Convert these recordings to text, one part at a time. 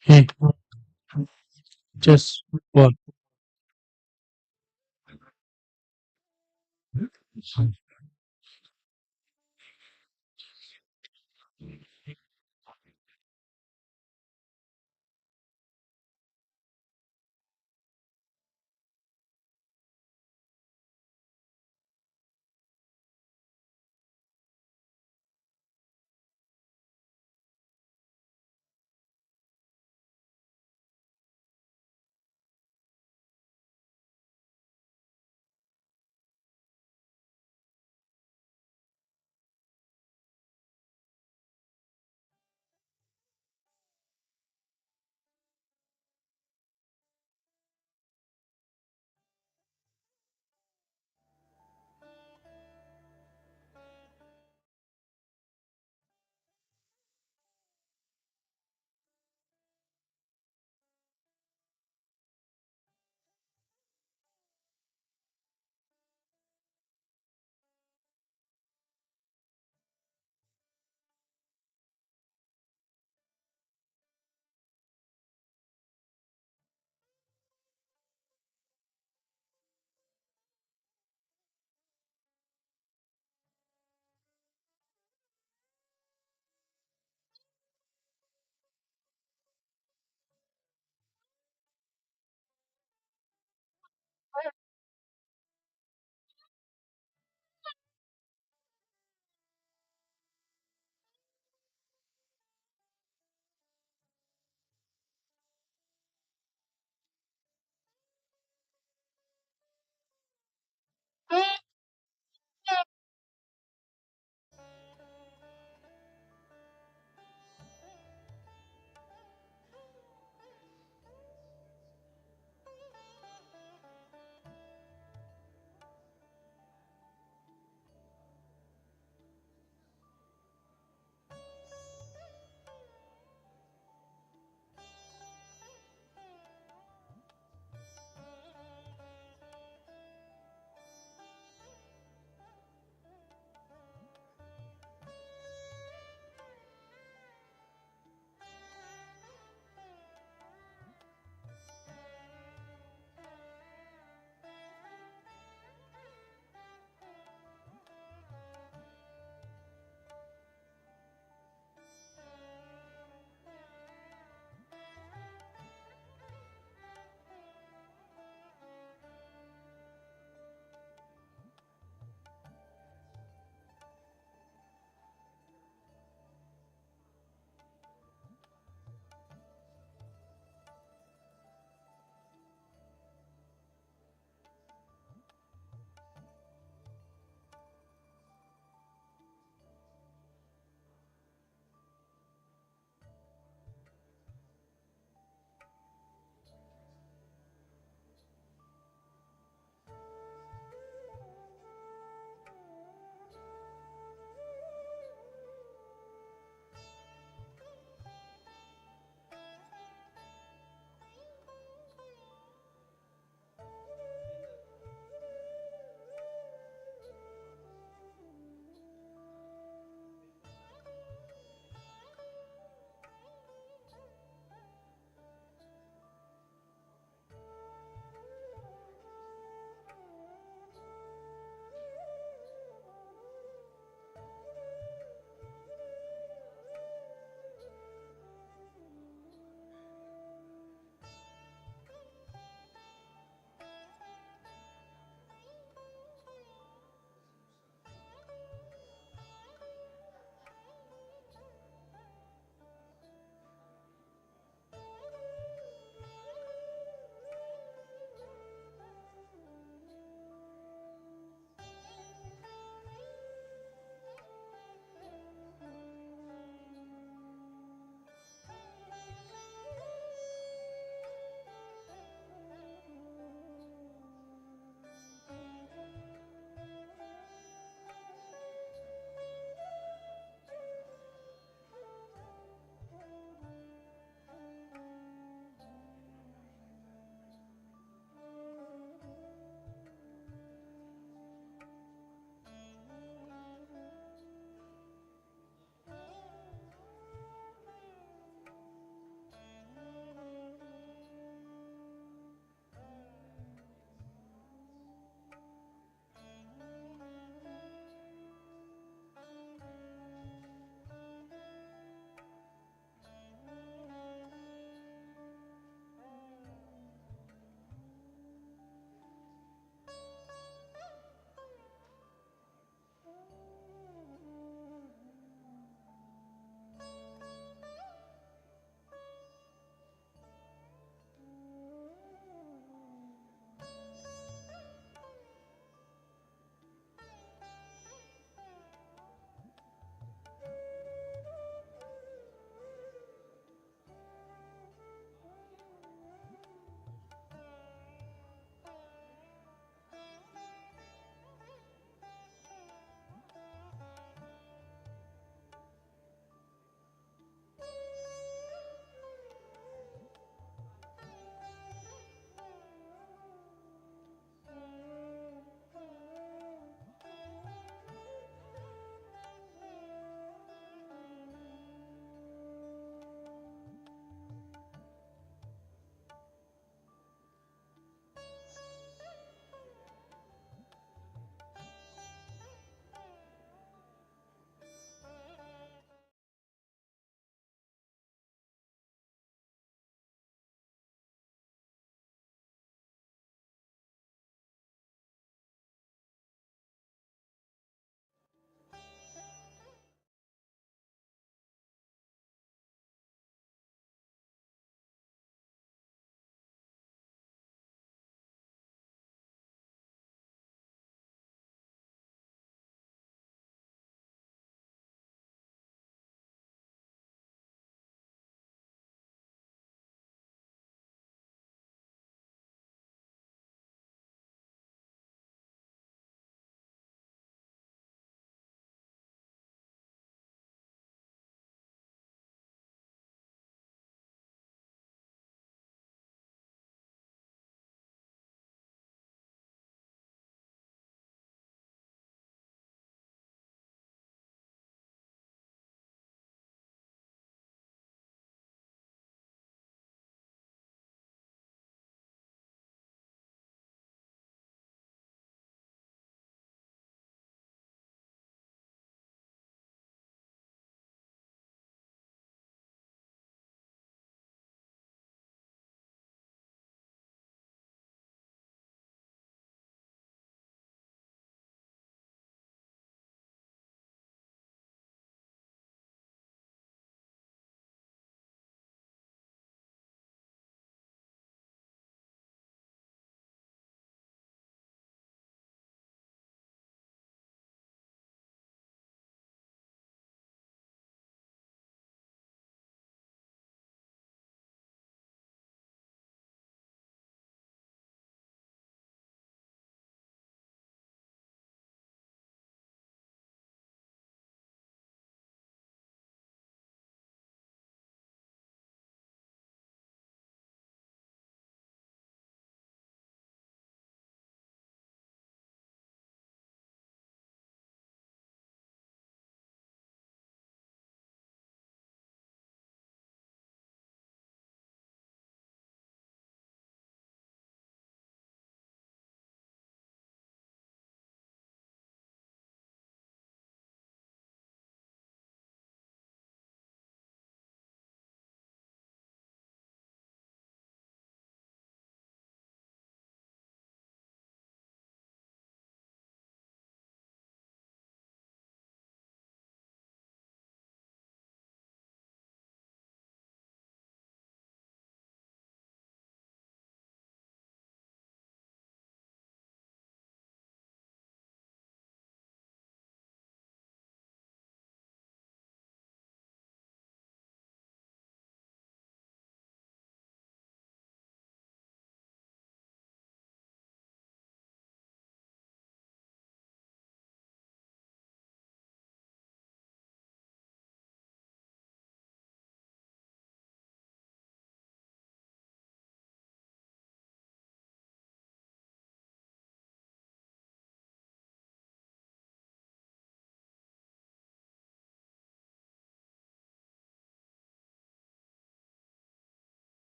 Hey, just what?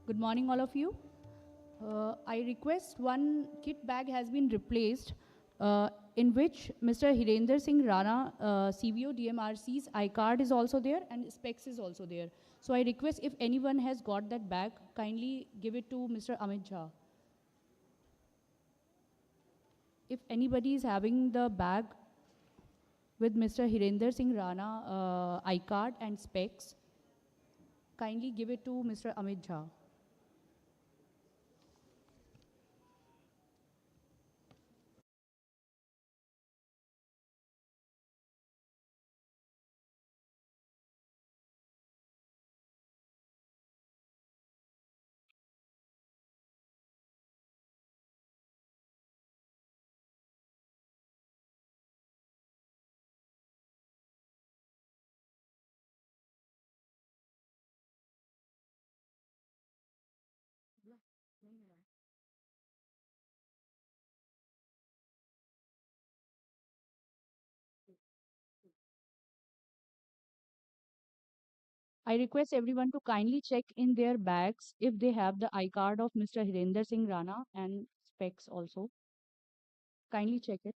Good morning, all of you. I request one kit bag has been replaced in which Mr. Hirender Singh Rana, CVO DMRC's iCard is also there and specs is also there. So I request if anyone has got that bag, kindly give it to Mr. Amit Jha. If anybody is having the bag with Mr. Hirender Singh Rana iCard and specs, kindly give it to Mr. Amit Jha. I request everyone to kindly check in their bags if they have the iCard of Mr. Hirender Singh Rana and specs also. Kindly check it.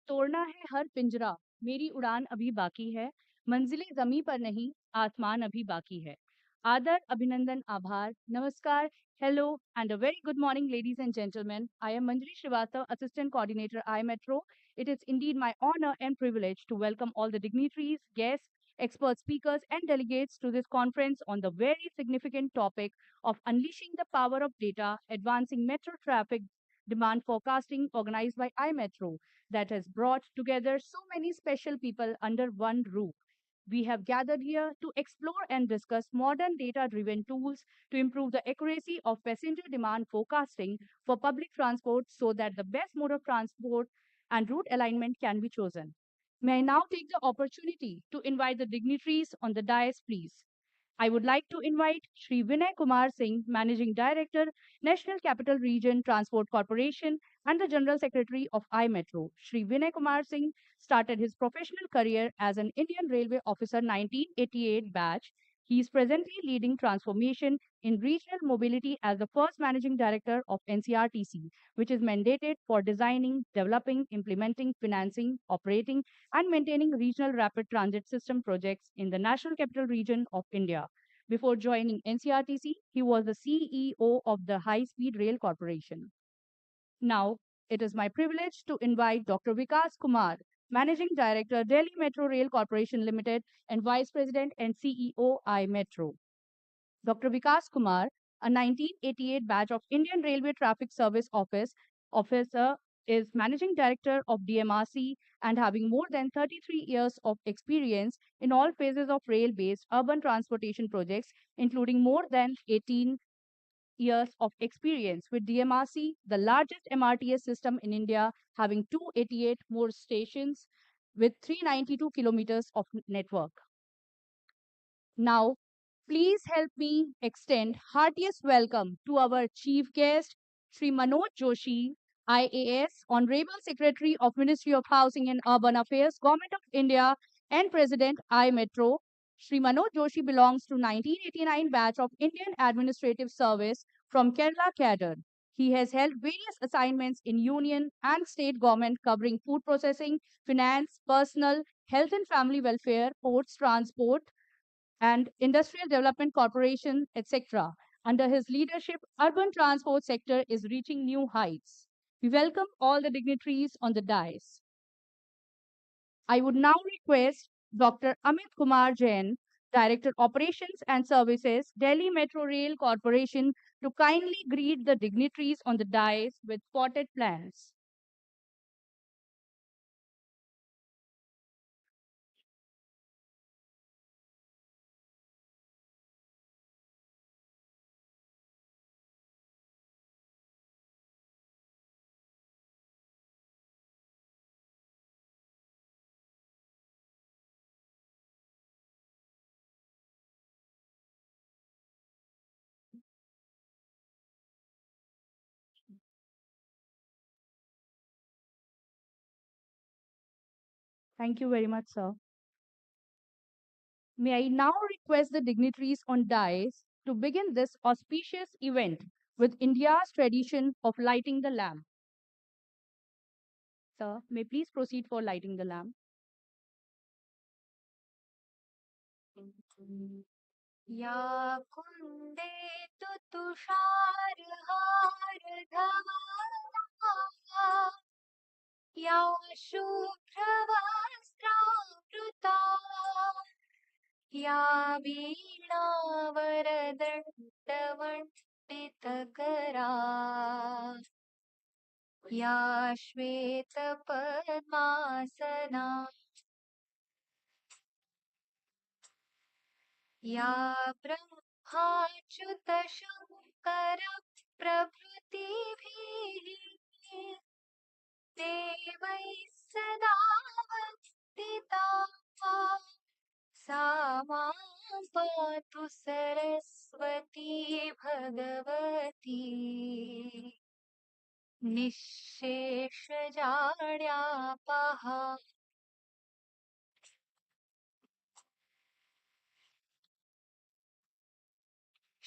तोड़ना है हर पिंजरा मेरी उड़ान अभी बाकी है मंजिलें जमी पर नहीं आसमान अभी बाकी है आदर अभिनंदन आभार नमस्कार hello and a very good morning ladies and gentlemen. I am Manjari Srivastav, assistant coordinator iMetro. It is indeed my honor and privilege to welcome all the dignitaries, guests, expert speakers and delegates to this conference on the very significant topic of unleashing the power of data, advancing metro traffic demand forecasting organized by iMetro that has brought together so many special people under one roof. We have gathered here to explore and discuss modern data driven tools to improve the accuracy of passenger demand forecasting for public transport so that the best mode of transport and route alignment can be chosen. May I now take the opportunity to invite the dignitaries on the dais, please. I would like to invite Shri Vinay Kumar Singh, Managing Director, National Capital Region Transport Corporation, and the General Secretary of iMetro. Shri Vinay Kumar Singh started his professional career as an Indian Railway officer 1988 batch. He is presently leading transformation in regional mobility as the first managing director of NCRTC, which is mandated for designing, developing, implementing, financing, operating, and maintaining regional rapid transit system projects in the National Capital Region of India. Before joining NCRTC, he was the CEO of the High Speed Rail Corporation. Now, it is my privilege to invite Dr. Vikas Kumar, Managing Director, Delhi Metro Rail Corporation Limited, and Vice President and CEO, iMetro. Dr. Vikas Kumar, a 1988 batch of Indian Railway Traffic Service Office officer, is Managing Director of DMRC and having more than 33 years of experience in all phases of rail-based urban transportation projects, including more than 18 years of experience with DMRC, the largest MRTS system in India, having 288 more stations with 392 kilometers of network. Now, please help me extend heartiest welcome to our chief guest, Sri Manoj Joshi, IAS, Honorable Secretary of Ministry of Housing and Urban Affairs, Government of India, and President iMetro. Sri Manoj Joshi belongs to 1989 batch of Indian Administrative Service from Kerala cadre. He has held various assignments in union and state government covering food processing, finance, personal, health and family welfare, ports, transport, and Industrial Development Corporation, etc. Under his leadership, urban transport sector is reaching new heights. We welcome all the dignitaries on the dais. I would now request Dr. Amit Kumar Jain, Director Operations and Services, Delhi Metro Rail Corporation, to kindly greet the dignitaries on the dais with spotted plans. Thank you very much, sir. May I now request the dignitaries on dais to begin this auspicious event with India's tradition of lighting the lamp. Sir, may please proceed for lighting the lamp. या कुन्देतु तुषारहारधवला या शुभ्रवस्त्रावृता या वीणावरदण्डवण्डितकरा या श्वेतपद्मासना या ब्रह्माच्युतशङ्करप्रभृतिभिः देवैः सदा वन्दिता सा मां पातु सरस्वती भगवती निःशेषजाड्यापहा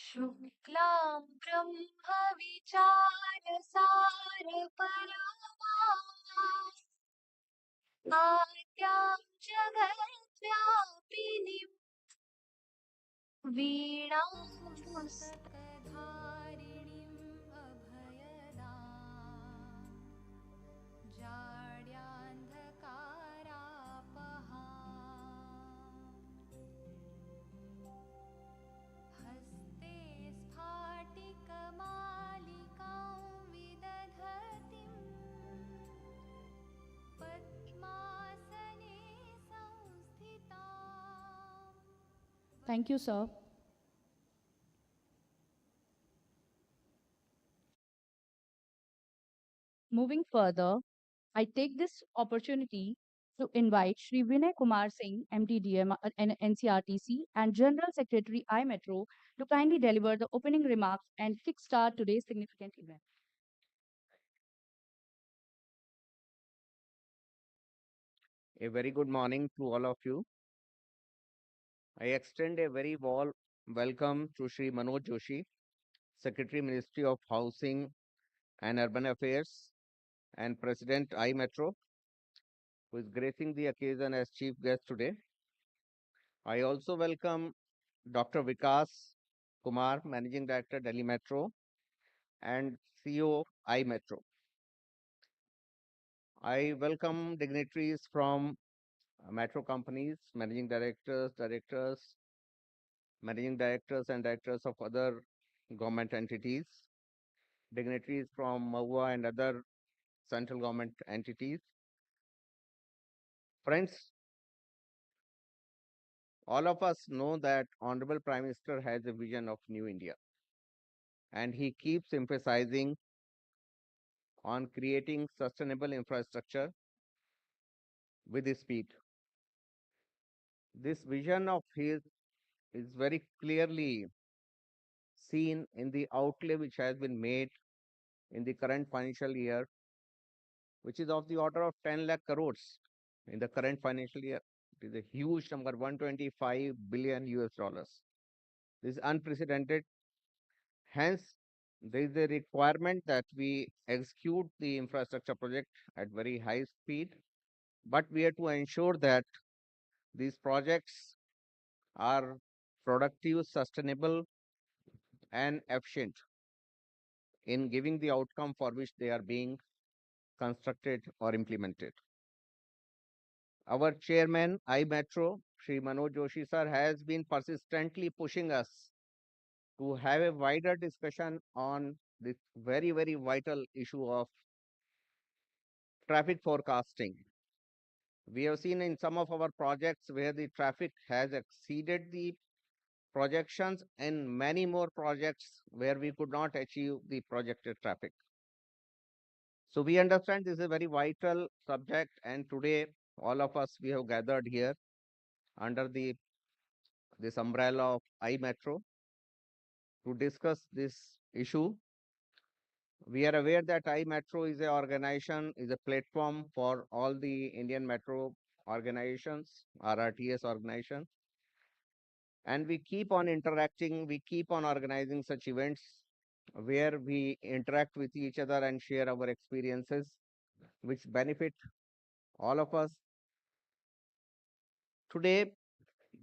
शुक्लां ब्रह्मविचारसारपरमा आद्यां जगद्व्यापिनीं वीणामुस्तकधारिणीम् अभयदाम् जाड्यान्धकारापहाम् हस्ते स्फाटिकमालिकां विदधतीम् पद्मासने संस्थिताम्. Thank you, sir. Moving further, I take this opportunity to invite Shri Vinay Kumar Singh, MTDM and NCRTC, and General Secretary iMetro to kindly deliver the opening remarks and kickstart today's significant event. A very good morning to all of you. I extend a very warm welcome to Sri Manoj Joshi, Secretary Ministry of Housing and Urban Affairs and President iMetro, who is gracing the occasion as chief guest today. I also welcome Dr. Vikas Kumar, Managing Director, Delhi Metro, and CEO iMetro. I welcome dignitaries from metro companies, managing directors, and directors of other government entities, dignitaries from MoHUA and other central government entities. Friends, all of us know that Honorable Prime Minister has a vision of New India, and he keeps emphasizing on creating sustainable infrastructure with speed. This vision of his is very clearly seen in the outlay which has been made in the current financial year, which is of the order of 10 lakh crores in the current financial year. It is a huge number, 125 billion US dollars. This is unprecedented. Hence, there is a requirement that we execute the infrastructure project at very high speed, but we have to ensure that these projects are productive, sustainable, and efficient in giving the outcome for which they are being constructed or implemented. Our chairman, iMetro, Sri Manoj Joshi sir, has been persistently pushing us to have a wider discussion on this very, very vital issue of traffic forecasting. We have seen in some of our projects where the traffic has exceeded the projections, and many more projects where we could not achieve the projected traffic. So we understand this is a very vital subject, and today all of us we have gathered here under this umbrella of iMetro to discuss this issue. We are aware that iMetro is a organization, is a platform for all the Indian metro organizations, RRTS organization, and we keep on interacting, we keep on organizing such events where we interact with each other and share our experiences, which benefit all of us. Today,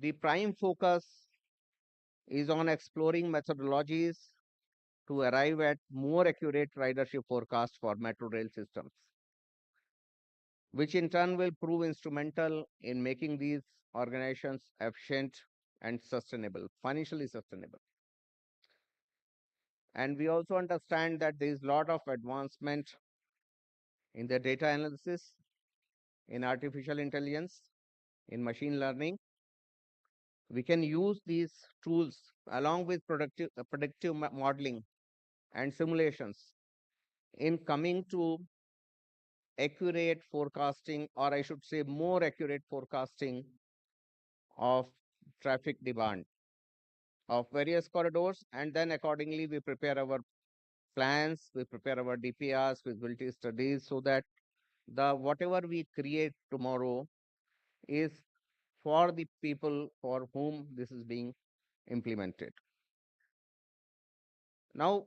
the prime focus is on exploring methodologies to arrive at more accurate ridership forecast for metro rail systems, which in turn will prove instrumental in making these organizations efficient and sustainable, financially sustainable. And we also understand that there is a lot of advancement in the data analysis, in artificial intelligence, in machine learning. We can use these tools along with predictive modeling and simulations in coming to accurate forecasting, or I should say more accurate forecasting of traffic demand of various corridors, and then accordingly we prepare our plans, we prepare our DPRs, feasibility studies, so that the whatever we create tomorrow is for the people for whom this is being implemented. Now,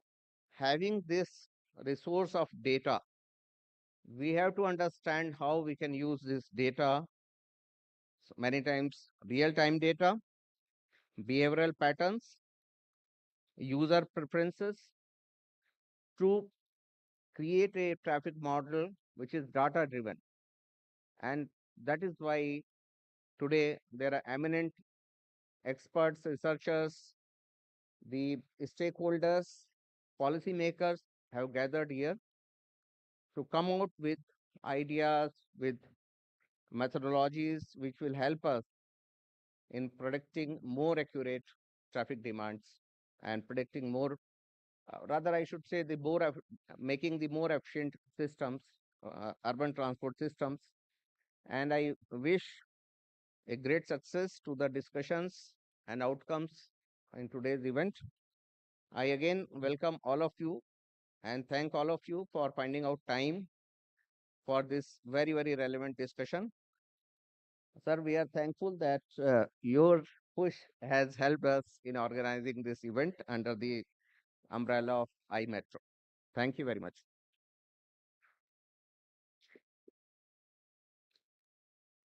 having this resource of data, we have to understand how we can use this data, so many times real-time data, behavioral patterns, user preferences, to create a traffic model which is data driven. And that is why today there are eminent experts, researchers, the stakeholders, policymakers have gathered here to come out with ideas, with methodologies which will help us in predicting more accurate traffic demands and predicting more, rather I should say, the making the more efficient systems, urban transport systems, And I wish a great success to the discussions and outcomes in today's event. I again welcome all of you and thank all of you for finding out time for this very, very relevant discussion. Sir, we are thankful that your push has helped us in organizing this event under the umbrella of iMetro. Thank you very much.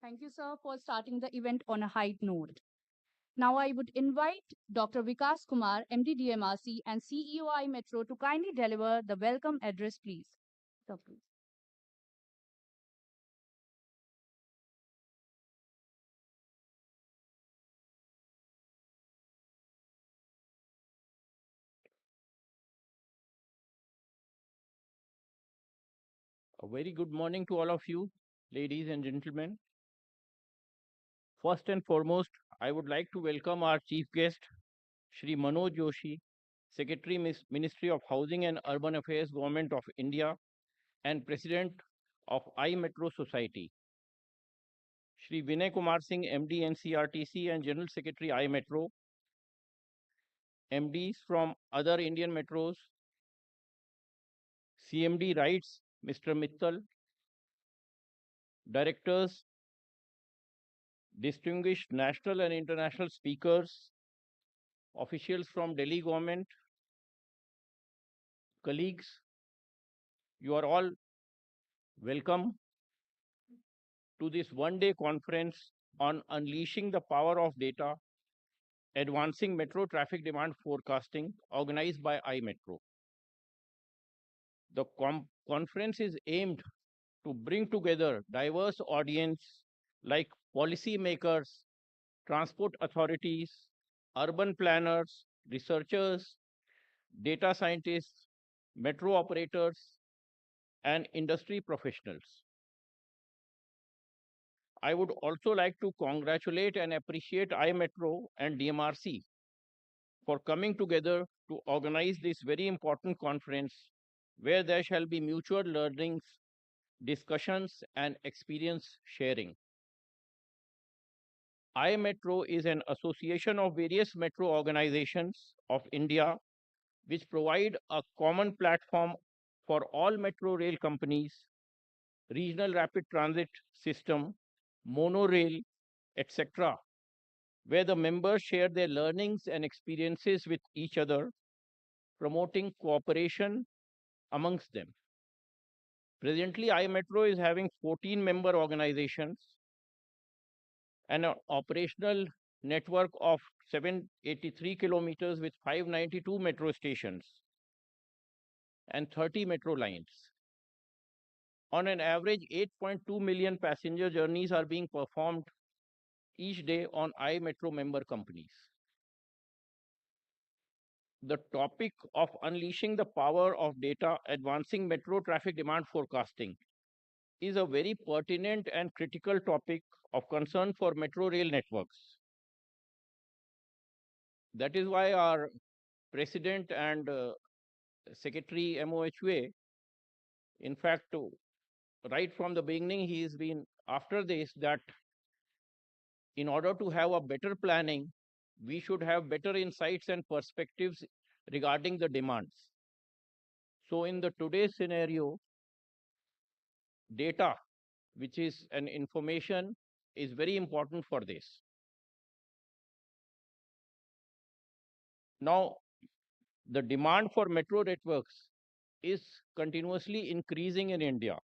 Thank you, sir, for starting the event on a high note. Now I would invite Dr. Vikas Kumar, MD DMRC and CEO I Metro to kindly deliver the welcome address, please. Sir, please. A very good morning to all of you, ladies and gentlemen. First and foremost, I would like to welcome our chief guest, Shri Manoj Joshi, Secretary Ministry of Housing and Urban Affairs, Government of India, and President of iMetro Society. Shri Vinay Kumar Singh, MD NCRTC and General Secretary iMetro, MDs from other Indian metros, CMD Rights, Mr. Mittal, directors, distinguished national and international speakers, officials from Delhi government, colleagues, you are all welcome to this one-day conference on unleashing the power of data, advancing metro traffic demand forecasting, organized by iMetro. The conference is aimed to bring together diverse audience like policymakers, transport authorities, urban planners, researchers, data scientists, metro operators, and industry professionals. I would also like to congratulate and appreciate iMetro and DMRC for coming together to organize this very important conference where there shall be mutual learnings, discussions, and experience sharing. iMetro is an association of various metro organizations of India which provide a common platform for all metro rail companies, regional rapid transit system, monorail, etc., where the members share their learnings and experiences with each other, promoting cooperation amongst them. Presently, iMetro is having 14 member organizations and an operational network of 783 kilometers with 592 metro stations and 30 metro lines. On an average, 8.2 million passenger journeys are being performed each day on iMetro member companies. The topic of unleashing the power of data, advancing metro traffic demand forecasting is a very pertinent and critical topic of concern for metro rail networks. That is why our President and Secretary MOHUA, in fact, right from the beginning, he has been after this that in order to have a better planning, we should have better insights and perspectives regarding the demands. So in the today's scenario, data, which is an information, is very important for this. Now, the demand for metro networks is continuously increasing in India,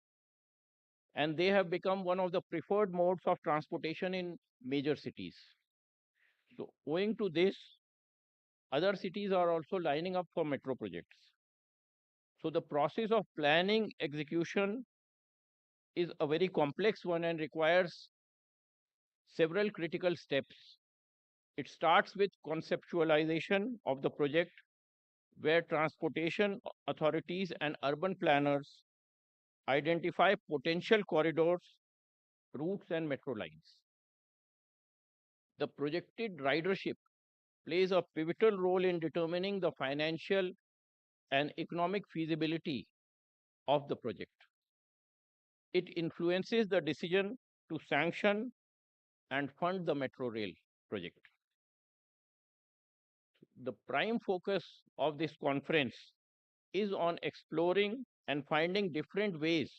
and they have become one of the preferred modes of transportation in major cities. So, owing to this, other cities are also lining up for metro projects. So, the process of planning execution is a very complex one and requires several critical steps. It starts with conceptualization of the project, where transportation authorities and urban planners identify potential corridors, routes, and metro lines. The projected ridership plays a pivotal role in determining the financial and economic feasibility of the project. It influences the decision to sanction and fund the metro rail project. The prime focus of this conference is on exploring and finding different ways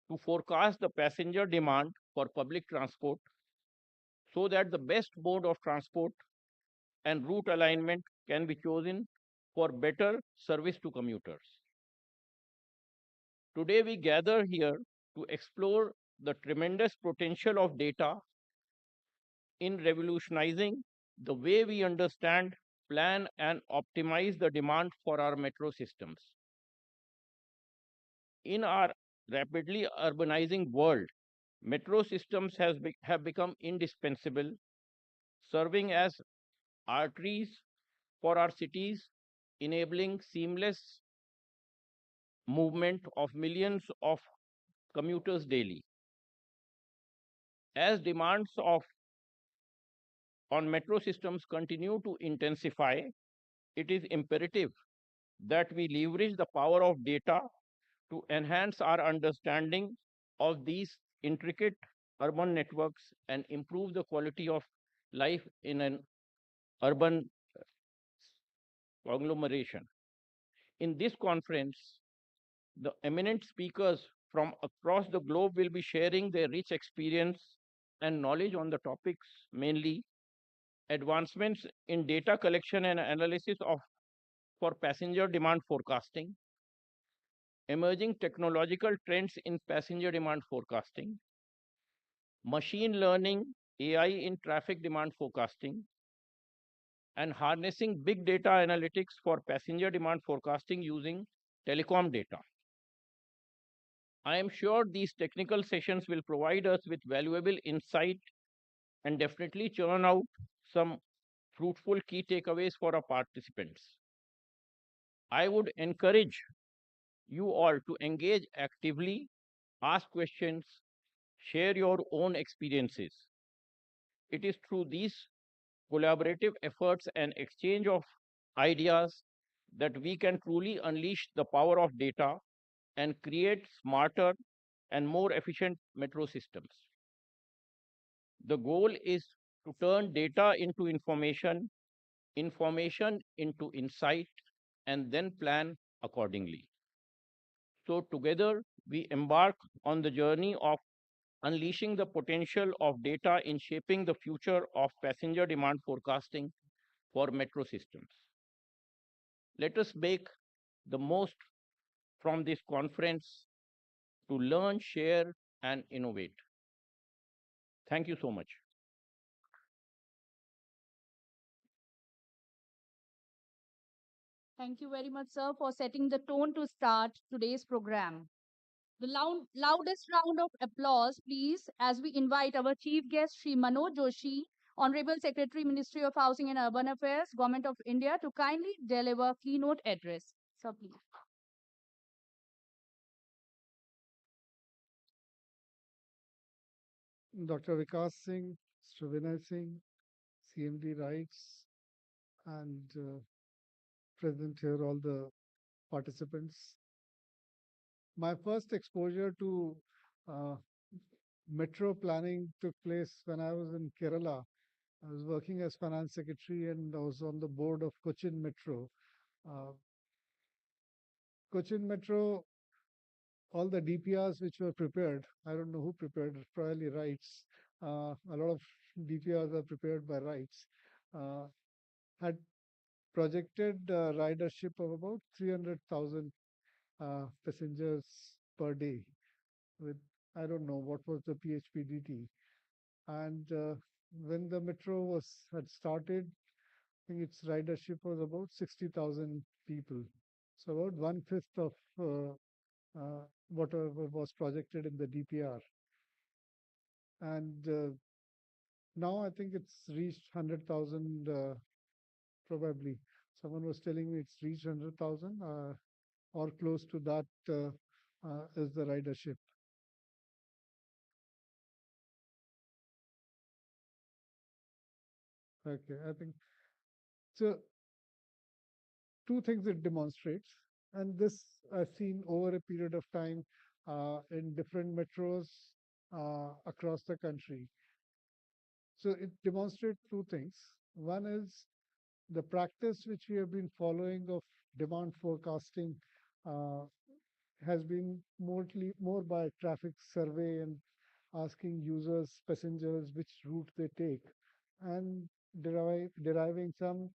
to forecast the passenger demand for public transport so that the best mode of transport and route alignment can be chosen for better service to commuters. Today, we gather here to explore the tremendous potential of data in revolutionizing the way we understand, plan, and optimize the demand for our metro systems. In our rapidly urbanizing world, metro systems have become indispensable, serving as arteries for our cities, enabling seamless movement of millions of commuters daily. As demands on metro systems continue to intensify, it is imperative that we leverage the power of data to enhance our understanding of these intricate urban networks and improve the quality of life in an urban conglomeration. In this conference, the eminent speakers from across the globe will be sharing their rich experience and knowledge on the topics, mainly advancements in data collection and analysis for passenger demand forecasting, emerging technological trends in passenger demand forecasting, machine learning, AI in traffic demand forecasting, and harnessing big data analytics for passenger demand forecasting using telecom data. I am sure these technical sessions will provide us with valuable insight and definitely churn out some fruitful key takeaways for our participants. I would encourage you all to engage actively, ask questions, share your own experiences. It is through these collaborative efforts and exchange of ideas that we can truly unleash the power of data and create smarter and more efficient metro systems. The goal is to turn data into information, information into insight, and then plan accordingly. So, together, we embark on the journey of unleashing the potential of data in shaping the future of passenger demand forecasting for metro systems. Let us make the most from this conference to learn, share, and innovate. Thank you so much. Thank you very much, sir, for setting the tone to start today's program. The loudest round of applause, please, as we invite our chief guest, Sri Manoj Joshi, Honorable Secretary, Ministry of Housing and Urban Affairs, Government of India, to kindly deliver keynote address. Sir, please. Dr. Vikas Singh, Mr. Vinay Singh, CMD Rights, and present here, all the participants. My first exposure to uh, metro planning took place when I was in Kerala. I was working as finance secretary and I was on the board of Cochin Metro. Uh, Cochin Metro, all the DPRs which were prepared, I don't know who prepared it, probably Rights. A lot of DPRs are prepared by Rights. Had projected ridership of about 300,000 passengers per day with, I don't know what was the PHPDT. And when the metro had started, I think its ridership was about 60,000 people. So about one-fifth of whatever was projected in the DPR. And now I think it's reached 100,000 probably. Someone was telling me it's reached 100,000 or close to that is the ridership. Okay, I think so. Two things it demonstrates, and this I've seen over a period of time in different metros. across the country. So it demonstrates two things. One is the practice which we have been following of demand forecasting uh, has been more by traffic survey and asking users, passengers, which route they take, and deriving some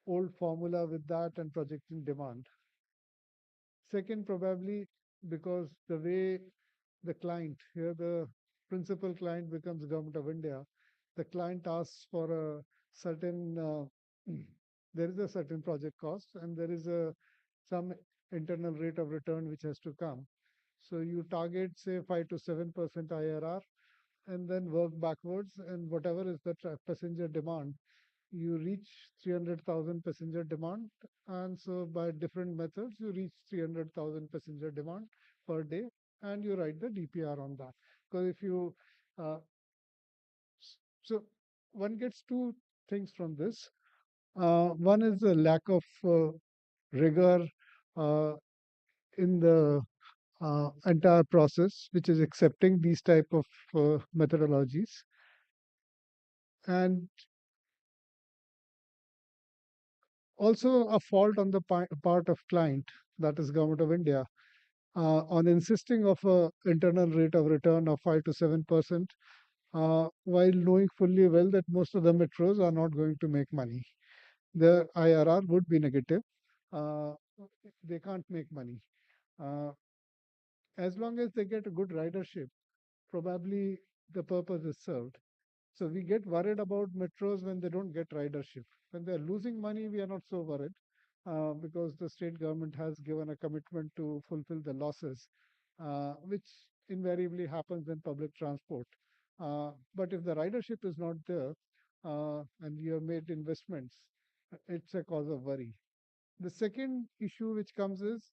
old formula with that and projecting demand. Second, probably because the way the client, here the principal client becomes Government of India, the client asks for a certain, there is a certain project cost and there is some internal rate of return which has to come. So you target say 5 to 7% IRR and then work backwards, and whatever is the passenger demand, you reach 300,000 passenger demand, and so by different methods you reach 300,000 passenger demand per day, and you write the DPR on that. Because if you uh, so one gets two things from this. One is the lack of rigor uh, in the entire process, which is accepting these type of methodologies, and also a fault on the part of client, that is Government of India, on insisting of a internal rate of return of 5 to 7%, while knowing fully well that most of the metros are not going to make money. The IRR would be negative. Uh, they can't make money. Uh, as long as they get a good ridership, probably the purpose is served. So we get worried about metros when they don't get ridership. When they're losing money, we are not so worried because the state government has given a commitment to fulfill the losses, which invariably happens in public transport. But if the ridership is not there and you have made investments, it's a cause of worry. The second issue which comes is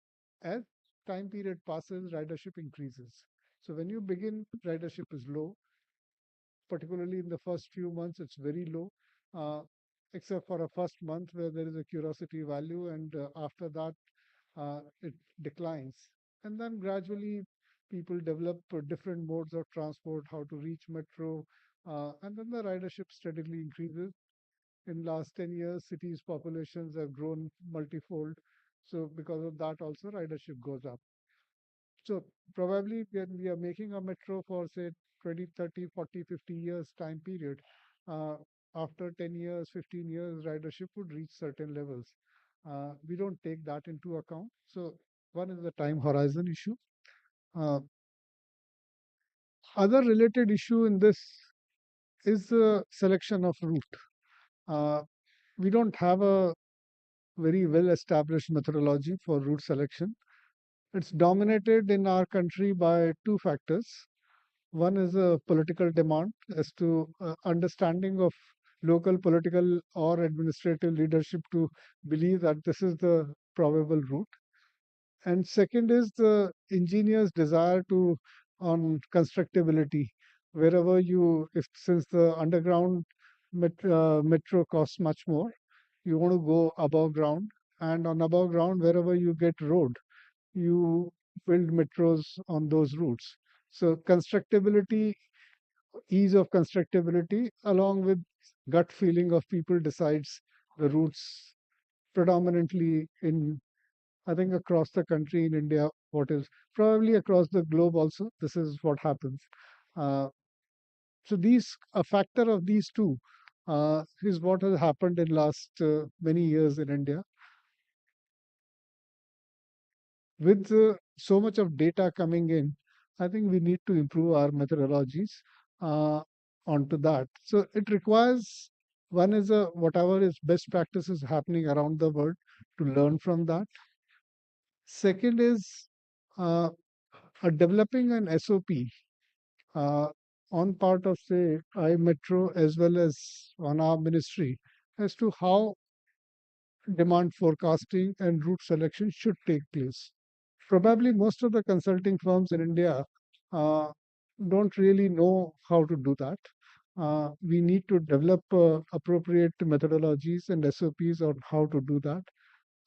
as time period passes, ridership increases. So when you begin, ridership is low, particularly in the first few months, it's very low, uh, except for a first month where there is a curiosity value, and after that, it declines. And then gradually, people develop different modes of transport, how to reach metro, and then the ridership steadily increases. In last 10 years, cities' populations have grown multifold. So because of that, also ridership goes up. So probably when we are making a metro for say 20, 30, 40, 50 years time period, uh, after 10 years, 15 years, ridership would reach certain levels. We don't take that into account. So one is the time horizon issue. Uh, Other related issue in this is the selection of route. Uh, we don't have a very well established methodology for route selection. It's dominated in our country by two factors. One is a political demand as to understanding of local political or administrative leadership to believe that this is the probable route. And second is the engineer's desire to on constructability. Wherever you, if since the underground metro costs much more, you want to go above ground, and on above ground, wherever you get road, you build metros on those routes. So constructability, ease of constructability, along with gut feeling of people decides the routes predominantly in, I think, across the country in India, what is probably across the globe also, this is what happens. Uh, so a factor of these two is what has happened in last many years in India. With so much of data coming in, I think we need to improve our methodologies uh, onto that. So it requires, one is whatever is best practices happening around the world to learn from that. Second is uh, developing an SOP uh, on part of say iMetro as well as on our ministry as to how demand forecasting and route selection should take place. Probably most of the consulting firms in India uh, don't really know how to do that. We need to develop appropriate methodologies and SOPs on how to do that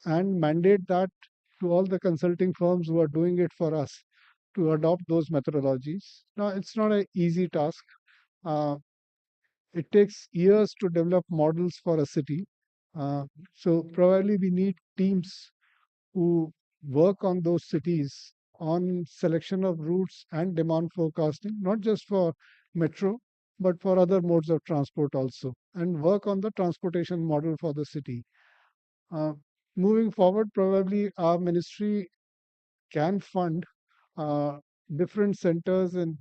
and mandate that to all the consulting firms who are doing it for us. to adopt those methodologies. Now, it's not an easy task. Uh, it takes years to develop models for a city. Uh, so probably we need teams who work on those cities on selection of routes and demand forecasting, not just for metro, but for other modes of transport also, and work on the transportation model for the city. Uh, Moving forward, probably our ministry can fund uh, different centers and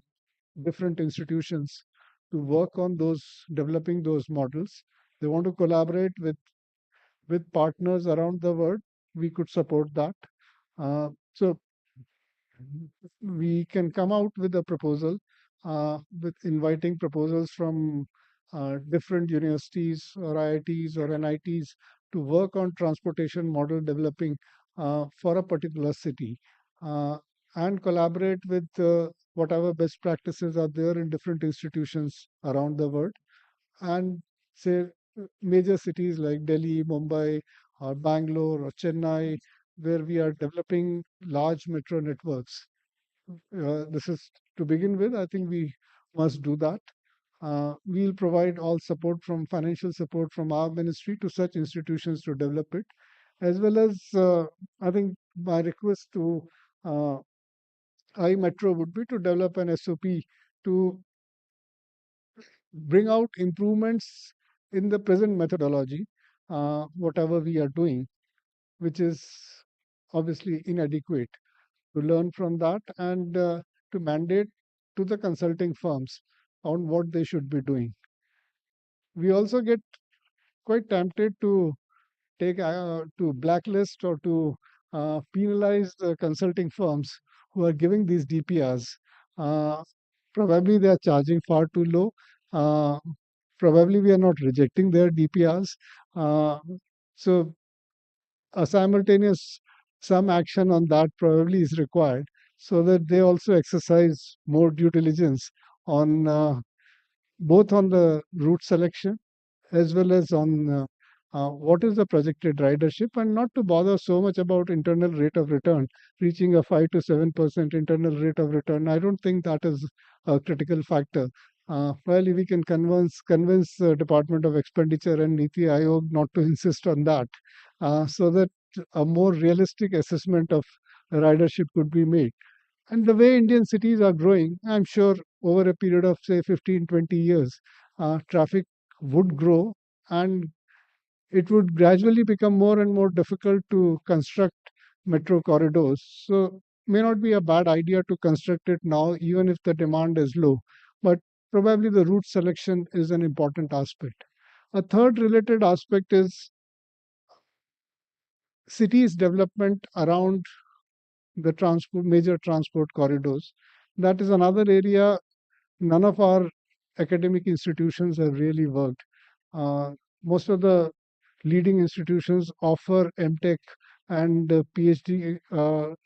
different institutions to work on those developing those models. They want to collaborate with partners around the world. We could support that. So we can come out with a proposal with inviting proposals from different universities or IITs or NITs to work on transportation model developing for a particular city uh, and collaborate with whatever best practices are there in different institutions around the world and say major cities like Delhi, Mumbai, or Bangalore or Chennai, where we are developing large metro networks. This is to begin with. I think we must do that. We'll provide all support from financial support from our ministry to such institutions to develop it, as well as I think my request to uh, iMetro would be to develop an SOP to bring out improvements in the present methodology, whatever we are doing, which is obviously inadequate, to learn from that and to mandate to the consulting firms on what they should be doing. We also get quite tempted to take to blacklist or to penalize the consulting firms who are giving these DPRs. Uh, Probably they are charging far too low. Uh, Probably we are not rejecting their DPRs. Uh, so a simultaneous some action on that probably is required so that they also exercise more due diligence on both on the route selection as well as on what is the projected ridership and not to bother so much about internal rate of return reaching a 5 to 7% internal rate of return. I don't think that is a critical factor. Probably we can convince the Department of Expenditure and Niti Aayog not to insist on that, so that a more realistic assessment of ridership could be made. And the way Indian cities are growing, I'm sure over a period of say 15, 20 years, traffic would grow and it would gradually become more and more difficult to construct metro corridors. So may not be a bad idea to construct it now, even if the demand is low. But probably the route selection is an important aspect. A third related aspect is cities development around the transport major transport corridors. That is another area none of our academic institutions have really worked. Most of the leading institutions offer MTech and PhD,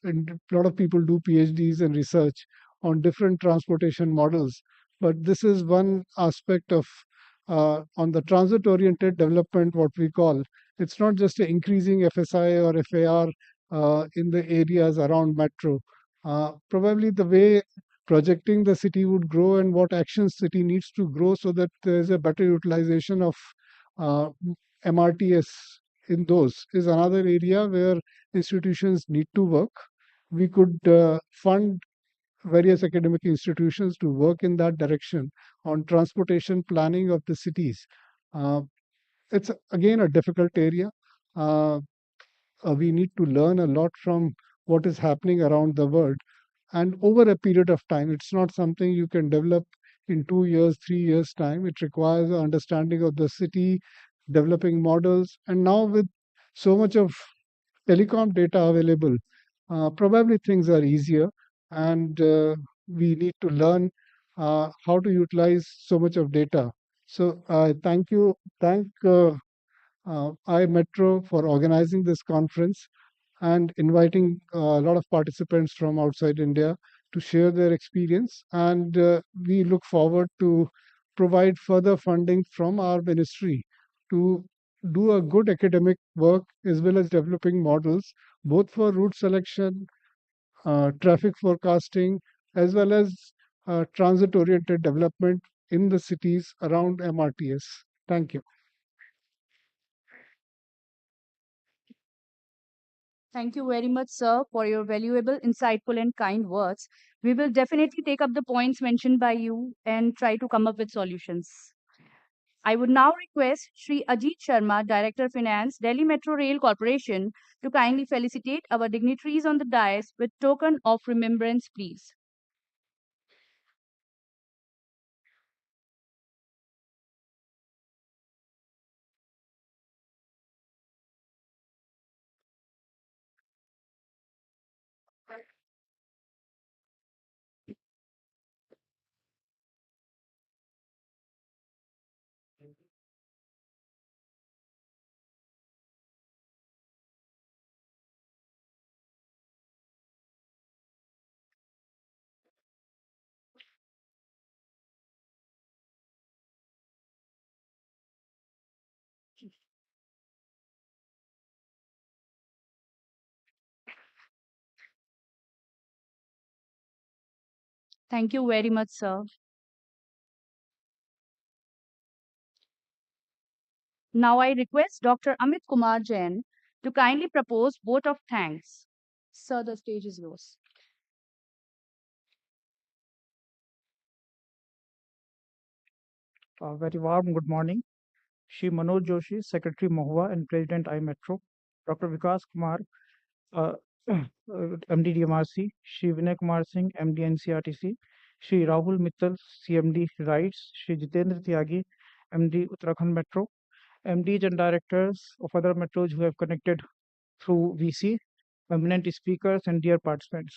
and a lot of people do PhDs and research on different transportation models. But this is one aspect of on the transit-oriented development, what we call. It's not just increasing FSI or FAR in the areas around metro. Probably the way projecting the city would grow and what actions city needs to grow so that there is a better utilization of uh, MRTS in those is another area where institutions need to work. We could fund various academic institutions to work in that direction on transportation planning of the cities. Uh, it's again a difficult area. Uh, we need to learn a lot from what is happening around the world and over a period of time. It's not something you can develop in 2 years, 3 years' time. It requires an understanding of the city, developing models, and now with so much of telecom data available, probably things are easier, and we need to learn how to utilize so much of data. So thank iMetro for organizing this conference and inviting a lot of participants from outside India to share their experience. And we look forward to provide further funding from our ministry to do a good academic work as well as developing models, both for route selection, traffic forecasting, as well as transit-oriented development in the cities around MRTS. Thank you. Thank you very much, sir, for your valuable, insightful, and kind words. We will definitely take up the points mentioned by you and try to come up with solutions. I would now request Sri Ajit Sharma, Director Finance, Delhi Metro Rail Corporation, to kindly felicitate our dignitaries on the dais with token of remembrance, please. Thank you very much, sir. Now I request Dr. Amit Kumar Jain to kindly propose vote of thanks. Sir, the stage is yours. A very warm good morning. Shri Manoj Joshi, Secretary Mahua and President iMetro. Dr. Vikas Kumar, uh, MD DMRC. Shri Vinay Kumar Singh, MD NCRTC. Shri Rahul Mittal, CMD Rights. Shri Jitendra Tyagi, MD Uttarakhand Metro. MDs and directors of other metros who have connected through VC, eminent speakers and dear participants.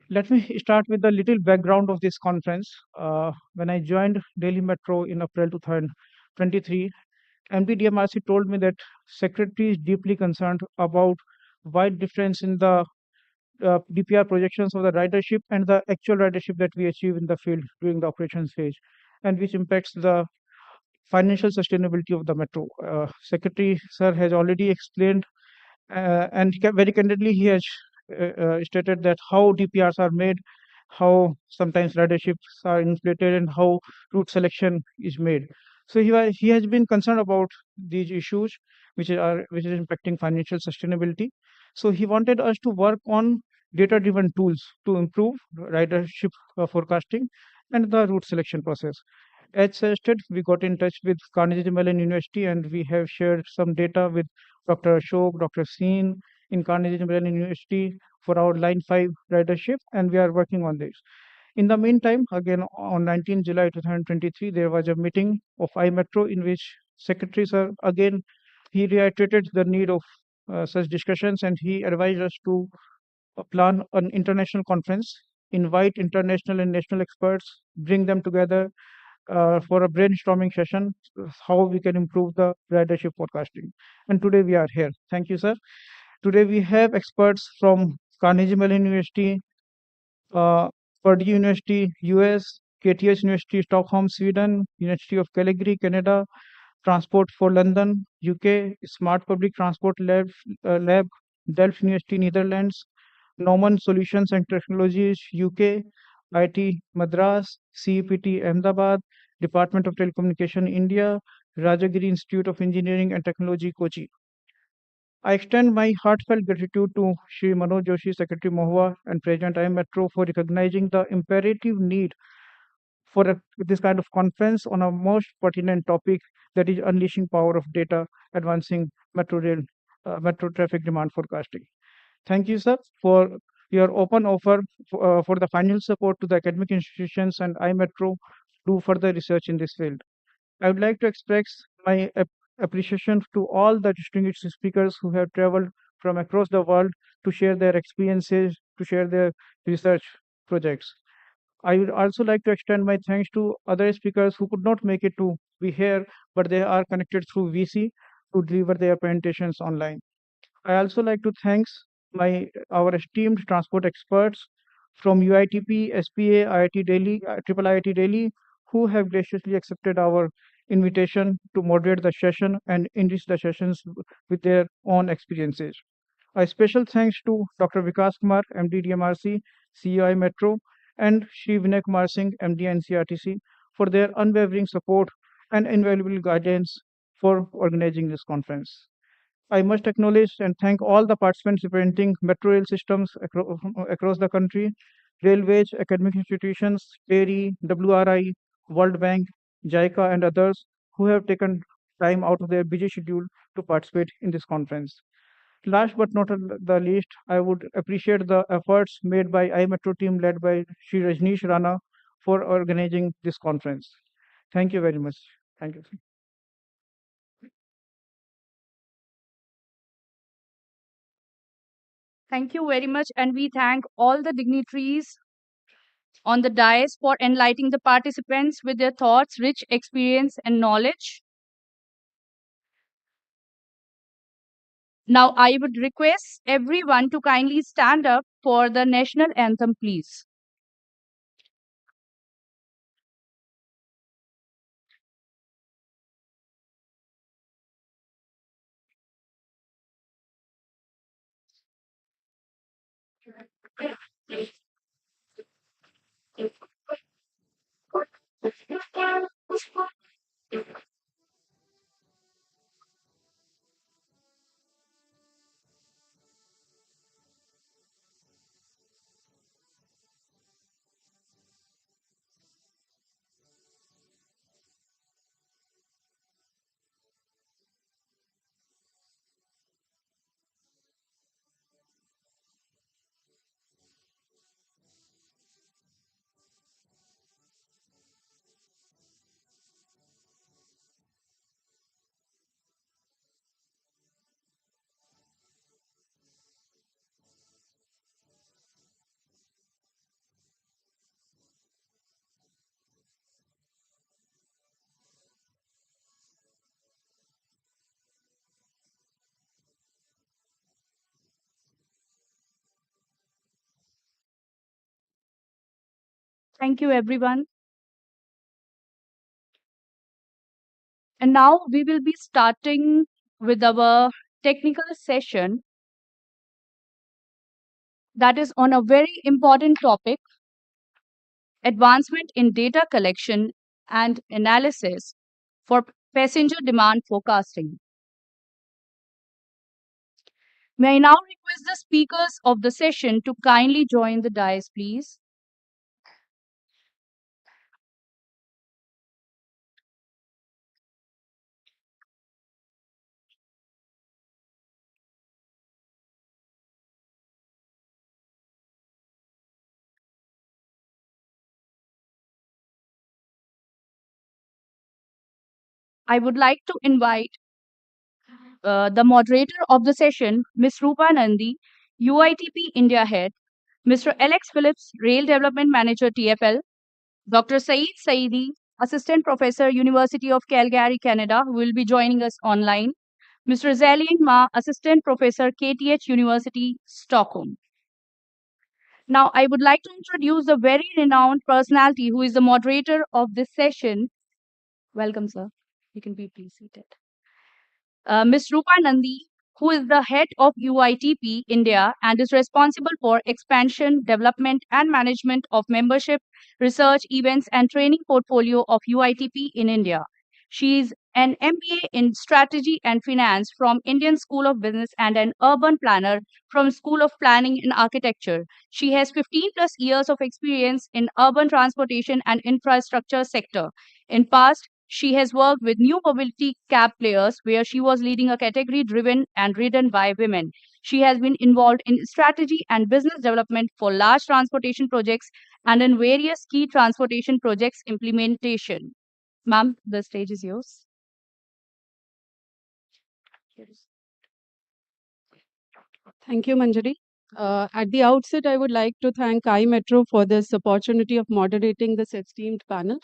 Let me start with a little background of this conference. When I joined Delhi Metro in April 2023, MD DMRC told me that Secretary is deeply concerned about wide difference in the DPR projections of the ridership and the actual ridership that we achieve in the field during the operations phase, and which impacts the financial sustainability of the metro. Secretary sir has already explained, and very candidly he has stated that how DPRs are made, how sometimes riderships are inflated, and how route selection is made. So he has been concerned about these issues which is impacting financial sustainability. So he wanted us to work on data-driven tools to improve ridership forecasting and the route selection process. As suggested, we got in touch with Carnegie Mellon University and we have shared some data with Dr. Ashok, Dr. Seen in Carnegie Mellon University for our Line 5 ridership, and we are working on this. In the meantime, again on 19 July 2023, there was a meeting of iMetro in which Secretary Sir again he reiterated the need of such discussions, and he advised us to plan an international conference, invite international and national experts, bring them together for a brainstorming session, how we can improve the ridership forecasting. And today we are here. Thank you, sir. Today we have experts from Carnegie Mellon University, uh, Purdue University, US, KTH University, Stockholm, Sweden, University of Calgary, Canada, Transport for London, UK, Smart Public Transport Lab, Delft University, Netherlands, Norman Solutions and Technologies, UK, IT Madras, CEPT Ahmedabad, Department of Telecommunication, India, Rajagiri Institute of Engineering and Technology, Kochi. I extend my heartfelt gratitude to Shri Manoj Joshi, Secretary Mahua, and President iMetro for recognizing the imperative need for this kind of conference on a most pertinent topic, that is unleashing power of data, advancing metro traffic demand forecasting. Thank you, sir, for your open offer for the financial support to the academic institutions and iMetro to do further research in this field. I would like to express my appreciation to all the distinguished speakers who have traveled from across the world to share their experiences, to share their research projects. I would also like to extend my thanks to other speakers who could not make it to be here, but they are connected through VC to deliver their presentations online. I also like to thanks our esteemed transport experts from UITP, SPA, IIT Delhi, Triple IIT Delhi, who have graciously accepted our invitation to moderate the session and enrich the sessions with their own experiences. A special thanks to Dr. Vikas Kumar, MD DMRC, CEI Metro, and Shri Vinay Kumar Singh, MD NCRTC, for their unwavering support and invaluable guidance for organizing this conference. I must acknowledge and thank all the participants representing metro rail systems across the country, railways, academic institutions, TERI, WRI, World Bank, JICA, and others who have taken time out of their busy schedule to participate in this conference. Last but not the least, I would appreciate the efforts made by iMetro team led by Shri Rajneesh Rana for organizing this conference. Thank you very much. Thank you. Thank you very much, and we thank all the dignitaries on the dais for enlightening the participants with their thoughts, rich experience, and knowledge. Now, I would request everyone to kindly stand up for the national anthem, please. Thank you, everyone. And now we will be starting with our technical session that is on a very important topic, advancement in data collection and analysis for passenger demand forecasting. May I now request the speakers of the session to kindly join the dais, please. I would like to invite the moderator of the session, Ms. Rupa Nandi, UITP India Head, Mr. Alex Phillips, Rail Development Manager, TFL, Dr. Saeed Saidi, Assistant Professor, University of Calgary, Canada, who will be joining us online, Mr. Zalian Ma, Assistant Professor, KTH University, Stockholm. Now, I would like to introduce a very renowned personality who is the moderator of this session. Welcome, sir. You can be please seated. Ms. Rupa Nandi, who is the head of UITP India and is responsible for expansion, development, and management of membership, research, events, and training portfolio of UITP in India. She is an MBA in strategy and finance from Indian School of Business and an urban planner from School of Planning and Architecture. She has 15 plus years of experience in urban transportation and infrastructure sector. In past, she has worked with new mobility cab players where she was leading a category driven and ridden by women. She has been involved in strategy and business development for large transportation projects and in various key transportation projects implementation. Ma'am, the stage is yours. Thank you, Manjari. At the outset, I would like to thank iMetro for this opportunity of moderating this esteemed panel.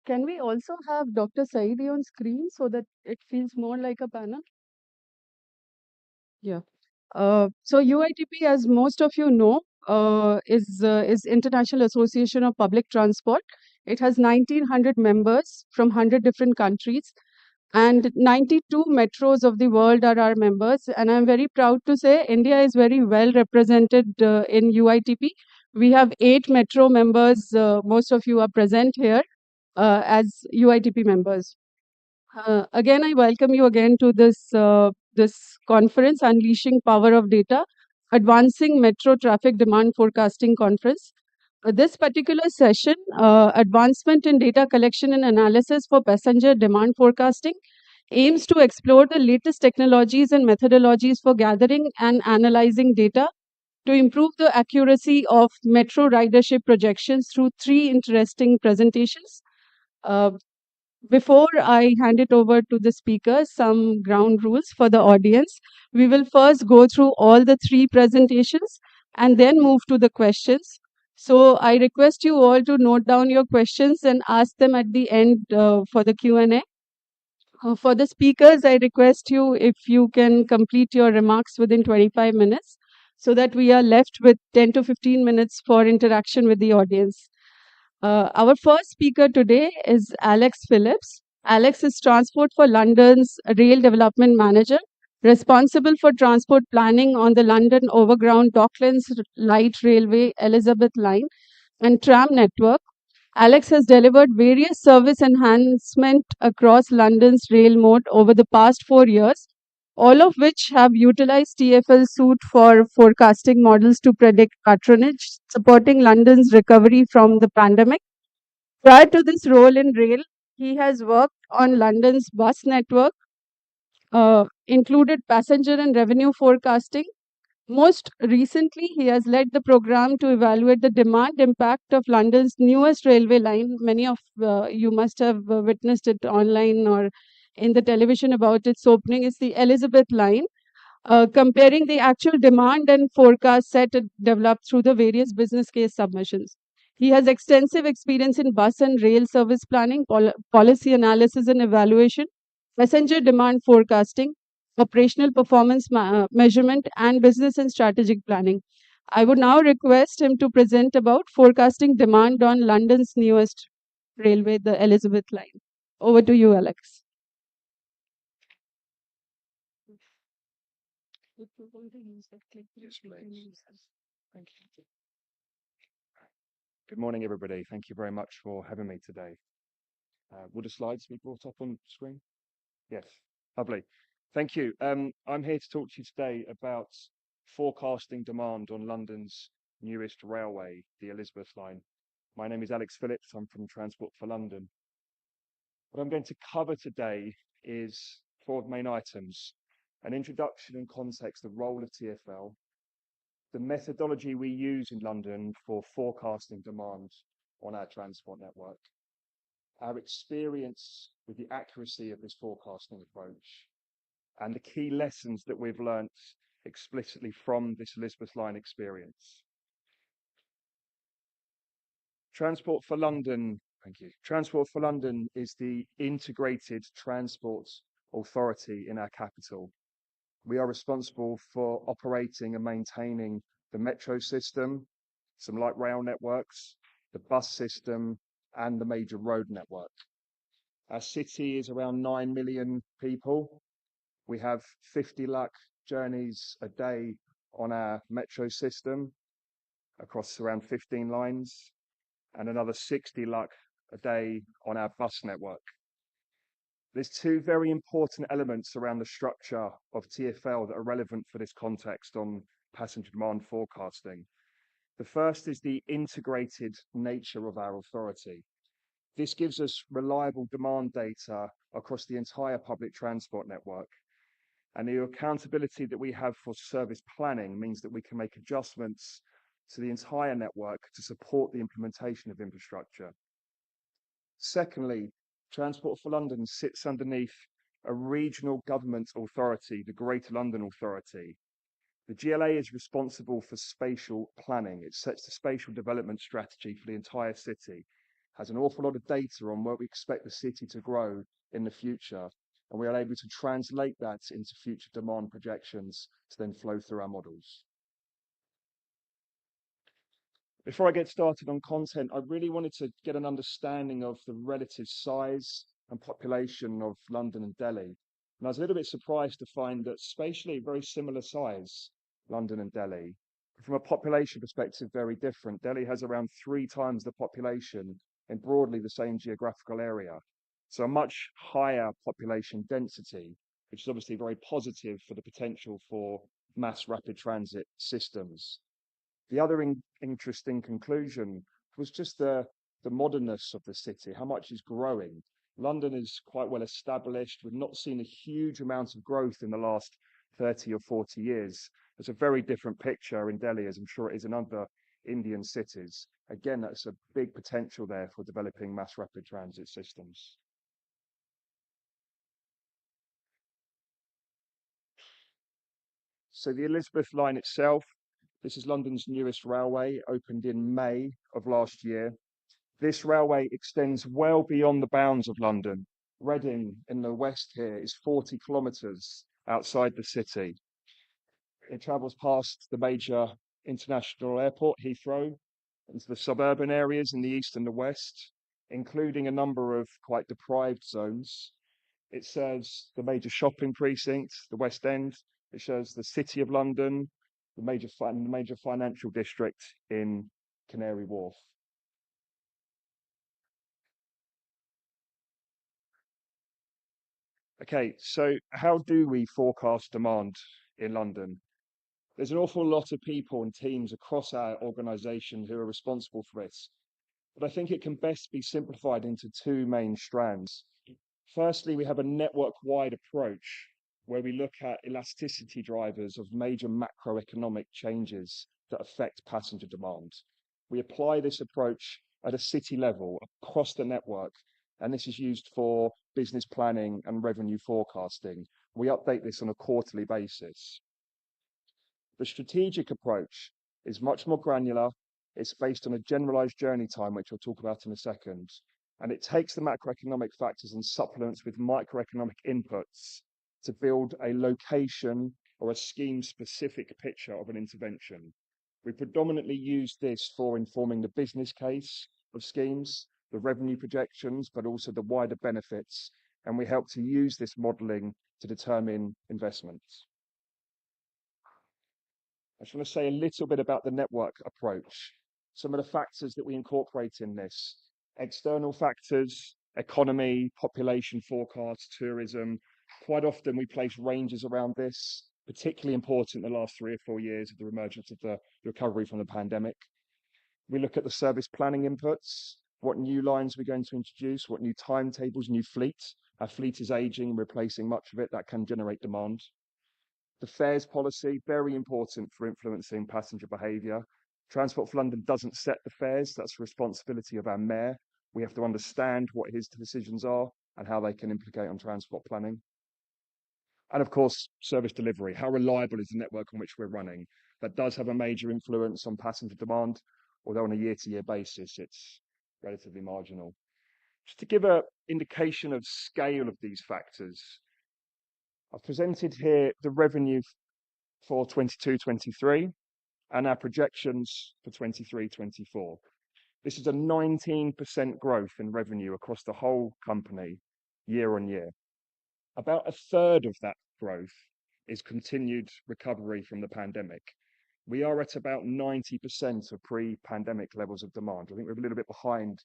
Can we also have Dr. Saidi on screen so that it feels more like a panel? Yeah. So UITP, as most of you know, is International Association of Public Transport. It has 1,900 members from 100 different countries. And 92 metros of the world are our members. And I'm very proud to say India is very well represented in UITP. We have 8 metro members. Most of you are present here as UITP members. Again, I welcome you again to this conference, Unleashing Power of Data, Advancing Metro Traffic Demand Forecasting Conference. This particular session, Advancement in Data Collection and Analysis for Passenger Demand Forecasting, aims to explore the latest technologies and methodologies for gathering and analyzing data to improve the accuracy of metro ridership projections through 3 interesting presentations. Before I hand it over to the speakers, some ground rules for the audience. We will first go through all the 3 presentations and then move to the questions. So I request you all to note down your questions and ask them at the end for the Q&A. For the speakers, I request you if you can complete your remarks within 25 minutes so that we are left with 10 to 15 minutes for interaction with the audience. Our first speaker today is Alex Phillips. Alex is Transport for London's Rail Development Manager, responsible for transport planning on the London Overground Docklands Light Railway Elizabeth Line and tram network. Alex has delivered various service enhancement across London's rail mode over the past 4 years, all of which have utilized TfL suite for forecasting models to predict patronage, supporting London's recovery from the pandemic. Prior to this role in rail, he has worked on London's bus network, included passenger and revenue forecasting. Most recently, he has led the program to evaluate the demand impact of London's newest railway line. Many of you must have witnessed it online or in the television about its opening. It's the Elizabeth line, comparing the actual demand and forecast set developed through the various business case submissions. He has extensive experience in bus and rail service planning, policy analysis and evaluation, passenger demand forecasting, operational performance measurement, and business and strategic planning. I would now request him to present about forecasting demand on London's newest railway, the Elizabeth line. Over to you, Alex. Yes, please. Thank you. Good morning, everybody. Thank you very much for having me today. Will the slides be brought up on screen? Yes, lovely. Thank you. I'm here to talk to you today about forecasting demand on London's newest railway, the Elizabeth line. My name is Alex Phillips. I'm from Transport for London. What I'm going to cover today is 4 main items: an introduction and context of the role of TfL, the methodology we use in London for forecasting demand on our transport network, our experience with the accuracy of this forecasting approach, and the key lessons that we've learnt explicitly from this Elizabeth line experience. Transport for London, thank you. Transport for London is the integrated transport authority in our capital. We are responsible for operating and maintaining the metro system, some light rail networks, the bus system, and the major road network. Our city is around 9 million people. We have 50 lakh journeys a day on our metro system across around 15 lines, and another 60 lakh a day on our bus network. There's 2 very important elements around the structure of TfL that are relevant for this context on passenger demand forecasting. The first is the integrated nature of our authority. This gives us reliable demand data across the entire public transport network. And the accountability that we have for service planning means that we can make adjustments to the entire network to support the implementation of infrastructure. Secondly, Transport for London sits underneath a regional government authority, the Greater London Authority. The GLA is responsible for spatial planning. It sets the spatial development strategy for the entire city, has an awful lot of data on where we expect the city to grow in the future, and we are able to translate that into future demand projections to then flow through our models. Before I get started on content, I really wanted to get an understanding of the relative size and population of London and Delhi. And I was a little bit surprised to find that spatially very similar size, London and Delhi. From a population perspective, very different. Delhi has around 3 times the population in broadly the same geographical area. So a much higher population density, which is obviously very positive for the potential for mass rapid transit systems. The other interesting conclusion was just the modernness of the city, how much is growing. London is quite well established. We've not seen a huge amount of growth in the last 30 or 40 years. It's a very different picture in Delhi, as I'm sure it is in other Indian cities. Again, that's a big potential there for developing mass rapid transit systems. So the Elizabeth line itself, this is London's newest railway, opened in May of last year. This railway extends well beyond the bounds of London. Reading in the west here is 40 kilometres outside the city. It travels past the major international airport, Heathrow, into the suburban areas in the east and the west, including a number of quite deprived zones. It serves the major shopping precinct, the West End. It serves the City of London, the major financial district in Canary Wharf. Okay, so how do we forecast demand in London? There's an awful lot of people and teams across our organisation who are responsible for this, but I think it can best be simplified into 2 main strands. Firstly, we have a network-wide approach where we look at elasticity drivers of major macroeconomic changes that affect passenger demand. We apply this approach at a city level across the network, and this is used for business planning and revenue forecasting. We update this on a quarterly basis. The strategic approach is much more granular. It's based on a generalized journey time, which I'll talk about in a second. And it takes the macroeconomic factors and supplements with microeconomic inputs to build a location or a scheme-specific picture of an intervention. We predominantly use this for informing the business case of schemes, the revenue projections, but also the wider benefits, and we help to use this modelling to determine investments. I just want to say a little bit about the network approach. Some of the factors that we incorporate in this: external factors, economy, population forecasts, tourism. Quite often we place ranges around this, particularly important in the last 3 or 4 years of the emergence of the recovery from the pandemic. We look at the service planning inputs, what new lines we're going to introduce, what new timetables, new fleet. Our fleet is aging, replacing much of it, that can generate demand. The fares policy, very important for influencing passenger behaviour. Transport for London doesn't set the fares, that's the responsibility of our mayor. We have to understand what his decisions are and how they can implicate on transport planning. And of course, service delivery. How reliable is the network on which we're running? That does have a major influence on passenger demand, although on a year-to-year basis, it's relatively marginal. Just to give an indication of scale of these factors, I've presented here the revenue for 22-23 and our projections for 23-24. This is a 19% growth in revenue across the whole company year on year. About a third of that growth is continued recovery from the pandemic. We are at about 90% of pre-pandemic levels of demand. I think we're a little bit behind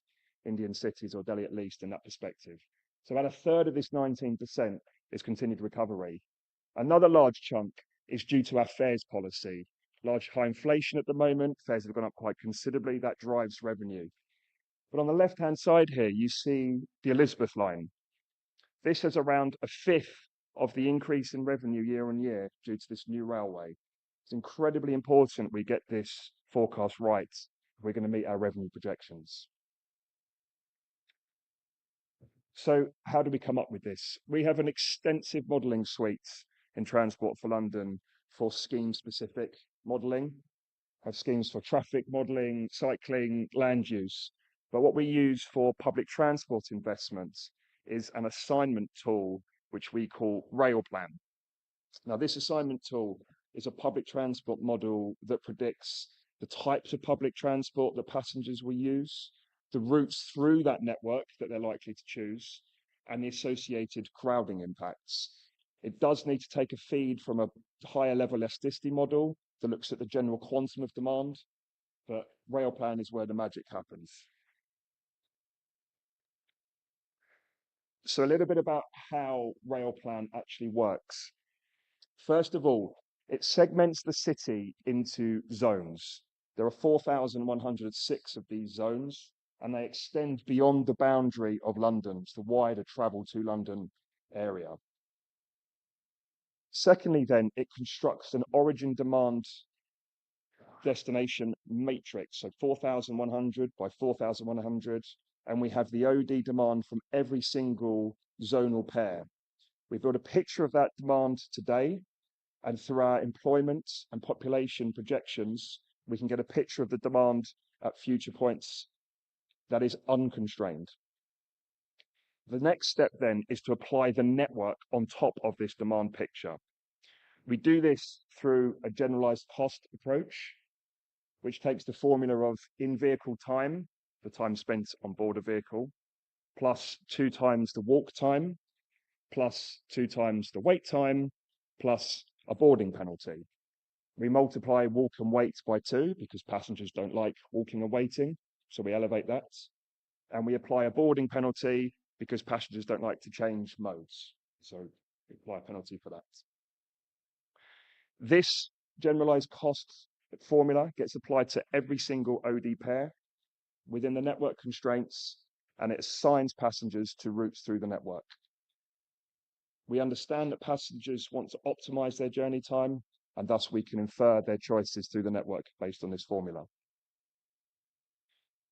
Indian cities, or Delhi at least, in that perspective. So about a third of this 19% is continued recovery. Another large chunk is due to our fares policy. Large high inflation at the moment, fares have gone up quite considerably, that drives revenue. But on the left-hand side here, you see the Elizabeth line. This has around a fifth of the increase in revenue year on year due to this new railway. It's incredibly important we get this forecast right if we're going to meet our revenue projections. So how do we come up with this? We have an extensive modelling suite in Transport for London for scheme-specific modelling. Have schemes for traffic modelling, cycling, land use. But what we use for public transport investments is an assignment tool, which we call RailPlan. Now, this assignment tool is a public transport model that predicts the types of public transport that passengers will use, the routes through that network that they're likely to choose, and the associated crowding impacts. It does need to take a feed from a higher level elasticity model that looks at the general quantum of demand, but Railplan is where the magic happens. So a little bit about how Railplan actually works. First of all, it segments the city into zones. There are 4,106 of these zones, and they extend beyond the boundary of London, the wider travel to London area. Secondly, then, it constructs an origin demand destination matrix, so 4,100 by 4,100, and we have the OD demand from every single zonal pair. We've got a picture of that demand today, and through our employment and population projections, we can get a picture of the demand at future points that is unconstrained. The next step then is to apply the network on top of this demand picture. We do this through a generalized cost approach, which takes the formula of in-vehicle time, the time spent on board a vehicle, plus 2 times the walk time, plus 2 times the wait time, plus a boarding penalty. We multiply walk and wait by 2 because passengers don't like walking and waiting, so we elevate that. And we apply a boarding penalty because passengers don't like to change modes, so we apply a penalty for that. This generalized cost formula gets applied to every single OD pair within the network constraints, and it assigns passengers to routes through the network. We understand that passengers want to optimize their journey time, and thus we can infer their choices through the network based on this formula.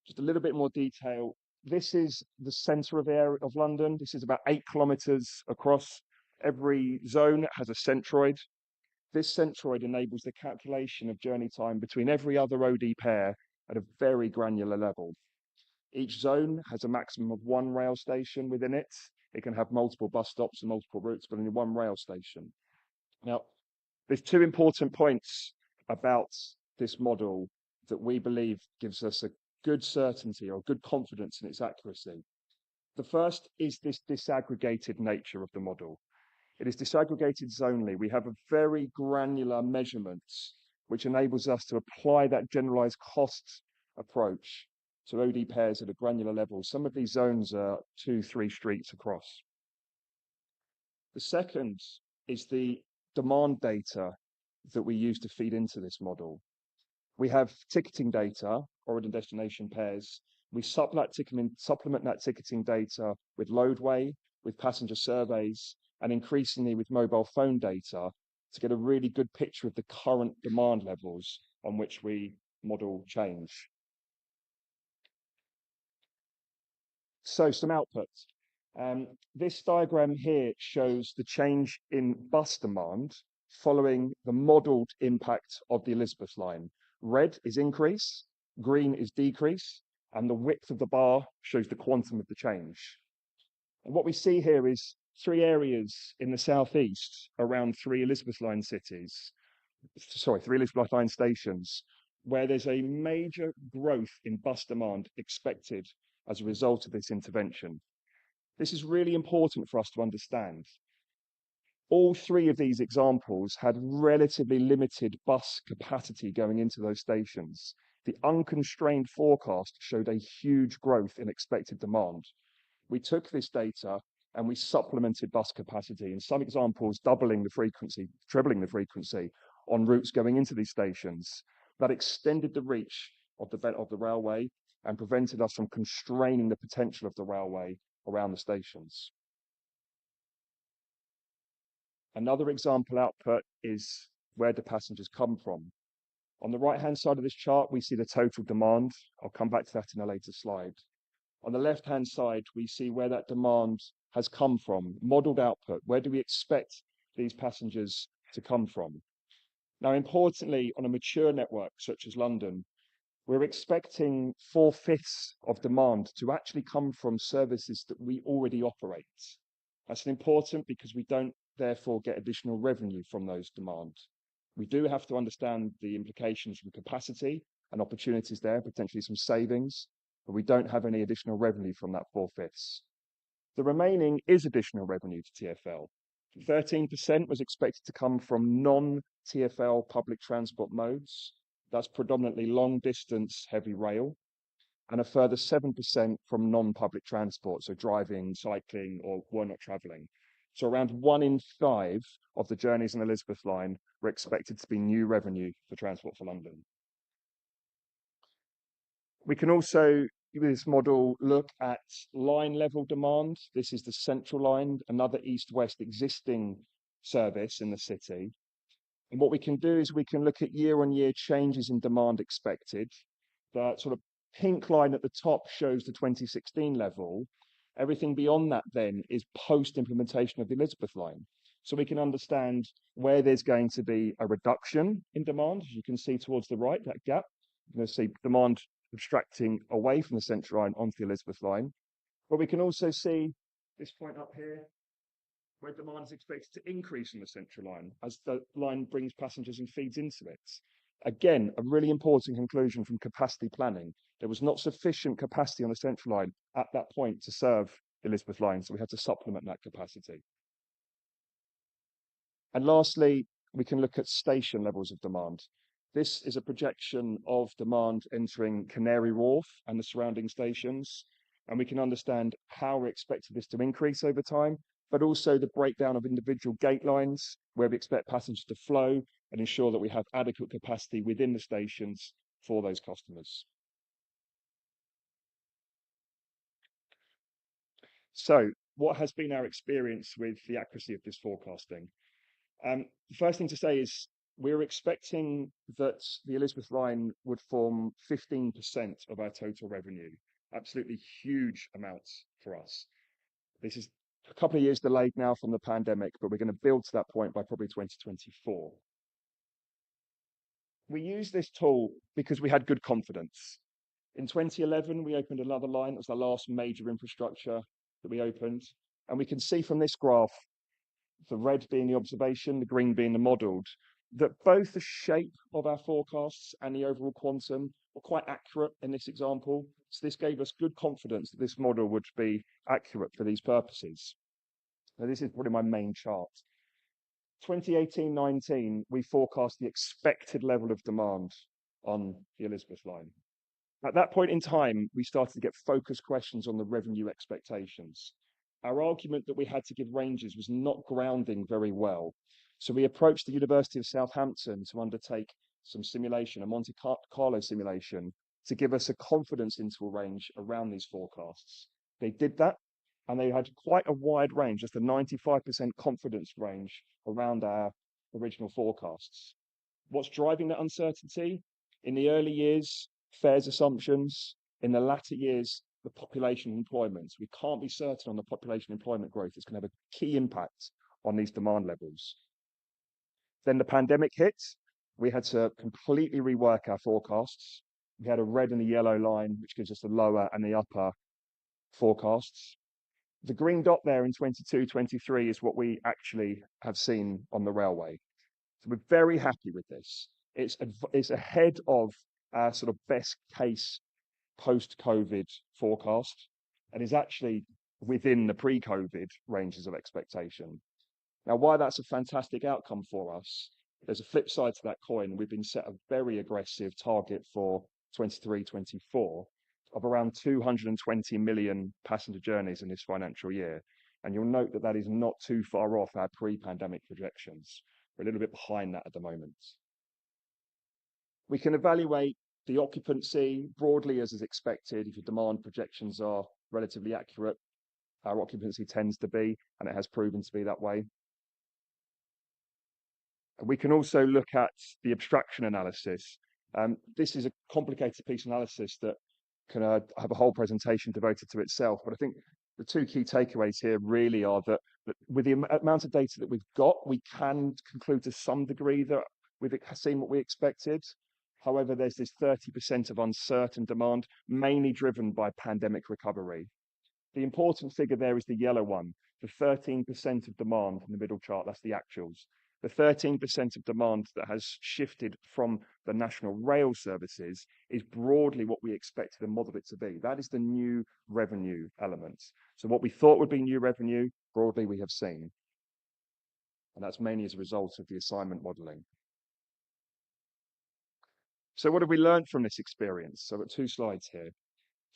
Just a little bit more detail. This is the center of London. This is about 8 kilometers across. Every zone has a centroid. This centroid enables the calculation of journey time between every other OD pair at a very granular level. Each zone has a maximum of 1 rail station within it. It can have multiple bus stops and multiple routes, but only 1 rail station. Now, there's 2 important points about this model that we believe gives us a good certainty or good confidence in its accuracy. The first is this disaggregated nature of the model. It is disaggregated zonally. We have a very granular measurement, which enables us to apply that generalized cost approach to OD pairs at a granular level. Some of these zones are 2-3 streets across. The second is the demand data that we use to feed into this model. We have ticketing data, origin destination pairs. We supplement that ticketing data with loadway, with passenger surveys, and increasingly with mobile phone data to get a really good picture of the current demand levels on which we model change. So some outputs. This diagram here shows the change in bus demand following the modelled impact of the Elizabeth line. Red is increase, green is decrease, and the width of the bar shows the quantum of the change. And what we see here is 3 areas in the southeast around 3 Elizabeth line cities, 3 Elizabeth line stations, where there's a major growth in bus demand expected as a result of this intervention. This is really important for us to understand. All 3 of these examples had relatively limited bus capacity going into those stations. The unconstrained forecast showed a huge growth in expected demand. We took this data and we supplemented bus capacity, in some examples doubling the frequency, trebling the frequency on routes going into these stations. That extended the reach of the railway and prevented us from constraining the potential of the railway around the stations. Another example output is where do passengers come from? On the right-hand side of this chart, we see the total demand. I'll come back to that in a later slide. On the left-hand side, we see where that demand has come from, modelled output. Where do we expect these passengers to come from? Now, importantly, on a mature network such as London, we're expecting 4/5 of demand to actually come from services that we already operate. That's important because we don't therefore get additional revenue from those demands. We do have to understand the implications from capacity and opportunities there, potentially some savings, but we don't have any additional revenue from that 4/5. The remaining is additional revenue to TfL. 13% was expected to come from non-TfL public transport modes. That's predominantly long distance heavy rail, and a further 7% from non-public transport, so driving, cycling, or were not travelling. So around 1 in 5 of the journeys on Elizabeth line were expected to be new revenue for Transport for London. We can also, with this model, look at line level demand. This is the Central Line, another east-west existing service in the city. And what we can do is we can look at year-on-year changes in demand expected. The sort of pink line at the top shows the 2016 level. Everything beyond that then is post-implementation of the Elizabeth line. So we can understand where there's going to be a reduction in demand, as you can see towards the right, that gap. You're going to see demand abstracting away from the Central Line onto the Elizabeth line. But we can also see this point up here, where demand is expected to increase in the Central Line as the line brings passengers and feeds into it. Again, a really important conclusion from capacity planning. There was not sufficient capacity on the Central Line at that point to serve the Elizabeth line, so we had to supplement that capacity. And lastly, we can look at station levels of demand. This is a projection of demand entering Canary Wharf and the surrounding stations, and we can understand how we're expecting this to increase over time, but also the breakdown of individual gate lines, where we expect passengers to flow and ensure that we have adequate capacity within the stations for those customers. So, what has been our experience with the accuracy of this forecasting? The first thing to say is we're expecting that the Elizabeth line would form 15% of our total revenue. Absolutely huge amounts for us. This is a couple of years delayed now from the pandemic, but we're going to build to that point by probably 2024. We use this tool because we had good confidence. In 2011, we opened another line. It was the last major infrastructure that we opened. And we can see from this graph, the red being the observation, the green being the modelled, that both the shape of our forecasts and the overall quantum were quite accurate in this example. So this gave us good confidence that this model would be accurate for these purposes. Now, this is probably my main chart. 2018-19, we forecast the expected level of demand on the Elizabeth line. At that point in time, we started to get focused questions on the revenue expectations. Our argument that we had to give ranges was not grounding very well. So we approached the University of Southampton to undertake some simulation, a Monte Carlo simulation, to give us a confidence interval range around these forecasts. They did that, and they had quite a wide range, just a 95% confidence range around our original forecasts. What's driving that uncertainty? In the early years, fares assumptions. In the latter years, the population employment. We can't be certain on the population employment growth. It's going to have a key impact on these demand levels. Then the pandemic hit. We had to completely rework our forecasts. We had a red and a yellow line, which gives us the lower and the upper forecasts. The green dot there in 22-23 is what we actually have seen on the railway. So we're very happy with this. It's ahead of our sort of best case post-COVID forecast, and is actually within the pre-COVID ranges of expectation. Now, why that's a fantastic outcome for us, there's a flip side to that coin. We've been set a very aggressive target for 23-24 of around 220 million passenger journeys in this financial year. And you'll note that that is not too far off our pre-pandemic projections. We're a little bit behind that at the moment. We can evaluate the occupancy broadly as is expected. If your demand projections are relatively accurate, our occupancy tends to be, and it has proven to be that way. We can also look at the abstraction analysis. This is a complicated piece of analysis that can have a whole presentation devoted to itself. But I think the two key takeaways here really are that with the amount of data that we've got, we can conclude to some degree that we've seen what we expected. However, there's this 30% of uncertain demand, mainly driven by pandemic recovery. The important figure there is the yellow one, the 13% of demand in the middle chart, that's the actuals. The 13% of demand that has shifted from the national rail services is broadly what we expected the model it to be. That is the new revenue element. So what we thought would be new revenue, broadly we have seen. And that's mainly as a result of the assignment modeling. So what have we learned from this experience? So I've got 2 slides here.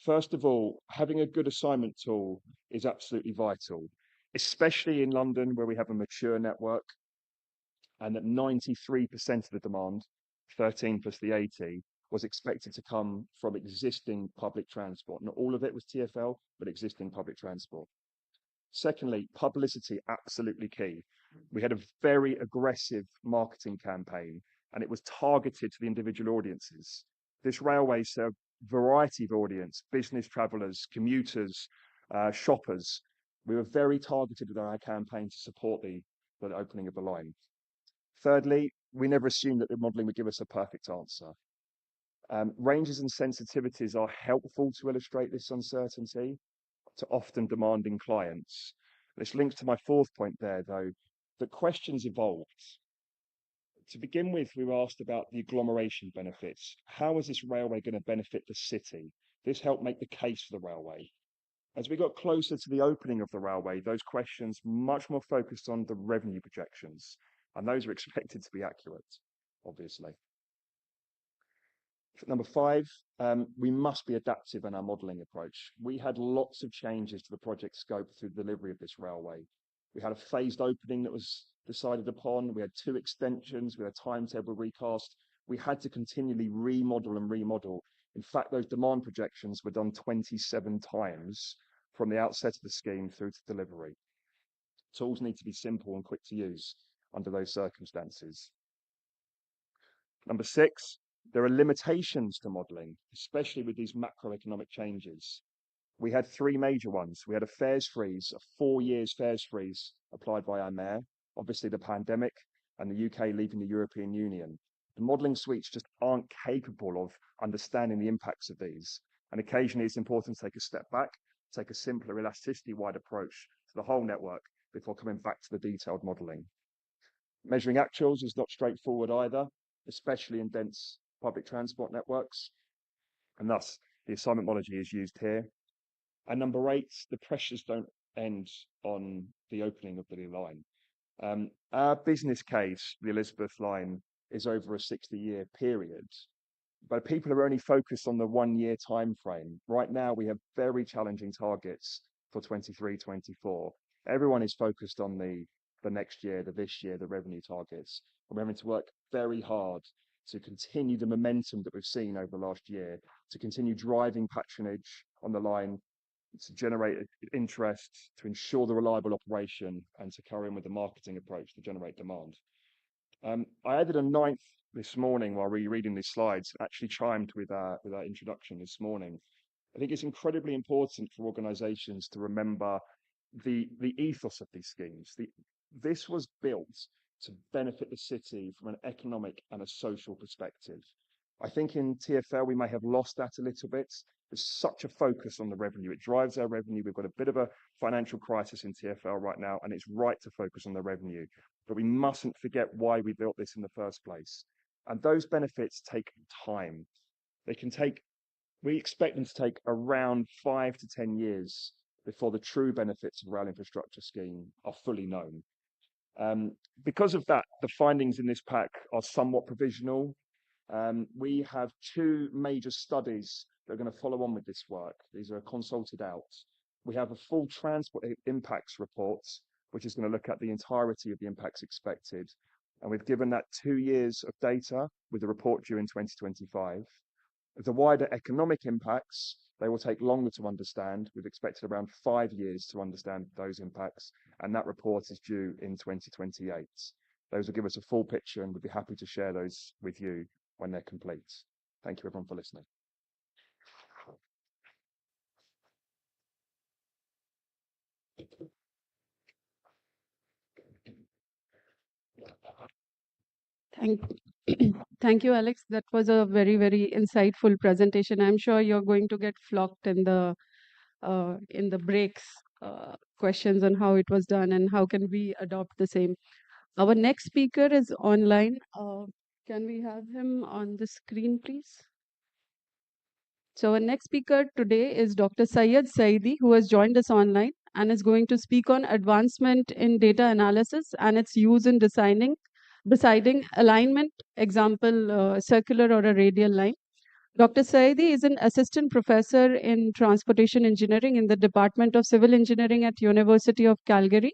First of all, having a good assignment tool is absolutely vital, especially in London where we have a mature network and that 93% of the demand, 13 plus the 80, was expected to come from existing public transport. Not all of it was TfL, but existing public transport. Secondly, publicity, absolutely key. We had a very aggressive marketing campaign and it was targeted to the individual audiences. This railway served a variety of audience, business travellers, commuters, shoppers. We were very targeted with our campaign to support the opening of the line. Thirdly, we never assumed that the modelling would give us a perfect answer. Ranges and sensitivities are helpful to illustrate this uncertainty to often demanding clients. This links to my 4th point there, though, that questions evolved. To begin with, we were asked about the agglomeration benefits. How is this railway going to benefit the city? This helped make the case for the railway. As we got closer to the opening of the railway, those questions much more focused on the revenue projections, and those are expected to be accurate, obviously. Number 5, we must be adaptive in our modelling approach. We had lots of changes to the project scope through the delivery of this railway. We had a phased opening that was decided upon. We had 2 extensions. We had a timetable recast. We had to continually remodel and remodel. In fact, those demand projections were done 27 times from the outset of the scheme through to delivery. Tools need to be simple and quick to use under those circumstances. Number 6, there are limitations to modelling, especially with these macroeconomic changes. We had 3 major ones. We had a fares freeze, a 4 years fares freeze applied by our mayor, obviously the pandemic and the UK leaving the European Union. The modelling suites just aren't capable of understanding the impacts of these. And occasionally it's important to take a step back, take a simpler elasticity-wide approach to the whole network before coming back to the detailed modelling. Measuring actuals is not straightforward either, especially in dense public transport networks. And thus, the assignment methodology is used here. And number 8, the pressures don't end on the opening of the new line. Our business case, the Elizabeth line, is over a 60-year period, but people are only focused on the 1-year time frame. Right now, we have very challenging targets for 23-24. Everyone is focused on the next year, this year, the revenue targets. And we're having to work very hard to continue the momentum that we've seen over the last year, to continue driving patronage on the line, to generate interest, to ensure the reliable operation, and to carry on with the marketing approach to generate demand. I added a 9th this morning while rereading these slides, actually chimed with our introduction this morning. I think it's incredibly important for organisations to remember the ethos of these schemes. This was built to benefit the city from an economic and a social perspective. I think in TfL we may have lost that a little bit. There's such a focus on the revenue. It drives our revenue. We've got a bit of a financial crisis in TfL right now, and it's right to focus on the revenue. But we mustn't forget why we built this in the first place. And those benefits take time. We expect them to take around 5 to 10 years before the true benefits of rail infrastructure scheme are fully known. Because of that, the findings in this pack are somewhat provisional. We have 2 major studies that are going to follow on with this work. These are consulted out. We have a full transport impacts report, which is going to look at the entirety of the impacts expected. And we've given that 2 years of data with a report due in 2025. The wider economic impacts, they will take longer to understand. We've expected around 5 years to understand those impacts, and that report is due in 2028. Those will give us a full picture, and we'd be happy to share those with you when they're complete. Thank you everyone for listening. Thank you, Alex. That was a very, very insightful presentation. I'm sure you're going to get flocked in the breaks, questions on how it was done and how can we adopt the same. Our next speaker is online. Can we have him on the screen, please? So our next speaker today is Dr. Syed Saidi, who has joined us online and is going to speak on advancement in data analysis and its use in deciding alignment, example, circular or a radial line. Dr. Saidi is an assistant professor in transportation engineering in the Department of Civil Engineering at University of Calgary.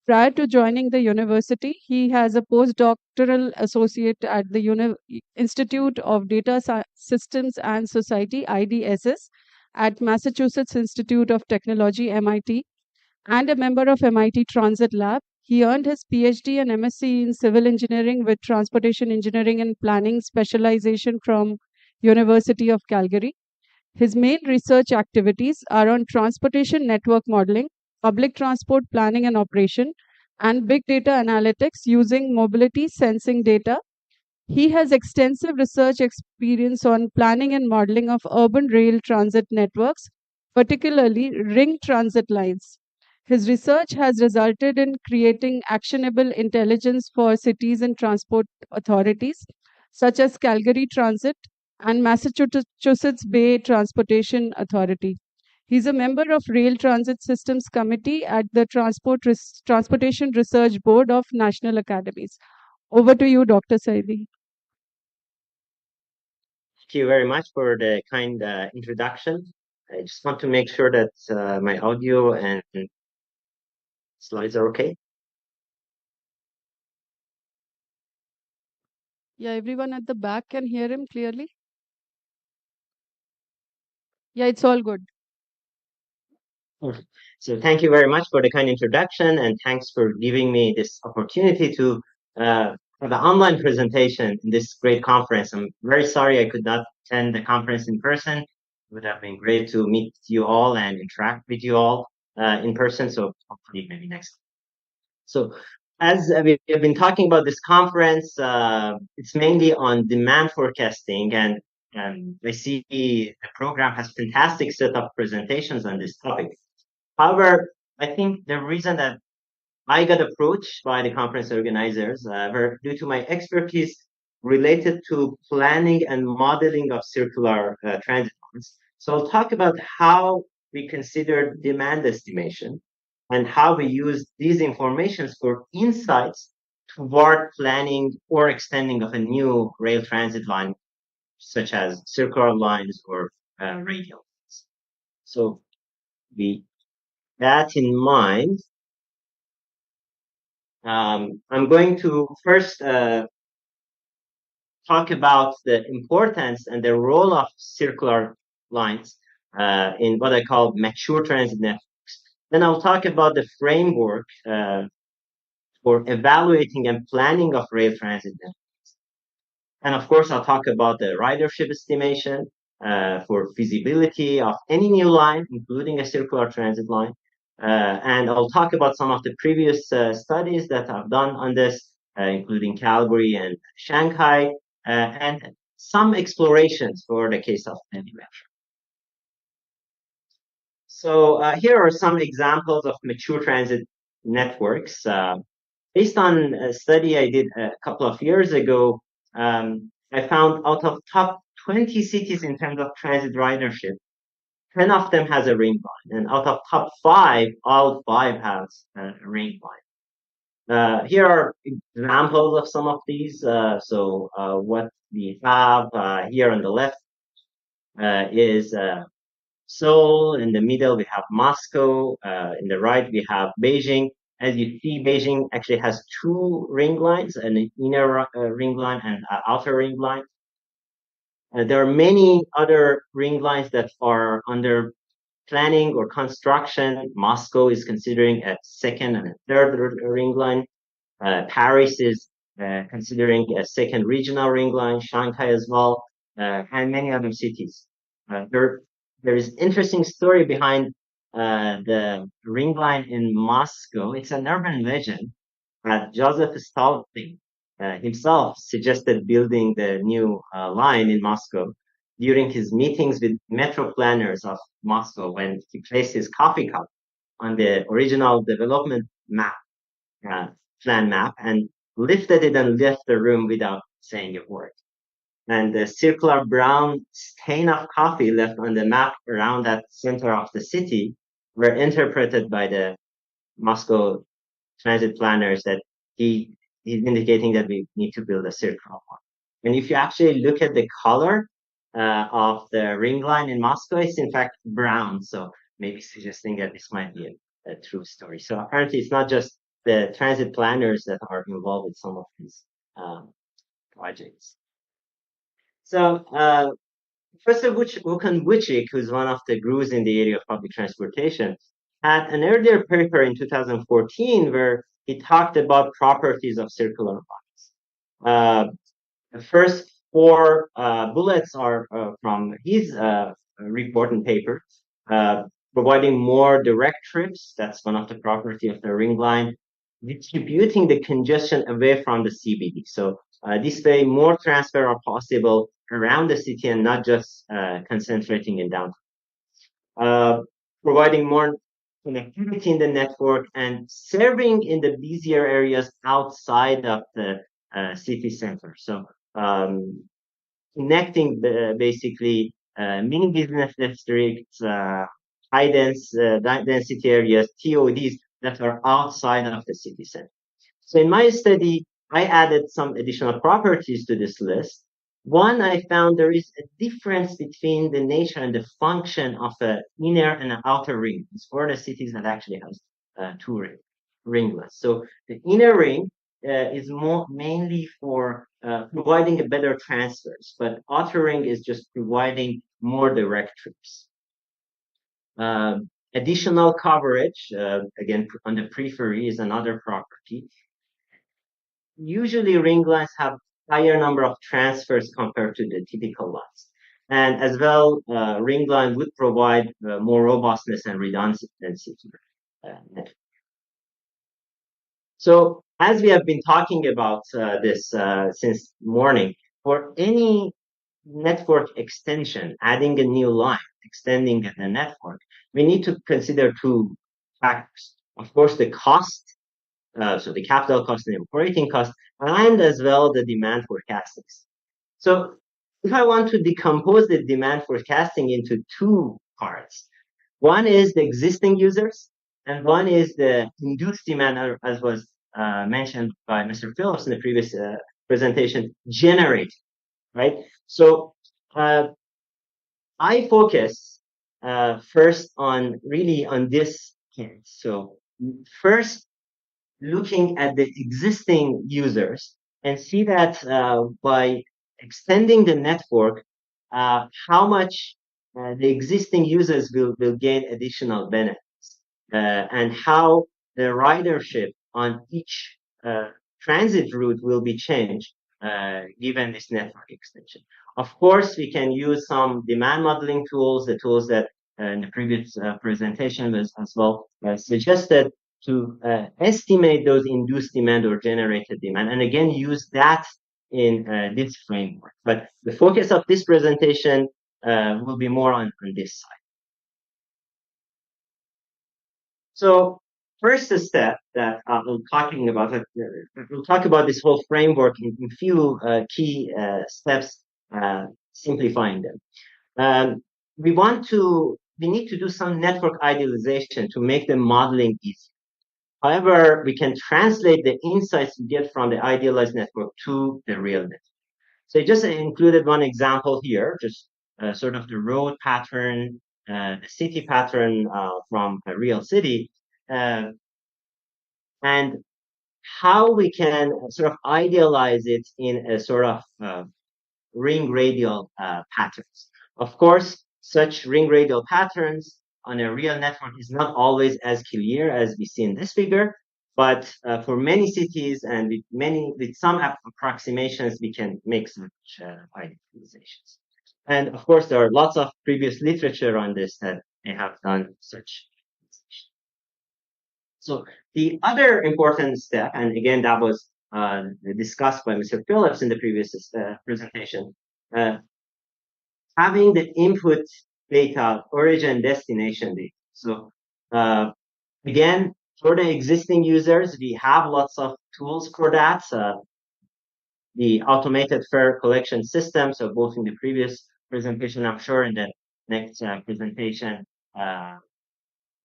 Prior to joining the university, he has a postdoctoral associate at the Institute of Data Systems and Society, IDSS, at Massachusetts Institute of Technology, MIT, and a member of MIT Transit Lab. He earned his PhD and MSc in civil engineering with transportation engineering and planning specialization from University of Calgary. His main research activities are on transportation network modeling, public transport planning and operation, and big data analytics using mobility sensing data. He has extensive research experience on planning and modeling of urban rail transit networks, particularly ring transit lines. His research has resulted in creating actionable intelligence for cities and transport authorities, such as Calgary Transit and Massachusetts Bay Transportation Authority. He's a member of Rail Transit Systems Committee at the Transportation Research Board of National Academies. Over to you, Dr. Saidi. Thank you very much for the kind introduction. I just want to make sure that my audio and slides are okay. Yeah, everyone at the back can hear him clearly? Yeah, it's all good. So thank you very much for the kind introduction, and thanks for giving me this opportunity to for the online presentation in this great conference. I'm very sorry I could not attend the conference in person. It would have been great to meet you all and interact with you all in person. So hopefully maybe next. So as we have been talking about this conference, it's mainly on demand forecasting, and I see the program has fantastic set of presentations on this topic. However, I think the reason that I got approached by the conference organizers were due to my expertise related to planning and modeling of circular transit lines. So I'll talk about how we consider demand estimation and how we use these informations for insights toward planning or extending of a new rail transit line, such as circular lines or radial lines. So with that in mind, I'm going to first talk about the importance and the role of circular lines in what I call mature transit networks. Then I'll talk about the framework for evaluating and planning of rail transit networks. And of course, I'll talk about the ridership estimation for feasibility of any new line, including a circular transit line. And I'll talk about some of the previous studies that I've done on this, including Calgary and Shanghai, and some explorations for the case of Delhi Metro. So here are some examples of mature transit networks. Based on a study I did a couple of years ago, I found out of top 20 cities in terms of transit ridership, 10 of them has a ring line, and out of top 5, all 5 has a ring line. Here are examples of some of these. What we have here on the left is Seoul. In the middle, we have Moscow. In the right, we have Beijing. As you see, Beijing actually has 2 ring lines, an inner ring line and an outer ring line. There are many other ring lines that are under planning or construction. Moscow is considering a second and a third ring line. Paris is considering a second regional ring line, Shanghai as well, and many other cities. There is interesting story behind the ring line in Moscow. It's an urban legend that Joseph Stalin himself suggested building the new line in Moscow during his meetings with metro planners of Moscow when he placed his coffee cup on the original development map. plan map and lifted it and left the room without saying a word. And the circular brown stain of coffee left on the map around that center of the city were interpreted by the Moscow transit planners that he's indicating that we need to build a circular one. And if you actually look at the color of the ring line in Moscow, it's in fact brown. So maybe suggesting that this might be a true story. So apparently it's not just the transit planners that are involved with some of these projects. So Professor Wukan Wujcik, who's one of the gurus in the area of public transportation, had an earlier paper in 2014 where he talked about properties of circular lines. The first four bullets are from his report and paper, providing more direct trips. That's one of the property of the ring line, distributing the congestion away from the CBD. So this way, more transfer are possible around the city and not just concentrating in downtown. Providing more connectivity in the network and serving in the busier areas outside of the city center. So connecting basically mini business districts, high density areas, TODs that are outside of the city center. So in my study, I added some additional properties to this list. One, I found there is a difference between the nature and the function of an inner and an outer ring. It's for the cities that actually has two ringlets. So the inner ring is mainly for providing a better transfers, but outer ring is just providing more direct trips. Additional coverage, again, on the periphery is another property. Usually ring lines have higher number of transfers compared to the typical lines. And as well, ring line would provide more robustness and redundancy to the network. So as we have been talking about this since morning, for any network extension, adding a new line, extending the network, we need to consider two factors. Of course, the cost, so the capital cost and operating cost, and as well the demand forecasting. So if I want to decompose the demand forecasting into two parts, one is the existing users, and one is the induced demand, as was mentioned by Mr. Phillips in the previous presentation, generate, right? So I focus first on really on this point. So first, looking at the existing users and see that by extending the network, how much the existing users will gain additional benefits, and how the ridership on each transit route will be changed given this network extension. Of course, we can use some demand modeling tools, the tools that in the previous presentation was as well suggested to estimate those induced demand or generated demand, and again use that in this framework. But the focus of this presentation will be more on this side. So first step that we're talking about, we'll talk about this whole framework in few key steps, simplifying them. We need to do some network idealization to make the modeling easy. However, we can translate the insights we get from the idealized network to the real network. So I just included one example here, just sort of the road pattern, the city pattern from a real city, and how we can sort of idealize it in a sort of ring radial patterns. Of course, such ring radial patterns on a real network is not always as clear as we see in this figure, but for many cities and with some approximations, we can make such idealizations. And of course, there are lots of previous literature on this that they have done such. So the other important step, and again, that was discussed by Mr. Phillips in the previous presentation, having the input data, origin, destination data. So again, For the existing users, we have lots of tools for that. The automated fare collection system. So both in the previous presentation, I'm sure in the next presentation,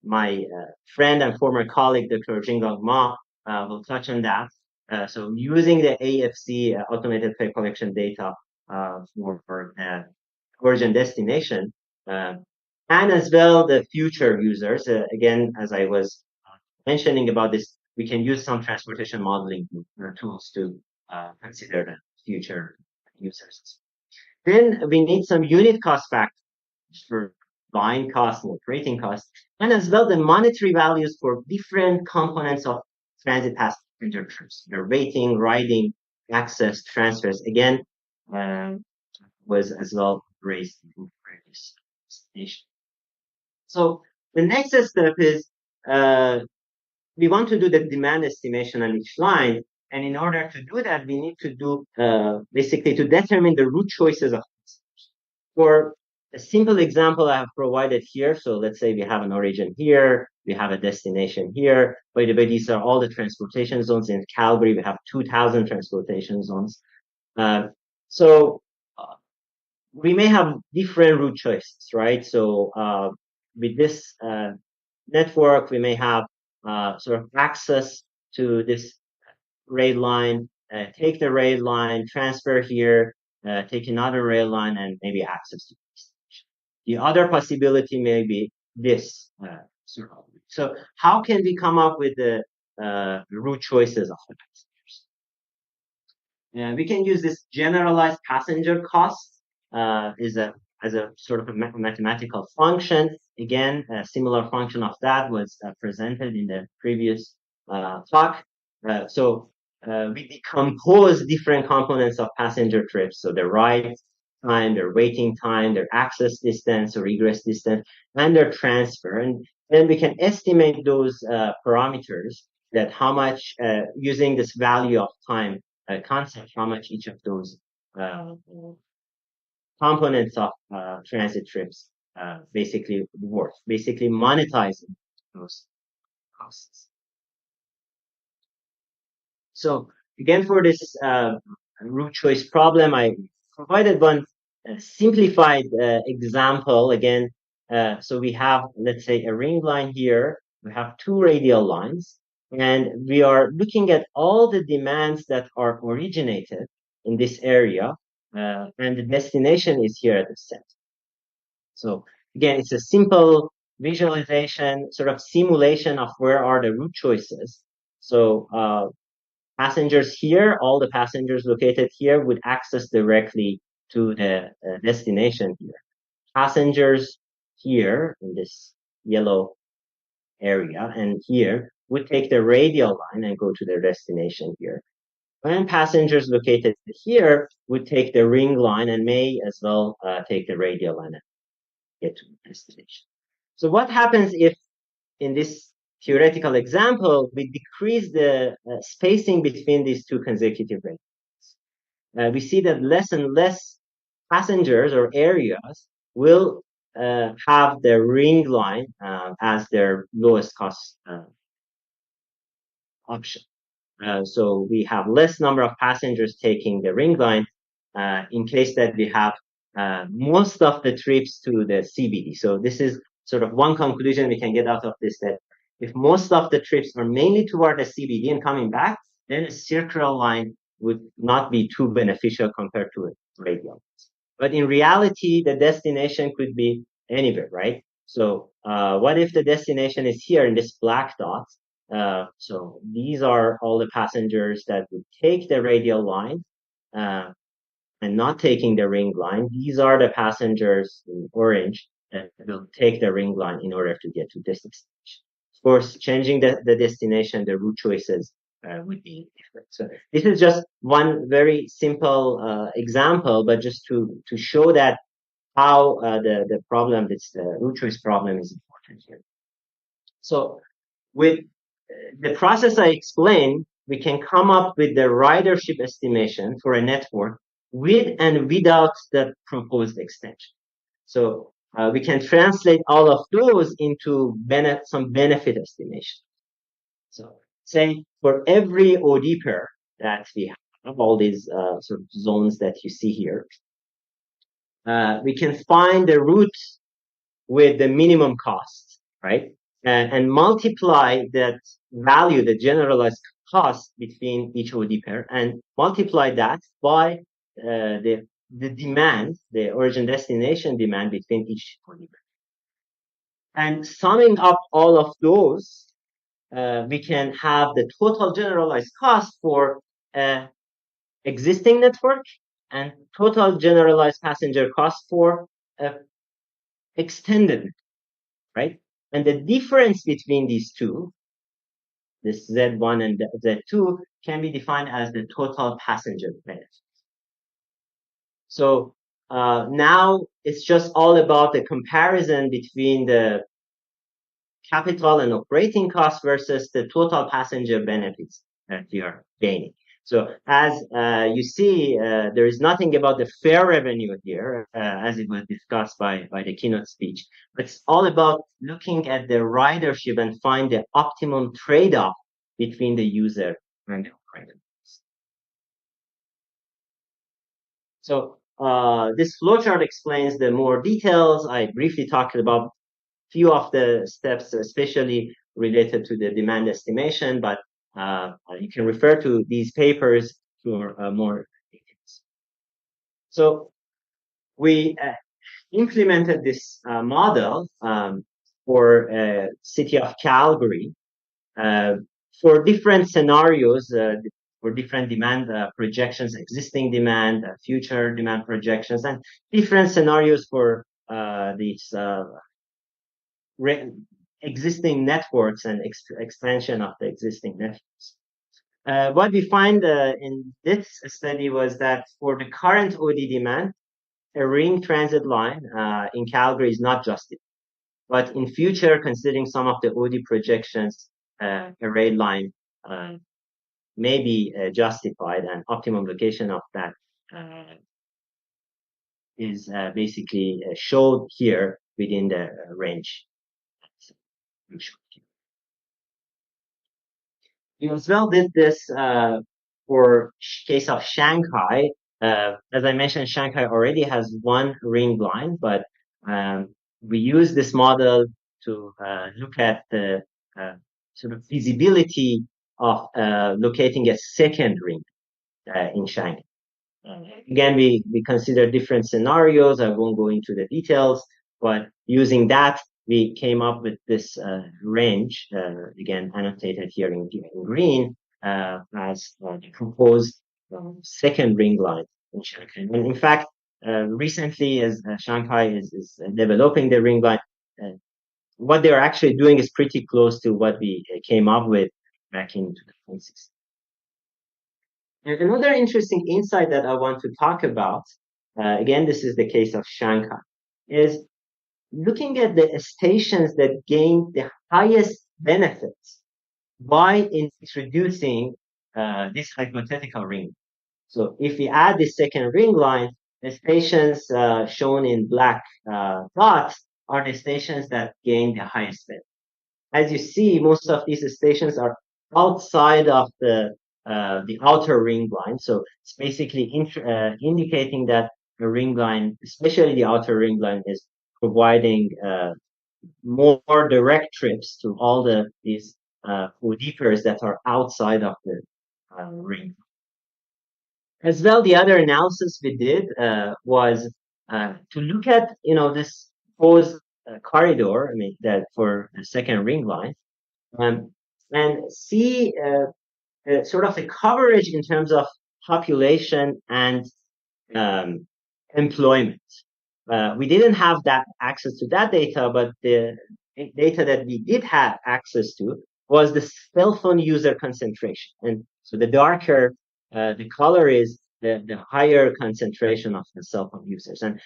my friend and former colleague, Dr. Jingong Ma, will touch on that. So using the AFC automated fare collection data for origin destination, and as well the future users. Again, as I was mentioning about this, we can use some transportation modeling tools to consider the future users. Then we need some unit cost factors for buying costs and operating costs, and as well the monetary values for different components of transit passenger trips, the rating, riding, access, transfers. Again, was as well raised in the previous presentation. So the next step is we want to do the demand estimation on each line. And in order to do that, we need to do basically to determine the route choices of customers. For a simple example I have provided here. So let's say we have an origin here, we have a destination here. By the way, these are all the transportation zones in Calgary. We have 2,000 transportation zones. So we may have different route choices, right? So with this network, we may have sort of access to this rail line, take the rail line, transfer here, take another rail line, and maybe access to the station. The other possibility may be this sort of. So how can we come up with the route choices of the passengers? We can use this generalized passenger cost as a sort of a mathematical function. Again, a similar function of that was presented in the previous talk. So we decompose different components of passenger trips. So their ride time, their waiting time, their access distance or egress distance, and their transfer. And then we can estimate those parameters that how much, using this value of time concept, how much each of those components of transit trips basically worth, basically monetizing those costs. So again, for this route choice problem, I provided one simplified example again. So we have, let's say, a ring line here. We have two radial lines, and we are looking at all the demands that are originated in this area, and the destination is here at the center. So again, it's a simple visualization, sort of simulation of where are the route choices. So passengers here, all the passengers located here would access directly to the destination here. Passengers here in this yellow area and here would take the radial line and go to their destination here. And passengers located here would take the ring line and may as well take the radial line and get to the destination. So what happens if in this theoretical example, we decrease the spacing between these two consecutive radials? We see that less and less passengers or areas will have the ring line as their lowest cost option. So we have less number of passengers taking the ring line in case that we have most of the trips to the CBD. So this is sort of one conclusion we can get out of this, that if most of the trips are mainly toward the CBD and coming back, then a circular line would not be too beneficial compared to a radial. But in reality, the destination could be anywhere, right? So what if the destination is here in this black dot? So these are all the passengers that would take the radial line and not taking the ring line. These are the passengers in orange that will take the ring line in order to get to this destination. Of course, changing the destination, the route choices would be different. So this is just one very simple example, but just to show that how the problem, this route choice problem, is important here. So with the process I explained, we can come up with the ridership estimation for a network with and without the proposed extension. So we can translate all of those into some benefit estimation. So say for every OD pair that we have, all these sort of zones that you see here, we can find the root with the minimum cost, right? And multiply that value, the generalized cost between each OD pair, and multiply that by the demand, the origin destination demand between each OD pair. And summing up all of those, we can have the total generalized cost for existing network and total generalized passenger cost for extended, right? And the difference between these two, this Z1 and Z2, can be defined as the total passenger benefit. So now it's just all about the comparison between the capital and operating costs versus the total passenger benefits that you are gaining. So as you see, there is nothing about the fare revenue here, as it was discussed by the keynote speech. It's all about looking at the ridership and find the optimum trade-off between the user and the operator. So this flowchart explains the more details. I briefly talked about few of the steps, especially related to the demand estimation, but you can refer to these papers for more details. So we implemented this model for city of Calgary for different scenarios, for different demand projections, existing demand, future demand projections, and different scenarios for these existing networks and expansion of the existing networks. What we find in this study was that for the current OD demand, a ring transit line in Calgary is not justified. But in future, considering some of the OD projections, a rail line may be justified, and optimum location of that is basically showed here within the range. We as well did this for case of Shanghai. As I mentioned, Shanghai already has one ring line, but we use this model to look at the sort of feasibility of locating a second ring in Shanghai. Again, we consider different scenarios. I won't go into the details, but using that, we came up with this range, again annotated here in green, as the proposed second ring line in Shanghai. And in fact, recently, as Shanghai is developing the ring line, what they're actually doing is pretty close to what we came up with back in 2016. And another interesting insight that I want to talk about, again, this is the case of Shanghai, is looking at the stations that gain the highest benefits by introducing this hypothetical ring. So if we add the second ring line, the stations shown in black dots are the stations that gain the highest benefit. As you see, most of these stations are outside of the outer ring line. So it's basically indicating that the ring line, especially the outer ring line, is providing more direct trips to all these OD pairs that are outside of the ring. As well, the other analysis we did was to look at this proposed corridor, that for the second ring line, and see sort of the coverage in terms of population and employment. We didn't have that access to that data, but the data that we did have access to was the cell phone user concentration. And so the darker the color is, the higher concentration of the cell phone users. And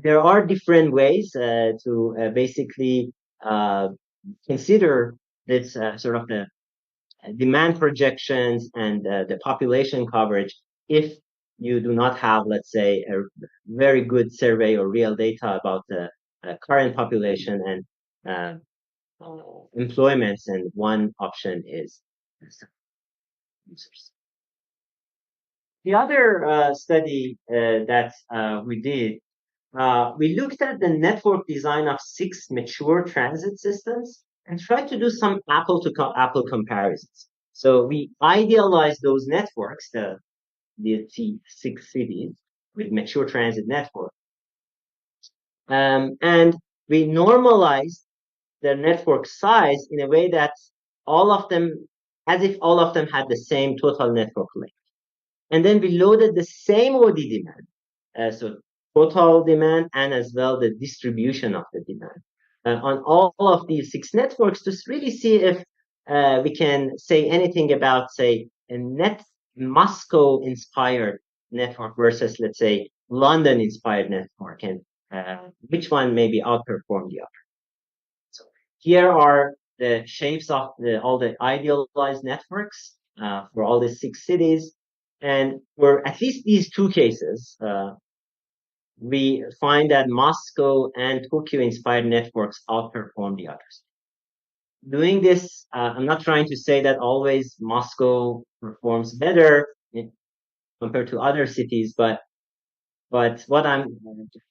there are different ways to basically consider this sort of the demand projections and the population coverage if you do not have, let's say, a very good survey or real data about the current population and employments, and one option is users. The other study that we did, we looked at the network design of 6 mature transit systems and tried to do some apple comparisons. So we idealized those networks, the 6 cities with mature transit network, and we normalized the network size in a way that as if all of them had the same total network length. And then we loaded the same OD demand, so total demand and as well the distribution of the demand on all of these 6 networks to really see if we can say anything about, say, a Moscow-inspired network versus, let's say, London-inspired network, and which one maybe outperform the other. So here are the shapes of all the idealized networks for all the 6 cities. And for at least these 2 cases, we find that Moscow and Tokyo-inspired networks outperform the others. Doing this, I'm not trying to say that always Moscow performs better compared to other cities, but what I'm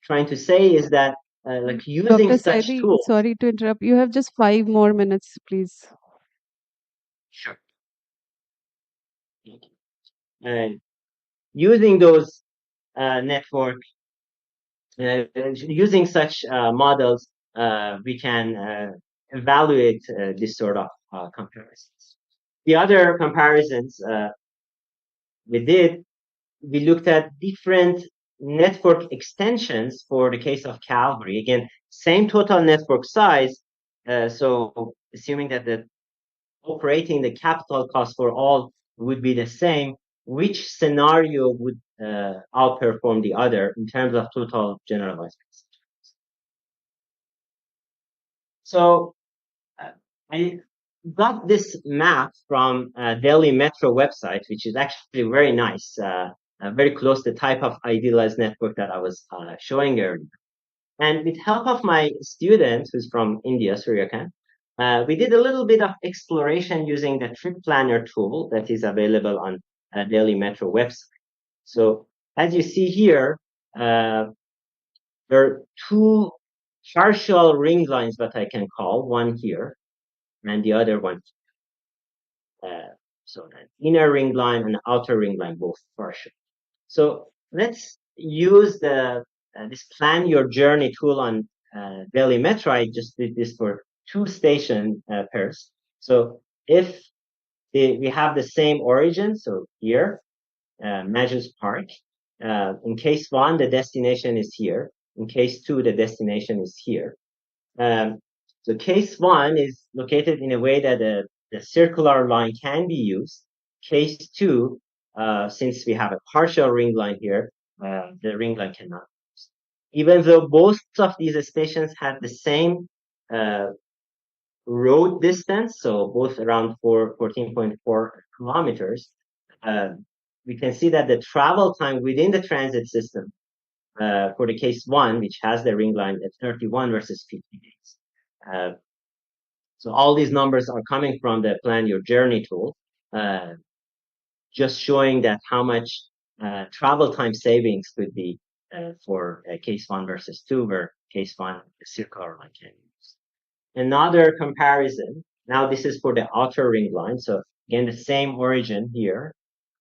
trying to say is that like using Dr. such Saidi, tools. sorry to interrupt. You have just 5 more minutes, please. Sure. Using those using such models, we can evaluate this sort of comparisons. The other comparisons we looked at different network extensions for the case of Calvary. Again, same total network size. So assuming that the operating the capital cost for all would be the same, which scenario would outperform the other in terms of total generalized percentage? So I got this map from Delhi Metro website, which is actually very nice, very close to the type of idealized network that I was showing earlier. And with help of my student who's from India, Surya Khan, we did a little bit of exploration using the trip planner tool that is available on Delhi Metro website. So as you see here, there are 2 partial ring lines that I can call, one here and the other one. So an inner ring line and outer ring line, both partial. So let's use this plan your journey tool on Delhi Metro. I just did this for 2 station pairs. So if we have the same origin, so here, Majus Park. In case 1, the destination is here. In case 2, the destination is here. So case 1 is located in a way that the circular line can be used. Case 2, since we have a partial ring line here, the ring line cannot be used. Even though both of these stations had the same road distance, so both around 14.4 kilometers, we can see that the travel time within the transit system for the case 1, which has the ring line, at 31 versus 50 days. So all these numbers are coming from the Plan Your Journey tool, just showing that how much travel time savings could be for case 1 versus 2, where case 1, the circular line can be used. Another comparison, now this is for the outer ring line. So again, the same origin here,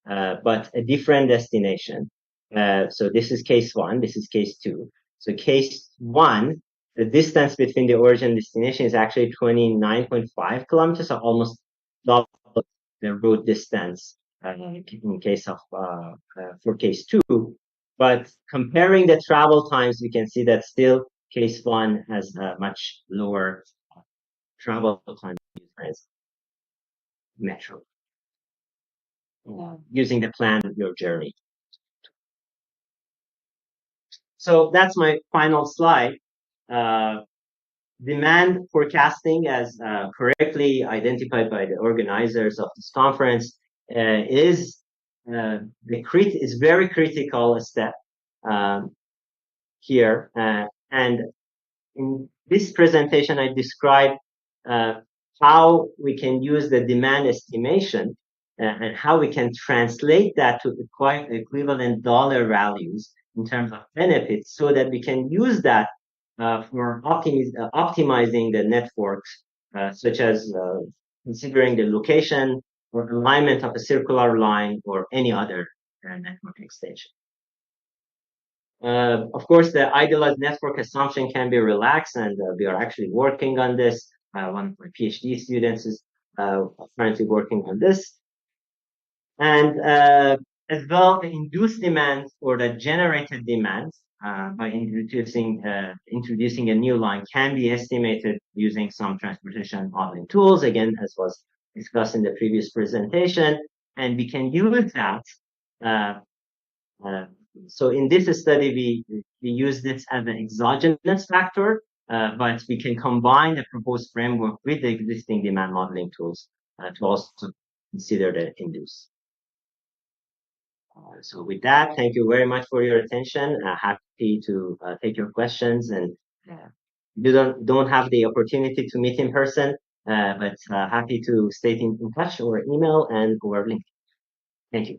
but a different destination. So this is case 1, this is case 2. So case 1, the distance between the origin and destination is actually 29.5 kilometers, so almost double the road distance in case of for case 2. But comparing the travel times, we can see that still case 1 has a much lower travel time as Metro, using the Plan Your Journey. So that's my final slide. Demand forecasting, as correctly identified by the organizers of this conference, is very critical step here. And in this presentation, I described how we can use the demand estimation and how we can translate that to equivalent dollar values in terms of benefits so that we can use that for optimizing the networks, such as considering the location or alignment of a circular line or any other network extension. Of course, the idealized network assumption can be relaxed, and we are actually working on this. One of my PhD students is currently working on this. And as well, the induced demand or the generated demand by introducing a new line can be estimated using some transportation modeling tools, again, as was discussed in the previous presentation. And we can use that. So in this study, we use this as an exogenous factor, but we can combine the proposed framework with the existing demand modeling tools to also consider the induce. So with that, thank you very much for your attention. Happy to take your questions, and you don't have the opportunity to meet in person, but happy to stay in touch over email and over link. Thank you.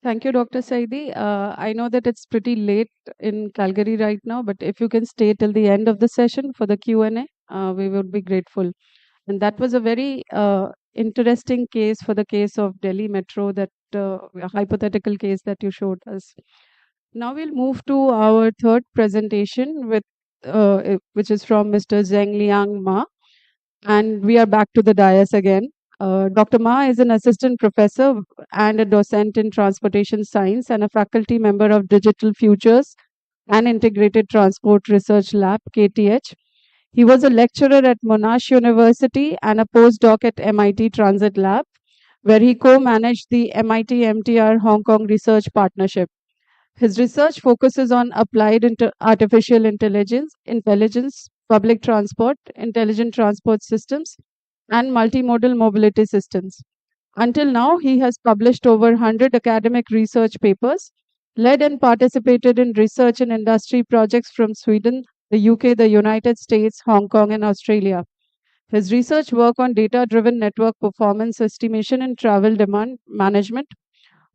Thank you, Dr. Saidi. I know that it's pretty late in Calgary right now, but if you can stay till the end of the session for the Q&A, we would be grateful. And that was a very interesting case for the case of Delhi Metro, that hypothetical case that you showed us. Now we'll move to our third presentation, which is from Mr. Zheng Liang Ma. And we are back to the dais again. Dr. Ma is an assistant professor and a docent in transportation science and a faculty member of Digital Futures and Integrated Transport Research Lab, KTH. He was a lecturer at Monash University and a postdoc at MIT Transit Lab, where he co-managed the MIT MTR Hong Kong Research Partnership. His research focuses on applied artificial intelligence, public transport, intelligent transport systems, and multimodal mobility systems. Until now, he has published over 100 academic research papers, led and participated in research and industry projects from Sweden, the UK, the United States, Hong Kong, and Australia. His research work on data-driven network performance estimation and travel demand management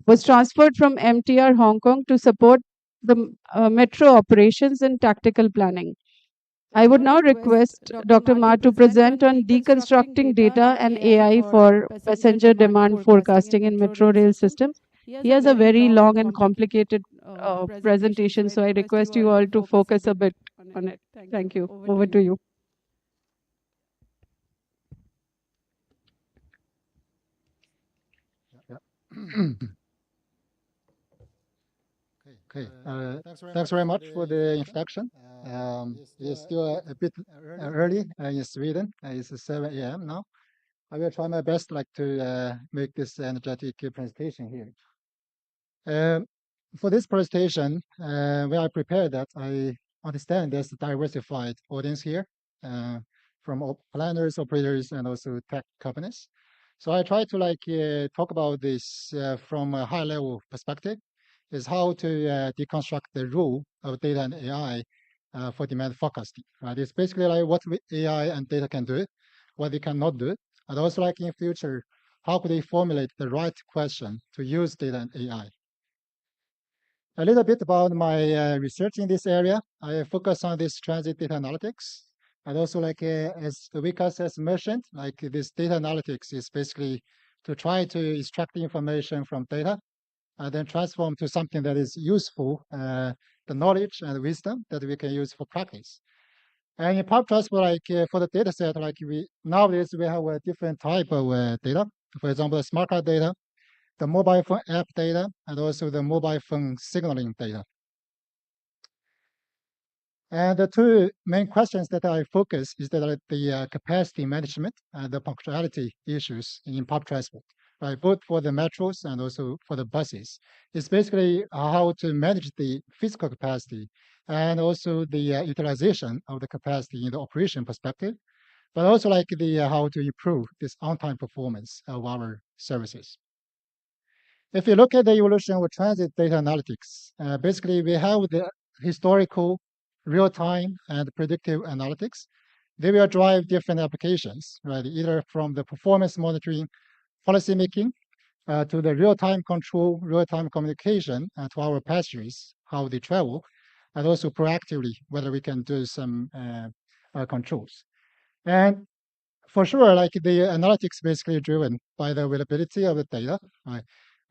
was transferred from MTR Hong Kong to support the metro operations and tactical planning. I would now request Dr. Ma to present on deconstructing data and AI for passenger demand forecasting in metro rail systems. He has a very long and complicated presentation, so I request you all to focus a bit on it. Thank you. Over to you. Okay, thanks very much for the introduction. It's still a bit early in Sweden. It's 7 a.m. now. I will try my best to make this energetic presentation here. For this presentation, when I prepared that, I understand there's a diversified audience here from planners, operators, and also tech companies. So I try to talk about this from a high-level perspective, is how to deconstruct the role of data and AI for demand forecasting. Right? It's basically like what AI and data can do, what they cannot do, and also like in future, how could they formulate the right question to use data and AI. A little bit about my research in this area. I focus on this transit data analytics, and also as Vikas has mentioned, this data analytics is basically to try to extract the information from data and then transform to something that is useful, the knowledge and wisdom that we can use for practice. And in public transport, for the data set, nowadays we have a different type of data. For example, the smart card data, the mobile phone app data, and also the mobile phone signaling data. And the two main questions that I focus is that the capacity management and the punctuality issues in public transport. Right, both for the metros and also for the buses. It's basically how to manage the physical capacity and also the utilization of the capacity in the operation perspective, but also how to improve this on-time performance of our services. If you look at the evolution of transit data analytics, basically we have the historical, real-time, and predictive analytics. They will drive different applications, right? Either from the performance monitoring, policy making, to the real-time control, real-time communication to our passengers, how they travel, and also proactively whether we can do some controls. And for sure, like the analytics basically driven by the availability of the data. Right?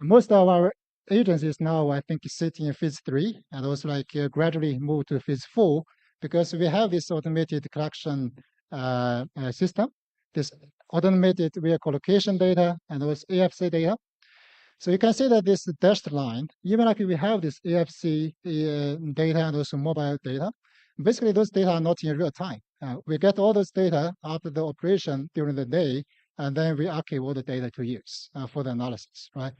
Most of our agencies now, I think, sit in phase 3 and also like gradually move to phase 4 because we have this automated collection system, this automated vehicle location data and also AFC data. So you can see that this dashed line, even like we have this AFC data and also mobile data, basically those data are not in real time. We get all those data after the operation during the day, and then we archive all the data to use for the analysis, right?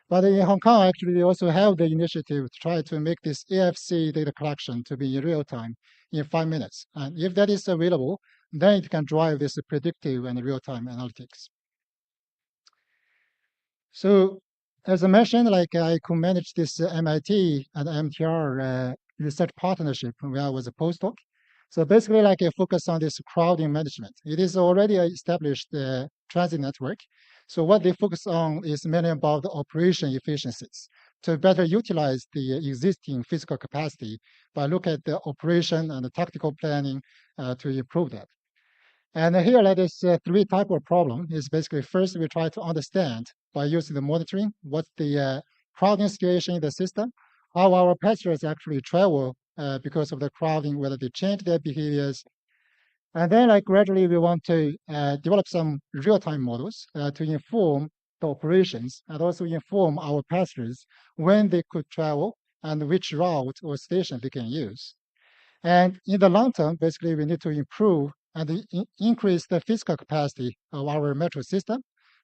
But in Hong Kong, actually, they also have the initiative to try to make this AFC data collection to be in real time in 5 minutes. And if that is available, then it can drive this predictive and real-time analytics. So as I mentioned, like I co-managed this MIT and MTR research partnership when I was a postdoc. So basically, like I focus on this crowding management. It is already an established transit network. So what they focus on is mainly about the operation efficiencies to better utilize the existing physical capacity by looking at the operation and the tactical planning to improve that. And here, like this 3 type of problem is basically first we try to understand by using the monitoring what's the crowding situation in the system, how our passengers actually travel because of the crowding, whether they change their behaviors. And then like gradually we want to develop some real-time models to inform the operations and also inform our passengers when they could travel and which route or station they can use. And in the long term, basically we need to improve and increase the physical capacity of our metro system.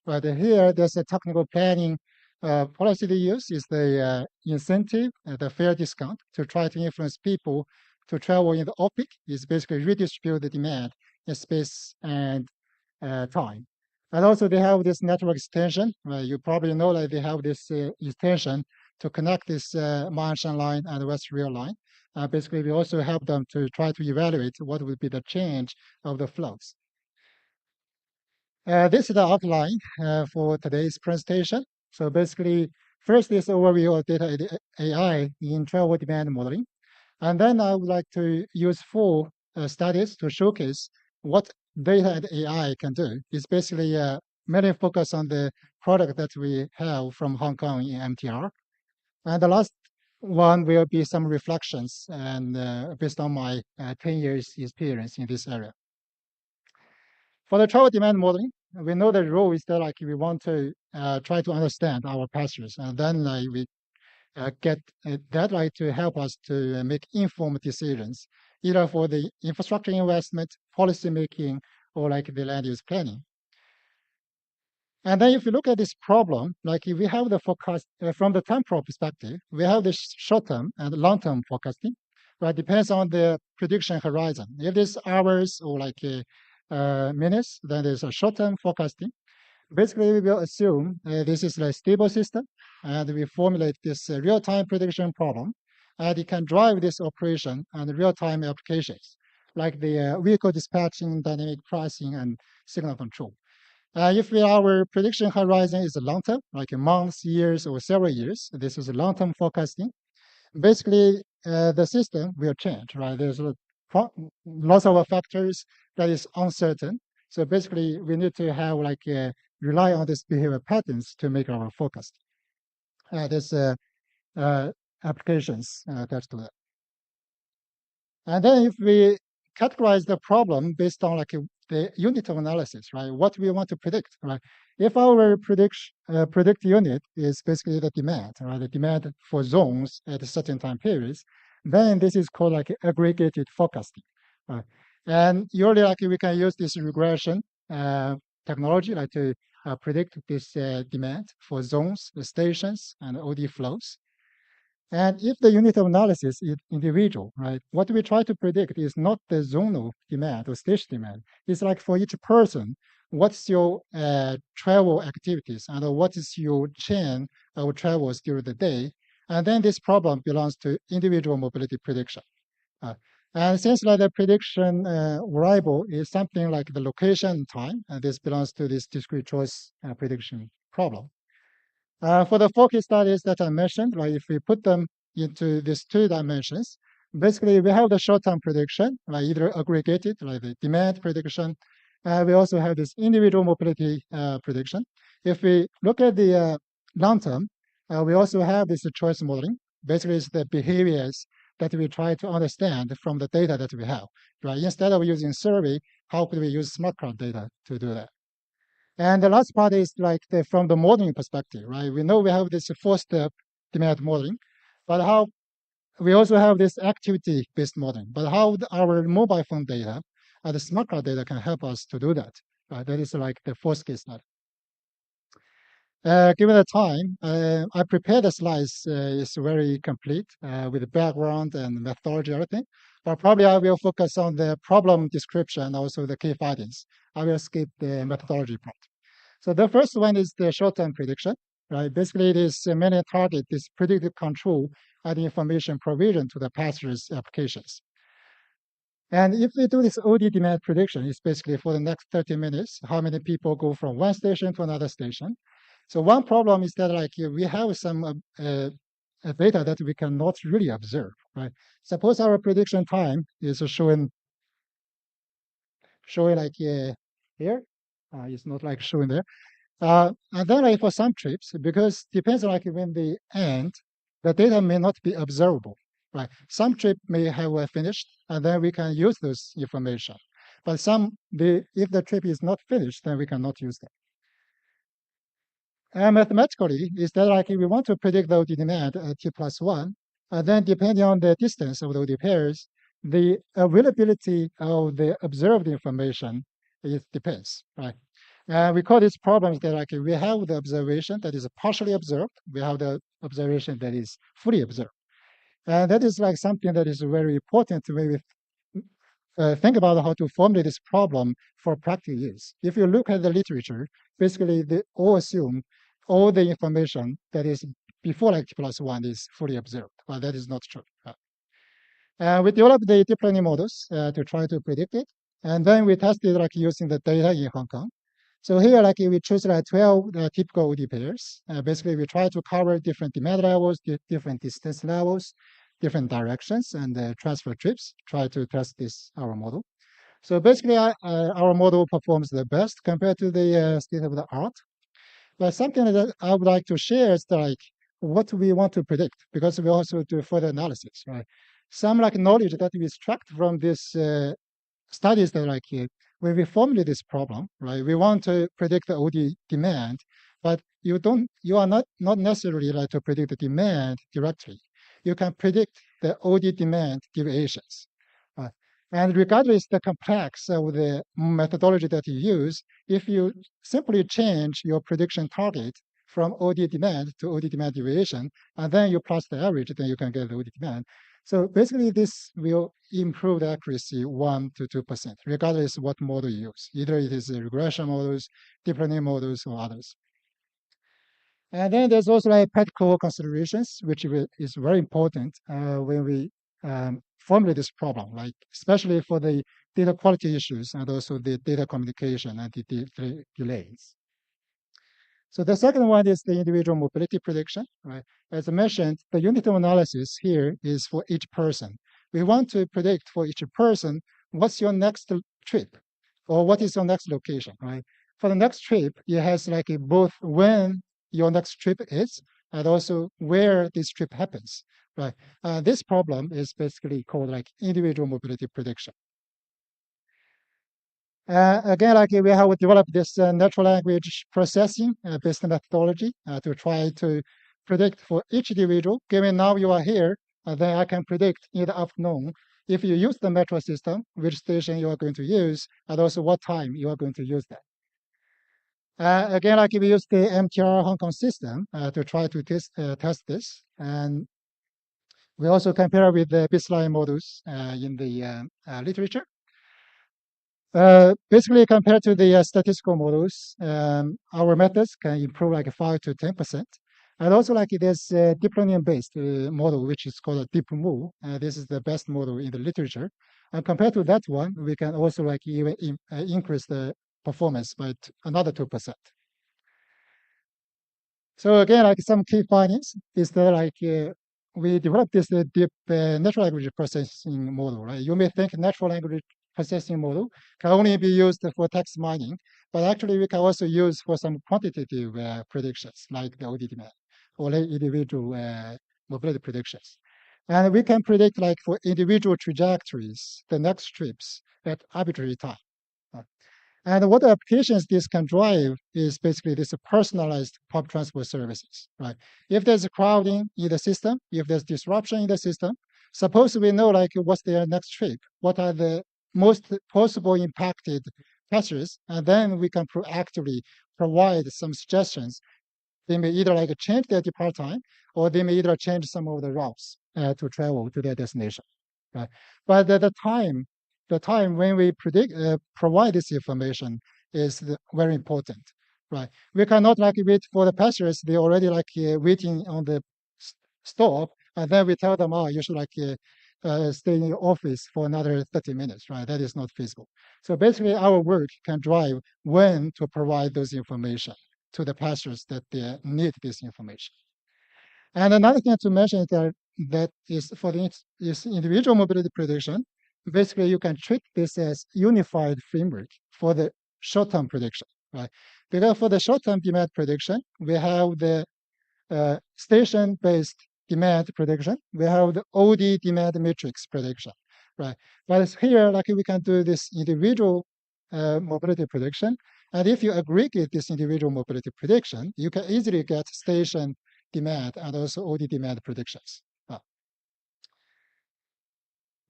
But here, there's a technical planning policy they use is the incentive, the fare discount to try to influence people to travel in the off-peak is basically redistribute the demand in space and time. And also they have this network extension. You probably know that they have this extension to connect this Ma'anshan line and West Rail line. Basically, we also help them to try to evaluate what would be the change of the flows. This is the outline for today's presentation. So basically, first is overview of data AI in travel demand modeling. And then I would like to use 4 studies to showcase what data and AI can do. It's basically mainly focus on the product that we have from Hong Kong in MTR. And the last one will be some reflections and based on my 10 years experience in this area. For the travel demand modeling, we know the rule is that like we want to try to understand our passengers, and then we get that right to help us to make informed decisions, either for the infrastructure investment, policy making, or like the land use planning. And then if you look at this problem, like if we have the forecast from the temporal perspective, we have the short-term and long-term forecasting, but depends on the prediction horizon. If it's hours or like minutes, then there's a short-term forecasting. Basically, we will assume this is a stable system, and we formulate this real-time prediction problem, and it can drive this operation and real-time applications, like the vehicle dispatching, dynamic pricing, and signal control. If our prediction horizon is long-term, like months, years, or several years, this is long-term forecasting. Basically, the system will change, right? There's lots of factors that is uncertain. So basically, we need to have like rely on these behavior patterns to make our forecast. There's applications attached to that. And then if we categorize the problem based on like the unit of analysis, right? What we want to predict, right? If our predict unit is basically the demand, right? The demand for zones at a certain time periods, then this is called like aggregated forecasting, right? And usually like we can use this regression technology like to predict this demand for zones, the stations, and OD flows. And if the unit of analysis is individual, right, what we try to predict is not the zonal demand or station demand. It's like for each person, what's your travel activities and what is your chain of travels during the day. And then this problem belongs to individual mobility prediction. And since like the prediction variable is something like the location and time, and this belongs to this discrete choice prediction problem. For the 4 case studies that I mentioned, like if we put them into these 2 dimensions, basically we have the short-term prediction, like either aggregated, like the demand prediction. We also have this individual mobility prediction. If we look at the long-term, we also have this choice modeling. Basically, it's the behaviors that we try to understand from the data that we have. Right? Instead of using survey, how could we use smart card data to do that? And the last part is like from the modeling perspective, right? We know we have this 4-step demand modeling, but how we also have this activity-based modeling. But how our mobile phone data, the smart card data, can help us to do that? Right? That is like the 4th case study. Given the time, I prepared the slides. It's very complete with the background and methodology, everything. But probably I will focus on the problem description and also the key findings. I will skip the methodology part. So the first one is the short-term prediction, right? Basically, it is mainly target this predictive control and information provision to the passengers' applications. And if we do this OD demand prediction, it's basically for the next 30 minutes, how many people go from one station to another station. So one problem is that like we have some data that we cannot really observe, right? Suppose our prediction time is showing like here. It's not like showing there. And then like for some trips, because depends like when they end, the data may not be observable, right? Some trip may have finished, and then we can use this information. But if the trip is not finished, then we cannot use them. And mathematically, is that like if we want to predict the OD demand at t+1, and then depending on the distance of the OD pairs, the availability of the observed information depends, right? We call these problems that like we have the observation that is partially observed, we have the observation that is fully observed. And that is like something that is very important to maybe think about how to formulate this problem for practical use. If you look at the literature, basically they all assume all the information that is before like t+1 is fully observed. Well, that is not true. We developed the deep learning models to try to predict it. And then we tested like using the data in Hong Kong. So here, like we choose like 12 typical OD pairs. Basically, we try to cover different demand levels, different distance levels, different directions, and transfer trips. Try to test our model. So basically, our model performs the best compared to the state of the art. But something that I would like to share is like what we want to predict, because we also do further analysis, right? Some like knowledge that we extract from this studies that like when we formulate this problem, right? We want to predict the OD demand, but you are not necessarily like to predict the demand directly. You can predict the OD demand deviations. And regardless the complex of the methodology that you use, if you simply change your prediction target from OD demand to OD demand deviation, and then you plus the average, then you can get the OD demand. So basically, this will improve the accuracy 1 to 2%, regardless what model you use. Either it is regression models, deep learning models, or others. And then there's also like practical considerations, which is very important when we formulate this problem, like especially for the data quality issues and also the data communication and the delays. So the second one is the individual mobility prediction, right? As I mentioned, the unit of analysis here is for each person. We want to predict for each person, what's your next trip or what is your next location, right? For the next trip, it has like both when your next trip is and also where this trip happens, right? This problem is basically called like individual mobility prediction. Again, like we have developed this natural language processing based methodology to try to predict for each individual. Given now you are here, then I can predict in the afternoon if you use the metro system, which station you are going to use, and also what time you are going to use that. Again, like we use the MTR Hong Kong system to try to test this. And We also compare with the baseline models in the literature. Basically, compared to the statistical models, our methods can improve like 5 to 10%. And also, like there's a deep learning-based model, which is called a DeepMove. This is the best model in the literature. And compared to that one, we can also like even increase the performance by another 2%. So again, like some key findings is that like we developed this deep natural language processing model, right? You may think natural language processing model can only be used for text mining, but actually we can also use for some quantitative predictions like the OD demand or like individual mobility predictions. And we can predict like for individual trajectories, the next trips at arbitrary time. And what applications this can drive is basically this personalized public transport services, right? If there's a crowding in the system, if there's disruption in the system, suppose we know like what's their next trip, what are the most possible impacted passengers, and then we can proactively provide some suggestions. They may either like change their depart time, or they may either change some of the routes to travel to their destination, right? But the time when we provide this information is very important, right? We cannot like wait for the passengers; they already like waiting on the stop, and then we tell them, oh, you should like stay in your office for another 30 minutes, right? That is not feasible. So basically, our work can drive when to provide those information to the passengers that they need this information. And another thing to mention is that is for the individual mobility prediction. Basically, you can treat this as unified framework for the short-term prediction, right? Because for the short-term demand prediction, we have the station-based demand prediction. We have the OD demand matrix prediction, right? But here, like we can do this individual mobility prediction. And if you aggregate this individual mobility prediction, you can easily get station demand and also OD demand predictions.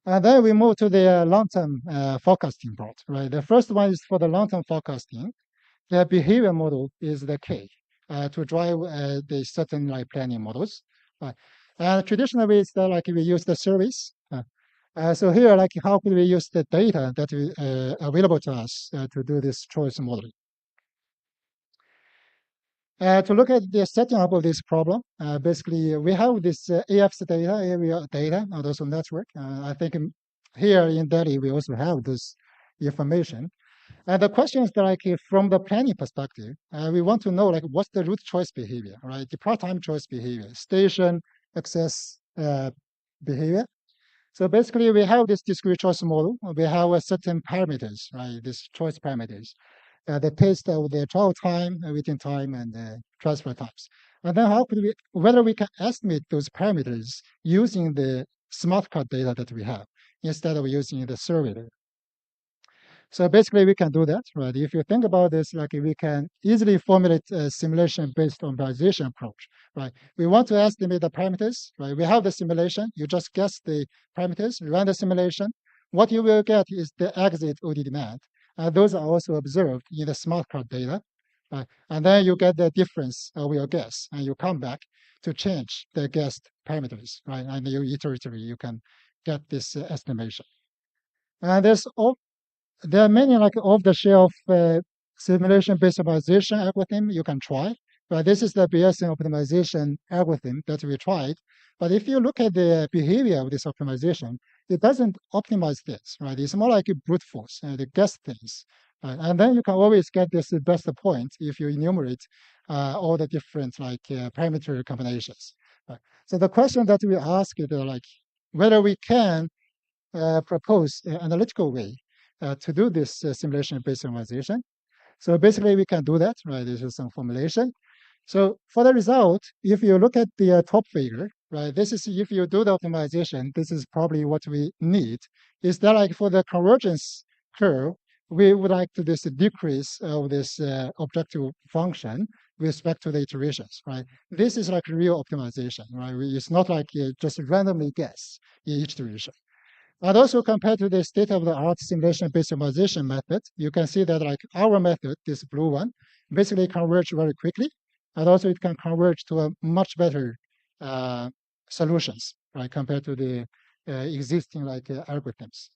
And then we move to the long-term forecasting part, right? The first one is for the long-term forecasting. The behavior model is the key to drive the certain like planning models. Traditionally, it's like we use the surveys. So here, like how could we use the data that we, available to us to do this choice modeling? To look at the setting up of this problem, basically we have this AFS data, area data, and also network. I think here in Delhi, we also have this information. And the question is that, like, from the planning perspective, we want to know, like, what's the route choice behavior, right? Depart time choice behavior, station access behavior. So basically, we have this discrete choice model. We have a certain parameters, right? These choice parameters. The taste of the travel time, waiting time, and transfer times. And then how could we, whether we can estimate those parameters using the smart card data that we have instead of using the survey data. So basically, we can do that, right? If you think about this, like we can easily formulate a simulation-based optimization approach, right? We want to estimate the parameters, right? We have the simulation. You just guess the parameters, run the simulation. What you will get is the exit OD demand. Those are also observed in the smart card data. And then you get the difference of your guess, and you come back to change the guessed parameters, right? And you iteratively, you can get this estimation. And there are many like off-the-shelf simulation-based optimization algorithm you can try. But this is the Bayesian optimization algorithm that we tried. But if you look at the behavior of this optimization, it doesn't optimize this, right? It's more like a brute force, the guess things. Right? And then you can always get this best point if you enumerate all the different like parameter combinations. Right? So the question that we ask is like whether we can propose an analytical way to do this simulation-based optimization. So basically, we can do that, right? This is some formulation. So for the result, if you look at the top figure, right, this is if you do the optimization, this is probably what we need. Is that like for the convergence curve, we would like to this decrease of this objective function with respect to the iterations, right? This is like real optimization, right? It's not like just randomly guess in each iteration. And also compared to the state-of-the-art simulation-based optimization method, you can see that like our method, this blue one, basically converge very quickly. And also it can converge to a much better solutions right, compared to the existing algorithms.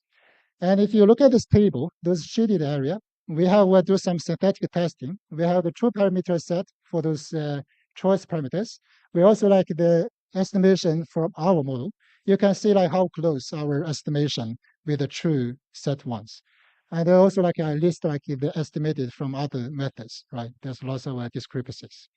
And if you look at this table, those shaded area, we have do some synthetic testing. We have the true parameter set for those choice parameters. We also like the estimation from our model. You can see like how close our estimation with the true set ones. And also like I list like the estimated from other methods, right? There's lots of discrepancies.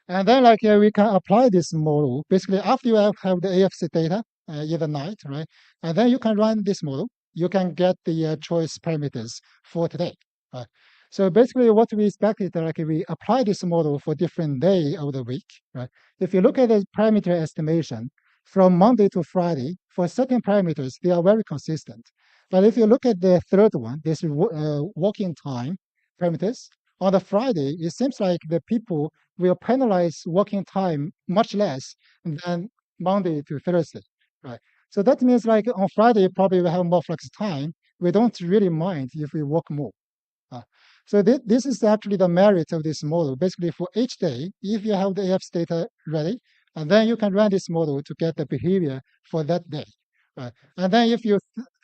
And then like we can apply this model. Basically, after you have the AFC data in the night, right? And then you can run this model. You can get the choice parameters for today, right? So basically what we expect is that like we apply this model for different day of the week, right? If you look at the parameter estimation from Monday to Friday, for certain parameters, they are very consistent. But if you look at the third one, this walking time parameters, on the Friday, it seems like the people will penalize working time much less than Monday to Thursday, right? So that means like on Friday, probably we have more flex time. We don't really mind if we work more. So this is actually the merit of this model. Basically, for each day, if you have the AFS data ready, and then you can run this model to get the behavior for that day, right? And then if you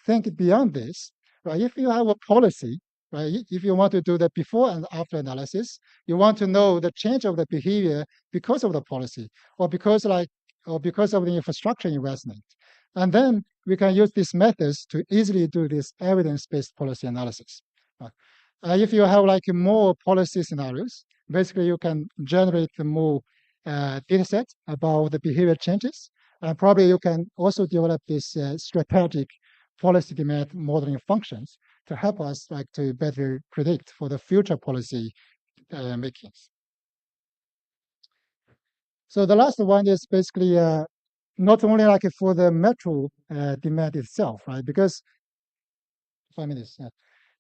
think beyond this, right? If you have a policy, right? If you want to do the before and after analysis, you want to know the change of the behavior because of the policy, or because of the infrastructure investment. And then we can use these methods to easily do this evidence-based policy analysis. If you have like more policy scenarios, basically you can generate more data set about the behavior changes. And probably you can also develop this strategic policy demand modeling functions to help us like to better predict for the future policy makings. So the last one is basically not only like for the metro demand itself, right? Because 5 minutes.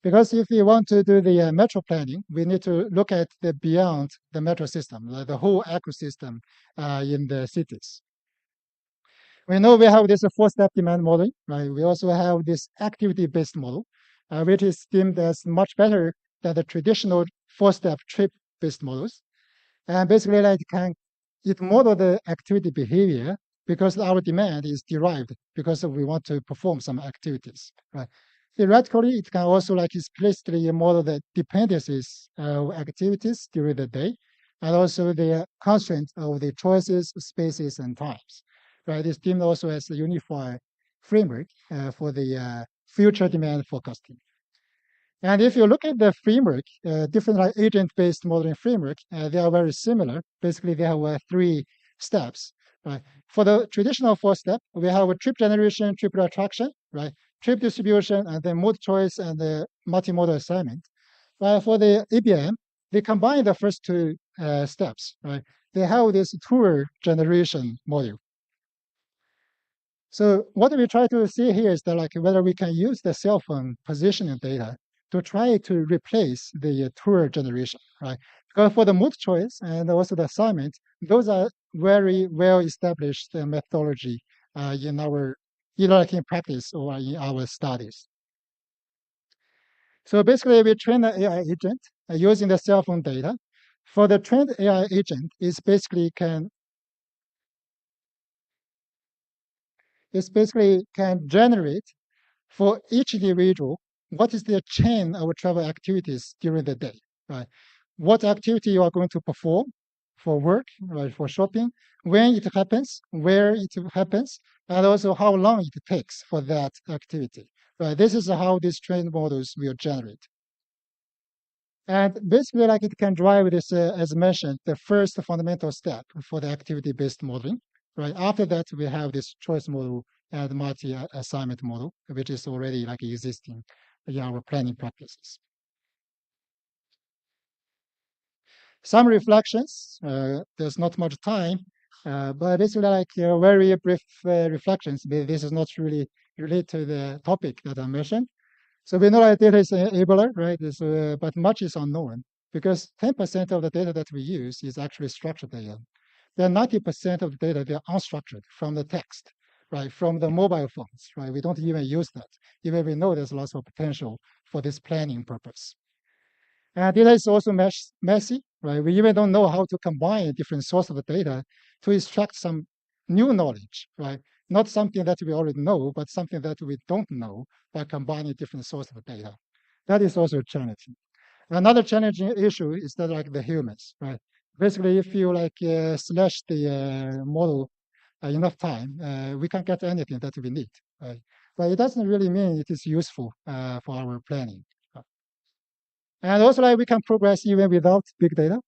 Because if we want to do the metro planning, we need to look at the beyond the metro system, the whole ecosystem in the cities. We know we have this 4-step demand modeling, right? We also have this activity-based model, which is deemed as much better than the traditional 4-step trip-based models. And basically, like it model the activity behavior because our demand is derived because we want to perform some activities, right? Theoretically, it can also like explicitly model the dependencies of activities during the day, and also the constraint of the choices, spaces, and times. Right, it's deemed also as a unified framework for the future demand forecasting. And if you look at the framework, different like agent-based modeling framework, they are very similar. Basically, they have 3 steps. Right. For the traditional 4-step, we have a trip generation, trip attraction, right? Trip distribution, and then mode choice and the multimodal assignment. But for the ABM, they combine the first 2 steps, right? They have this tour generation module. So what we try to see here is that like whether we can use the cell phone positioning data to try to replace the tour generation, right? Because for the mode choice and also the assignment, those are very well established methodology in our either like in practice or in our studies. So basically, we train the AI agent using the cell phone data. For the trained AI agent, it basically can generate for each individual what is the chain of travel activities during the day, right? What activity you are going to perform for work, right, for shopping, when it happens, where it happens, and also how long it takes for that activity, right? This is how these trained models will generate. And basically, like it can drive this, as mentioned, the first fundamental step for the activity-based modeling, right? After that, we have this choice model and multi-assignment model, which is already like existing in our planning practices. Some reflections, there's not much time, but basically like very brief reflections. This is not really related to the topic that I mentioned. So we know that data is enabler, right? But much is unknown because 10% of the data that we use is actually structured data. Then 90% of the data, they're unstructured from the text, right? From the mobile phones, right? We don't even use that, even we know there's lots of potential for this planning purpose. And data is also messy, right? We even don't know how to combine different sources of data to extract some new knowledge, right? Not something that we already know, but something that we don't know by combining different sources of data. That is also challenging. Another challenging issue is that like the humans, right? Basically, if you like slash the model enough time, we can get anything that we need, right? But it doesn't really mean it is useful for our planning. And also, like we can progress even without big data,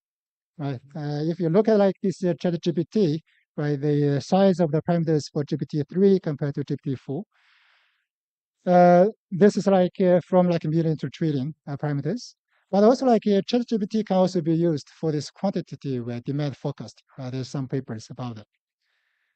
right? If you look at like this ChatGPT, right, the size of the parameters for GPT-3 compared to GPT-4, this is like from like million to trillion parameters. But also like ChatGPT can also be used for this quantitative demand forecast. There's some papers about it.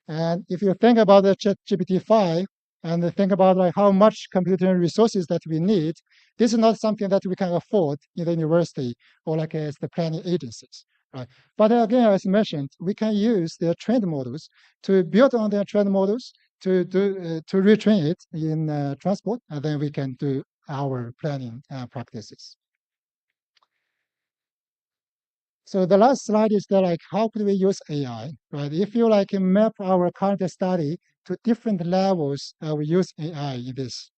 And if you think about the ChatGPT-5 and think about like how much computing resources that we need, this is not something that we can afford in the university or like as the planning agencies, right? But again, as mentioned, we can use the trained models to build on the trained models to retrain it in transport, and then we can do our planning practices. So the last slide is that like how could we use AI, right? If you like map our current study to different levels, we use AI in this.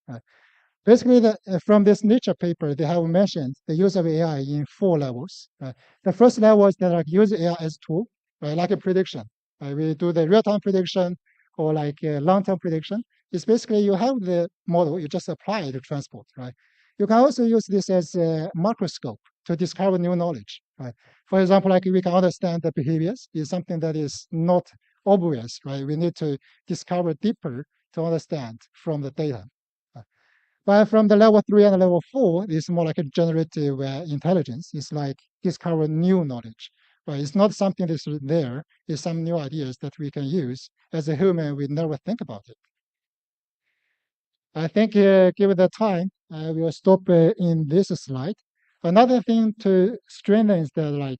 Basically, from this Nature paper, they have mentioned the use of AI in 4 levels. The first level is that like use AI as tool, right? Like a prediction. We do the real-time prediction or like long-term prediction. It's basically you have the model, you just apply it to transport, right? You can also use this as a microscope to discover new knowledge, right? For example, like we can understand the behaviors is something that is not obvious, right? We need to discover deeper to understand from the data. But from the level 3 and level 4, it's more like a generative intelligence. It's like discover new knowledge. But it's not something that's there. It's some new ideas that we can use. As a human, we never think about it. I think given the time, I will stop in this slide. Another thing to strengthen is that like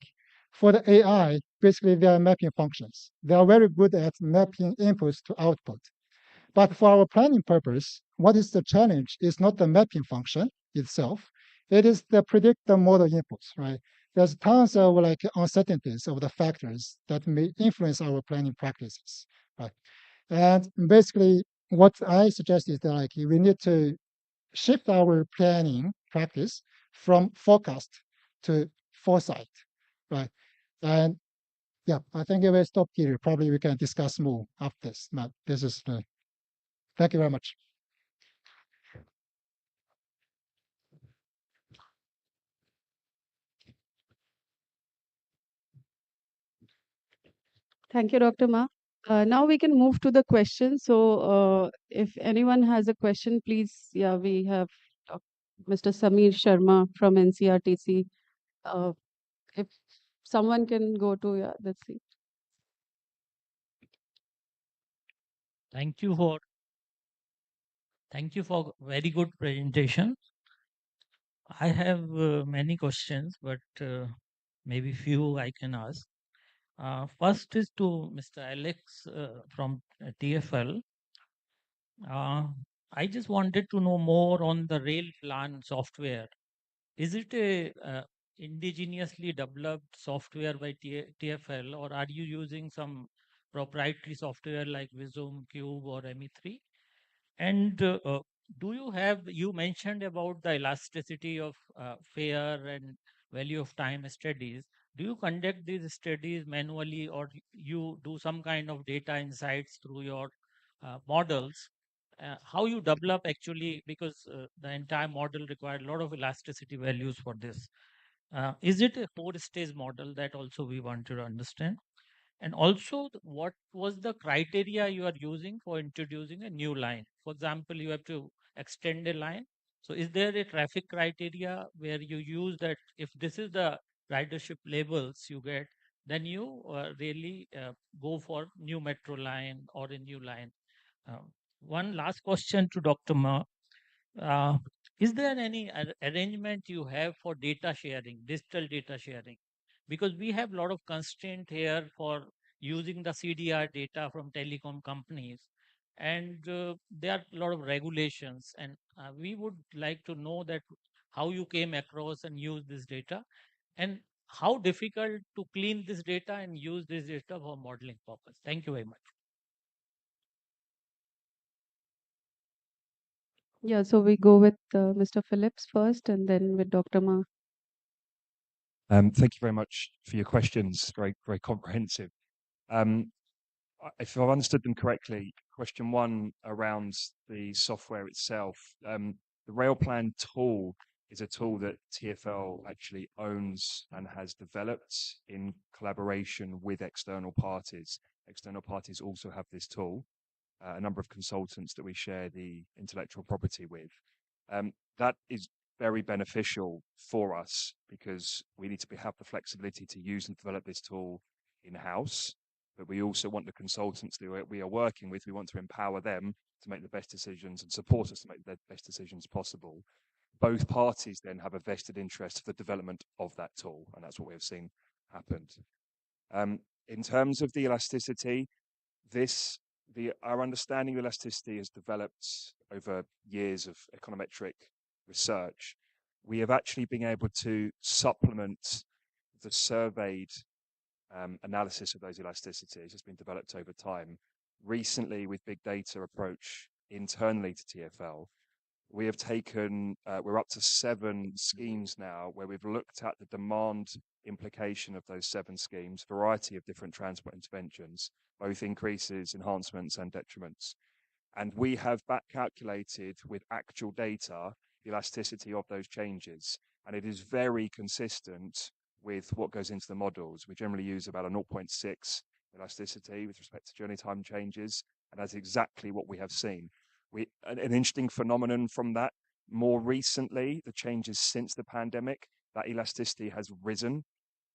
for the AI, basically they are mapping functions. They are very good at mapping inputs to output. But for our planning purpose, what is the challenge is not the mapping function itself. It is the predict the model inputs, right? There's tons of like uncertainties of the factors that may influence our planning practices, right? And basically, what I suggest is that like we need to shift our planning practice from forecast to foresight, right? And yeah, I think I will stop here. Probably we can discuss more after this. But this is thank you very much. Thank you, Dr. Ma. Now we can move to the questions. So if anyone has a question, please, yeah, we have Mr. Samir Sharma from NCRTC. If someone can go to, yeah, let's see. Thank you for very good presentation. I have many questions, but maybe few I can ask. First is to Mr. Alex from TFL. I just wanted to know more on the rail plan software. Is it a indigenously developed software by TFL, or are you using some proprietary software like Visum, Cube, or ME3? And you mentioned about the elasticity of fare and value of time studies. Do you conduct these studies manually, or you do some kind of data insights through your models? How you develop actually, because the entire model required a lot of elasticity values for this. Is it a 4-stage model? That also we want to understand. And also, what was the criteria you are using for introducing a new line? For example, you have to extend a line. So is there a traffic criteria where you use that if this is the ridership labels you get, then you really go for new metro line or a new line? One last question to Dr. Ma. Uh, is there any arrangement you have for data sharing, digital data sharing? Because we have a lot of constraint here for using the CDR data from telecom companies, and there are a lot of regulations, and we would like to know that how you came across and use this data, and how difficult to clean this data and use this data for modeling purpose. Thank you very much. Yeah, so we go with Mr. Phillips first and then with Dr. Ma. Thank you very much for your questions. Very, very comprehensive. Um, if I've understood them correctly, question one around the software itself, the RailPlan tool is a tool that TfL actually owns and has developed in collaboration with external parties. External parties also have this tool, a number of consultants that we share the intellectual property with. That is very beneficial for us because we need to have the flexibility to use and develop this tool in-house, but we also want the consultants that we are working with, we want to empower them to make the best decisions and support us to make the best decisions possible. Both parties then have a vested interest for the development of that tool, and that's what we have seen happen. In terms of the elasticity, our understanding of elasticity has developed over years of econometric research. We have actually been able to supplement the surveyed analysis of those elasticities. It's been developed over time. Recently, with big data approach internally to TfL, we have taken, we're up to 7 schemes now where we've looked at the demand implication of those 7 schemes, variety of different transport interventions, both increases, enhancements, and detriments. And we have back calculated with actual data the elasticity of those changes. And it is very consistent with what goes into the models. We generally use about a 0.6 elasticity with respect to journey time changes. And that's exactly what we have seen. An interesting phenomenon from that, more recently, the changes since the pandemic, that elasticity has risen.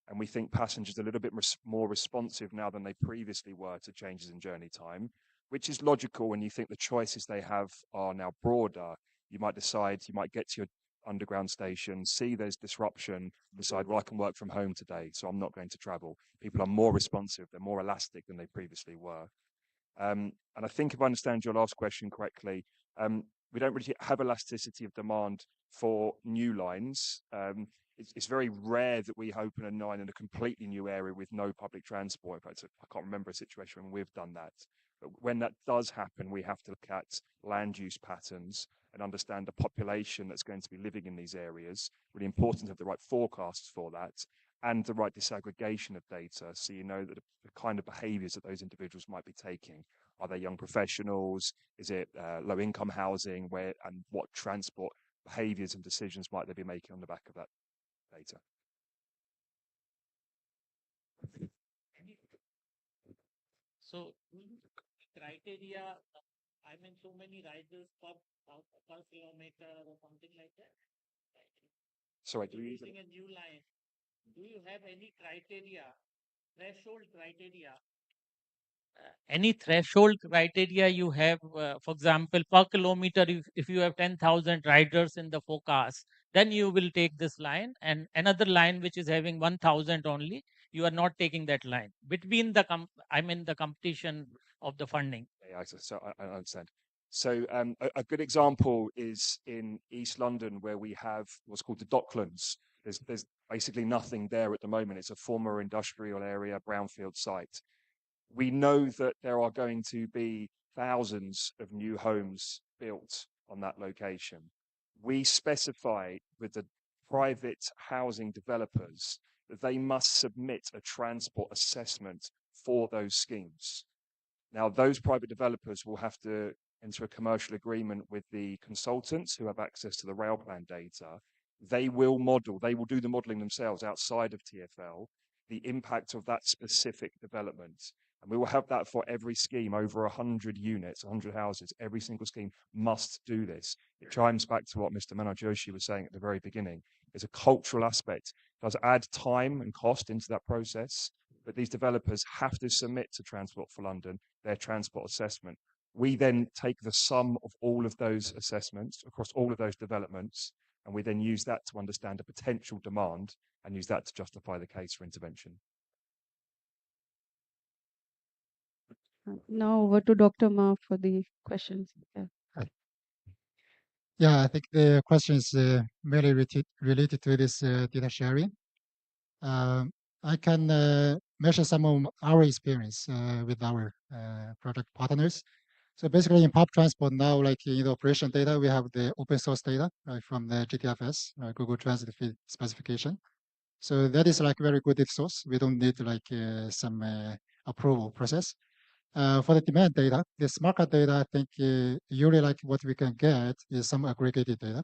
And we think passengers are a little bit more responsive now than they previously were to changes in journey time, which is logical when you think the choices they have are now broader. You might decide, you might get to your underground station, see there's disruption, decide, well, I can work from home today, so I'm not going to travel. People are more responsive, they're more elastic than they previously were. And I think if I understand your last question correctly, we don't really have elasticity of demand for new lines. It's very rare that we open a line in a completely new area with no public transport. In fact, I can't remember a situation when we've done that. But when that does happen, we have to look at land use patterns and understand the population that's going to be living in these areas. Really important to have the right forecasts for that and the right disaggregation of data, so you know that the kind of behaviours that those individuals might be taking. Are they young professionals? Is it low-income housing? And what transport behaviours and decisions might they be making on the back of that data? So criteria, I mean, so many riders per kilometer or something like that. Sorry, do you Using a new line, do you have any criteria, threshold criteria? Any threshold criteria you have, for example, per kilometer, if you have 10,000 riders in the forecast, then you will take this line, and another line which is having 1,000 only, you are not taking that line between the the competition of the funding. Yeah, so I understand. So a good example is in East London, where we have what's called the Docklands. There's basically nothing there at the moment. It's a former industrial area, brownfield site. We know that there are going to be thousands of new homes built on that location. We specify with the private housing developers that they must submit a transport assessment for those schemes. Now, those private developers will have to enter a commercial agreement with the consultants who have access to the RailPlan data. They will do the modeling themselves outside of TfL, the impact of that specific development. And we will have that for every scheme, over 100 units, 100 houses. Every single scheme must do this. It chimes back to what Mr. Manoj Joshi was saying at the very beginning. There's a cultural aspect. It does add time and cost into that process, but these developers have to submit to Transport for London their transport assessment. We then take the sum of all of those assessments across all of those developments, and we then use that to understand a potential demand and use that to justify the case for intervention. Now over to Dr. Ma for the questions. Yeah. Yeah, I think the question is very related to this data sharing. I can mention some of our experience with our product partners. So basically in pub transport now, like in the operation data, we have the open source data, right, from the GTFS, Google Transit Feed specification. So that is like very good data source. We don't need like some approval process. For the demand data, the smart card data, I think usually like what we can get is some aggregated data.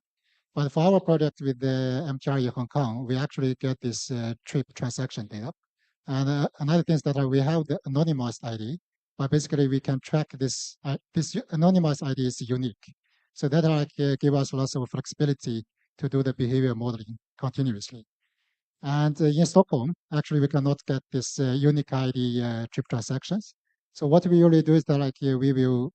But for our project with the MTR in Hong Kong, we actually get this trip transaction data. And another thing is that we have the anonymized ID, but basically we can track this. This anonymized ID is unique, so that like give us lots of flexibility to do the behavior modeling continuously. And in Stockholm, actually, we cannot get this unique ID trip transactions. So what we usually do is that like we will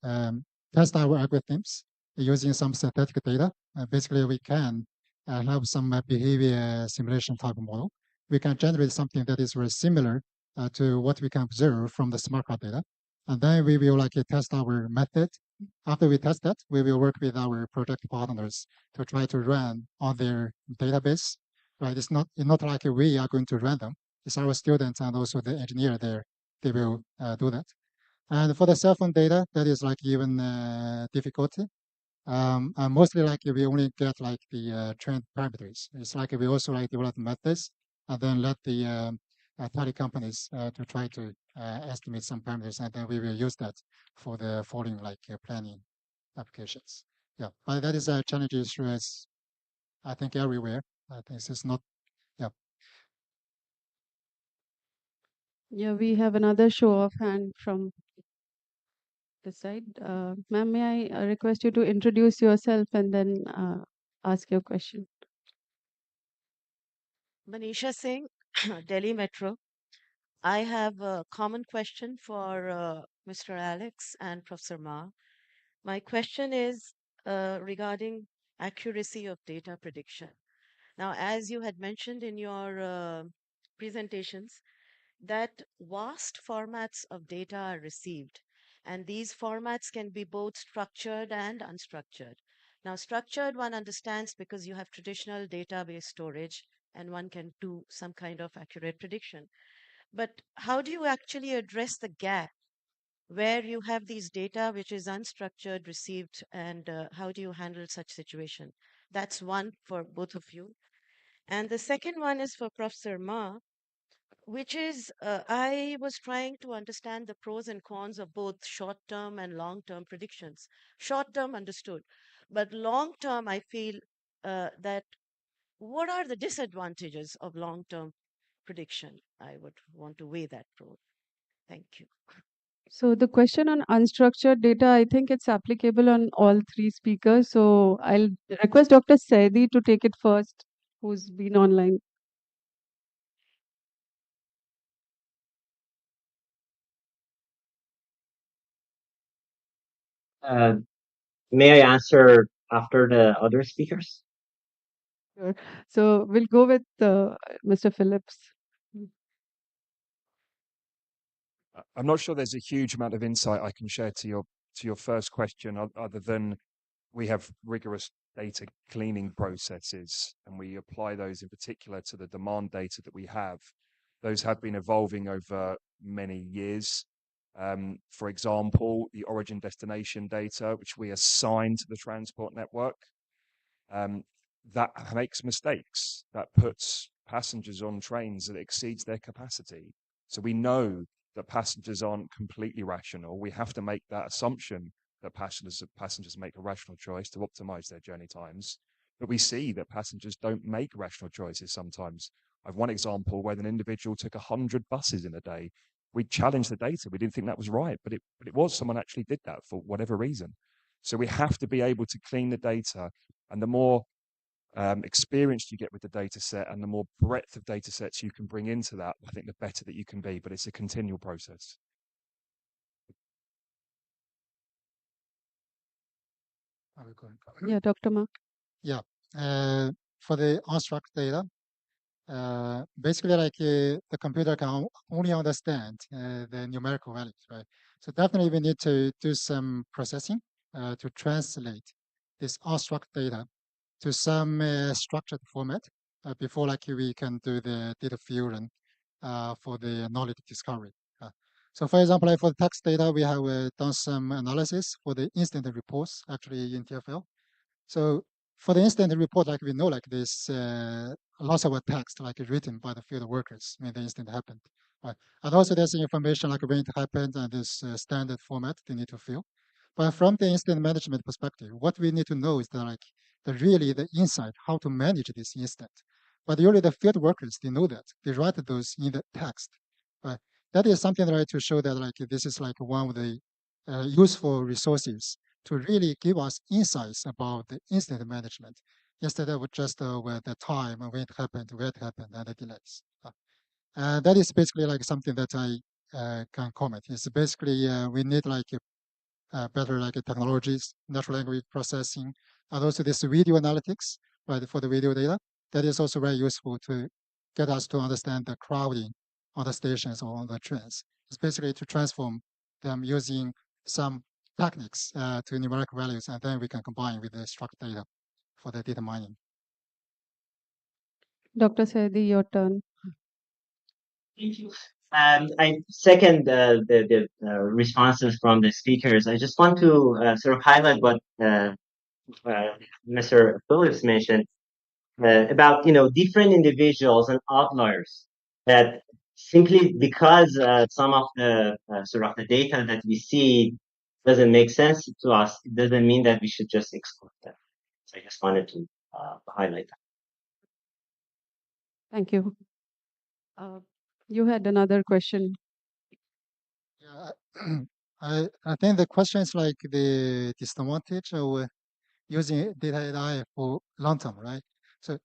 test our algorithms using some synthetic data. Basically, we can have some behavior simulation type of model. We can generate something that is very similar to what we can observe from the smart card data. And then we will like test our method. After we test that, we will work with our project partners to try to run on their database. Right, it's not like we are going to run them. It's our students and also the engineer there. They will do that. And for the cell phone data, that is like even difficulty. And mostly like we only get like the trend parameters. It's like we also like develop methods and then let the tele companies to try to estimate some parameters, and then we will use that for the following like planning applications. Yeah, but that is a challenge issue as I think everywhere. This is not. Yeah. Yeah, we have another show of hand from this side. Ma'am, may I request you to introduce yourself and then ask your question? Manisha Singh, Delhi Metro. I have a common question for Mr. Alex and Professor Ma. My question is regarding accuracy of data prediction. Now, as you had mentioned in your presentations, that vast formats of data are received, and these formats can be both structured and unstructured. Now, structured one understands because you have traditional database storage and one can do some kind of accurate prediction. But how do you actually address the gap where you have these data which is unstructured received, and how do you handle such situation? That's one for both of you. And the second one is for Professor Ma, which is I was trying to understand the pros and cons of both short term and long term predictions. Short term understood, but long term, I feel that what are the disadvantages of long term prediction? I would want to weigh that pro. Thank you. So the question on unstructured data, I think it's applicable on all three speakers. So I'll request Dr. Saidi to take it first, who's been online. May I answer after the other speakers? Sure. So we'll go with Mr. Phillips. I'm not sure there's a huge amount of insight I can share to your first question, other than we have rigorous data cleaning processes, and we apply those in particular to the demand data that we have. Those have been evolving over many years. For example, the origin destination data, which we assign to the transport network, that makes mistakes, that puts passengers on trains that exceeds their capacity. So we know that passengers aren't completely rational. We have to make that assumption that passengers make a rational choice to optimize their journey times. But we see that passengers don't make rational choices sometimes. I have one example where an individual took 100 buses in a day. We challenged the data. We didn't think that was right, but it was. Someone actually did that for whatever reason. So we have to be able to clean the data, and the more experience you get with the data set and the more breadth of data sets you can bring into that, I think the better that you can be, but it's a continual process. Yeah, Dr. Ma. Yeah. For the unstructured data, basically like the computer can only understand the numerical values, right? So definitely we need to do some processing to translate this unstructured data to some structured format before like we can do the data fusion for the knowledge discovery. So for example, like for the text data, we have done some analysis for the incident reports actually in TFL. So for the incident report, like we know, like this lots of a text like written by the field workers when the incident happened. Right? And also there's information like when it happened and this standard format they need to fill. But from the incident management perspective, what we need to know is that like really the insight how to manage this incident. But usually the field workers they know that they write those in the text. Right? That is something right to show that like this is like one of the useful resources to really give us insights about the incident management instead of just with the time when it happened, where it happened, and the delays. That is basically like something that I can comment. It's basically we need like better like technologies, natural language processing, and also this video analytics, right, for the video data. That is also very useful to get us to understand the crowding on the stations or on the trains. It's basically to transform them using some techniques to numeric values, and then we can combine with the structured data for the data mining. Dr. Saidi, your turn. Thank you. I second the responses from the speakers. I just want to sort of highlight what Mr. Phillips mentioned about different individuals and outliers that simply because some of the sort of the data that we see doesn't make sense to us, it doesn't mean that we should just exclude them. So I just wanted to highlight that. Thank you. You had another question. Yeah, I think the question is like the disadvantage of using data AI for long term, right? So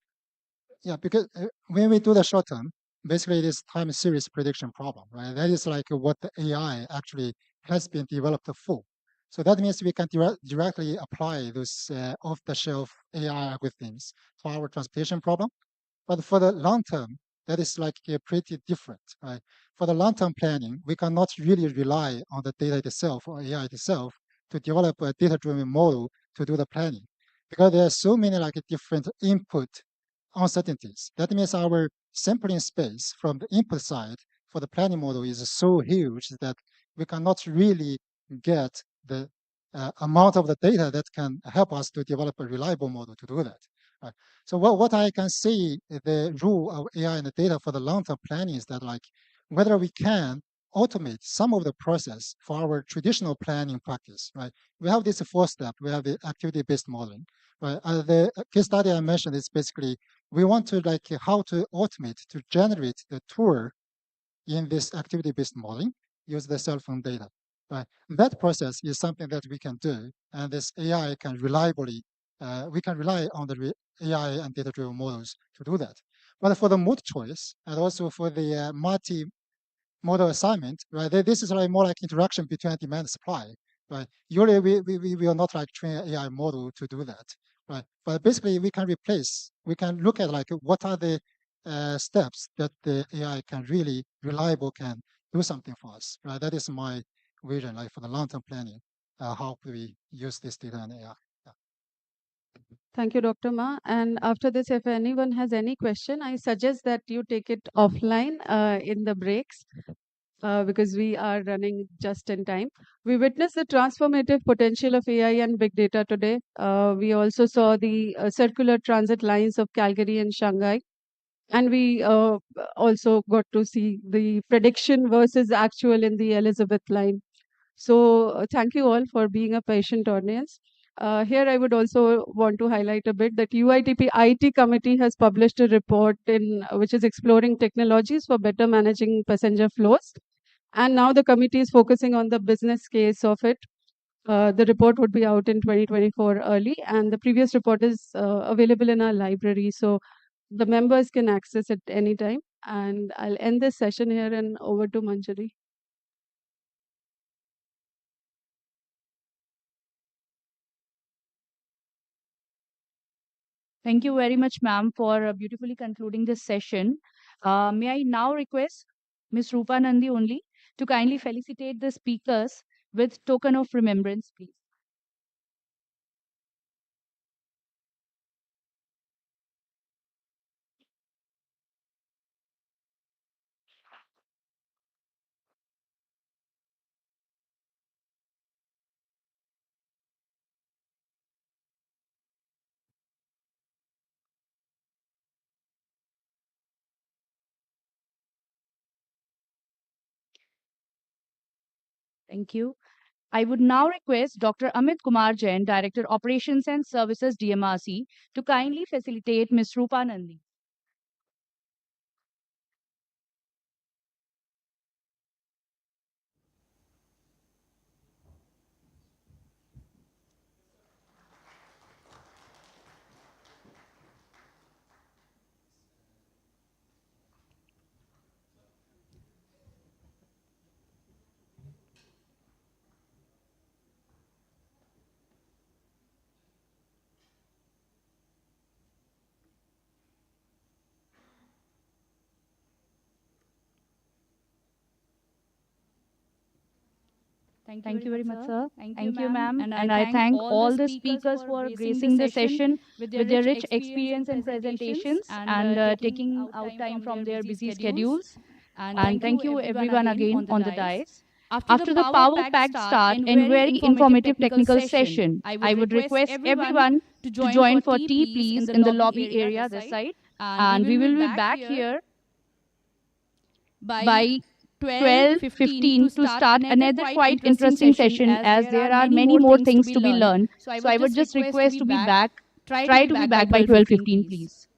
yeah, because when we do the short term, basically it is time series prediction problem, right? That is like what the AI actually has been developed for. So that means we can directly apply those off-the-shelf AI algorithms to our transportation problem. But for the long term, that is like pretty different, right? For the long-term planning, we cannot really rely on the data itself or AI itself to develop a data-driven model to do the planning, because there are so many like different input uncertainties. That means our sampling space from the input side for the planning model is so huge that we cannot really get the amount of the data that can help us to develop a reliable model to do that. Right? So what I can see the rule of AI and the data for the long-term planning is that like whether we can automate some of the process for our traditional planning practice, right? We have this fourth step, we have the activity-based modeling, right? The case study I mentioned is basically we want to like how to automate to generate the tour in this activity-based modeling, use the cell phone data. Right? That process is something that we can do, and this AI can reliably, we can rely on the AI and data-driven models to do that. But for the mode choice and also for the multi-model assignment, right? This is like more like interaction between demand and supply, right? Usually we will not like train an AI model to do that, right? But basically we can replace, we can look at like what are the steps that the AI can really reliable can do something for us, right? That is my vision, like for the long-term planning, how we use this data and AI. Yeah. Thank you, Dr. Ma. And after this, if anyone has any question, I suggest that you take it offline in the breaks. Because we are running just in time. We witnessed the transformative potential of AI and big data today. We also saw the circular transit lines of Calgary and Shanghai. And we also got to see the prediction versus actual in the Elizabeth line. So thank you all for being a patient audience. Here, I would also want to highlight a bit that UITP IT committee has published a report in which is exploring technologies for better managing passenger flows. And now the committee is focusing on the business case of it. The report would be out in 2024 early, and the previous report is available in our library. So the members can access it anytime. And I'll end this session here and over to Manjari. Thank you very much, ma'am, for beautifully concluding this session. May I now request Ms. Rupa Nandi only to kindly felicitate the speakers with token of remembrance, please. Thank you. I would now request Dr. Amit Kumar Jain, Director Operations and Services DMRC, to kindly facilitate Ms. Rupa Nandi. Thank you very much, sir. Thank you, ma'am. And I thank all the speakers for gracing the session with their rich experience and presentations and taking out time from their busy schedules. And thank you everyone again on the dais. After the power packed start and very informative technical session, I would request everyone to join for tea, please, in the lobby area this side. And we will be back here by 12:15 to start another quite interesting session as there are many more things to be learned. So I would just request to be back, try to be back by 12:15, please.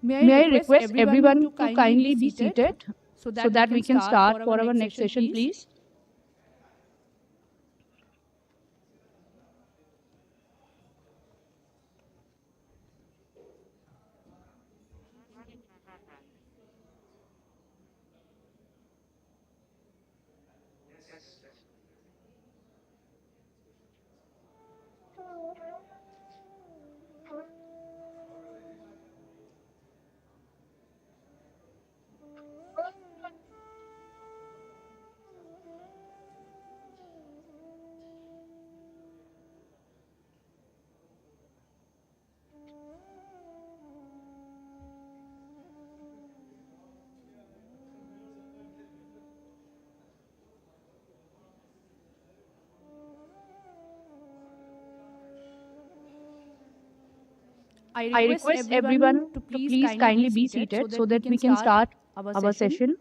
May I request everyone to kindly be seated so that we can start for our next session, please? I request everyone to please kindly be seated so that we can start our session.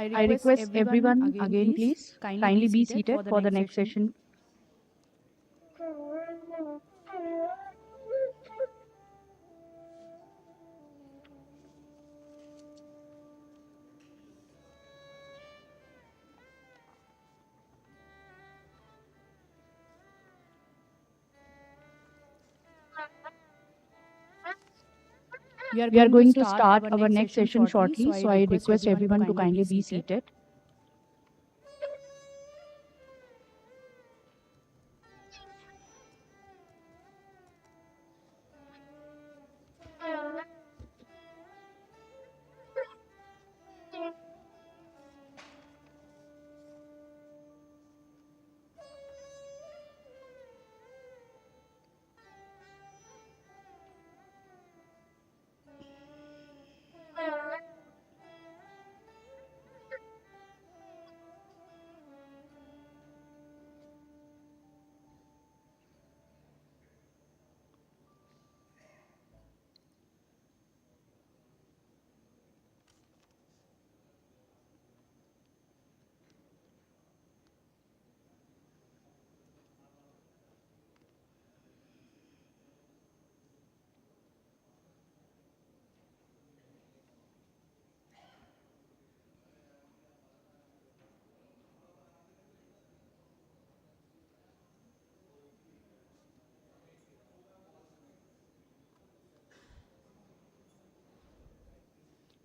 I request everyone again, please, kindly be seated for the next session. We are going to start our next session shortly, so I request everyone to kindly be seated.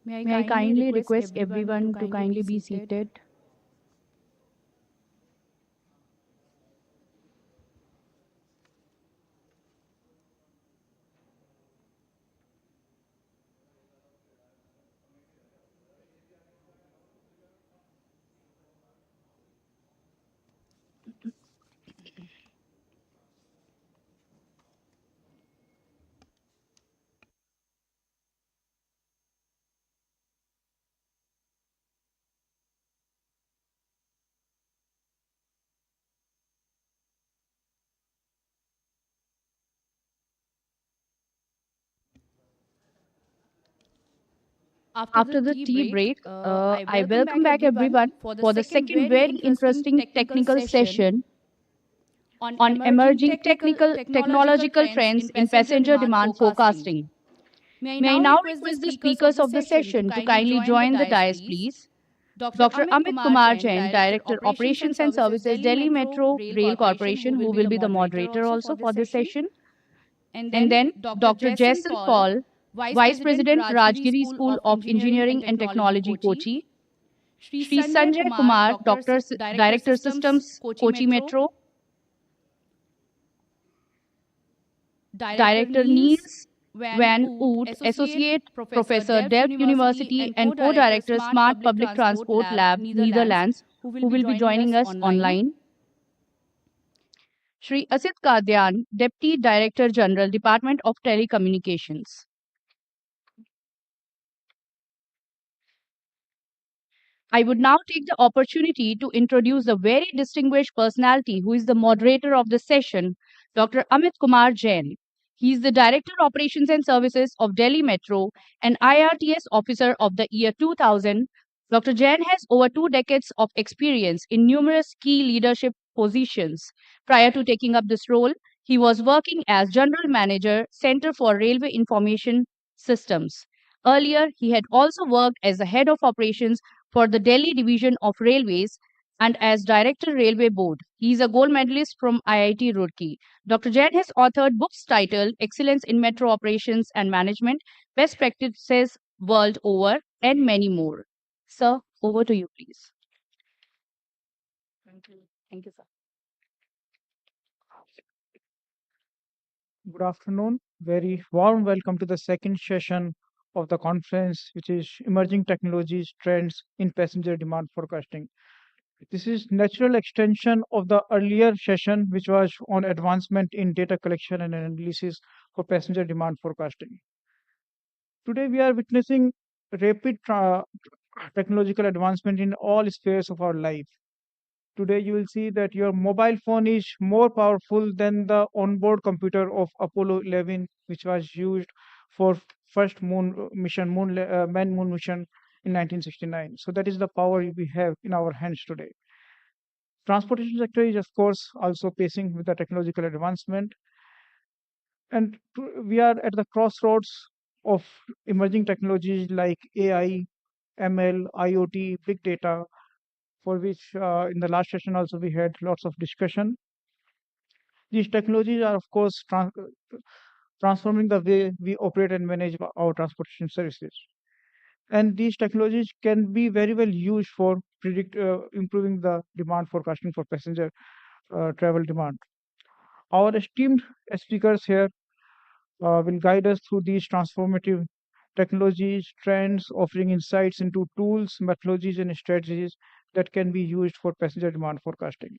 May I kindly request everyone to kindly be seated? After the tea break, I welcome back everyone for the second very interesting technical session on emerging technological trends in passenger demand forecasting. May I now request the speakers of the session to kindly join the dais, please. Dr. Amit Kumar Jain, Director Operations and Services, Delhi Metro Rail Corporation, who will be the moderator also for this session. And then Dr. Jaisal Paul, Vice President, Rajgiri School of Engineering and Technology, Kochi. Shri Sanjay Kumar, Director Systems, Kochi Metro. Director Niels Van Oot, Associate Professor, Delft University and Co-Director, Smart Public Transport Lab, Netherlands, who will be joining us online. Shri Asit Kadyan, Deputy Director General, Department of Telecommunications. I would now take the opportunity to introduce a very distinguished personality who is the moderator of the session, Dr. Amit Kumar Jain. He is the Director Operations and Services of Delhi Metro and IRTS Officer of the year 2000. Dr. Jain has over 2 decades of experience in numerous key leadership positions. Prior to taking up this role, he was working as General Manager, Center for Railway Information Systems. Earlier, he had also worked as the Head of Operations for the Delhi Division of Railways and as Director Railway Board. He is a gold medalist from IIT Roorkee. Dr. Jain has authored books titled Excellence in Metro Operations and Management, Best Practices World Over, and many more. Sir, over to you, please. Thank you, sir. Good afternoon. Very warm welcome to the second session of the conference, which is Emerging Technologies Trends in Passenger Demand Forecasting. This is natural extension of the earlier session, which was on advancement in data collection and analysis for passenger demand forecasting. Today, we are witnessing rapid technological advancement in all spheres of our life. Today, you will see that your mobile phone is more powerful than the onboard computer of Apollo 11, which was used for first moon mission, man-moon mission in 1969. So that is the power we have in our hands today. Transportation sector is, of course, also pacing with the technological advancement. And we are at the crossroads of emerging technologies like AI, ML, IoT, big data, for which in the last session also we had lots of discussion. These technologies are, of course, transforming the way we operate and manage our transportation services. And these technologies can be very well used for improving the demand forecasting for passenger travel demand. Our esteemed speakers here will guide us through these transformative technologies, trends, offering insights into tools, methodologies, and strategies that can be used for passenger demand forecasting.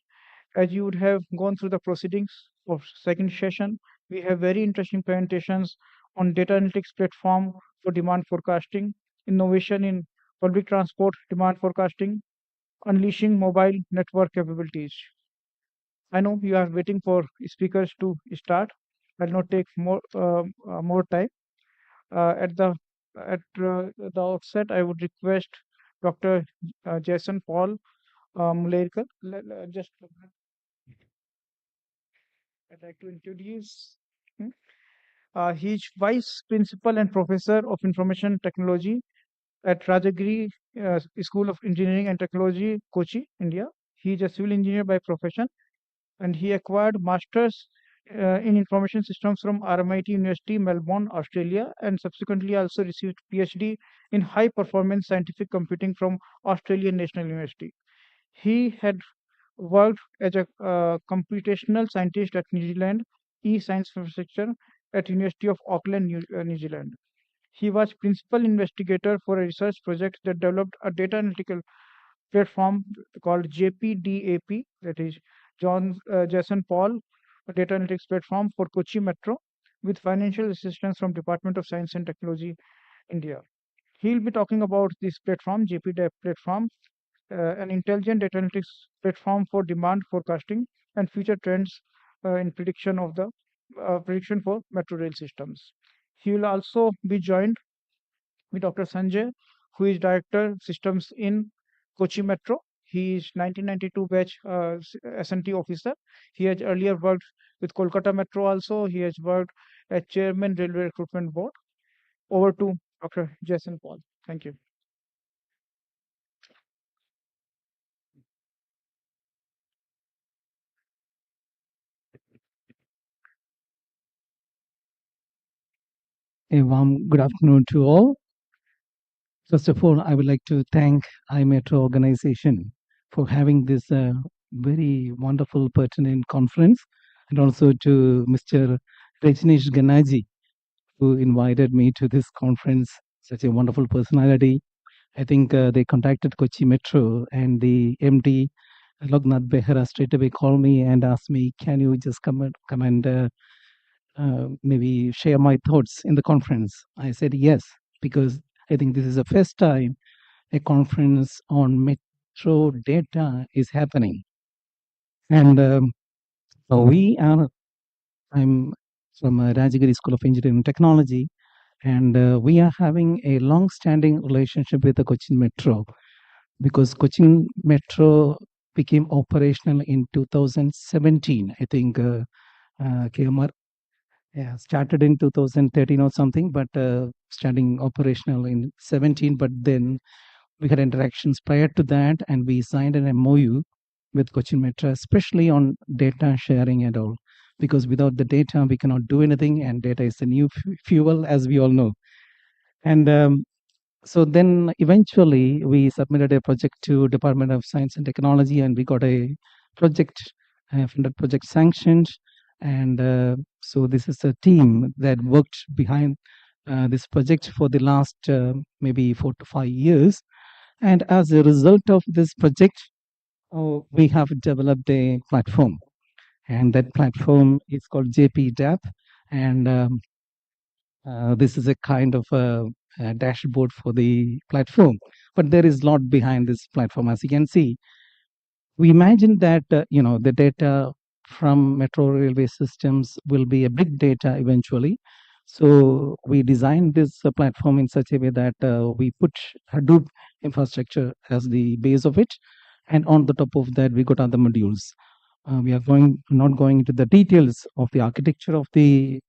As you would have gone through the proceedings of second session, we have very interesting presentations on data analytics platform for demand forecasting, innovation in public transport demand forecasting, unleashing mobile network capabilities. I know you are waiting for speakers to start. I'll not take more time. At the outset, I would request Dr. Jason Paul Mulerkar. Just I'd like to introduce him. He's Vice Principal and Professor of Information Technology at Rajagiri School of Engineering and Technology, Kochi, India. He is a civil engineer by profession, and he acquired Masters in Information Systems from RMIT University, Melbourne, Australia, and subsequently also received PhD in High Performance Scientific Computing from Australian National University. He had worked as a computational scientist at New Zealand eScience Infrastructure at University of Auckland, New Zealand. He was principal investigator for a research project that developed a data analytical platform called JPDAP, that is Jason Paul, a data analytics platform for Kochi Metro, with financial assistance from Department of Science and Technology, India. He'll be talking about this platform, JPDAP platform, an intelligent data analytics platform for demand forecasting and future trends in prediction of the prediction for metro rail systems. He will also be joined with Dr. Sanjay, who is Director Systems in Kochi Metro. He is 1992 batch S&T officer. He has earlier worked with Kolkata Metro also. He has worked as Chairman Railway Recruitment Board. Over to Dr. Jason Paul. Thank you. A warm good afternoon to all. First of all, I would like to thank iMetro organization for having this very wonderful, pertinent conference, and also to Mr. Rajneesh Ganaji who invited me to this conference. Such a wonderful personality. I think they contacted Kochi Metro, and the MD, Loknath Behra, straight away called me and asked me, "Can you just come and maybe share my thoughts in the conference?" I said yes, because I think this is the first time a conference on metro data is happening. And I'm from Rajagiri School of Engineering and Technology, and we are having a long-standing relationship with the Cochin Metro, because Cochin Metro became operational in 2017. I think KMR started in 2013 or something, but starting operational in 17. But then we had interactions prior to that, and we signed an MOU with Cochin Metro, especially on data sharing and all, because without the data, we cannot do anything, and data is the new fuel, as we all know. And so then eventually we submitted a project to Department of Science and Technology, and we got a project, funded project sanctioned. And so this is a team that worked behind this project for the last maybe 4 to 5 years. And as a result of this project, we have developed a platform, and that platform is called JP-DAP. And this is a kind of a dashboard for the platform, but there is a lot behind this platform. As you can see, we imagine that the data from metro railway systems will be a big data eventually. So we designed this platform in such a way that we put Hadoop infrastructure as the base of it, and on the top of that we got other modules. We are not going into the details of the architecture of the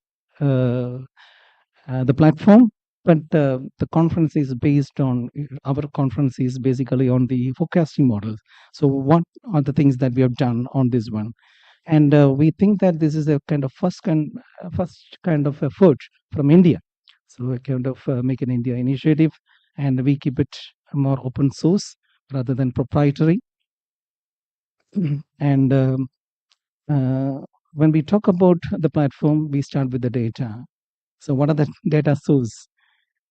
platform, but the conference is based on, our conference is basically on the forecasting model. So what are the things that we have done on this one? And we think that this is a kind of first kind of effort from India. So a kind of Make in India initiative, and we keep it more open source rather than proprietary. And when we talk about the platform, we start with the data. So what are the data source?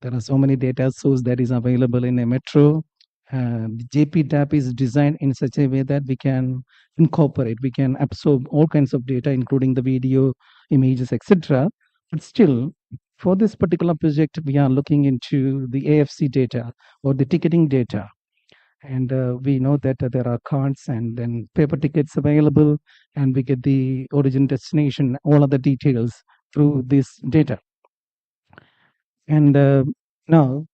There are so many data source that is available in a metro. The JP-DAP is designed in such a way that we can incorporate, we can absorb all kinds of data, including the video, images, etc. But still, for this particular project, we are looking into the AFC data or the ticketing data. And we know that there are cards and then paper tickets available, and we get the origin, destination, all of the details through this data. And now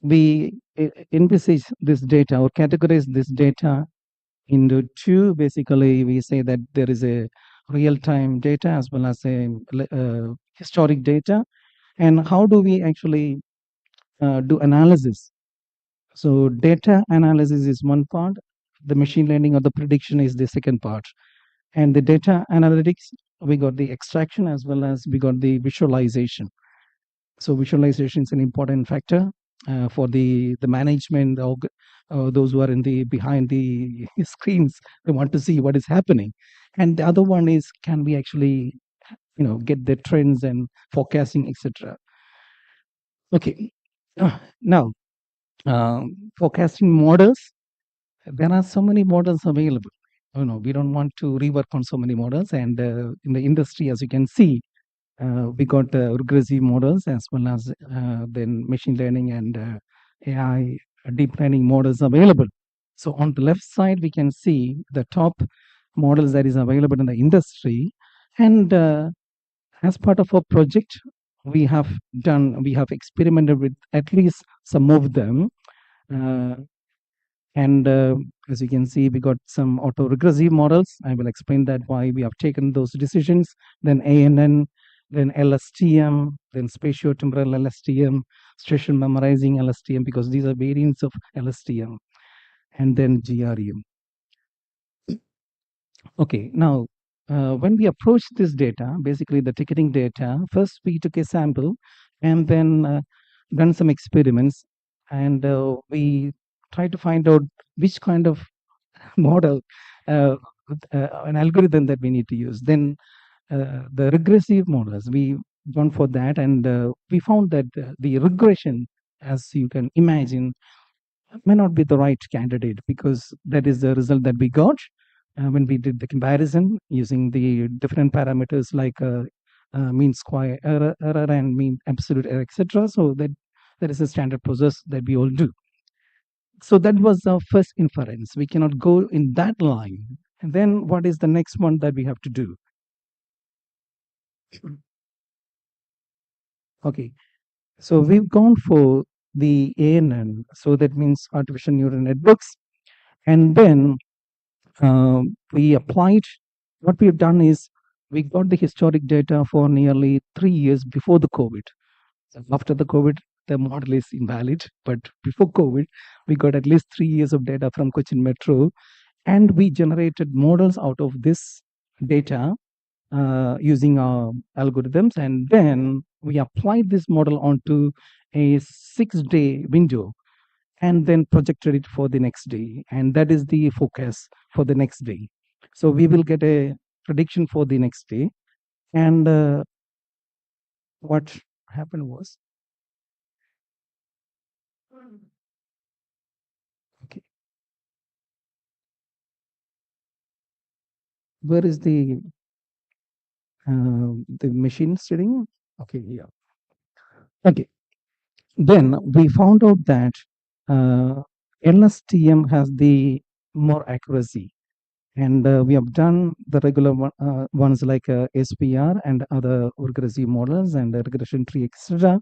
we envisage this data or categorize this data into two. Basically, we say that there is a real-time data as well as a historic data. And how do we actually do analysis? So data analysis is one part, the machine learning or the prediction is the second part. And the data analytics, we got the extraction as well as we got the visualization. So visualization is an important factor for the management, those who are behind the screens. They want to see what is happening. And the other one is, can we actually get the trends and forecasting, etc. Okay. Now, forecasting models, there are so many models available. We don't want to rework on so many models. And in the industry, as you can see, we got regressive models as well as then machine learning and AI deep learning models available. So on the left side, we can see the top models that is available in the industry. And as part of our project, we have experimented with at least some of them. And as you can see, we got some autoregressive models. I will explain that why we have taken those decisions. Then ANN, then LSTM, then spatiotemporal LSTM, station memorizing LSTM, because these are variants of LSTM, and then GREM. Okay, now when we approach this data, basically the ticketing data, first we took a sample and then done some experiments, and we try to find out which kind of model, an algorithm that we need to use. Then the regressive models. We gone for that, and we found that the regression, as you can imagine, may not be the right candidate, because that is the result that we got when we did the comparison using the different parameters like mean square error and mean absolute error, etc. So that is a standard process that we all do. So that was our first inference. We cannot go in that line. And then what is the next one that we have to do? Okay, so we've gone for the ANN, so that means artificial neural networks, and then we applied. What we've done is we got the historic data for nearly 3 years before the COVID. So after the COVID, the model is invalid, but before COVID, we got at least 3 years of data from Cochin Metro, and we generated models out of this data using our algorithms, and then we applied this model onto a 6-day window and then projected it for the next day, and that is the focus for the next day. So we will get a prediction for the next day, and what happened was, okay, where is the machine sitting? Okay, yeah. Okay, then we found out that LSTM has the more accuracy, and we have done the regular ones like SPR and other regressive models and regression tree, etc.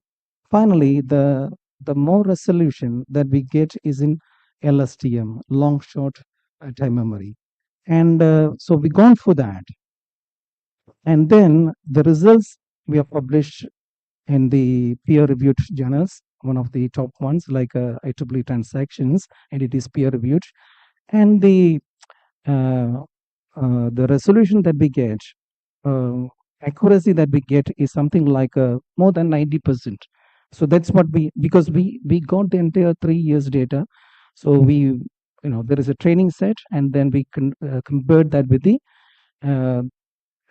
Finally, the more resolution that we get is in LSTM, long short time memory, and so we gone for that, and then the results we have published in the peer-reviewed journals, one of the top ones like IEEE Transactions, and it is peer-reviewed, and the resolution that we get, accuracy that we get is something like more than 90%. So that's what because we got the entire 3 years data. So we, there is a training set, and then we can compare that with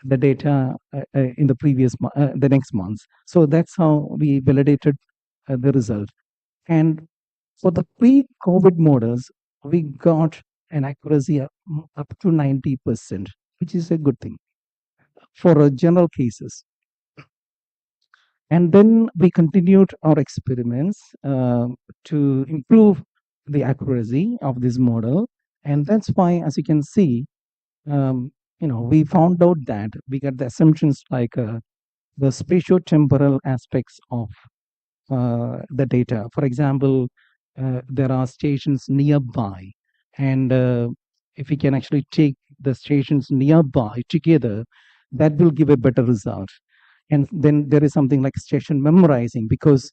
the data in the previous the next months. So that's how we validated the result. And for the pre-COVID models, we got an accuracy up to 90%, which is a good thing for general cases. And then we continued our experiments to improve the accuracy of this model, and that's why, as you can see, we found out that we got the assumptions like the spatio-temporal aspects of the data. For example, there are stations nearby, and if we can actually take the stations nearby together, that will give a better result. And then there is something like station memorizing, because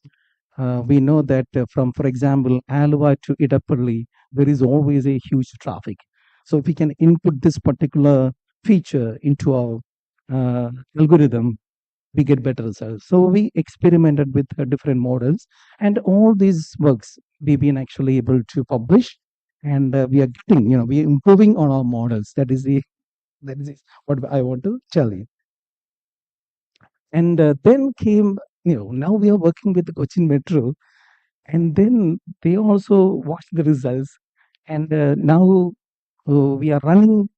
we know that from, for example, Alva to Idapalli, there is always a huge traffic. So if we can input this particular feature into our algorithm, we get better results. So we experimented with different models, and all these works we've been actually able to publish, and we are getting, we are improving on our models. That is what I want to tell you. And then came, now we are working with the Cochin Metro, and then they also watched the results, and now we are running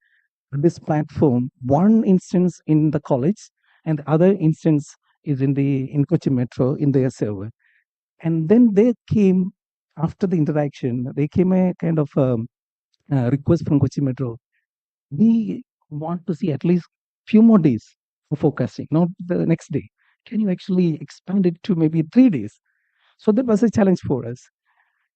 this platform, one instance in the college, and the other instance is in Cochin Metro in their server. And then they came, after the interaction, they came a kind of request from Cochin Metro. We want to see at least few more days for forecasting, not the next day. Can you actually expand it to maybe 3 days? So that was a challenge for us.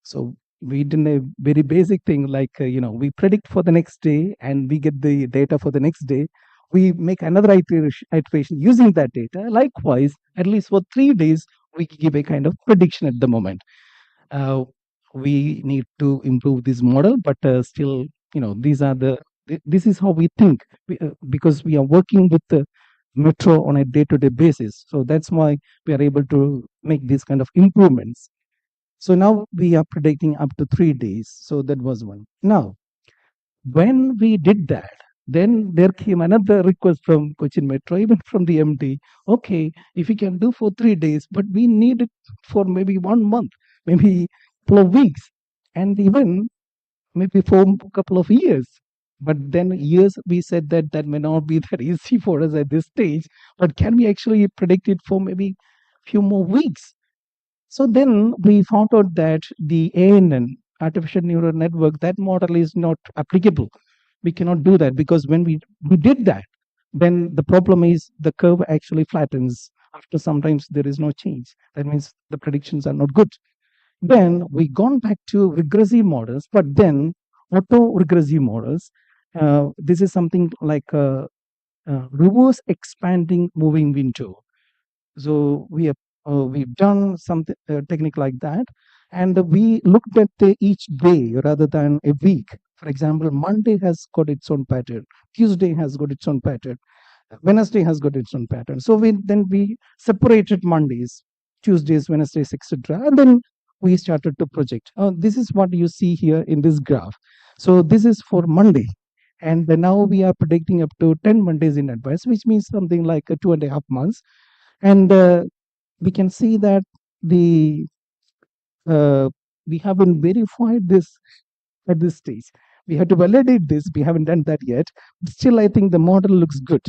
So we did a very basic thing like, we predict for the next day and we get the data for the next day. We make another iteration using that data. Likewise, at least for 3 days, we give a kind of prediction at the moment. We need to improve this model, but still, this is how we think, because we are working with the Metro on a day-to-day basis. So that's why we are able to make these kind of improvements. So now we are predicting up to 3 days. So that was one. Now, when we did that, Then there came another request from Cochin Metro, even from the MD. Okay, if we can do for 3 days, but we need it for maybe 1 month, maybe couple of weeks, and even maybe for a couple of years. But then years we said that that may not be that easy for us at this stage. But can we actually predict it for maybe few more weeks? So then we found out that the ANN, artificial neural network, that model is not applicable. We cannot do that because when we did that, then the problem is the curve actually flattens. After sometimes there is no change. That means the predictions are not good. Then we gone back to regressive models, but then auto-regressive models. This is something like a reverse expanding moving window. So we've done something technique like that, and we looked at each day rather than a week. For example, Monday has got its own pattern, Tuesday has got its own pattern, Wednesday has got its own pattern. So we separated Mondays, Tuesdays, Wednesdays, etc., and then we started to project. This is what you see here in this graph. So this is for Monday, and then now we are predicting up to 10 Mondays in advance, which means something like 2.5 months. And we can see that the we haven't verified this at this stage. We have to validate this. We haven't done that yet. Still, I think the model looks good.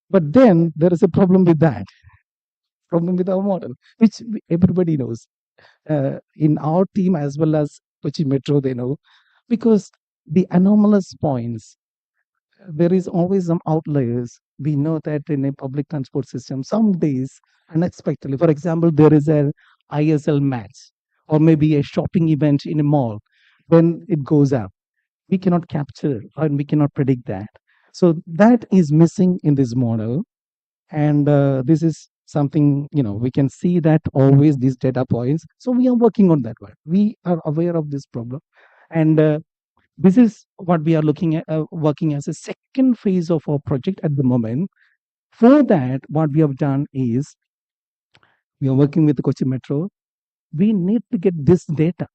But then there is a problem with that. Problem with our model, which everybody knows. In our team as well as Kochi Metro, they know, because the anomalous points, there is always some outliers. We know that in a public transport system, some days unexpectedly, for example, there is an ISL match or maybe a shopping event in a mall, when it goes up, we cannot capture and we cannot predict that. So that is missing in this model, and this is something, we can see that always these data points. So we are working on that one. We are aware of this problem, and this is what we are looking at, working as a second phase of our project at the moment. For that, what we have done is we are working with the Kochi Metro. We need to get this data,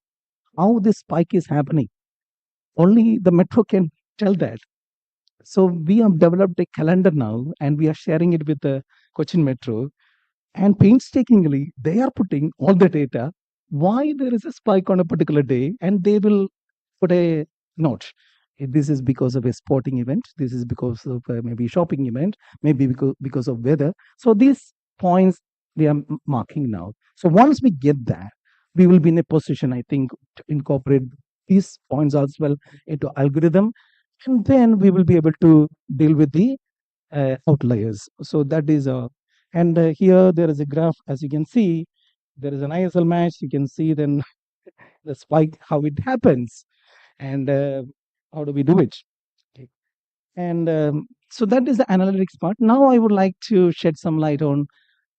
how this spike is happening. Only the Metro can tell that. So we have developed a calendar now, and we are sharing it with the Cochin Metro. And painstakingly, they are putting all the data, why there is a spike on a particular day, and they will put a note. This is because of a sporting event. This is because of maybe shopping event, maybe because of weather. So these points they are marking now. So once we get that, we will be in a position, I think, to incorporate these points as well into algorithm, and then we will be able to deal with the outliers. So that is and here there is a graph, as you can see, there is an ISL match. You can see then the spike, how it happens, and how do we do it. Okay. And so that is the analytics part. Now I would like to shed some light on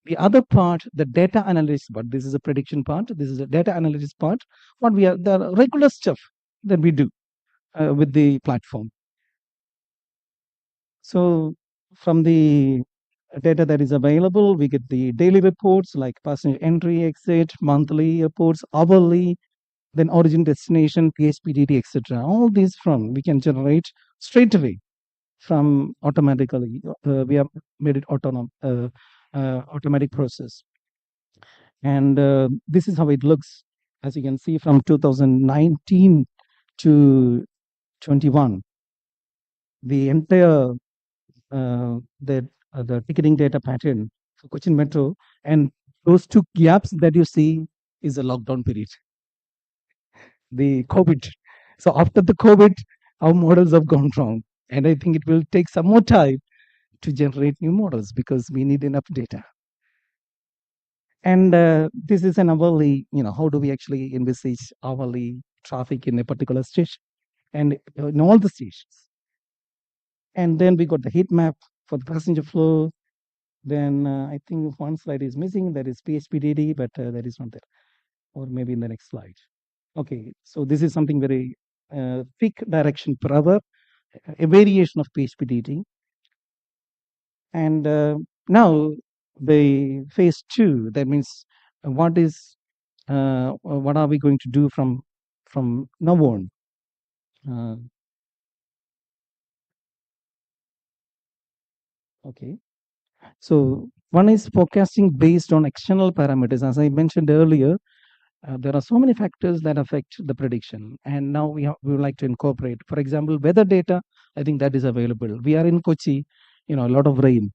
the other part, the data analytics part. This is a prediction part. This is a data analytics part. What we are, the regular stuff that we do with the platform. So from the data that is available, we get the daily reports like passenger entry, exit, monthly reports, hourly, then origin, destination, PHPDD, etc. All these we can generate straight away from automatically. We have made it automatic process. And this is how it looks, as you can see, from 2019 to 21. The entire the ticketing data pattern for Cochin Metro, and those two gaps that you see is a lockdown period, the COVID. So after the COVID, our models have gone wrong, and I think it will take some more time to generate new models because we need enough data. And this is an hourly, how do we actually envisage hourly traffic in a particular station and in all the stations. And then we got the heat map for the passenger flow. Then I think one slide is missing, that is PHPDD, but that is not there. Or maybe in the next slide. Okay, so this is something very peak direction per hour, a variation of PHPDD. And now the phase 2, that means what are we going to do from now on? Okay. So one is forecasting based on external parameters. As I mentioned earlier, there are so many factors that affect the prediction, and now we would like to incorporate, for example, weather data. I think that is available. We are in Kochi, a lot of rain,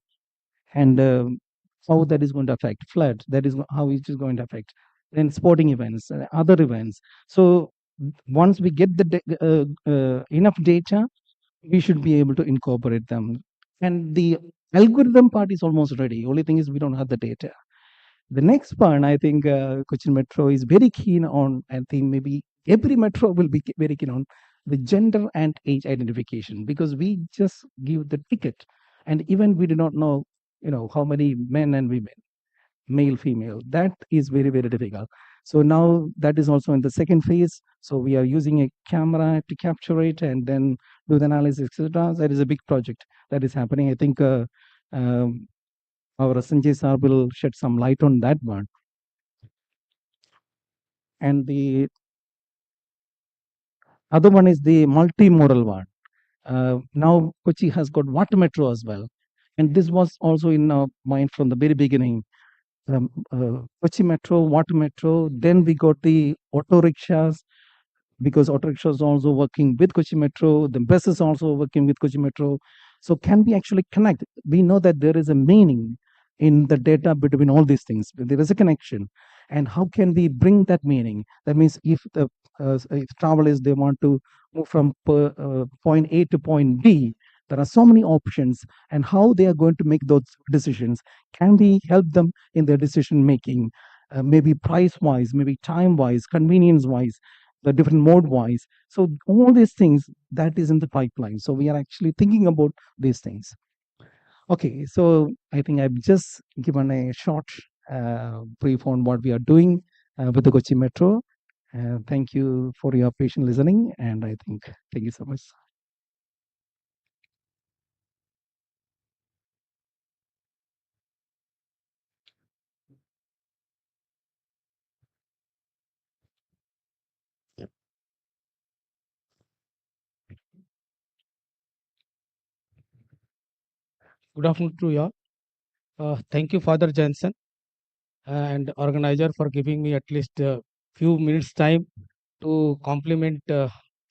and how that is going to affect flood. That is how it is going to affect then sporting events, other events. So once we get the enough data, we should be able to incorporate them. And the algorithm part is almost ready. Only thing is we don't have the data. The next part, I think Cochin Metro is very keen on. I think maybe every metro will be very keen on the gender and age identification, because we just give the ticket, and even we do not know, how many men and women, male, female. That is very, very difficult. So now that is also in the second phase. So we are using a camera to capture it and then do the analysis, etc. That is a big project that is happening. I think our Sanjay sir will shed some light on that one. And the other one is the multimodal one. Now Kochi has got water metro as well, and this was also in our mind from the very beginning. Kochi metro, water metro. Then we got the auto rickshaws, because auto rickshaws also working with Kochi metro. The buses also working with Kochi metro. So can we actually connect? We know that there is a meaning in the data between all these things. There is a connection, and how can we bring that meaning? That means if travelers, they want to move from point A to point B, there are so many options, and how they are going to make those decisions. Can we help them in their decision making? Maybe price wise, maybe time wise, convenience wise, the different mode wise. So all these things that is in the pipeline. So we are actually thinking about these things. Okay, so I think I've just given a short brief on what we are doing with the Kochi Metro. Thank you for your patient listening, and I think thank you so much. Good afternoon to you all. Thank you, Father Jensen, and organizer, for giving me at least a few minutes time to compliment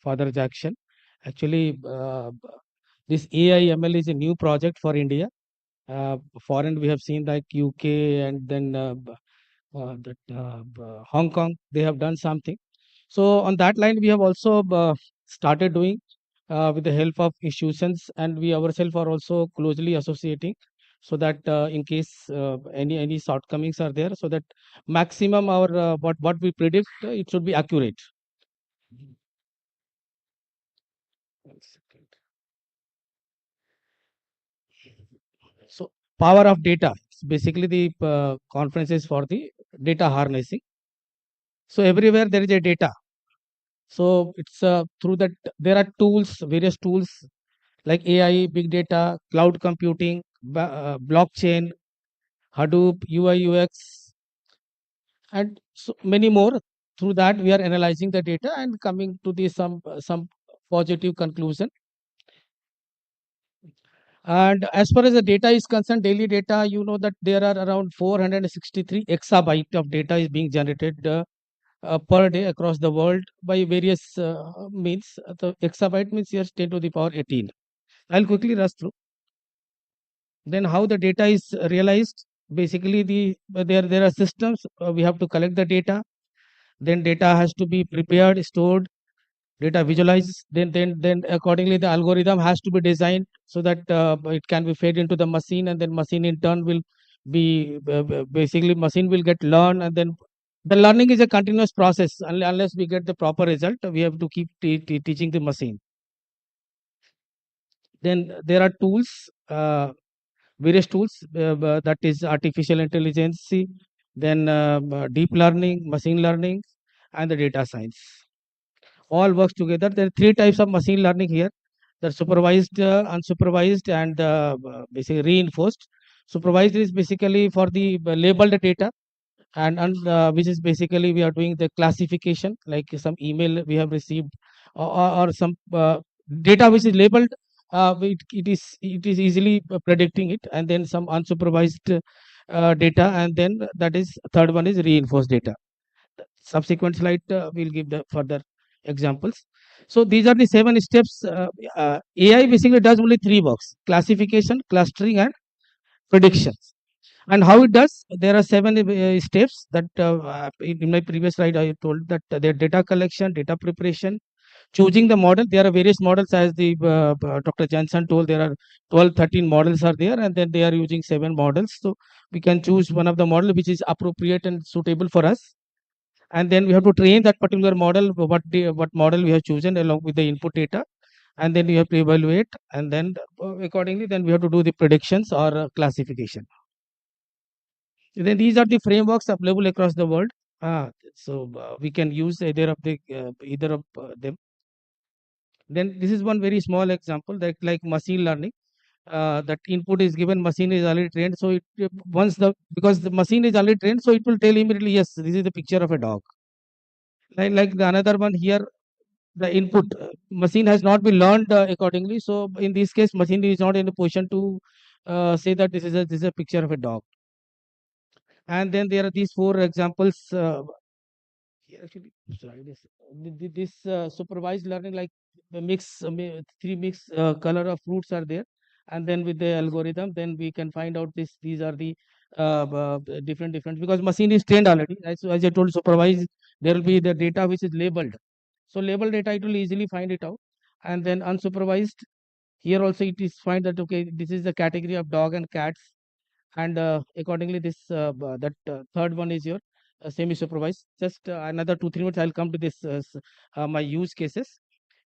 Father Jackson. Actually, this AI ML is a new project for India. Foreign, we have seen like UK and then Hong Kong, they have done something. So on that line, we have also started doing with the help of institutions, and we ourselves are also closely associating, so that in case any shortcomings are there, so that maximum our what we predict, it should be accurate. One second. So power of data. Basically, the conference is for the data harnessing. So everywhere there is a data. So it's through that there are tools, various tools like AI, big data, cloud computing, blockchain, Hadoop, UI, UX, and so many more. Through that, we are analyzing the data and coming to the some positive conclusion. And as far as the data is concerned, daily data, you know that there are around 463 exabyte of data is being generated per day across the world by various means. The exabyte means here 10 to the power 18. I'll quickly rush through. Then how the data is realized? Basically, there are systems. We have to collect the data. Then data has to be prepared, stored, data visualized. Then accordingly the algorithm has to be designed so that it can be fed into the machine, and then machine in turn will be basically machine will get learn, and then the learning is a continuous process. Unless we get the proper result, we have to keep teaching the machine. Then there are tools, various tools, that is artificial intelligence, then deep learning, machine learning, and the data science. All works together. There are three types of machine learning here: the supervised, unsupervised, and basically reinforced. Supervised is basically for the labeled data, and which is basically we are doing the classification, like some email we have received, or some data which is labeled it is easily predicting it, and then some unsupervised data, and then that is third one is reinforced data. Subsequent slide will give the further examples. So these are the 7 steps. AI basically does only 3 works: classification, clustering, and predictions. And how it does, there are 7 steps that in my previous slide I told that their data collection, data preparation, choosing the model. There are various models, as the Dr. Jansen told. There are 12, 13 models are there, and then they are using 7 models. So we can choose one of the model which is appropriate and suitable for us, and then we have to train that particular model, what model we have chosen along with the input data, and then we have to evaluate, and then accordingly then we have to do the predictions or classification. Then these are the frameworks available across the world. So we can use either of them. Then this is one very small example, that like machine learning. That input is given, machine is already trained, so because the machine is already trained, so it will tell immediately, yes, this is the picture of a dog. Like the another one here, the input machine has not been learned accordingly. So in this case, machine is not in a position to say that this is a picture of a dog. And then there are these 4 examples. Here actually, sorry, this supervised learning, like the mix, 3 mix color of fruits are there, and then with the algorithm, then we can find out these are the different because machine is trained already. So as I told, supervised, there will be the data which is labeled. So labeled data, it will easily find it out. And then unsupervised, here also it is find that okay, this is the category of dog and cats, and accordingly this third one is your semi supervised. Just another 2-3 minutes, I'll come to this my use cases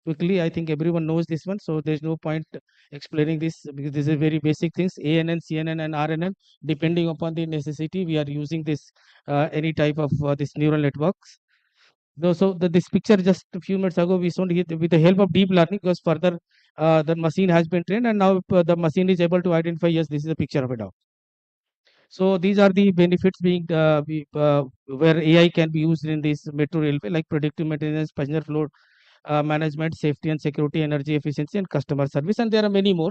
quickly. I think everyone knows this one, so there's no point explaining this, because this is very basic things: ANN, CNN, and RNN. Depending upon the necessity, we are using this any type of this neural networks. So this picture just a few minutes ago we saw with the help of deep learning, because further the machine has been trained, and now the machine is able to identify, yes, this is a picture of a dog. So these are the benefits being where AI can be used in this metro railway, like predictive maintenance, passenger flow management, safety and security, energy efficiency, and customer service, and there are many more.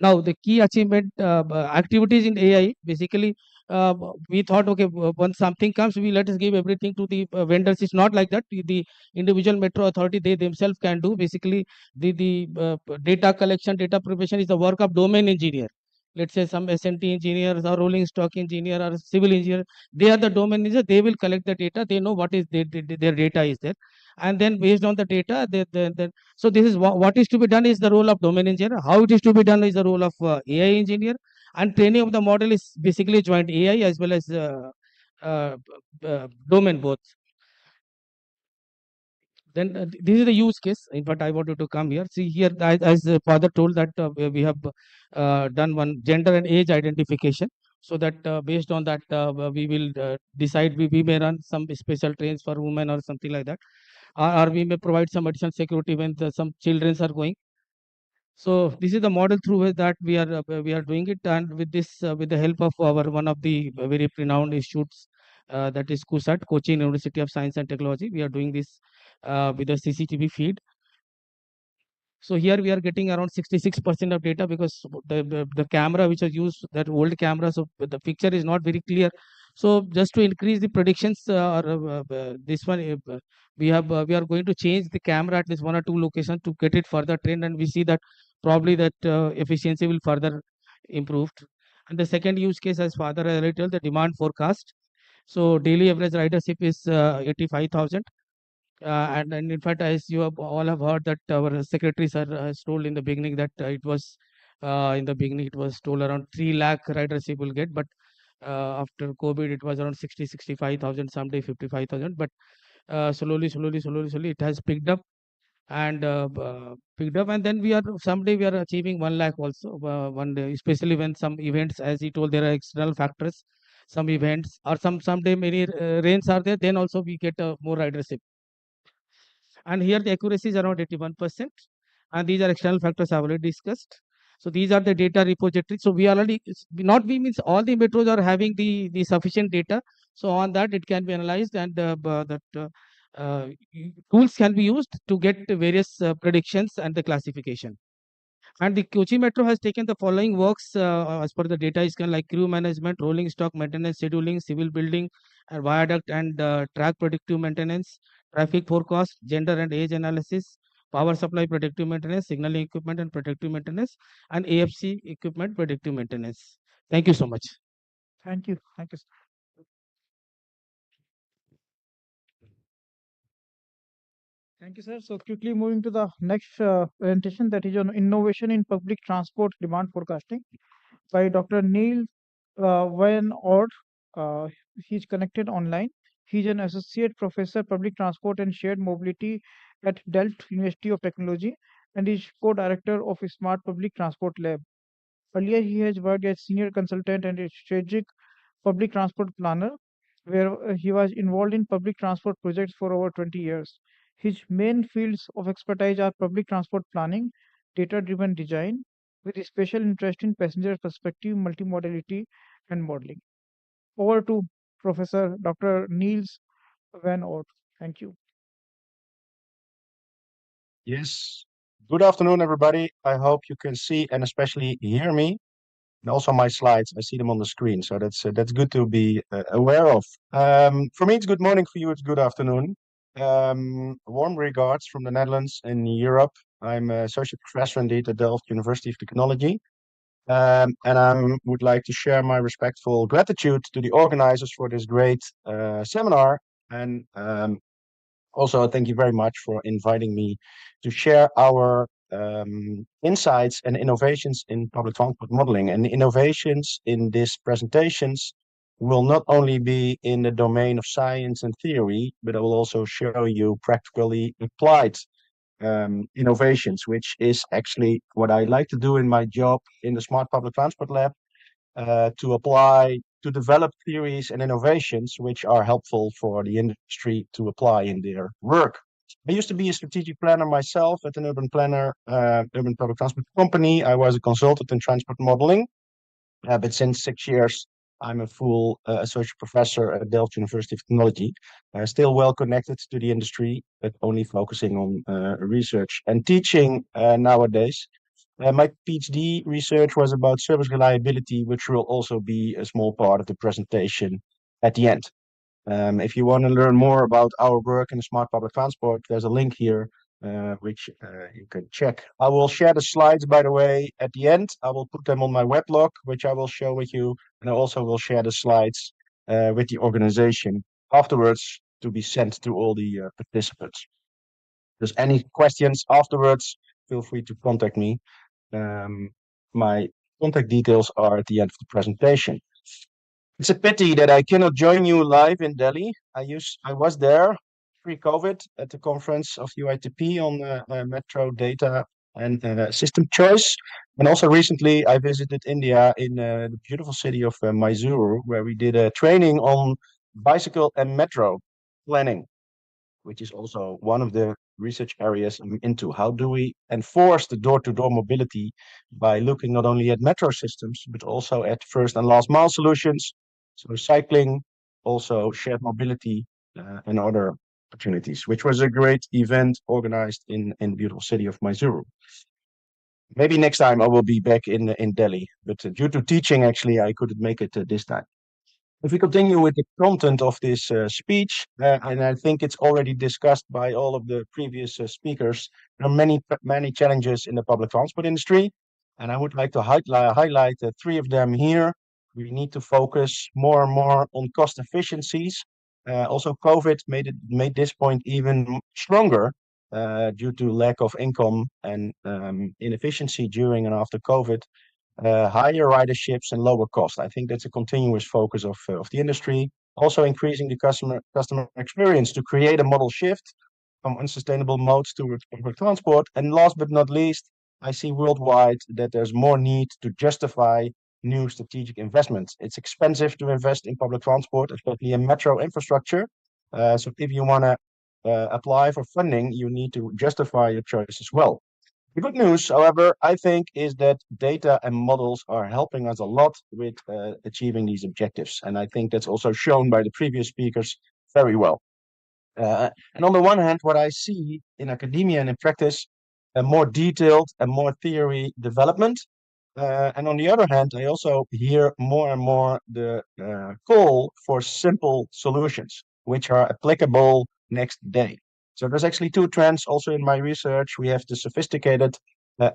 Now the key achievement activities in AI, basically we thought, okay, once something comes, let us give everything to the vendors. It's not like that. The individual metro authority, they themselves can do. Basically the data collection, data preparation is the work of domain engineer. Let's say some SMT engineers or rolling stock engineer or civil engineer, they are the domain engineer. They will collect the data. They know what is their data is there, and then based on the data, so this is what is to be done is the role of domain engineer. How it is to be done is the role of AI engineer, and training of the model is basically joint AI as well as domain both. Then this is the use case. In fact, I wanted to come here. See here, as the father told that we have done one gender and age identification, so that based on that we will decide we may run some special trains for women or something like that, or we may provide some additional security when some children are going. So this is the model through which that we are doing it, and with this with the help of our one of the very renowned institutes, that is CUSAT, Cochin University of Science and Technology. We are doing this with the CCTV feed. So here we are getting around 66% of data, because the camera which was used, that old camera, so the picture is not very clear. So just to increase the predictions, this one we are going to change the camera at least 1 or 2 locations to get it further trained, and we see that probably that efficiency will further improved. And the second use case, as father already told, the demand forecast. So daily average ridership is 85,000. And in fact, as you all have heard, that our secretary sir has told in the beginning that it was in the beginning it was told around 3 lakh riders he will get, but after COVID it was around 65,000, someday 55,000. But slowly it has picked up, and and then someday we are achieving 1 lakh also one day, especially when some events, as he told, there are external factors, some events, or someday many rains are there, then also we get more ridership. And here the accuracy is around 81%, and these are external factors I have already discussed. So these are the data repositories. So we already, not we means all the metros are having the sufficient data. So on that it can be analyzed, and tools can be used to get various predictions and the classification. And the Kochi Metro has taken the following works as per the data is like crew management, rolling stock maintenance, scheduling, civil building, and viaduct and track predictive maintenance, traffic forecast, gender and age analysis, power supply predictive maintenance, signaling equipment and predictive maintenance, and AFC equipment predictive maintenance. Thank you so much. Thank you. Thank you. Thank you, sir. So quickly moving to the next presentation, that is on innovation in public transport demand forecasting by Dr. Neil Van Ord. He's connected online. He's an associate professor public transport and shared mobility at Delft University of Technology and is co-director of a Smart Public Transport Lab. Earlier, he has worked as senior consultant and a strategic public transport planner, where he was involved in public transport projects for over 20 years. His main fields of expertise are public transport planning, data driven design, with a special interest in passenger perspective, multimodality, and modeling. Over to Professor Dr. Niels Van Oort. Thank you. Yes. Good afternoon, everybody. I hope you can see and especially hear me. And also my slides, I see them on the screen, so that's good to be aware of. For me, it's good morning. For you, it's good afternoon. Warm regards from the Netherlands and Europe. I'm an associate professor indeed at Delft University of Technology. And I would like to share my respectful gratitude to the organizers for this great seminar. And also, thank you very much for inviting me to share our insights and innovations in public transport modeling. And the innovations in these presentations will not only be in the domain of science and theory, but I will also show you practically applied innovations, which is actually what I like to do in my job in the Smart Public Transport Lab, to apply, to develop theories and innovations which are helpful for the industry to apply in their work. I used to be a strategic planner myself at an urban planner, urban public transport company. I was a consultant in transport modeling, but since 6 years, I'm a full associate professor at Delft University of Technology, still well connected to the industry, but only focusing on research and teaching nowadays. My PhD research was about service reliability, which will also be a small part of the presentation at the end. If you want to learn more about our work in smart public transport, there's a link here which you can check. I will share the slides, by the way, at the end. I will put them on my weblog, which I will share with you. And I also will share the slides with the organization afterwards to be sent to all the participants. If there's any questions afterwards, feel free to contact me. My contact details are at the end of the presentation. It's a pity that I cannot join you live in Delhi. I was there pre-COVID at the conference of UITP on metro data and system choice. And also recently I visited India in the beautiful city of Mysuru, where we did a training on bicycle and metro planning, which is also one of the research areas I'm into. How do we enforce the door-to-door mobility by looking not only at metro systems, but also at first and last mile solutions, so cycling, also shared mobility, and other opportunities, which was a great event organized in the beautiful city of Mysuru. Maybe next time I will be back in Delhi, but due to teaching, actually, I couldn't make it this time. If we continue with the content of this speech, and I think it's already discussed by all of the previous speakers, there are many challenges in the public transport industry, and I would like to highlight three of them here. We need to focus more and more on cost efficiencies. Also, COVID made this point even stronger due to lack of income and inefficiency during and after COVID. Higher riderships and lower cost. I think that's a continuous focus of the industry. Also increasing the customer experience to create a model shift from unsustainable modes towards public transport. And last but not least, I see worldwide that there's more need to justify new strategic investments. It's expensive to invest in public transport, especially in metro infrastructure. So if you want to apply for funding, you need to justify your choice as well. The good news, however, I think, is that data and models are helping us a lot with achieving these objectives. And I think that's also shown by the previous speakers very well. And on the one hand, what I see in academia and in practice, a more detailed and more theory development. And on the other hand, I also hear more and more the call for simple solutions, which are applicable next day. So there's actually two trends also in my research. We have the sophisticated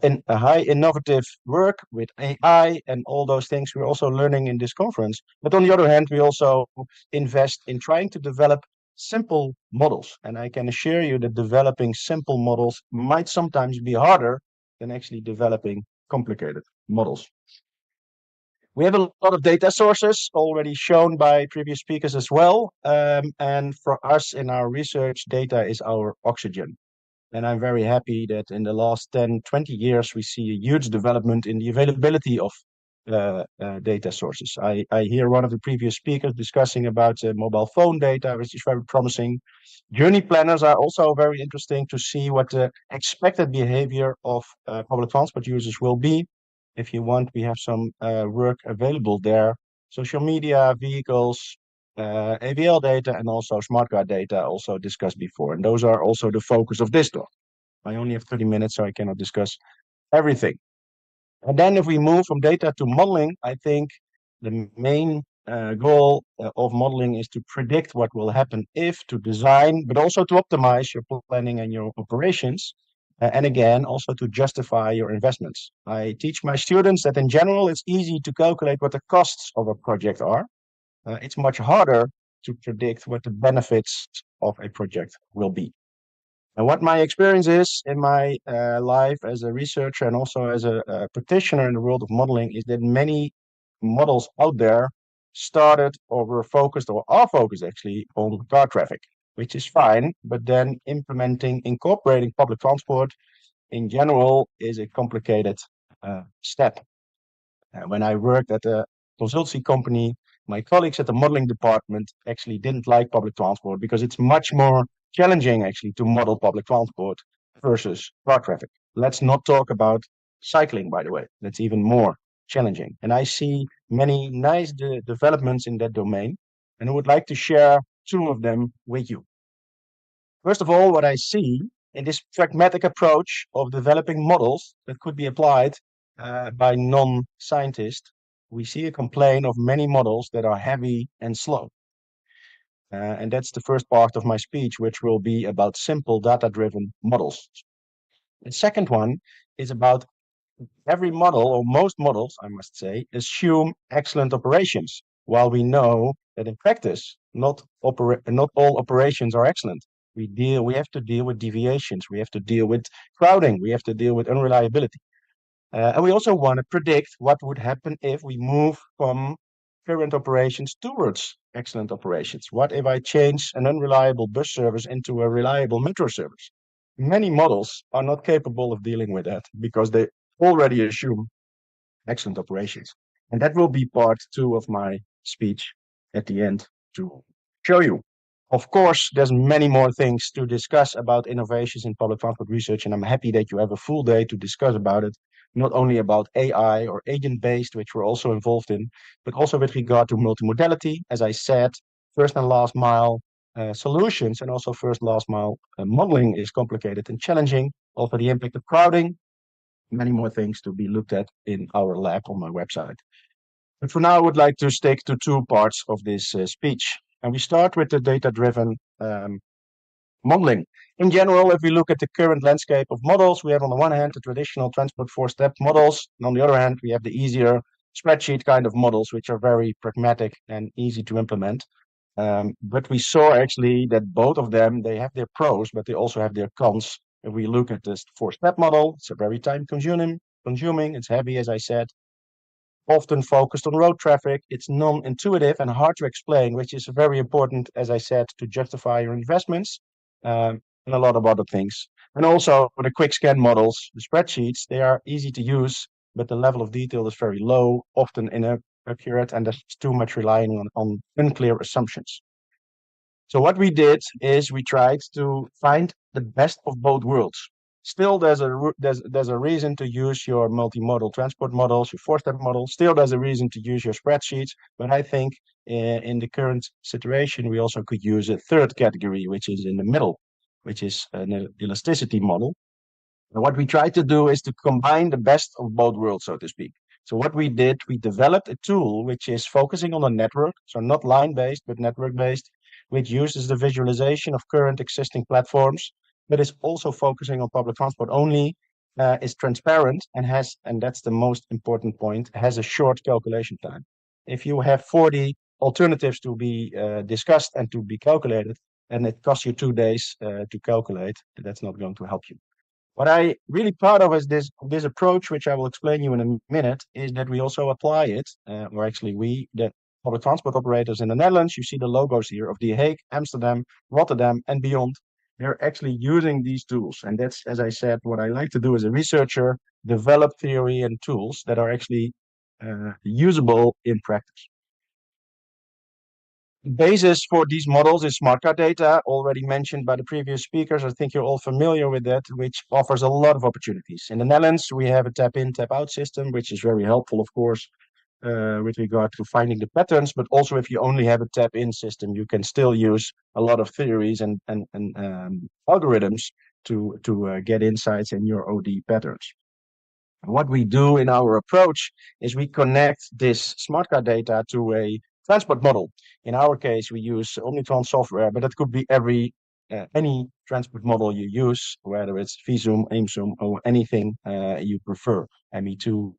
in a high innovative work with AI and all those things we're also learning in this conference. But on the other hand, we also invest in trying to develop simple models. And I can assure you that developing simple models might sometimes be harder than actually developing complicated models. We have a lot of data sources already shown by previous speakers as well. And for us in our research, data is our oxygen. And I'm very happy that in the last 10, 20 years, we see a huge development in the availability of data sources. I hear one of the previous speakers discussing about mobile phone data, which is very promising. Journey planners are also very interesting to see what the expected behavior of public transport users will be. If you want, we have some work available there. Social media, vehicles, AVL data, and also smart card data also discussed before. And those are also the focus of this talk. I only have 30 minutes, so I cannot discuss everything. And then if we move from data to modeling, I think the main goal of modeling is to predict what will happen if, to design, but also to optimize your planning and your operations. And again, also to justify your investments. I teach my students that in general, it's easy to calculate what the costs of a project are. It's much harder to predict what the benefits of a project will be. And what my experience is in my life as a researcher and also as a practitioner in the world of modeling is that many models out there started or were focused or are focused actually on car traffic, which is fine, but then incorporating public transport in general is a complicated step. When I worked at a consultancy company, my colleagues at the modeling department actually didn't like public transport because it's much more challenging actually to model public transport versus car traffic. Let's not talk about cycling, by the way. That's even more challenging. And I see many nice developments in that domain, and I would like to share two of them with you. First of all, what I see in this pragmatic approach of developing models that could be applied by non-scientists, we see a complaint of many models that are heavy and slow. And that's the first part of my speech, which will be about simple data-driven models. The second one is about every model, or most models, I must say, assume excellent operations, while we know that in practice, not all operations are excellent. We have to deal with deviations, we have to deal with crowding, we have to deal with unreliability. And we also want to predict what would happen if we move from current operations towards excellent operations. What if I change an unreliable bus service into a reliable metro service? Many models are not capable of dealing with that because they already assume excellent operations. And that will be part 2 of my speech at the end to show you. Of course, there's many more things to discuss about innovations in public transport research, and I'm happy that you have a full day to discuss about it, not only about AI or agent-based, which we're also involved in, but also with regard to multimodality. As I said, first and last mile solutions and also first last mile modeling is complicated and challenging. Also the impact of crowding, many more things to be looked at in our lab on my website. But for now, I would like to stick to 2 parts of this speech. And we start with the data-driven modeling. In general, if we look at the current landscape of models, we have on the one hand the traditional transport 4-step models, and on the other hand, we have the easier spreadsheet kind of models, which are very pragmatic and easy to implement. But we saw actually that both of them, they have their pros, but they also have their cons. If we look at this 4-step model, it's a very time consuming, it's heavy, as I said, often focused on road traffic. It's non-intuitive and hard to explain, which is very important, as I said, to justify your investments and a lot of other things. And also for the quick scan models, the spreadsheets, they are easy to use, but the level of detail is very low, often inaccurate, and there's too much relying on unclear assumptions. So what we did is we tried to find the best of both worlds. Still, there's a reason to use your multimodal transport models, your 4-step models. Still, there's a reason to use your spreadsheets. But I think in the current situation, we also could use a third category, which is in the middle, which is an elasticity model. And what we try to do is to combine the best of both worlds, so to speak. So what we did, we developed a tool which is focusing on a network, so not line-based, but network-based, which uses the visualization of current existing platforms, but is also focusing on public transport only, is transparent and has, and that's the most important point, has a short calculation time. If you have 40 alternatives to be discussed and to be calculated, and it costs you 2 days to calculate, that's not going to help you. What I really proud of is this approach, which I will explain you in a minute, is that we also apply it, or actually we, the public transport operators in the Netherlands, you see the logos here of The Hague, Amsterdam, Rotterdam, and beyond. They're actually using these tools. And that's, as I said, what I like to do as a researcher, develop theory and tools that are actually usable in practice. The basis for these models is smart car data, already mentioned by the previous speakers. I think you're all familiar with that, which offers a lot of opportunities. In the Netherlands, we have a tap-in, tap-out system, which is very helpful, of course, with regard to finding the patterns. But also, if you only have a tap-in system, you can still use a lot of theories and algorithms to get insights in your OD patterns. What we do in our approach is we connect this smart car data to a transport model. In our case, we use Omnitron software, but that could be any transport model you use, whether it's Visum, Aimsum, or anything you prefer. ME2, you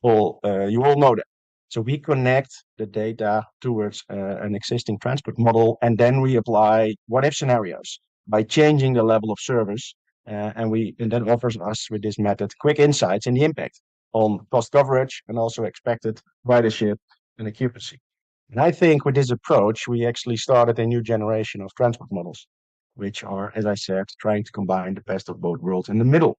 all know that. So we connect the data towards an existing transport model, and then we apply what-if scenarios by changing the level of service. And that offers us with this method quick insights in the impact on cost coverage and also expected ridership and occupancy. And I think with this approach, we actually started a new generation of transport models, which are, as I said, trying to combine the best of both worlds in the middle.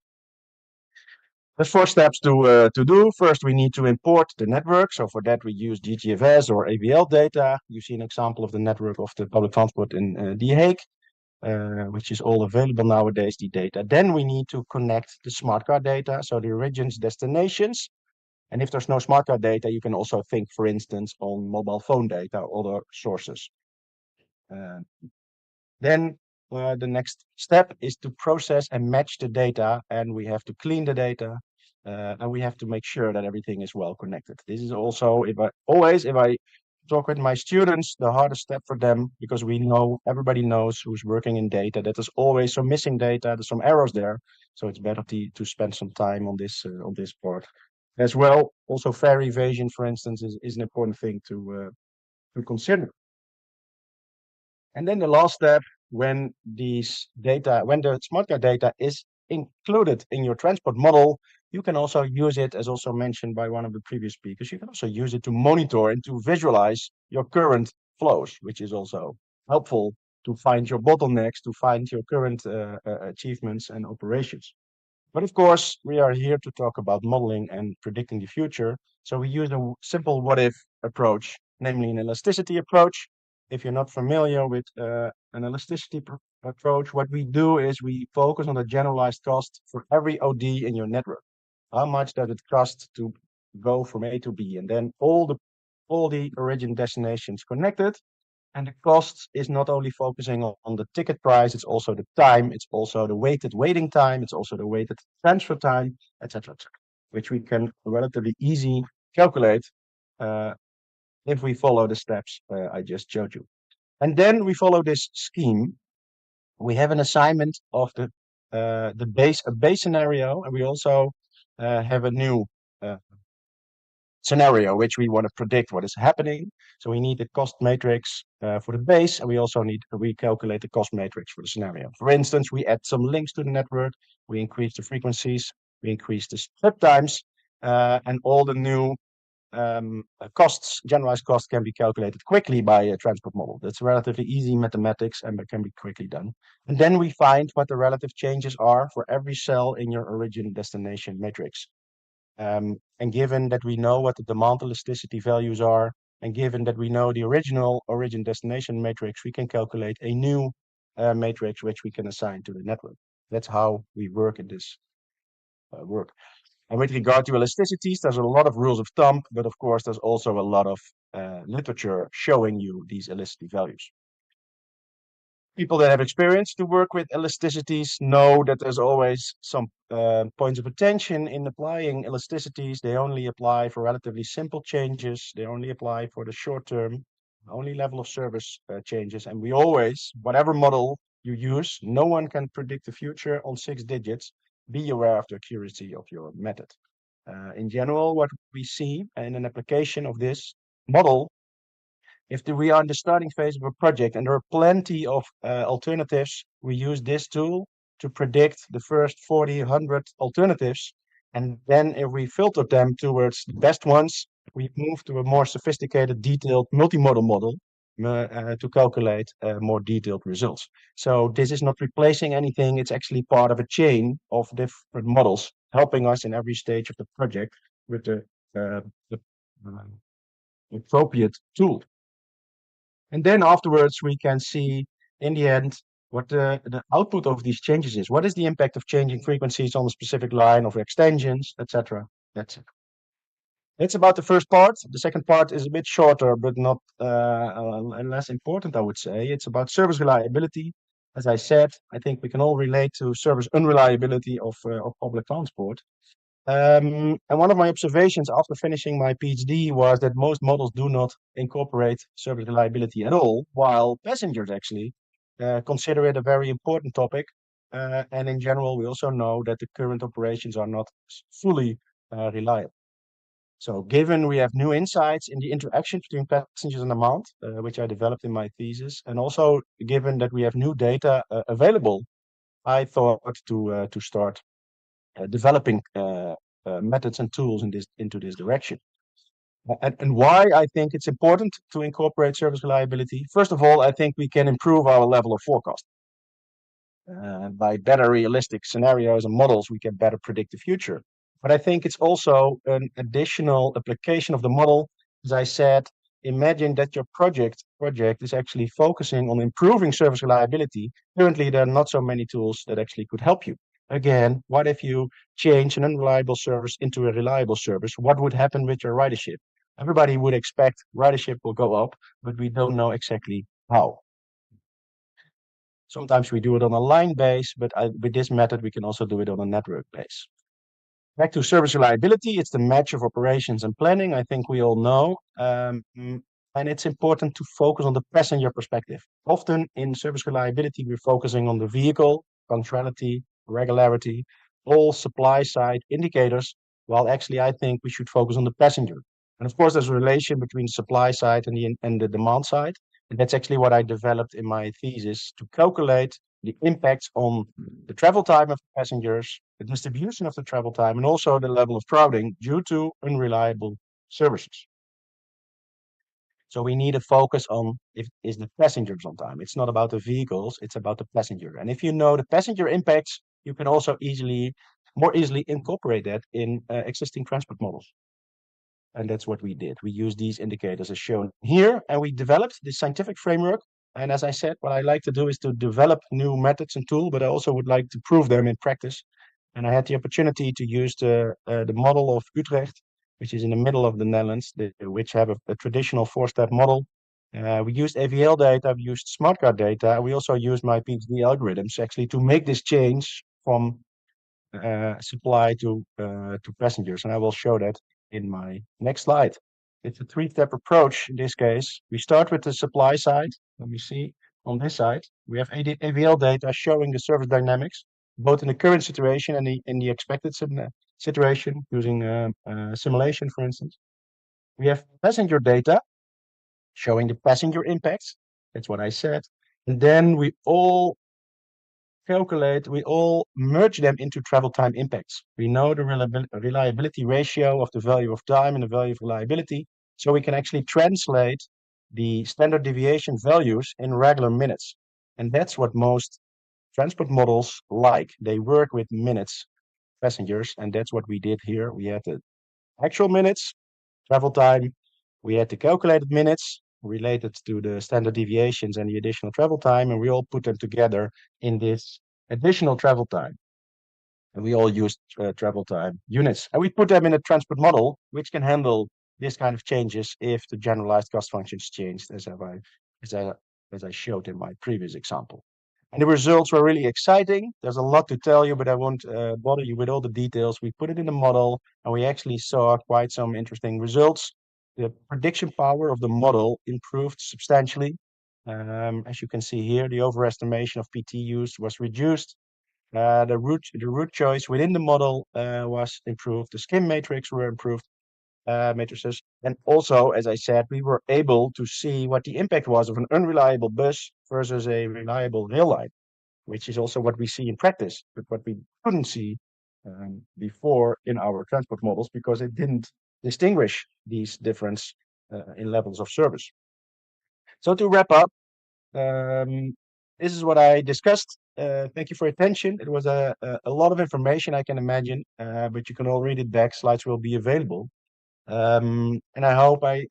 There's 4 steps to do. First, we need to import the network. So for that, we use GGFS or AVL data. You see an example of the network of the public transport in The Hague, which is all available nowadays, the data. Then we need to connect the smart car data, so the origins, destinations. And if there's no smart car data, you can also think, for instance, on mobile phone data or other sources. Then the next step is to process and match the data, and we have to clean the data, and we have to make sure that everything is well connected. This is also, if I talk with my students, the hardest step for them, because everybody knows who's working in data, that there's always some missing data, there's some errors there. So it's better to spend some time on this part as well. Also, fare evasion, for instance, is an important thing to consider. And then the last step, when the smart car data is included in your transport model, you can also use it, as also mentioned by one of the previous speakers, you can also use it to monitor and to visualize your current flows, which is also helpful to find your bottlenecks, to find your current achievements and operations. But of course, we are here to talk about modeling and predicting the future. So we use a simple what-if approach, namely an elasticity approach. If you're not familiar with an elasticity approach, what we do is we focus on the generalized cost for every OD in your network. How much does it cost to go from A to B? And then all the origin destinations connected. And the cost is not only focusing on the ticket price, it's also the time, it's also the weighted waiting time, it's also the weighted transfer time, etc., which we can relatively easy calculate if we follow the steps I just showed you. And then we follow this scheme. We have an assignment of a base scenario, and we also have a new scenario which we want to predict what is happening. So we need a cost matrix for the base, and we also need to recalculate the cost matrix for the scenario. For instance, we add some links to the network, we increase the frequencies, we increase the trip times, and all the new generalized costs can be calculated quickly by a transport model. That's relatively easy mathematics and can be quickly done. And then we find what the relative changes are for every cell in your origin destination matrix. And given that we know what the demand elasticity values are, and given that we know the original origin destination matrix, we can calculate a new matrix which we can assign to the network. That's how we work in this work. And with regard to elasticities, there's a lot of rules of thumb, but of course, there's also a lot of literature showing you these elasticity values. People that have experience to work with elasticities know that there's always some points of attention in applying elasticities. They only apply for relatively simple changes. They only apply for the short term, only level of service changes. And we always, whatever model you use, no one can predict the future on 6 digits. Be aware of the accuracy of your method. In general, what we see in an application of this model, if we are in the starting phase of a project and there are plenty of alternatives, we use this tool to predict the first 40, 100 alternatives. And then if we filter them towards the best ones, we move to a more sophisticated, detailed multimodal model to calculate more detailed results. So this is not replacing anything. It's actually part of a chain of different models, helping us in every stage of the project with the appropriate tool. And then afterwards, we can see in the end what the output of these changes is. What is the impact of changing frequencies on a specific line of extensions, etc. That's it. It's about the first part. The second part is a bit shorter, but not less important, I would say. It's about service reliability. As I said, I think we can all relate to service unreliability of public transport. And one of my observations after finishing my PhD was that most models do not incorporate service reliability at all, while passengers actually consider it a very important topic. And in general, we also know that the current operations are not fully reliable. So given we have new insights in the interaction between passengers and demand, which I developed in my thesis, and also given that we have new data available, I thought to start developing methods and tools into this direction. And why I think it's important to incorporate service reliability. First of all, I think we can improve our level of forecast. By better realistic scenarios and models, we can better predict the future. But I think it's also an additional application of the model. As I said, imagine that your project is actually focusing on improving service reliability. Currently, there are not so many tools that actually could help you. Again, what if you change an unreliable service into a reliable service? What would happen with your ridership? Everybody would expect ridership will go up, but we don't know exactly how. Sometimes we do it on a line base, but with this method, we can also do it on a network base. Back to service reliability, it's the match of operations and planning. I think we all know. And it's important to focus on the passenger perspective. Often in service reliability, we're focusing on the vehicle, punctuality, regularity, all supply side indicators, while actually I think we should focus on the passenger. And of course, there's a relation between the supply side and the demand side. And that's actually what I developed in my thesis to calculate the impacts on the travel time of passengers, the distribution of the travel time, and also the level of crowding due to unreliable services. So we need a focus on is the passengers on time. It's not about the vehicles, it's about the passenger. And if you know the passenger impacts, you can also more easily incorporate that in existing transport models. And that's what we did. We used these indicators as shown here, and we developed this scientific framework. And as I said, what I like to do is to develop new methods and tools, but I also would like to prove them in practice. And I had the opportunity to use the model of Utrecht, which is in the middle of the Netherlands, which have a traditional 4-step model. We used AVL data, we used smart card data. We also used my PhD algorithms actually to make this change from supply to passengers. And I will show that in my next slide. It's a 3-step approach in this case. We start with the supply side. Let me see on this side. We have AVL data showing the service dynamics, both in the current situation and in the expected situation, using simulation, for instance. We have passenger data showing the passenger impacts. That's what I said. And then we all merge them into travel time impacts. We know the reliability ratio of the value of time and the value of reliability. So we can actually translate the standard deviation values in regular minutes. And that's what most transport models like. They work with minutes, passengers, and that's what we did here. We had the actual minutes, travel time. We had the calculated minutes related to the standard deviations and the additional travel time, and we all put them together in this additional travel time. And we all used travel time units. And we put them in a transport model, which can handle this kind of changes if the generalized cost functions changed, as I showed in my previous example. And the results were really exciting. There's a lot to tell you, but I won't bother you with all the details. We put it in the model, and we actually saw quite some interesting results. The prediction power of the model improved substantially. As you can see here, the overestimation of PT used was reduced. The root choice within the model was improved. The skim matrix were improved matrices. And also, as I said, we were able to see what the impact was of an unreliable bus versus a reliable rail line, which is also what we see in practice, but what we couldn't see before in our transport models because it didn't distinguish these difference in levels of service. So to wrap up, this is what I discussed. Thank you for your attention. It was a lot of information, I can imagine, but you can all read it back. Slides will be available. And I hope I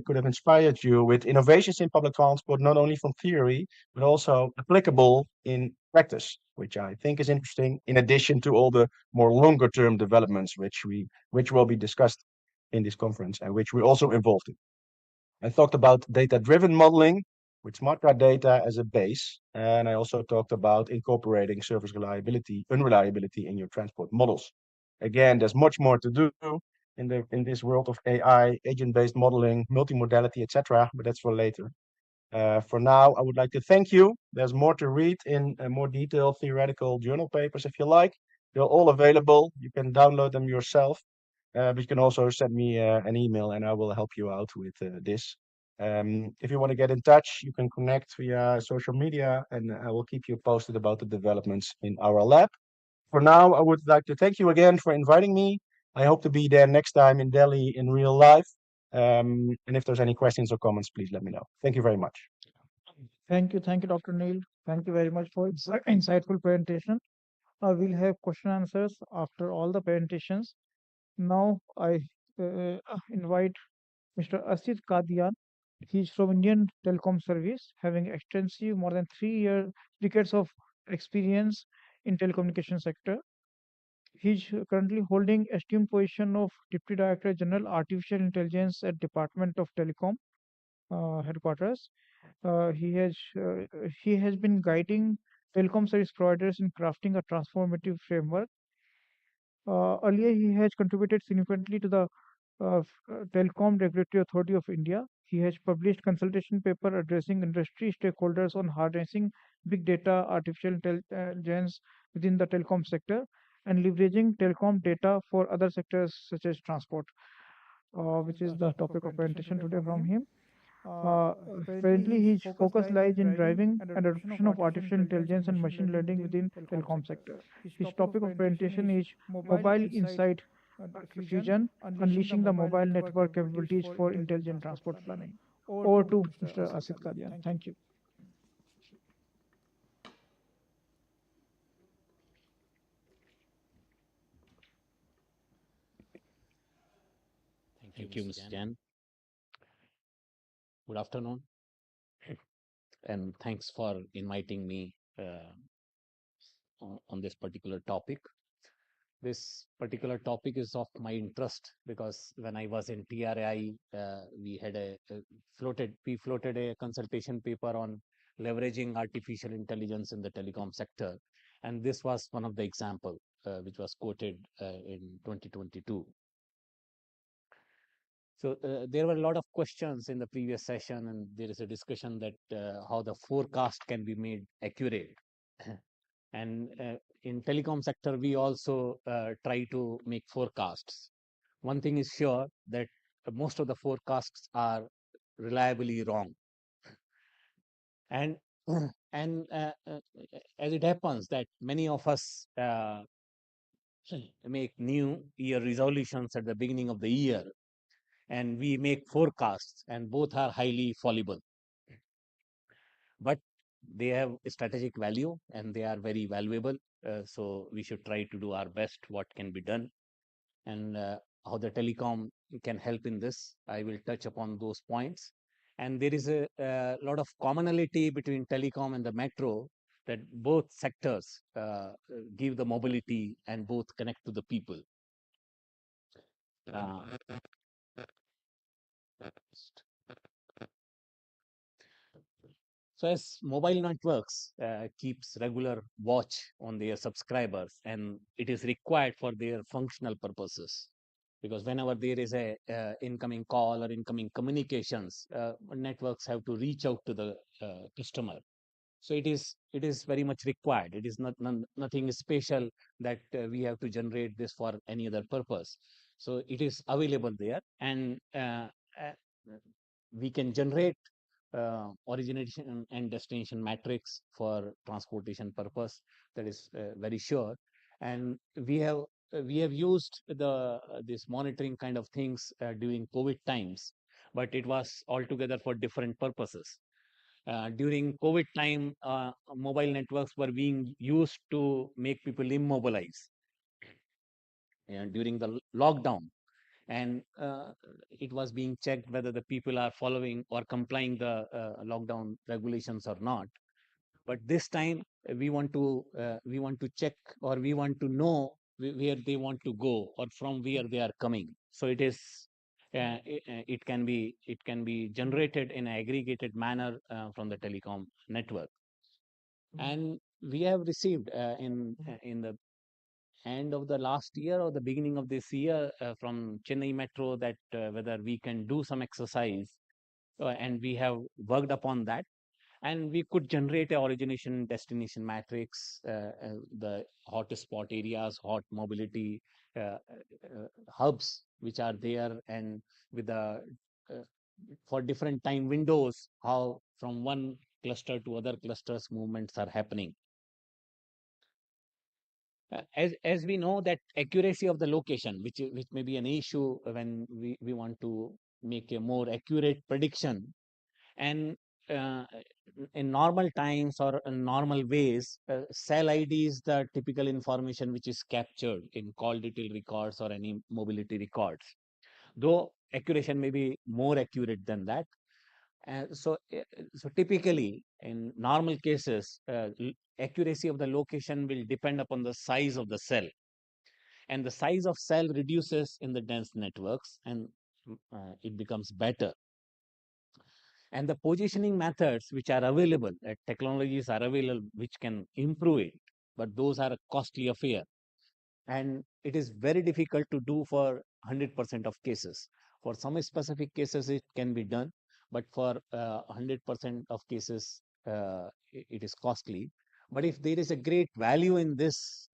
could have inspired you with innovations in public transport, not only from theory, but also applicable in practice, which I think is interesting, in addition to all the more longer term developments which will be discussed in this conference and which we're also involved in. I talked about data-driven modeling with smart card data as a base, and I also talked about incorporating service reliability, unreliability in your transport models. Again, there's much more to do in this world of AI, agent-based modeling, multimodality, etc., but that's for later. For now, I would like to thank you. There's more to read in more detailed theoretical journal papers if you like. They're all available. You can download them yourself. But you can also send me an email and I will help you out with this. If you want to get in touch, you can connect via social media and I will keep you posted about the developments in our lab. For now, I would like to thank you again for inviting me. I hope to be there next time in Delhi in real life. And if there's any questions or comments, please let me know. Thank you very much. Thank you, Dr. Neil. Thank you very much for insightful presentation. We'll have question answers after all the presentations. Now I invite Mr. Asit Kadian. He's from Indian Telecom Service, having extensive more than 3 decades of experience in telecommunication sector. He's currently holding esteemed position of Deputy Director General Artificial Intelligence at Department of Telecom headquarters. He has been guiding telecom service providers in crafting a transformative framework. Earlier, he has contributed significantly to the Telecom Regulatory Authority of India. He has published consultation paper addressing industry stakeholders on harnessing big data, artificial intelligence within the telecom sector, and leveraging telecom data for other sectors such as transport, which is the topic of presentation today from him. Apparently, his focus lies in driving and adoption of artificial intelligence and machine learning within telecom sector. His topic of presentation is Mobile Insight Fusion, Unleashing the Mobile Network Capabilities for Intelligent Transport Planning. Over to Mr. Asit Kadian. Thank you. Thank you, Mr. Jan. Good afternoon, and thanks for inviting me on this particular topic. This particular topic is of my interest because when I was in TRAI, we floated a consultation paper on leveraging artificial intelligence in the telecom sector, and this was one of the example which was quoted in 2022. So there were a lot of questions in the previous session, and there is a discussion that how the forecast can be made accurate. And in telecom sector, we also try to make forecasts. One thing is sure that most of the forecasts are reliably wrong. And as it happens that many of us make new year resolutions at the beginning of the year, and we make forecasts, and both are highly fallible. But they have a strategic value and they are very valuable. So we should try to do our best what can be done. And how the telecom can help in this, I will touch upon those points. And there is a lot of commonality between telecom and the metro, that both sectors give the mobility and both connect to the people. So as mobile networks keeps regular watch on their subscribers, and it is required for their functional purposes, because whenever there is a incoming call or incoming communications, networks have to reach out to the customer. So it is very much required. It is nothing special that we have to generate this for any other purpose. So it is available there, and we can generate origination and destination matrix for transportation purpose. That is very sure. And we have used this monitoring kind of things during COVID times, but it was altogether for different purposes. During COVID time, mobile networks were being used to make people immobilize during the lockdown, and it was being checked whether the people are following or complying the lockdown regulations or not. But this time we want to check, or we want to know where they want to go or from where they are coming. So it can be generated in an aggregated manner from the telecom network. And we have received in the end of the last year or the beginning of this year from Chennai Metro that whether we can do some exercise, and we have worked upon that, and we could generate a origination destination matrix, the hotspot areas, hot mobility hubs which are there, and with the for different time windows, how from one cluster to other clusters movements are happening. As we know that accuracy of the location, which may be an issue when we want to make a more accurate prediction, and uh, in normal times or in normal ways, cell ID is the typical information which is captured in call detail records or any mobility records, though accuracy may be more accurate than that. So typically, in normal cases, accuracy of the location will depend upon the size of the cell, and the size of cell reduces in the dense networks, and it becomes better. And the positioning methods which are available, technologies are available which can improve it, but those are a costly affair, and it is very difficult to do for 100% of cases. For some specific cases it can be done, but for 100% of cases it is costly. But if there is a great value in this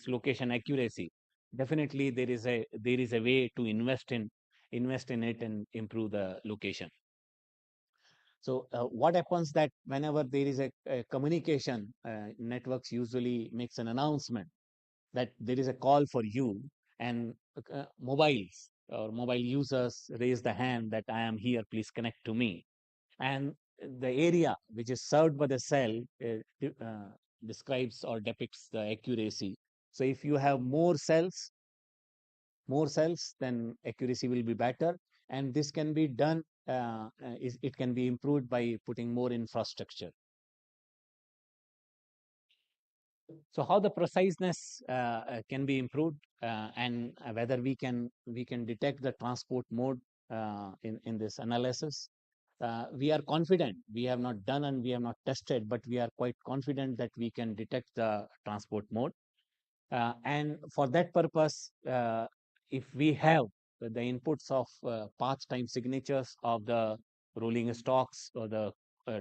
location accuracy, definitely there is a way to invest in it and improve the location. So what happens that whenever there is a communication, networks usually makes an announcement that there is a call for you, and mobiles or mobile users raise the hand that I am here, please connect to me. And the area which is served by the cell describes or depicts the accuracy. So if you have more cells, then accuracy will be better, and this can be done, it can be improved by putting more infrastructure. So how the preciseness can be improved, and whether we can detect the transport mode in this analysis. We are confident. We have not done and we have not tested, but we are quite confident that we can detect the transport mode. And for that purpose, if we have the inputs of path time signatures of the rolling stocks or the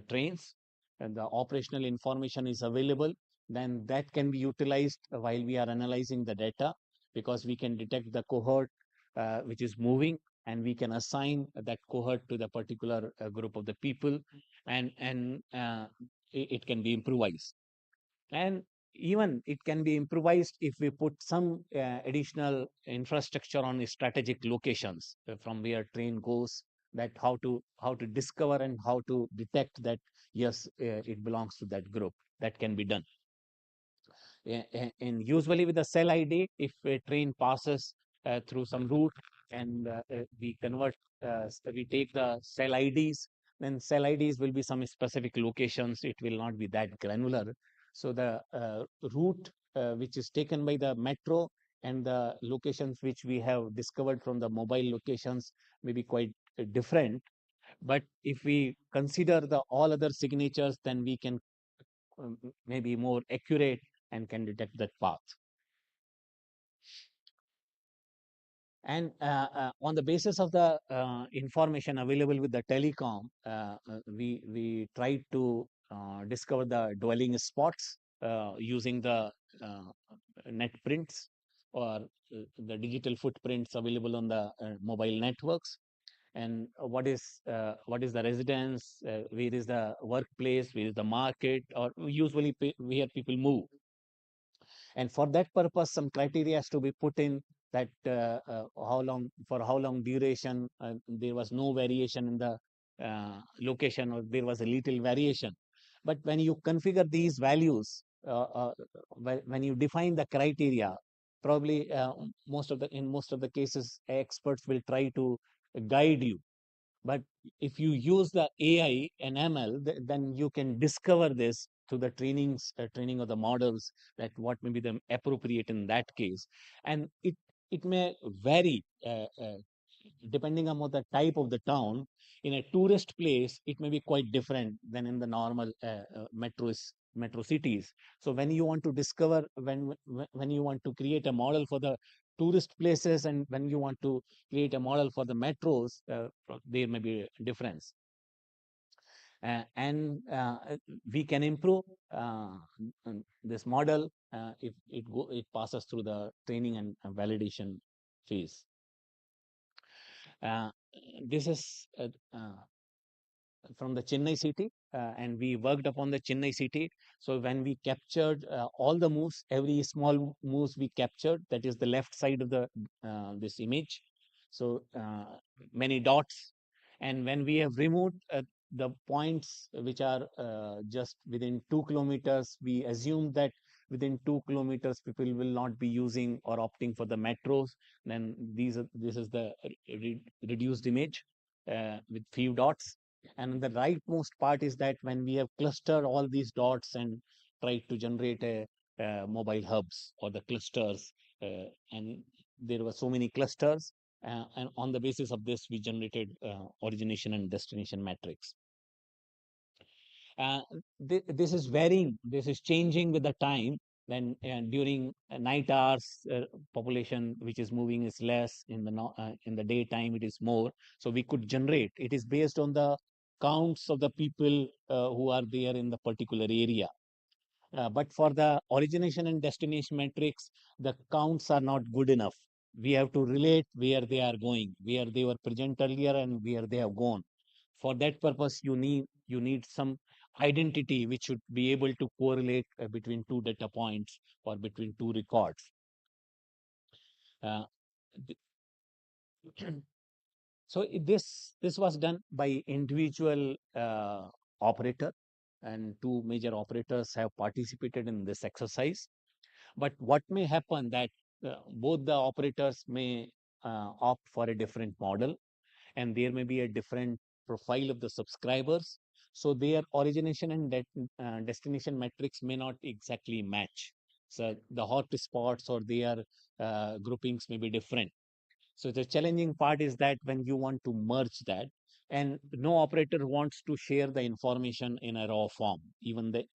trains, and the operational information is available, then that can be utilized while we are analyzing the data, because we can detect the cohort which is moving, and we can assign that cohort to the particular group of the people, and it can be improvised. And even it can be improvised if we put some additional infrastructure on strategic locations from where train goes, that how to discover and how to detect that yes, it belongs to that group. That can be done. And usually with the cell ID, if a train passes through some route, and we convert, we take the cell IDs, then cell IDs will be some specific locations. It will not be that granular. So the route which is taken by the metro and the locations which we have discovered from the mobile locations may be quite different. But if we consider the all other signatures, then we can maybe more accurate and can detect that path. And on the basis of the information available with the telecom, we tried to discover the dwelling spots using the net prints or the digital footprints available on the mobile networks. And what is the residence, where is the workplace, where is the market, or usually where people move. And for that purpose, some criteria has to be put in, that for how long duration there was no variation in the location, or there was a little variation. But when you configure these values, when you define the criteria, probably in most of the cases, experts will try to guide you. But if you use the AI and ML, then you can discover this through the training of the models, that what may be the appropriate in that case. And it may vary depending on the type of the town. In a tourist place, it may be quite different than in the normal metro cities. So when you want to discover, when you want to create a model for the tourist places, and when you want to create a model for the metros, there may be a difference. And we can improve this model if it passes through the training and validation phase. This is from the Chennai city, and we worked upon the Chennai city. So when we captured all the moves, every small moves we captured, that is the left side of the this image. So many dots, and when we have removed the points which are just within 2 kilometers, we assume that within 2 kilometers people will not be using or opting for the metros. Then this is the reduced image with few dots. And the rightmost part is that when we have clustered all these dots and tried to generate a mobile hubs or the clusters, and there were so many clusters, and on the basis of this, we generated origination and destination metrics. This is varying, this is changing with the time. When during night hours, population which is moving is less, in the daytime it is more. So we could generate, it is based on the counts of the people who are there in the particular area. But for the origination and destination metrics, the counts are not good enough. We have to relate where they are going, where they were present earlier and where they have gone. For that purpose, you need some identity which should be able to correlate between two data points or between two records. Uh, so this was done by individual operator, and two major operators have participated in this exercise. But what may happen that both the operators may opt for a different model, and there may be a different profile of the subscribers. So their origination and destination metrics may not exactly match. So the hotspots or their groupings may be different. So the challenging part is that when you want to merge that, and no operator wants to share the information in a raw form, even the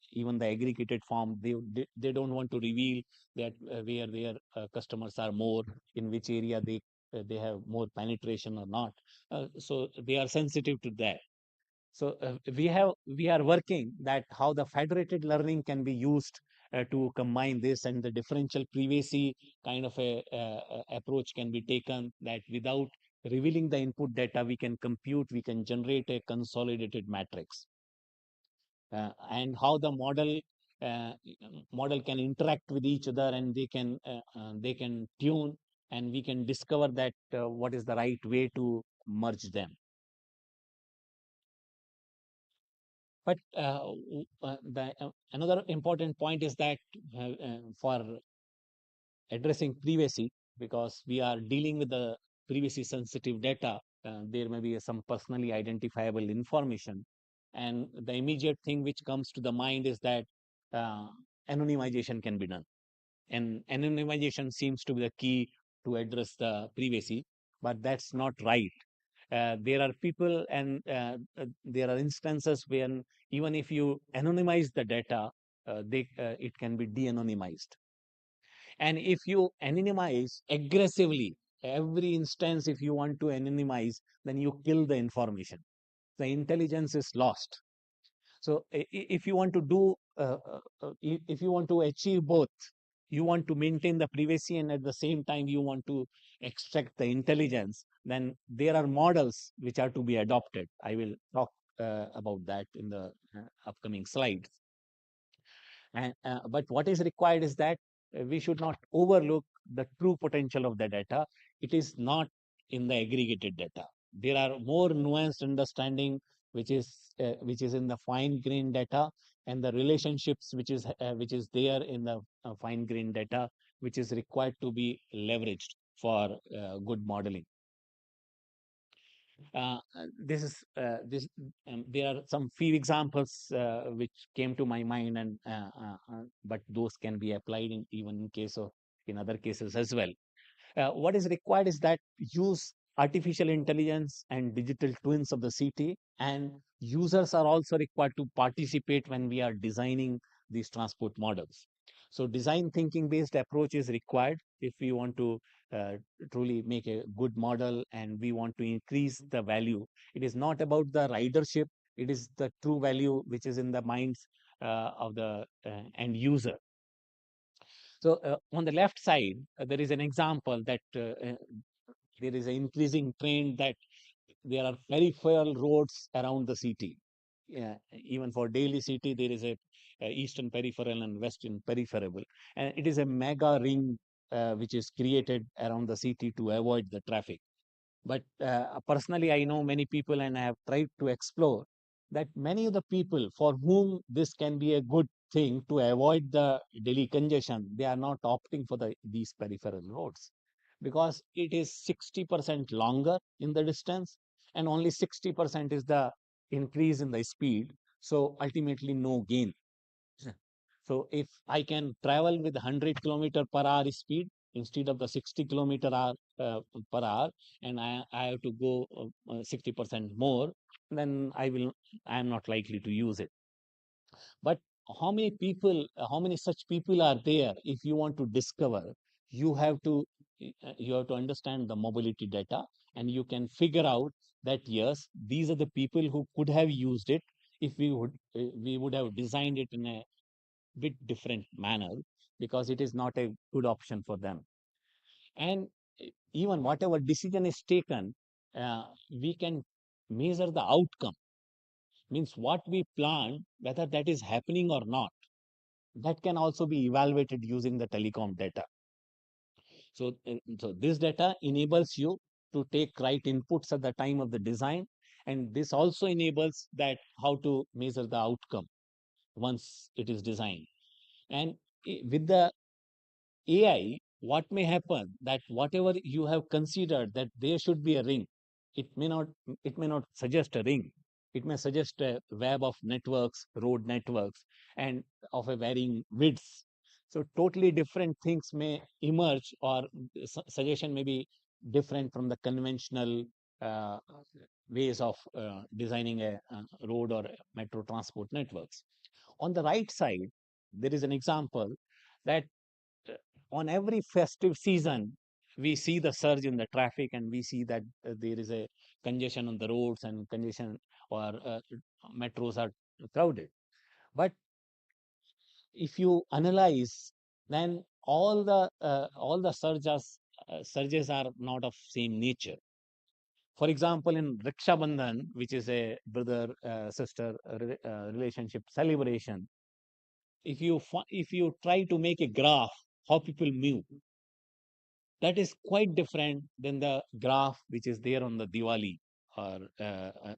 aggregated form, they don't want to reveal that where their customers are more, in which area they have more penetration or not. So they are sensitive to that. So we are working that how the federated learning can be used to combine this, and the differential privacy kind of a approach can be taken, that without revealing the input data, we can compute, we can generate a consolidated matrix. And how the model can interact with each other, and they can tune, and we can discover that what is the right way to merge them. But another important point is that for addressing privacy, because we are dealing with the privacy sensitive data, there may be some personally identifiable information. And the immediate thing which comes to the mind is that anonymization can be done. And anonymization seems to be the key to address the privacy, but that's not right. There are people and there are instances when even if you anonymize the data, it can be de-anonymized. And if you anonymize aggressively, every instance, if you want to anonymize, then you kill the information. The intelligence is lost. So if you want to do, if you want to achieve both, you want to maintain the privacy and at the same time you want to extract the intelligence, then there are models which are to be adopted. I will talk about that in the upcoming slides. And but what is required is that we should not overlook the true potential of the data. It is not in the aggregated data. There are more nuanced understanding which is in the fine grained data, and the relationships which is there in the fine grained data, which is required to be leveraged for good modeling. This there are some few examples which came to my mind, and but those can be applied in even in case of in other cases as well. What is required is that use artificial intelligence and digital twins of the city, and users are also required to participate when we are designing these transport models. So design thinking based approach is required if we want to uh, truly make a good model and we want to increase the value. It is not about the ridership, it is the true value which is in the minds of the end user. So on the left side, there is an example that there is an increasing trend that there are peripheral roads around the city. Yeah, even for Delhi city, there is a eastern peripheral and western peripheral, and it is a mega ring which is created around the city to avoid the traffic. But personally, I know many people, and I have tried to explore that many of the people for whom this can be a good thing to avoid the Delhi congestion, they are not opting for these peripheral roads because it is 60% longer in the distance and only 60% is the increase in the speed. So ultimately, no gain. So if I can travel with 100 km per hour speed instead of the 60 km per hour, and I have to go 60% more, then I am not likely to use it. But how many such people are there? If you want to discover, you have to you have to understand the mobility data, and you can figure out that yes, these are the people who could have used it if we would have designed it in a bit different manner, because it is not a good option for them. And even whatever decision is taken, we can measure the outcome. Means what we plan, whether that is happening or not, that can also be evaluated using the telecom data. So this data enables you to take right inputs at the time of the design, and this also enables that how to measure the outcome once it is designed. And with the AI, what may happen that whatever you have considered that there should be a ring, it may not suggest a ring. It may suggest a web of networks, road networks, and of a varying widths. So totally different things may emerge, or suggestion may be different from the conventional uh, ways of designing a road or a metro transport networks. On the right side, there is an example that uh, on every festive season, we see the surge in the traffic, and we see that there is a congestion on the roads and congestion, or metros are crowded. But if you analyze, then all the surges are not of same nature. For example, in Raksha Bandhan, which is a brother sister relationship celebration, if you try to make a graph how people move, that is quite different than the graph which is there on the Diwali or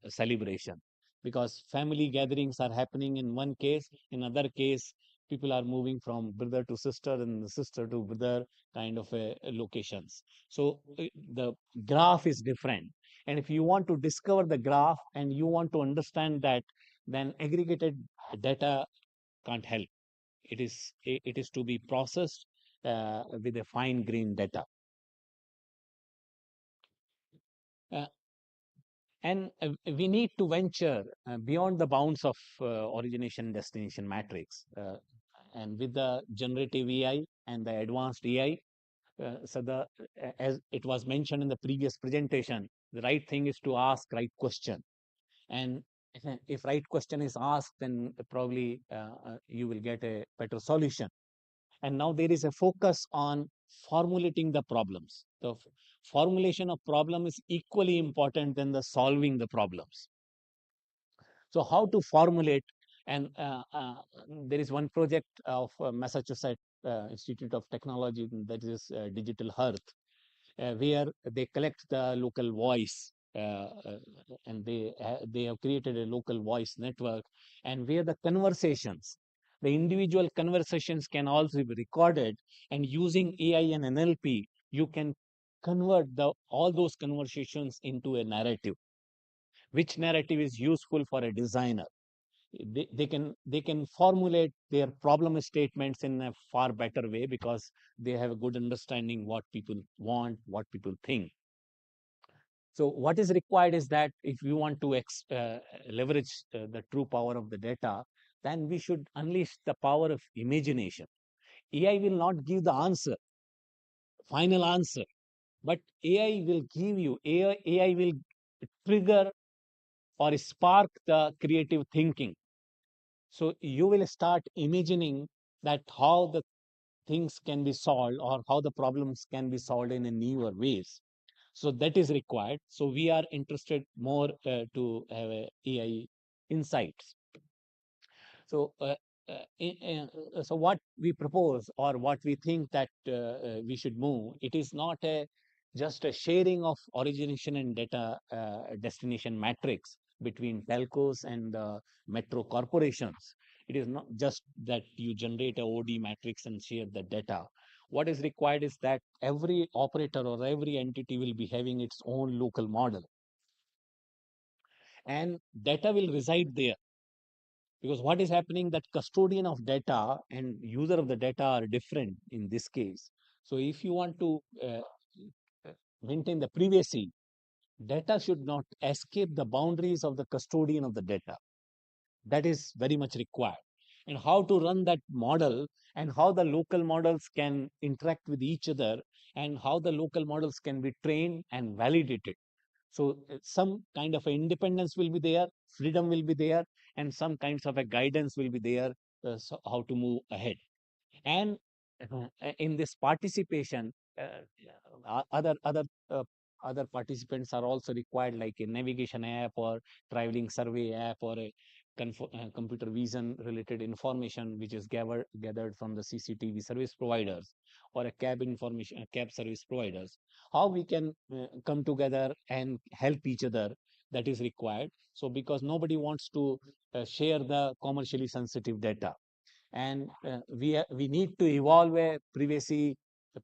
celebration, because family gatherings are happening in one case, in other case people are moving from brother to sister and sister to brother kind of locations. So the graph is different, and if you want to discover the graph and you want to understand that, then aggregated data can't help. It is to be processed with a fine grained data. Uh, And we need to venture beyond the bounds of origination destination matrix. And with the generative AI and the advanced AI, as it was mentioned in the previous presentation, the right thing is to ask right question. And if right question is asked, then probably you will get a better solution. And now there is a focus on formulating the problems. The formulation of problem is equally important than the solving the problems. So how to formulate, and there is one project of Massachusetts Institute of Technology, that is Digital Hearth, where they collect the local voice, and they have created a local voice network, and where the conversations, the individual conversations can also be recorded, and using AI and NLP, you can convert all those conversations into a narrative. Which narrative is useful for a designer? They can formulate their problem statements in a far better way, because they have a good understanding what people want, what people think. So what is required is that if you want to leverage the true power of the data, then we should unleash the power of imagination. AI will not give the answer, final answer, but AI will give you, AI will trigger or spark the creative thinking. So you will start imagining that how the things can be solved, or how the problems can be solved in a newer ways. So that is required. So we are interested more to have a AI insights. So so what we propose, or what we think that we should move, it is not just a sharing of origination and data destination matrix between telcos and metro corporations. It is not just that you generate a OD matrix and share the data. What is required is that every operator or every entity will be having its own local model, and data will reside there. Because what is happening, that custodian of data and user of the data are different in this case. So if you want to maintain the privacy, data should not escape the boundaries of the custodian of the data. That is very much required. And how to run that model, and how the local models can interact with each other, and how the local models can be trained and validated. So some kind of independence will be there, freedom will be there, and some kinds of a guidance will be there, so how to move ahead. And in this participation, other participants are also required, like a navigation app, or traveling survey app, or a computer vision related information which is gathered from the CCTV service providers, or a cab service providers. How we can come together and help each other, that is required. So because nobody wants to share the commercially sensitive data, and we need to evolve a privacy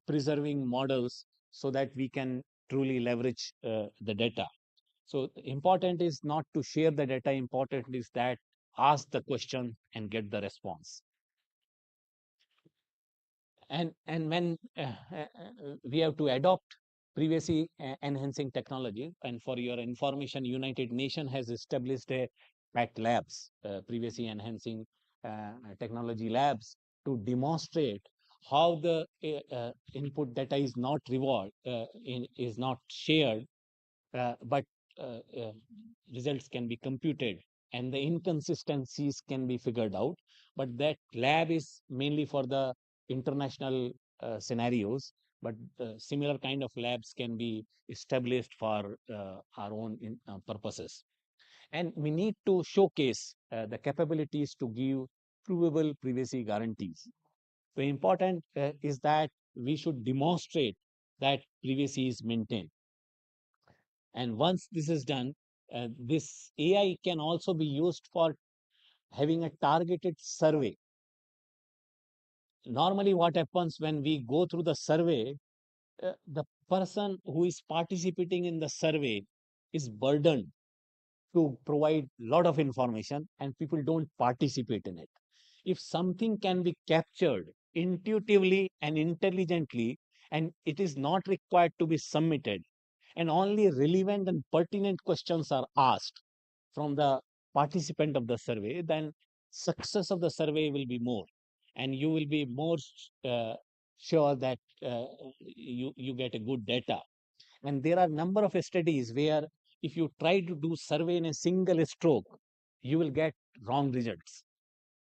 preserving models, so that we can truly leverage the data. So important is not to share the data, important is that ask the question and get the response. And when we have to adopt privacy enhancing technology, and for your information, United Nations has established a PET labs, privacy enhancing technology labs, to demonstrate how the input data is not is not shared, but results can be computed, and the inconsistencies can be figured out. But that lab is mainly for the international scenarios, but similar kind of labs can be established for our own purposes. And we need to showcase the capabilities to give provable privacy guarantees. So important is that we should demonstrate that privacy is maintained. And once this is done, this AI can also be used for having a targeted survey. Normally, what happens when we go through the survey, the person who is participating in the survey is burdened to provide a lot of information, and people don't participate in it. If something can be captured intuitively and intelligently, and it is not required to be submitted, and only relevant and pertinent questions are asked from the participant of the survey, then success of the survey will be more, and you will be more sure that you get a good data. And there are number of studies where if you try to do survey in a single stroke, you will get wrong results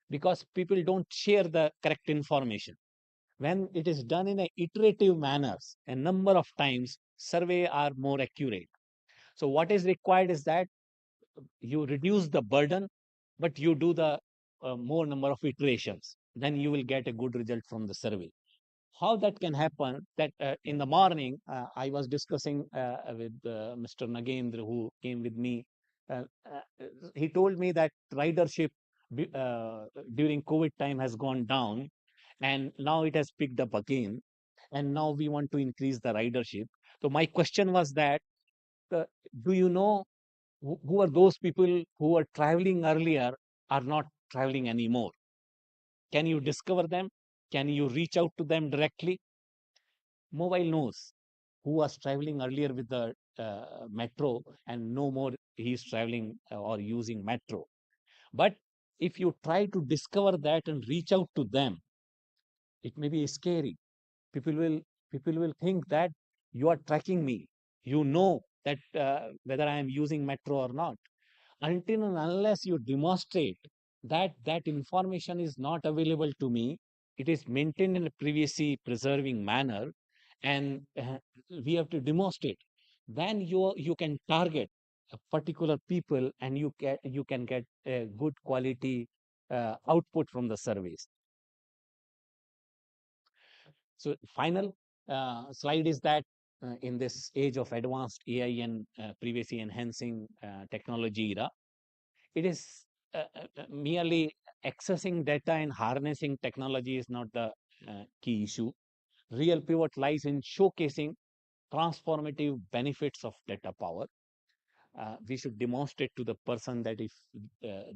because people don't share the correct information. When it is done in a iterative manners, a number of times, survey are more accurate. So what is required is that you reduce the burden, but you do the more number of iterations, then you will get a good result from the survey. How that can happen, that in the morning, I was discussing with Mr. Nagendra, who came with me. He told me that ridership during COVID time has gone down, and now it has picked up again. And now we want to increase the ridership. So my question was that, do you know who are those people who were traveling earlier are not traveling anymore? Can you discover them? Can you reach out to them directly? Mobile knows who was traveling earlier with the metro, and no more he is traveling or using metro. But if you try to discover that and reach out to them, it may be scary. People will think that you are tracking me. You know that whether I am using metro or not. Until and unless you demonstrate that that information is not available to me, it is maintained in a privacy preserving manner, and we have to demonstrate, then you can target a particular people, and you can get a good quality output from the surveys. So final slide is that in this age of advanced AI and privacy enhancing technology era, it is merely accessing data and harnessing technology is not the key issue. Real pivot lies in showcasing transformative benefits of data power. We should demonstrate to the person that if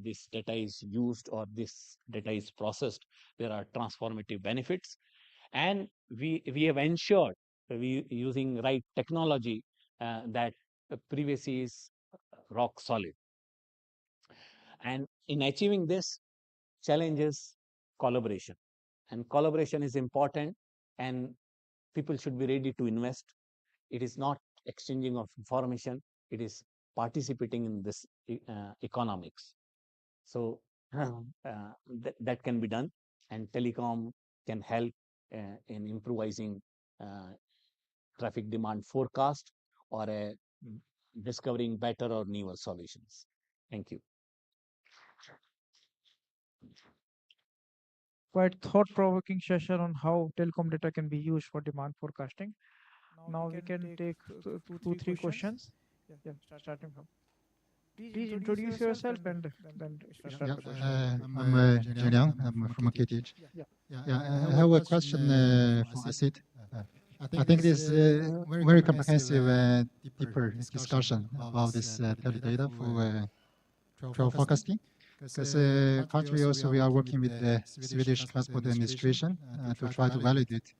this data is used or this data is processed, there are transformative benefits. And we have ensured, we using right technology, that privacy is rock solid. And in achieving this, challenge is collaboration. And collaboration is important, and people should be ready to invest. It is not exchanging of information, it is participating in this economics. So that can be done, and telecom can help in improvising traffic demand forecast or discovering better or newer solutions. Thank you. Quite thought-provoking session on how telecom data can be used for demand forecasting. Now we can take two, three questions. Yeah, starting from. Please introduce yourself and then start the question. I'm Jin Liang. I'm from KTH. Yeah, I have a question for Asit. I think this very comprehensive and deeper discussion about this teledata for travel forecasting. Because currently also we are working with the Swedish Transport Administration to try to validate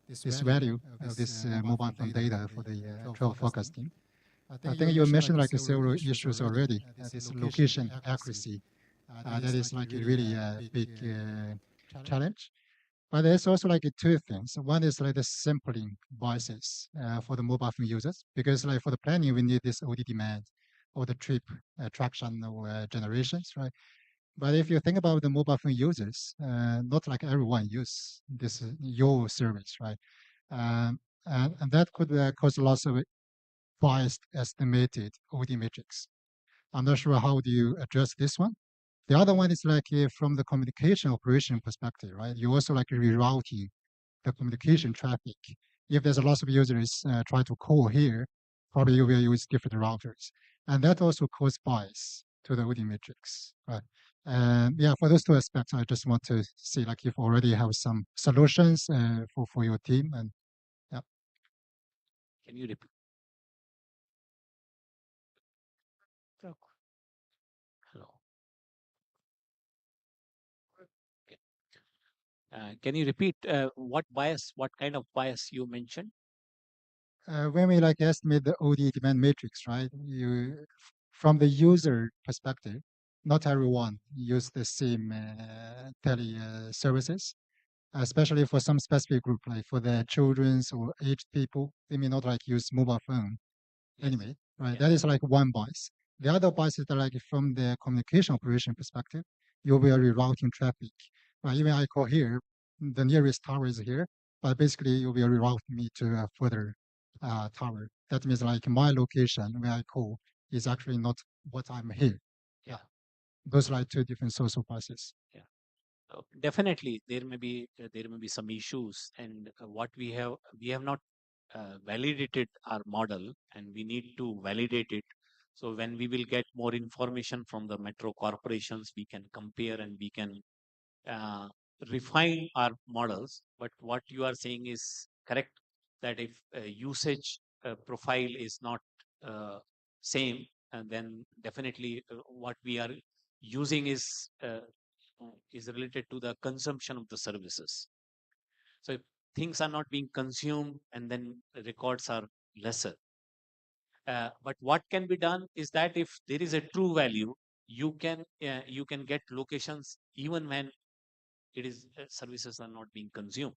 this value of this mobile phone data for the travel forecasting. I think you mentioned like several issues already. This location accuracy, that is like a really big challenge. But there's also like two things. One is like the sampling biases for the mobile phone users, because like for the planning we need this OD demand or the trip attraction or generations, right? But if you think about the mobile phone users, not like everyone use this your service, right? And that could cause lots of biased estimated OD metrics. I'm not sure how do you address this one. The other one is like from the communication operation perspective, right? You also like rerouting the communication traffic. If there's a lot of users try to call here, probably you will use different routers. And that also causes bias to the OD metrics, right? And yeah, for those two aspects, I just want to see like if already have some solutions for your team. And yeah. Can you repeat? Hello. Can you repeat what kind of bias you mentioned? when we like estimate the OD demand matrix, right? From the user perspective, not everyone use the same tele services, especially for some specific group, like for the children's or aged people, they may not like use mobile phone anyway, right? That is like one bias. The other bias is that like from the communication operation perspective, you'll be rerouting traffic. Right? Even I call here, the nearest tower is here, but basically you'll be rerouting me to a further tower. That means like my location where I call is actually not what I'm here. Yeah. Those are like two different social biases. Definitely, there may be some issues, and what we have not validated our model, and we need to validate it. So when we will get more information from the metro corporations, we can compare and we can refine our models. But what you are saying is correct, that if usage profile is not same, and then definitely what we are using is related to the consumption of the services. So if things are not being consumed, and then the records are lesser. But what can be done is that if there is a true value, you can get locations even when it is services are not being consumed.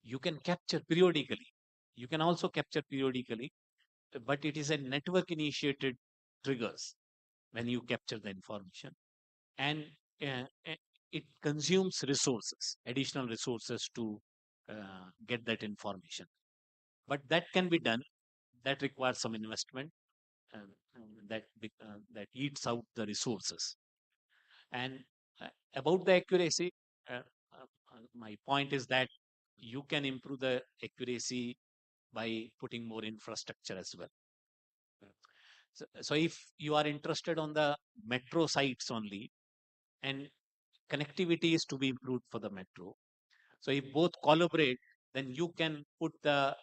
You can capture periodically. You can also capture periodically, but it is a network initiated triggers when you capture the information, and it consumes resources, additional resources to get that information. But that can be done. That requires some investment, that eats out the resources. And about the accuracy, my point is that you can improve the accuracy by putting more infrastructure as well. So if you are interested on the metro sites only, and connectivity is to be improved for the metro, so if both collaborate, then you can put the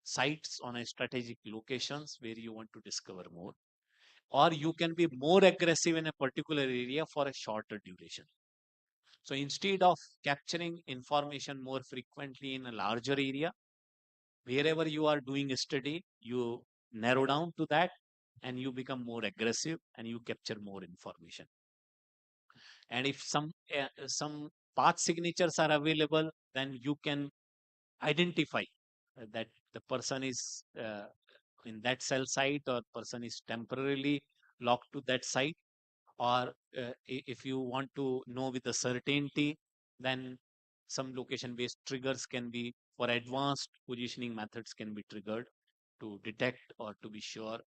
sites on a strategic locations where you want to discover more, or you can be more aggressive in a particular area for a shorter duration. So instead of capturing information more frequently in a larger area, wherever you are doing a study, you narrow down to that, and you become more aggressive and you capture more information. And if some path signatures are available, then you can identify that the person is in that cell site, or person is temporarily locked to that site, or if you want to know with a certainty, then some location based triggers can be, for advanced positioning methods can be triggered to detect or to be sure,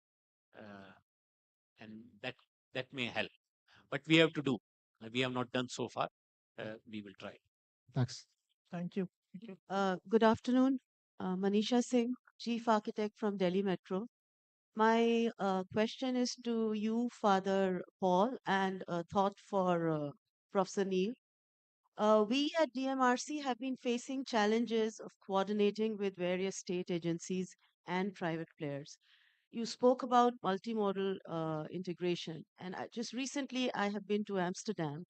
and that may help. But we have to do. We have not done so far. We will try. Thanks. Thank you. Good afternoon. Manisha Singh, Chief Architect from Delhi Metro. My question is to you, Father Paul, and a thought for Professor Neil. We at DMRC have been facing challenges of coordinating with various state agencies and private players. You spoke about multimodal integration, and just recently I have been to Amsterdam,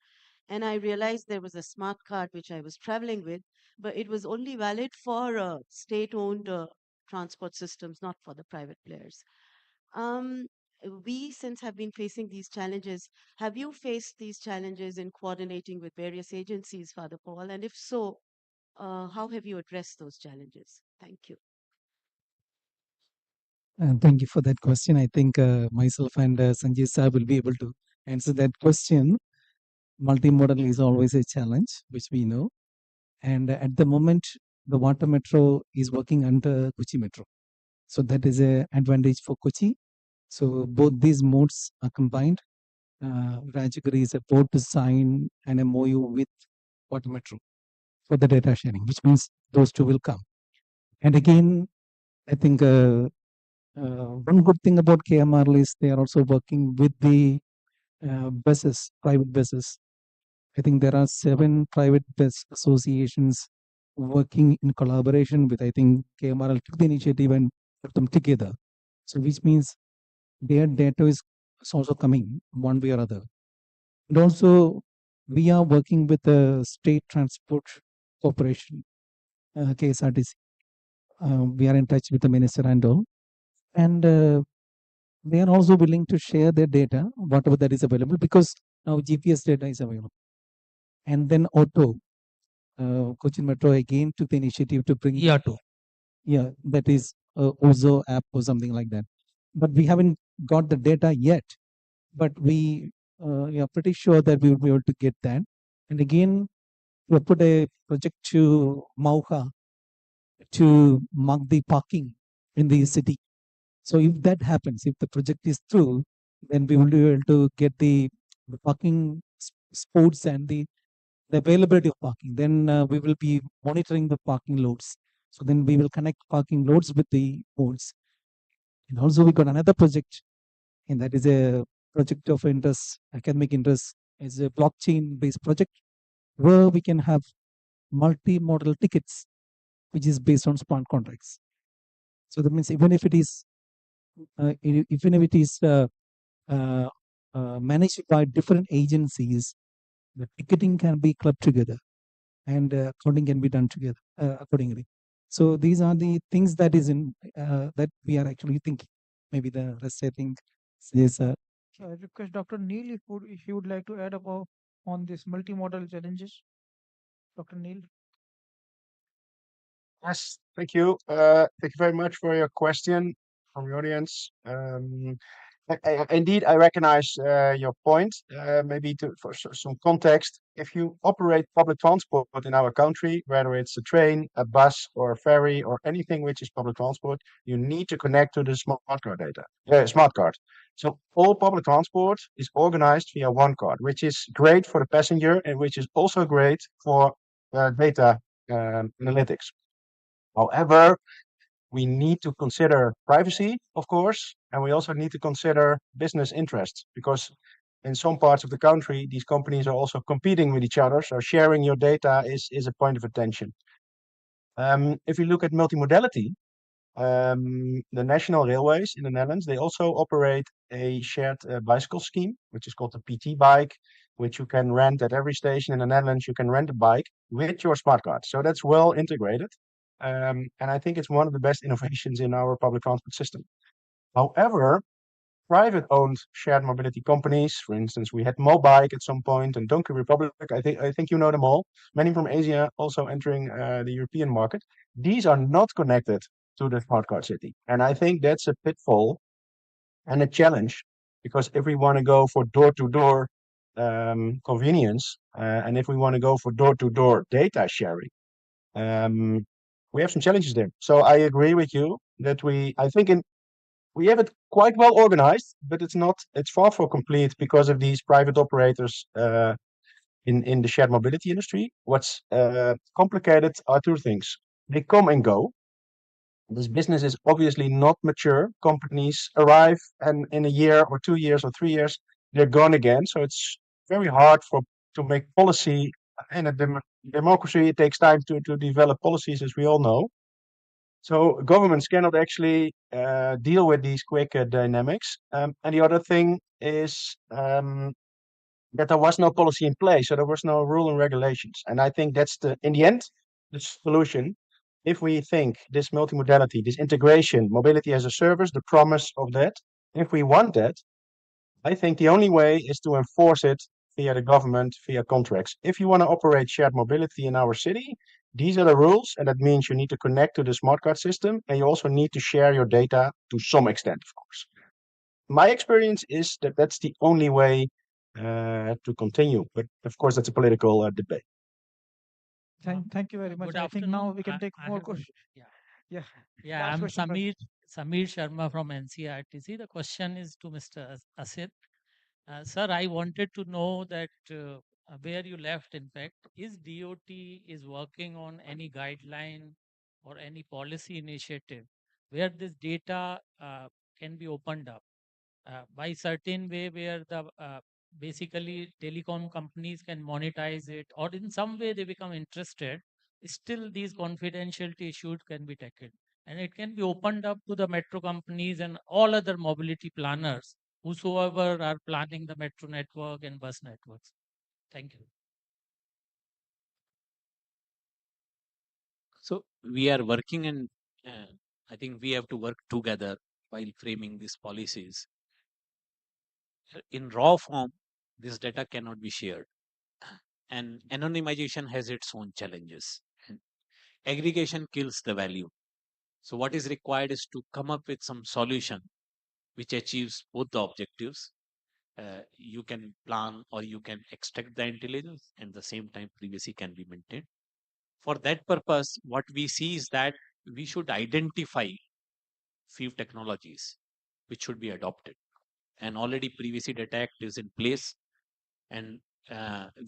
and I realized there was a smart card which I was traveling with, but it was only valid for state-owned transport systems, not for the private players. Um, we, since have been facing these challenges, have you faced these challenges in coordinating with various agencies, Father Paul? And if so, how have you addressed those challenges? Thank you. Thank you for that question. I think myself and Sanjay sir will be able to answer that question. Multimodal is always a challenge, which we know. And at the moment, the Water Metro is working under Kochi Metro. So that is an advantage for Kochi. So both these modes are combined. Rajagiri is about to sign an MOU with Water Metro for the data sharing, which means those two will come. And again, I think one good thing about KMRL is they are also working with the buses, private buses. I think there are 7 private bus associations working in collaboration with, I think, KMRL took the initiative and put them together. So which means their data is also coming one way or other. And also, we are working with the State Transport Corporation, KSRTC. we are in touch with the minister and all. And they are also willing to share their data, whatever that is available, because now GPS data is available. And then Auto, Cochin Metro again took the initiative to bring E-Auto. Yeah, that is Ozo app or something like that. But we haven't got the data yet. But we are pretty sure that we will be able to get that. And again, we put a project to Mauha to mark the parking in the city. So if that happens, if the project is through, then we will be able to get the parking spots and the availability of parking. Then we will be monitoring the parking loads. So then we will connect parking loads with the modes. And also we got another project, and that is a project of interest, academic interest, is a blockchain-based project where we can have multi-modal tickets, which is based on smart contracts. So that means even if it is managed by different agencies, the ticketing can be clubbed together, and accounting can be done together accordingly. So these are the things that is in that we are actually thinking. Maybe the rest I think is. I request Dr. Neil if he would like to add about on this multimodal challenges. Dr. Neil. Yes, thank you. Thank you very much for your question from the audience. Indeed, I recognize your point. Maybe for some context, if you operate public transport in our country, whether it's a train, a bus, or a ferry, or anything which is public transport, you need to connect to the smart card data, smart card. So all public transport is organized via one card, which is great for the passenger and which is also great for data analytics. However, we need to consider privacy, of course, and we also need to consider business interests because in some parts of the country, these companies are also competing with each other. So sharing your data is a point of attention. If you look at multimodality, the national railways in the Netherlands, they also operate a shared bicycle scheme, which is called the PT bike, which you can rent at every station in the Netherlands. You can rent a bike with your smart card. So that's well integrated. And I think it's one of the best innovations in our public transport system. However, private-owned shared mobility companies, for instance, we had Mobike at some point and Donkey Republic. I think you know them all. Many from Asia also entering the European market. These are not connected to the smart card city, and I think that's a pitfall and a challenge because if we want to go for door-to-door convenience, and if we want to go for door-to-door data sharing, we have some challenges there. So I agree with you that we have it quite well organized, but it's far from complete because of these private operators in the shared mobility industry. What's complicated are two things. They come and go. This business is obviously not mature. Companies arrive and in a year or 2 years or 3 years, they're gone again. So it's very hard to make policy in a democracy. It takes time to develop policies, as we all know. So governments cannot actually deal with these quick dynamics. And the other thing is that there was no policy in place, so there was no rule and regulations. And I think that's in the end, the solution. If we think this multimodality, this integration, mobility as a service, the promise of that, if we want that, I think the only way is to enforce it via the government, via contracts. If you want to operate shared mobility in our city, these are the rules, and that means you need to connect to the smart card system, and you also need to share your data to some extent, of course. My experience is that that's the only way to continue, but of course, that's a political debate. Thank you very much. Good I think now afternoon. we can take I more have a- questions. Yeah. Yeah, Last I'm question, Raj. Samir Sharma from NCRTC. The question is to Mr. Asit. Sir, I wanted to know that where you left, in fact, is DOT is working on any guideline or any policy initiative where this data can be opened up by certain way where the basically telecom companies can monetize it or in some way they become interested, still these confidentiality issues can be tackled and it can be opened up to the metro companies and all other mobility planners whosoever are planning the metro network and bus networks. Thank you. So we are working in I think we have to work together while framing these policies. In raw form, this data cannot be shared, and anonymization has its own challenges. Aggregation kills the value. So what is required is to come up with some solution which achieves both the objectives. You can plan or you can extract the intelligence, and the same time privacy can be maintained. For that purpose, what we see is that we should identify few technologies which should be adopted. And already Privacy Data Act is in place, and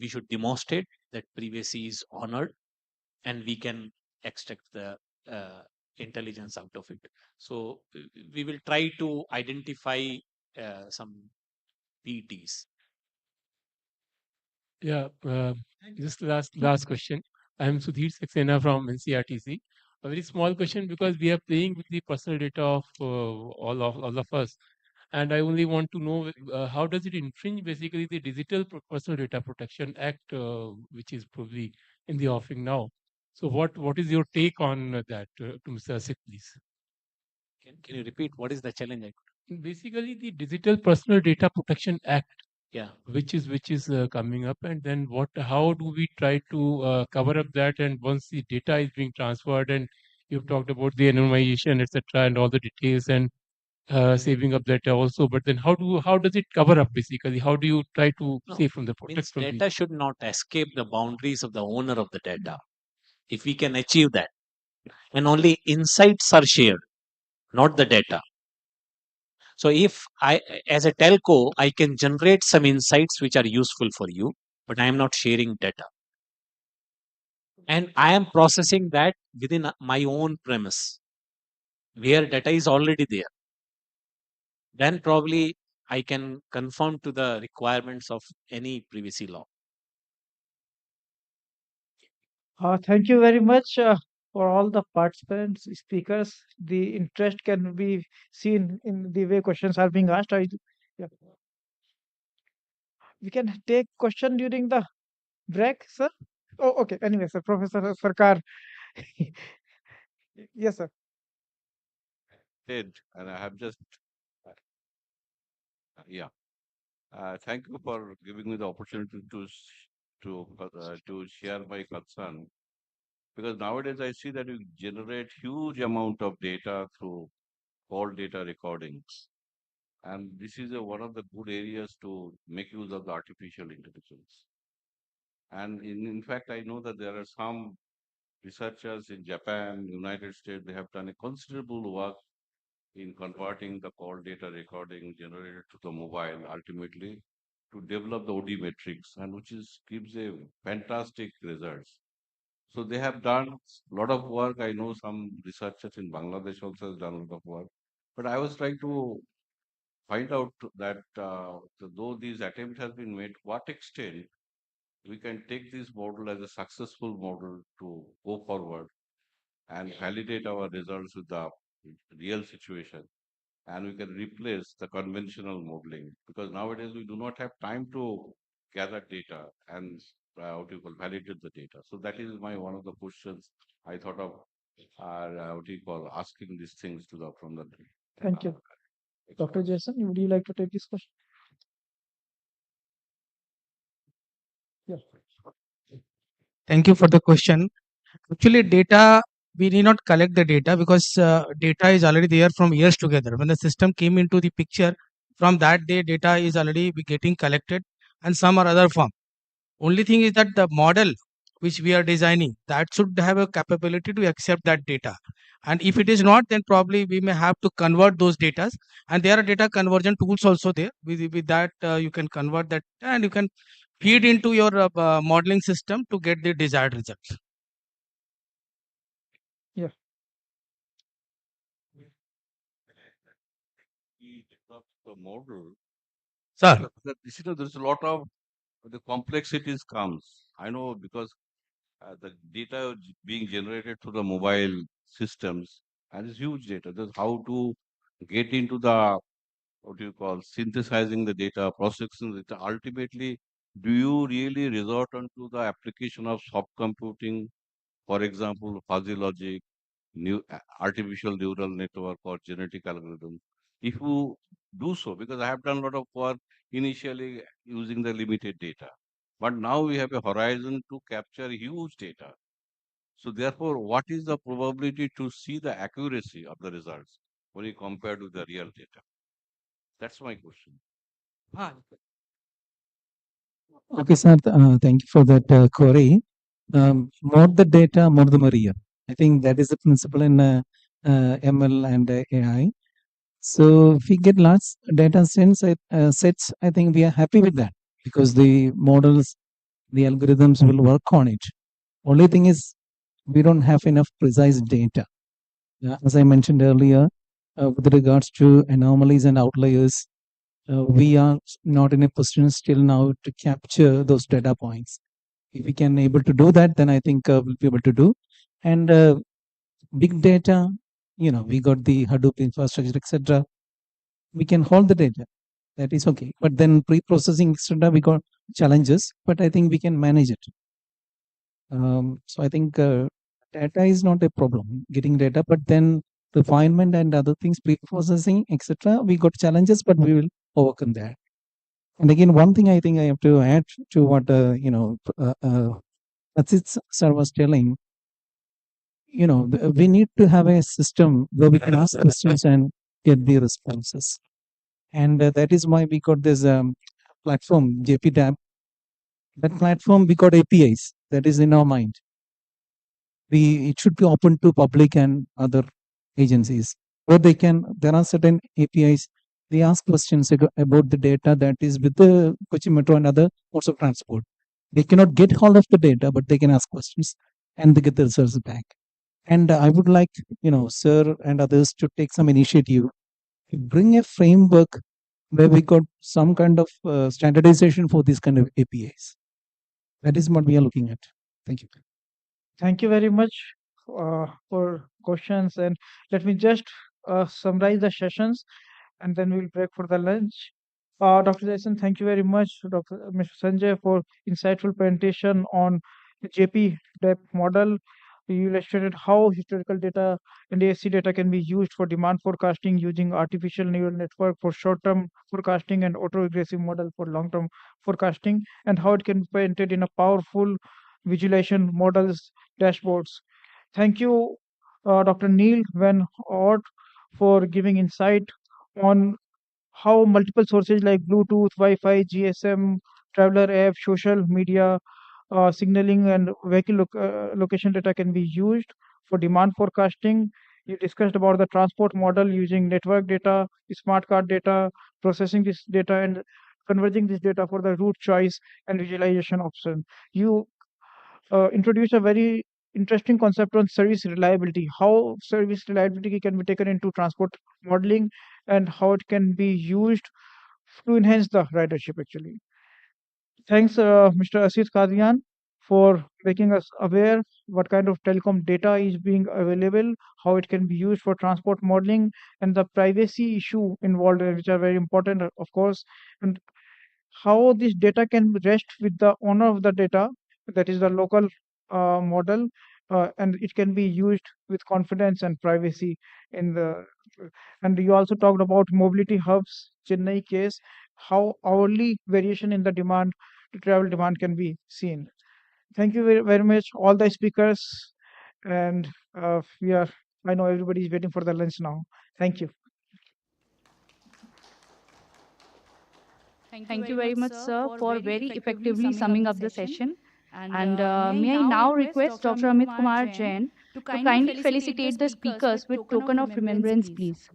we should demonstrate that privacy is honored and we can extract the intelligence out of it. So we will try to identify some PETs. Yeah, just last question. I'm Sudhir Saxena from NCRTC. A very small question because we are playing with the personal data of all of us, and I only want to know how does it infringe basically the Digital Personal Data Protection Act, which is probably in the offing now. So what is your take on that, to Mr. Asif, please? Can you repeat what is the challenge? Basically, the Digital Personal Data Protection Act, Yeah. which is coming up, and then how do we try to cover up that, and once the data is being transferred, and you've talked about the anonymization, etc., and all the details, and saving up data also, but then how does it cover up basically? How do you try to save from the Means protect from data should not escape the boundaries of the owner of the data. If we can achieve that, and only insights are shared, not the data. So if I, as a telco, I can generate some insights which are useful for you, but I am not sharing data. And I am processing that within my own premise, where data is already there. Then probably I can conform to the requirements of any privacy law. Thank you very much for all the participants, speakers. The interest can be seen in the way questions are being asked. Yeah. We can take question during the break, sir. Oh, okay. Anyway, sir, Professor Sarkar. Yes, sir. Did, and I have just, yeah. Thank you for giving me the opportunity to share my concern, because nowadays I see that you generate huge amount of data through call data recordings, and this is one of the good areas to make use of the artificial intelligence. And in fact, I know that there are some researchers in Japan, United States, they have done a considerable work in converting the call data recording generated to the mobile ultimately to develop the OD metrics, and which gives a fantastic results. So they have done a lot of work. I know some researchers in Bangladesh also has done a lot of work. But I was trying to find out that though these attempts have been made, what extent we can take this model as a successful model to go forward and validate our results with the real situation, and we can replace the conventional modeling, because nowadays we do not have time to gather data and what you call validate the data. So that is my one of the questions I thought of what you call asking these things to the from the Thank you. Dr. Jason, would you like to take this question? Yeah. Thank you for the question. Actually, data, we need not collect the data because data is already there from years together. When the system came into the picture, from that day, data is already getting collected and some or other form. Only thing is that the model which we are designing, that should have a capability to accept that data. And if it is not, then probably we may have to convert those data. And there are data conversion tools also there. With that, you can convert that and you can feed into your modeling system to get the desired results. Yeah. The model. Sir. There's a lot of the complexities comes. I know because the data being generated through the mobile systems, and it's huge data. That's how to get into the what do you call synthesizing the data, processing the data. Ultimately, do you really resort onto the application of soft computing, for example, fuzzy logic, artificial neural network or genetic algorithm. If you do so, because I have done a lot of work initially using the limited data, but now we have a horizon to capture huge data. So therefore, what is the probability to see the accuracy of the results when you compare to the real data? That's my question. Okay, sir. Thank you for that query. More the data, more the merrier. I think that is the principle in ML and AI. So if we get large data sets, I think we are happy with that because the models, the algorithms will work on it. Only thing is we don't have enough precise data. As I mentioned earlier, with regards to anomalies and outliers, we are not in a position still now to capture those data points. If we can able to do that, then I think we'll be able to do. And big data, we got the Hadoop infrastructure, etc. We can hold the data. That is okay. But then pre-processing, etc., we got challenges, but I think we can manage it. So I think data is not a problem, getting data, but then refinement and other things, pre-processing, etc., we got challenges, but we will overcome that. And again, one thing I think I have to add to what Asit sir was telling, we need to have a system where we can ask questions and get the responses. And that is why we got this platform, JPDAP. That platform, we got APIs. That is in our mind. It should be open to public and other agencies where there are certain APIs. They ask questions about the data that is with the Kochi Metro and other modes of transport. They cannot get hold of the data, but they can ask questions and they get the results back. And I would like, sir and others to take some initiative to bring a framework where we got some kind of standardization for these kind of APIs. That is what we are looking at. Thank you. Thank you very much for questions. And let me just summarize the sessions and then we'll break for the lunch. Dr. Jason, thank you very much, Mr. Sanjay, for insightful presentation on the JP depth model. You illustrated how historical data and ASC data can be used for demand forecasting using artificial neural network for short-term forecasting and autoregressive model for long-term forecasting, and how it can be presented in a powerful visualization models dashboards. Thank you, Dr. Neil Van Ort, for giving insight on how multiple sources like Bluetooth, Wi-Fi, GSM, traveler app, social media, signaling, and vehicle location data can be used for demand forecasting. You discussed about the transport model using network data, smart card data, processing this data, and converging this data for the route choice and visualization option. You introduced a very interesting concept on service reliability, how service reliability can be taken into transport modeling and how it can be used to enhance the ridership actually. Thanks, Mr. Asit Kadian, for making us aware what kind of telecom data is being available, how it can be used for transport modeling, and the privacy issue involved, which are very important, of course, and how this data can rest with the owner of the data, that is the local model, and it can be used with confidence and privacy in the. And you also talked about mobility hubs, Chennai case, how hourly variation in the demand to travel demand can be seen. Thank you very, very much, all the speakers, and we are. I know everybody is waiting for the lunch now. Thank you. Thank you very much, sir, for very effectively summing up the session. And may I now request Dr. Amit Kumar Jain to kindly felicitate the speakers with token of remembrance, please.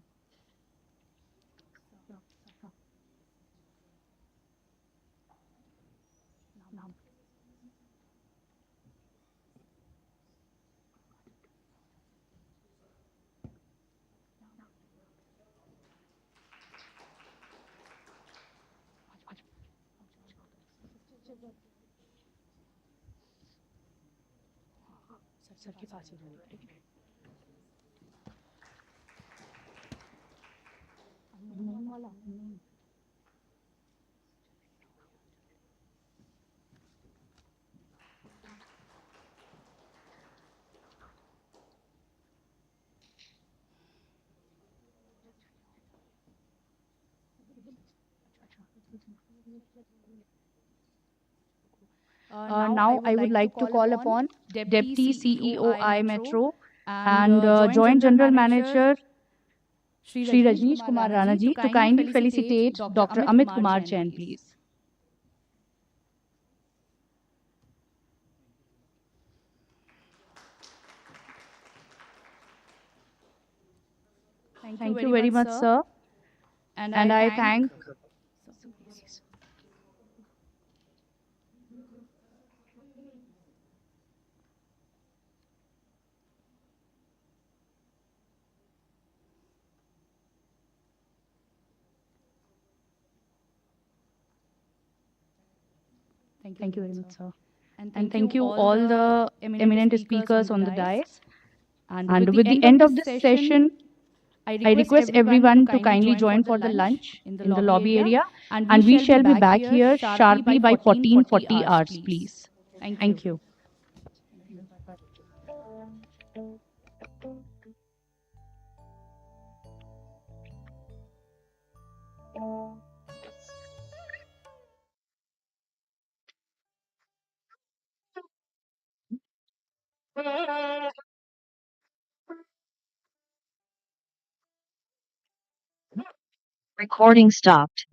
Sir के पास ही रहना, ठीक है? नहीं वाला, नहीं। Now I would like to call upon Deputy CEO I Metro and Joint General Manager Shri Rajneesh Kumar Rana ji to kindly felicitate Dr. Amit Kumar Jain, please. Thank you very much, sir. And I thank Thank you very much, sir. And thank you all the eminent speakers on the dais. And with the end of this session, I request everyone to kindly join for the lunch in the lobby area. And we shall be back here sharply by 14:40 hours, please. Thank you. Recording stopped.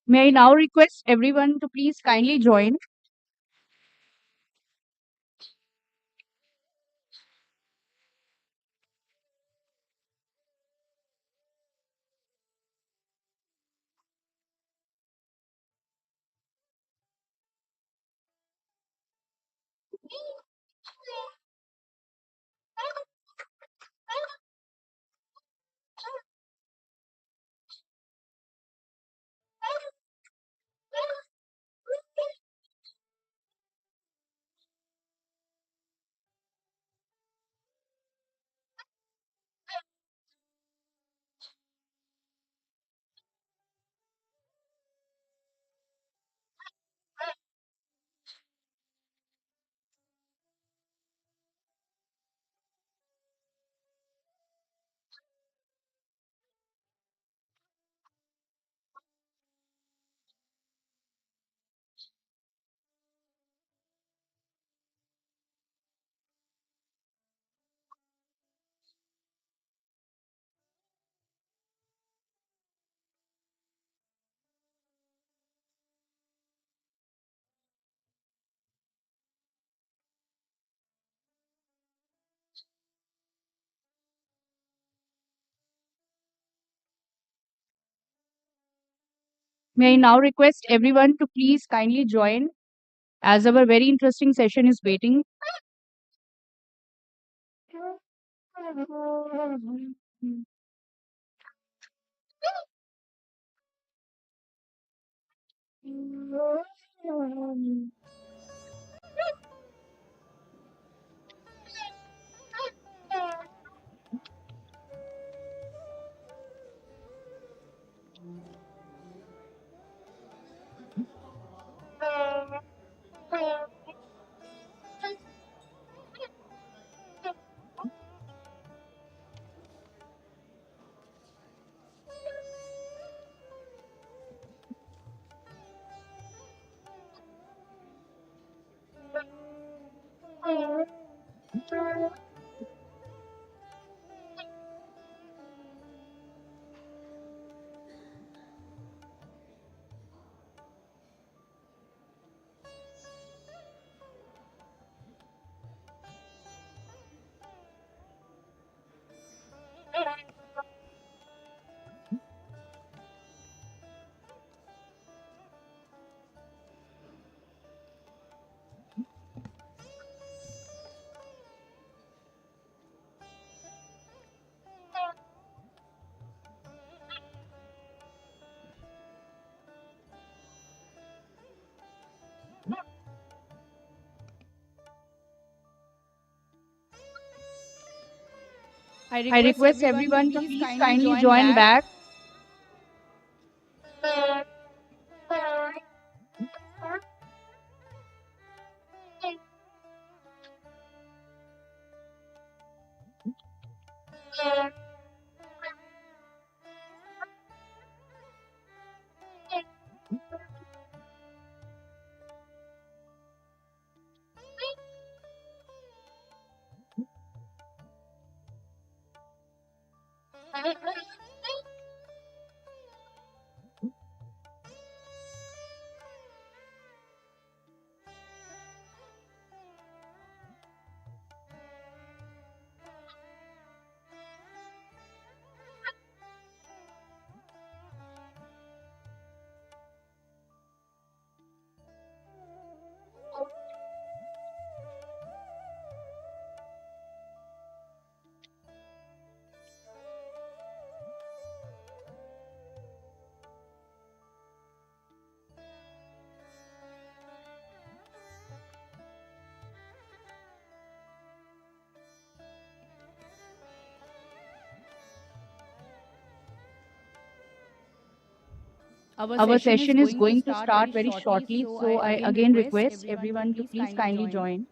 May I now request everyone to please kindly join. May I now request everyone to please kindly join as our very interesting session is waiting. I request everyone to please kindly join back. Our session is going to start very shortly, so I again request everyone to please kindly join.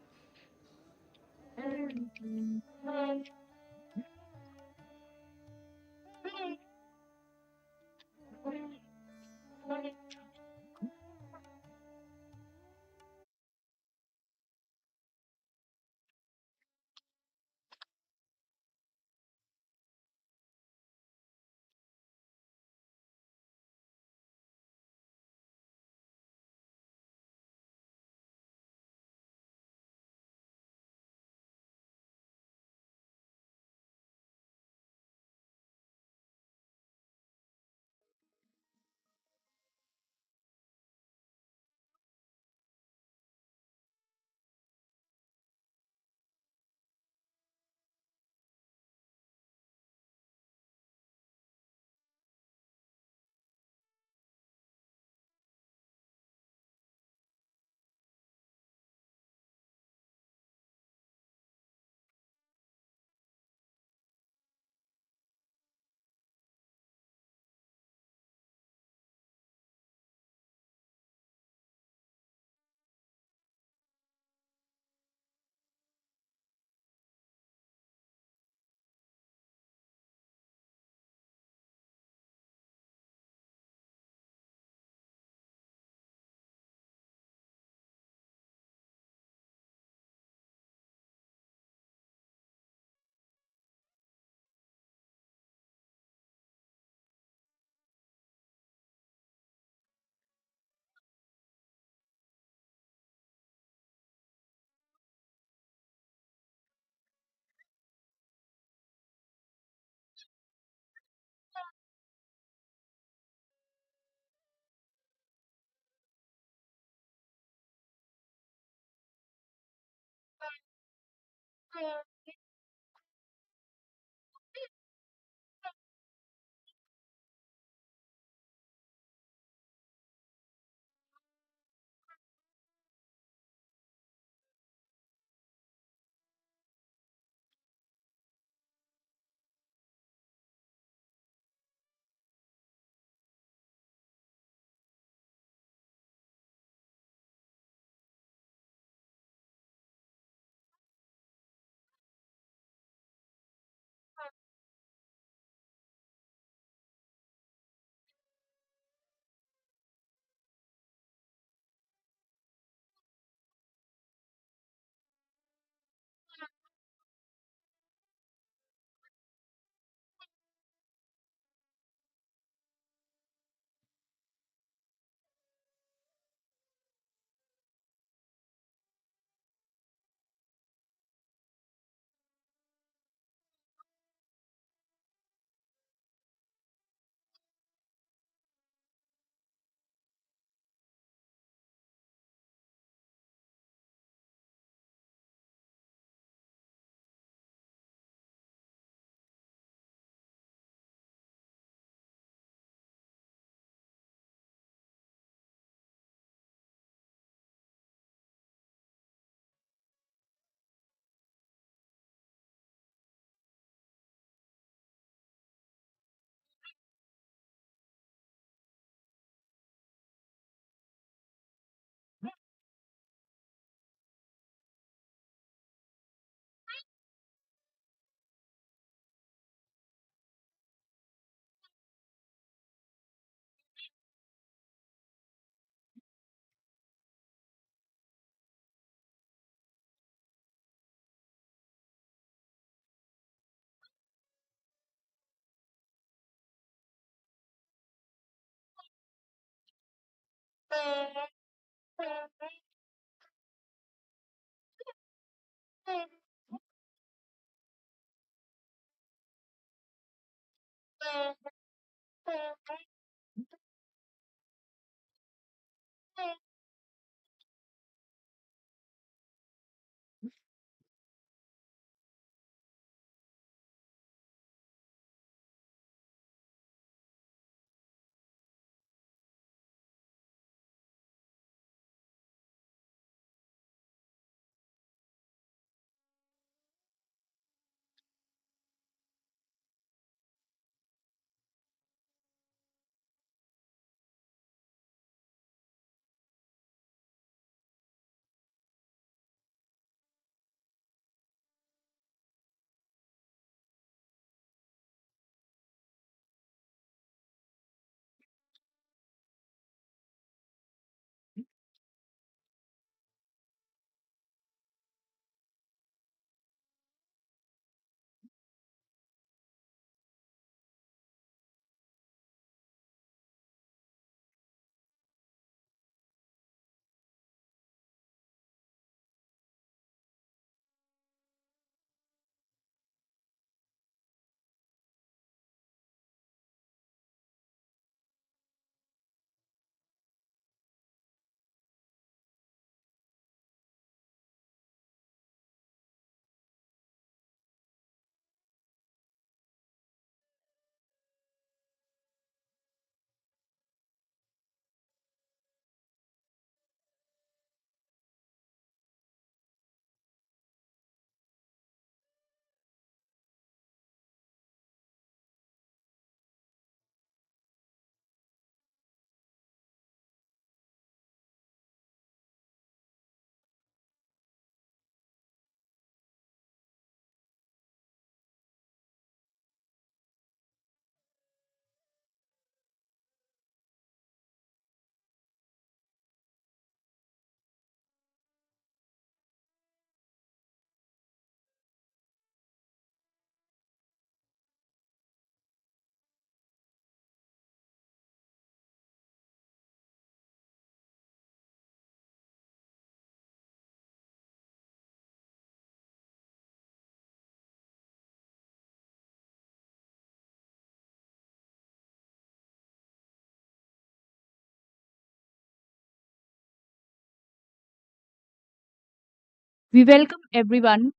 We welcome everyone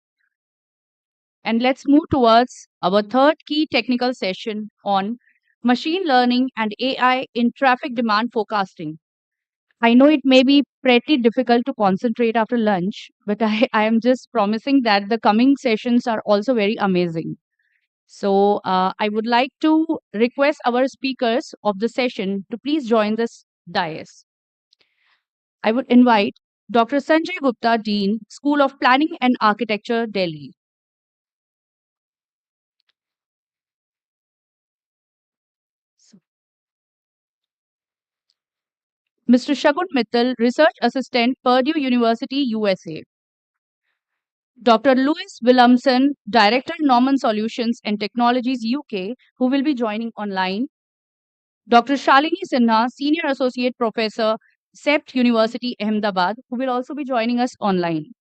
and let's move towards our third key technical session on machine learning and AI in traffic demand forecasting. I know it may be pretty difficult to concentrate after lunch, but I am just promising that the coming sessions are also very amazing. So, I would like to request our speakers of the session to please join this dais. I would invite Dr. Sanjay Gupta, Dean, School of Planning and Architecture, Delhi. Mr. Shagun Mittal, Research Assistant, Purdue University, USA. Dr. Louis Williamson, Director, Norman Solutions and Technologies, UK, who will be joining online. Dr. Shalini Sinha, Senior Associate Professor, CEPT University, Ahmedabad, who will also be joining us online.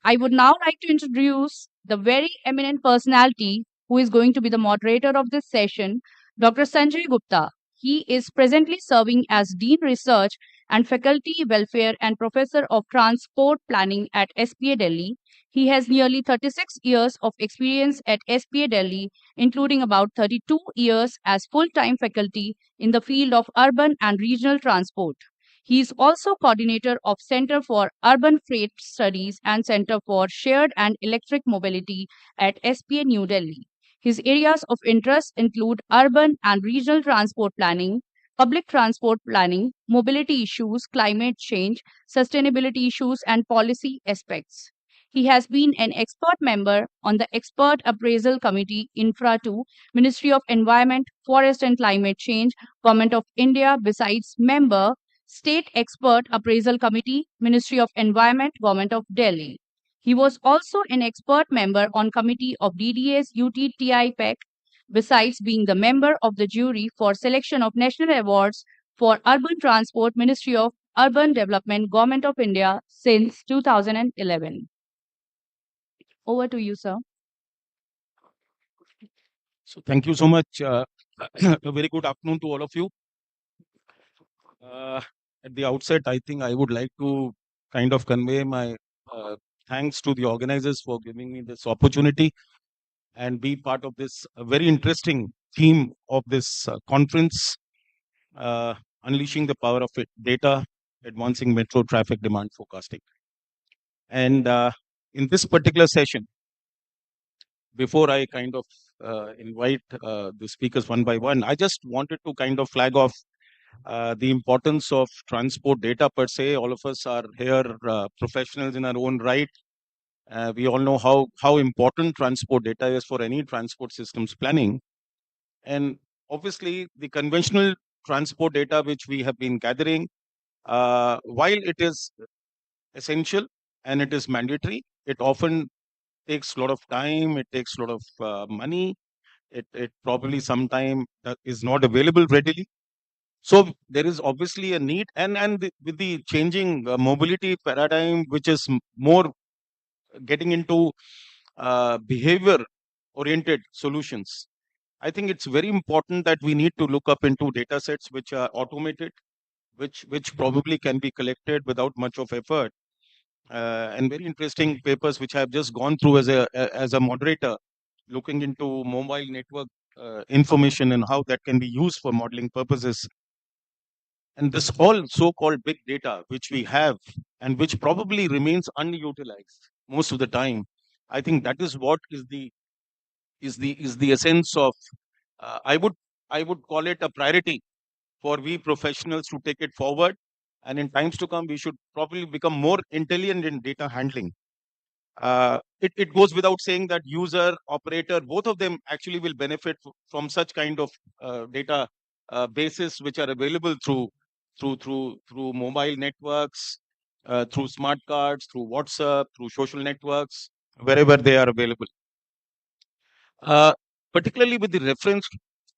I would now like to introduce the very eminent personality who is going to be the moderator of this session, Dr. Sanjay Gupta. He is presently serving as Dean Research and Faculty Welfare and Professor of Transport Planning at SPA Delhi. He has nearly 36 years of experience at SPA Delhi, including about 32 years as full-time faculty in the field of urban and regional transport. He is also coordinator of Center for Urban Freight Studies and Center for Shared and Electric Mobility at SPA New Delhi. His areas of interest include urban and regional transport planning, public transport planning, mobility issues, climate change, sustainability issues, and policy aspects. He has been an expert member on the Expert Appraisal Committee Infra 2, Ministry of Environment, Forest and Climate Change, Government of India, besides member State Expert Appraisal Committee, Ministry of Environment, Government of Delhi. He was also an expert member on committee of DDA's UTTI PEC, besides being the member of the jury for selection of national awards for Urban Transport, Ministry of Urban Development, Government of India since 2011. Over to you, sir. So thank you so much. A very good afternoon to all of you. At the outset, I think I would like to kind of convey my thanks to the organizers for giving me this opportunity and be part of this very interesting theme of this conference, uh, unleashing the power of data, advancing metro traffic demand forecasting. And in this particular session, before I kind of invite the speakers one by one, I just wanted to kind of flag off the importance of transport data per se. All of us are here professionals in our own right. We all know how important transport data is for any transport systems planning. And obviously, the conventional transport data which we have been gathering, while it is essential and it is mandatory, it often takes a lot of time, it takes a lot of money, it probably sometime is not available readily. So there is obviously a need, and with the changing mobility paradigm, which is more getting into behavior oriented solutions, I think it's very important that we need to look up into data sets which are automated, which probably can be collected without much of effort. And very interesting papers which I have just gone through as a moderator, looking into mobile network information and how that can be used for modeling purposes. And this all so-called big data which we have and which probably remains unutilized most of the time, I think that is what is the essence of I would call it a priority for we professionals to take it forward. And in times to come, we should probably become more intelligent in data handling. It goes without saying that user, operator, both of them actually will benefit from such kind of data bases which are available through mobile networks, through smart cards, through WhatsApp, through social networks, wherever they are available. Uh, Particularly with the reference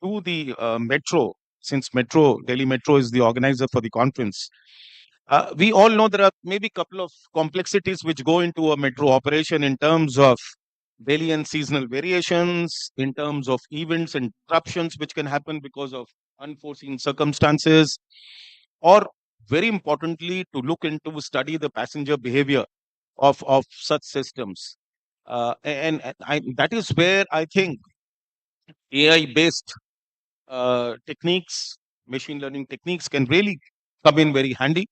to the metro, since Delhi Metro is the organizer for the conference. We all know there are maybe a couple of complexities which go into a metro operation in terms of daily and seasonal variations, in terms of events and disruptions which can happen because of unforeseen circumstances, or very importantly, to look into study the passenger behavior of such systems. That is where I think AI based techniques, machine learning techniques can really come in very handy,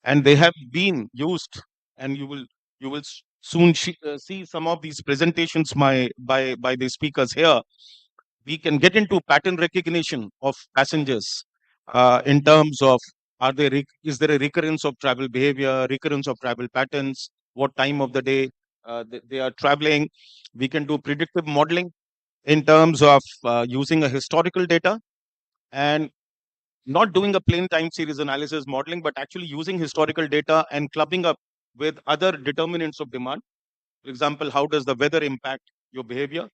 and they have been used. And you will soon see some of these presentations by the speakers here. We can get into pattern recognition of passengers in terms of is there a recurrence of travel behavior, recurrence of travel patterns, what time of the day they are traveling. We can do predictive modeling in terms of using a historical data and not doing a plain time series analysis modeling, but actually using historical data and clubbing up with other determinants of demand. For example, how does the weather impact your behavior?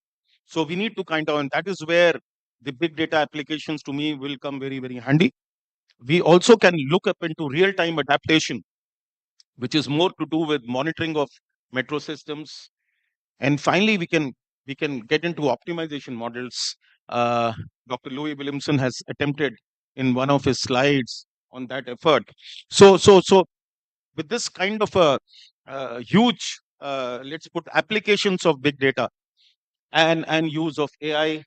So we need to and that is where the big data applications to me will come very, very handy. We also can look up into real time adaptation, which is more to do with monitoring of metro systems. And finally, we can get into optimization models. Dr. Louis Williamson has attempted in one of his slides on that effort. So with this kind of a huge, let's put applications of big data and use of AI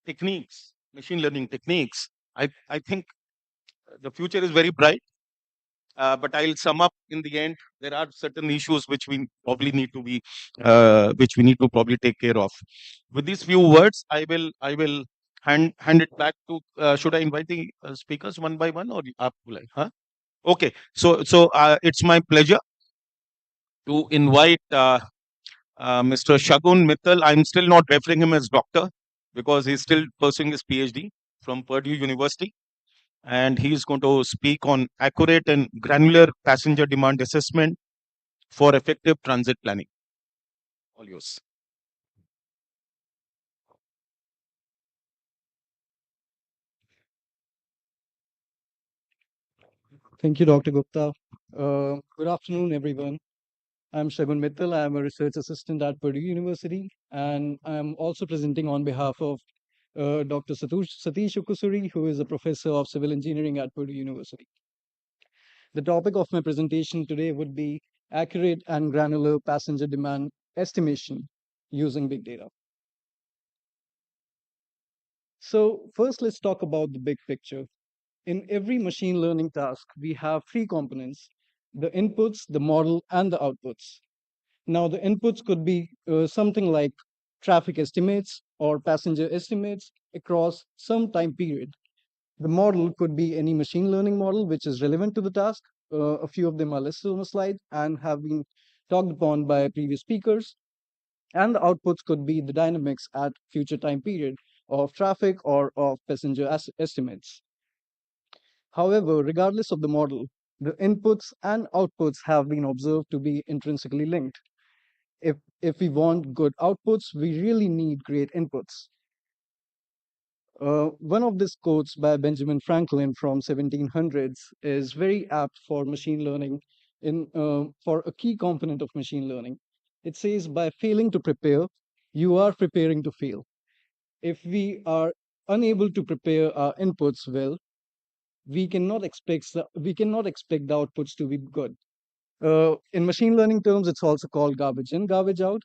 techniques, machine learning techniques, I think the future is very bright. But I'll sum up in the end. There are certain issues which we probably need to probably take care of. With these few words, I will hand it back to. Should I invite the speakers one by one, or aap bulai? Huh? Okay. So it's my pleasure to invite Mr. Shagun Mittal. I'm still not referring him as doctor because he's still pursuing his PhD from Purdue University, and he's going to speak on accurate and granular passenger demand assessment for effective transit planning. All yours. Thank you, Dr. Gupta. Good afternoon, everyone. I'm Shagun Mittal. I'm a research assistant at Purdue University, and I'm also presenting on behalf of Dr. Satish Ukusuri, who is a professor of civil engineering at Purdue University. The topic of my presentation today would be accurate and granular passenger demand estimation using big data. So first, let's talk about the big picture. In every machine learning task, we have three components: the inputs, the model, and the outputs. Now, the inputs could be something like traffic estimates or passenger estimates across some time period. The model could be any machine learning model which is relevant to the task. A few of them are listed on the slide and have been talked upon by previous speakers. And the outputs could be the dynamics at future time period of traffic or of passenger estimates. However, regardless of the model, the inputs and outputs have been observed to be intrinsically linked. If we want good outputs, we really need great inputs. One of these quotes by Benjamin Franklin from 1700s is very apt for machine learning for a key component of machine learning. It says, by failing to prepare, you are preparing to fail. If we are unable to prepare our inputs well, we cannot expect the outputs to be good. In machine learning terms, it's also called garbage in, garbage out.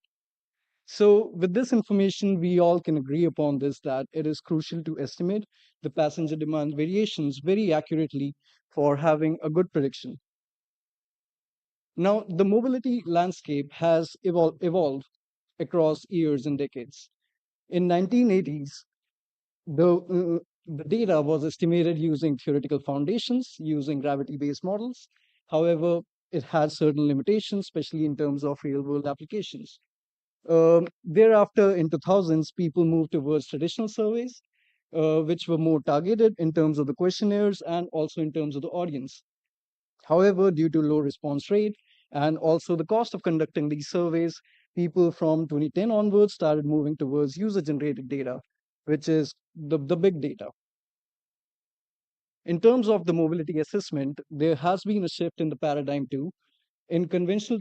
So with this information, we all can agree upon this, that it is crucial to estimate the passenger demand variations very accurately for having a good prediction. Now, the mobility landscape has evolved across years and decades. In 1980s, the data was estimated using theoretical foundations, using gravity-based models. However, it had certain limitations, especially in terms of real-world applications. Thereafter, in 2000s, people moved towards traditional surveys, which were more targeted in terms of the questionnaires and also in terms of the audience. However, due to low response rate and also the cost of conducting these surveys, people from 2010 onwards started moving towards user-generated data, which is the big data. In terms of the mobility assessment, there has been a shift in the paradigm too. In conventional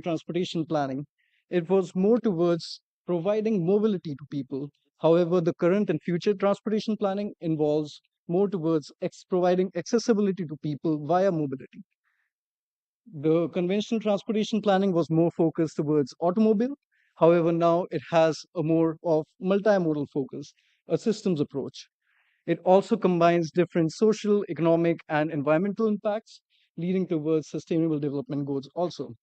transportation planning, it was more towards providing mobility to people. However, the current and future transportation planning involves more towards providing accessibility to people via mobility. The conventional transportation planning was more focused towards automobile. However, now it has a more of multimodal focus, a systems approach. It also combines different social, economic, and environmental impacts, leading towards sustainable development goals also.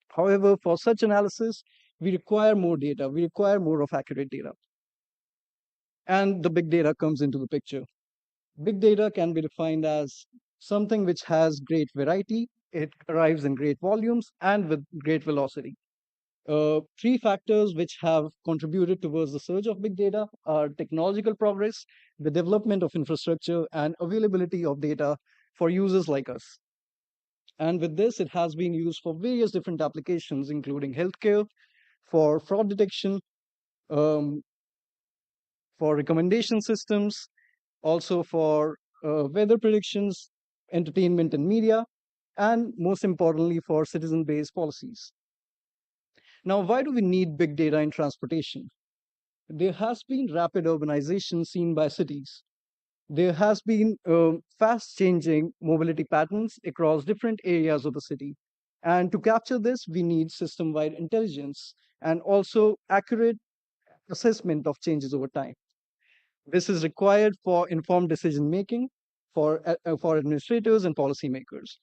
However, for such analysis, we require more data. We require more of accurate data. And the big data comes into the picture. Big data can be defined as something which has great variety, it arrives in great volumes, and with great velocity. Three factors which have contributed towards the surge of big data are technological progress, the development of infrastructure, and availability of data for users like us. And with this, it has been used for various different applications, including healthcare, for fraud detection, for recommendation systems, also for weather predictions, entertainment and media, and most importantly, for citizen-based policies. Now, why do we need big data in transportation? There has been rapid urbanization seen by cities. There has been fast changing mobility patterns across different areas of the city. And to capture this, we need system-wide intelligence and also accurate assessment of changes over time. This is required for informed decision making for administrators and policymakers.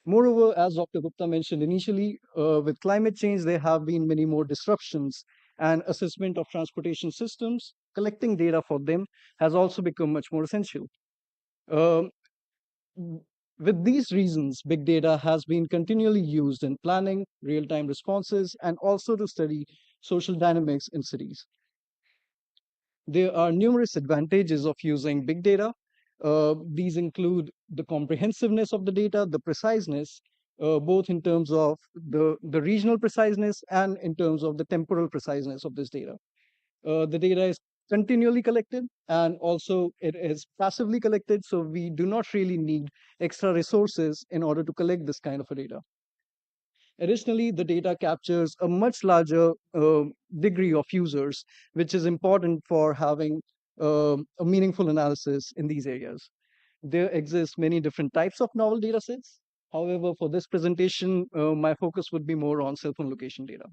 Moreover, as Dr. Gupta mentioned initially, with climate change, there have been many more disruptions, and assessment of transportation systems, collecting data for them has also become much more essential. With these reasons, big data has been continually used in planning, real-time responses, and also to study social dynamics in cities. There are numerous advantages of using big data. These include the comprehensiveness of the data, the preciseness, both in terms of the regional preciseness and in terms of the temporal preciseness of this data. The data is continually collected, and also it is passively collected, so we do not really need extra resources in order to collect this kind of a data. Additionally, the data captures a much larger degree of users, which is important for having a meaningful analysis in these areas. There exist many different types of novel data sets. However, for this presentation, my focus would be more on cell phone location data.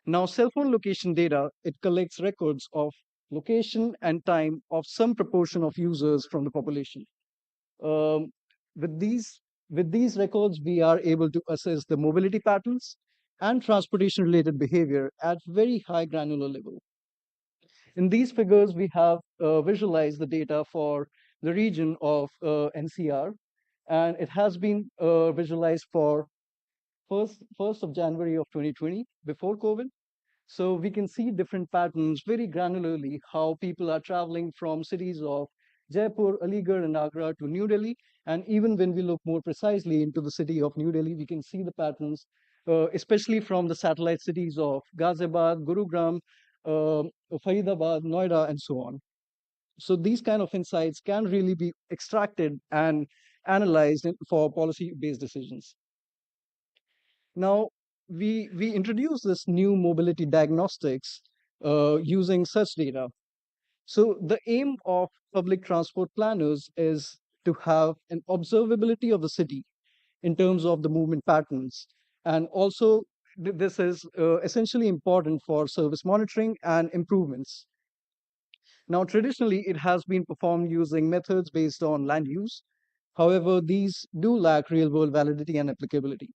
Now, cell phone location data, it collects records of location and time of some proportion of users from the population. Um, with these records, we are able to assess the mobility patterns and transportation related behavior at very high granular level. In these figures, we have visualized the data for the region of NCR, and it has been visualized for 1st of January of 2020, before COVID. So we can see different patterns very granularly, how people are traveling from cities of Jaipur, Aligarh, and Agra to New Delhi. And even when we look more precisely into the city of New Delhi, we can see the patterns, especially from the satellite cities of Ghaziabad, Gurugram, Faridabad, Noida, and so on. So these kind of insights can really be extracted and analyzed for policy-based decisions. Now, we introduced this new mobility diagnostics using such data. So the aim of public transport planners is to have an observability of the city in terms of the movement patterns. And also, this is essentially important for service monitoring and improvements. Now, traditionally, it has been performed using methods based on land use. However, these do lack real-world validity and applicability.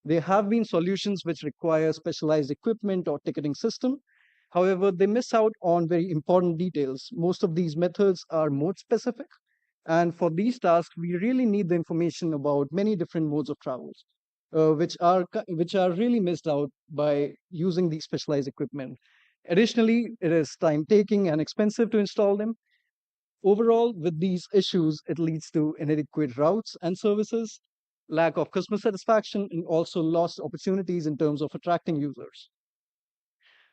There have been solutions which require specialized equipment or ticketing system. However, they miss out on very important details. Most of these methods are mode specific. And for these tasks, we really need the information about many different modes of travel, which are really missed out by using these specialized equipment. Additionally, it is time taking and expensive to install them. Overall, with these issues, it leads to inadequate routes and services, lack of customer satisfaction, and also lost opportunities in terms of attracting users.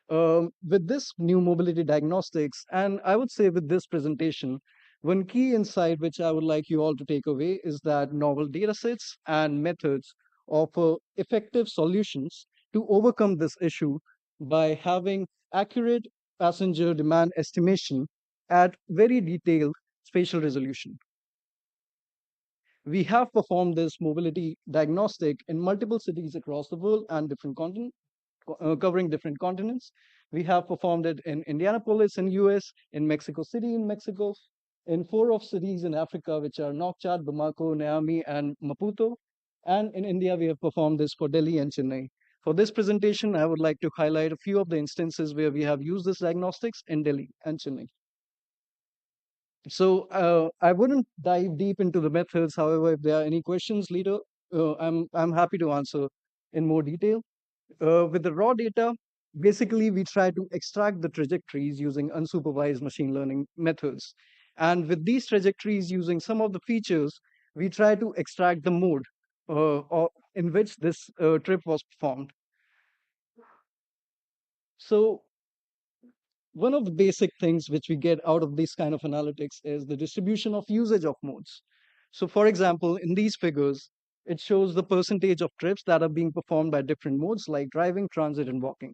With this new mobility diagnostics, and I would say with this presentation, one key insight which I would like you all to take away is that novel datasets and methods offer effective solutions to overcome this issue by having accurate passenger demand estimation at very detailed spatial resolution. We have performed this mobility diagnostic in multiple cities across the world and different continents, covering different continents. We have performed it in Indianapolis in US, in Mexico City in Mexico, in 4 of cities in Africa, which are Nouakchott, Bamako, Niamey, and Maputo. And in India, we have performed this for Delhi and Chennai. For this presentation, I would like to highlight a few of the instances where we have used this diagnostics in Delhi and Chennai. So I wouldn't dive deep into the methods. However, if there are any questions later, I'm happy to answer in more detail. With the raw data, basically we try to extract the trajectories using unsupervised machine learning methods. And with these trajectories, using some of the features, we try to extract the mode in which this trip was performed. So one of the basic things which we get out of this kind of analytics is the distribution of usage of modes. So for example, in these figures, it shows the percentage of trips that are being performed by different modes like driving, transit, and walking.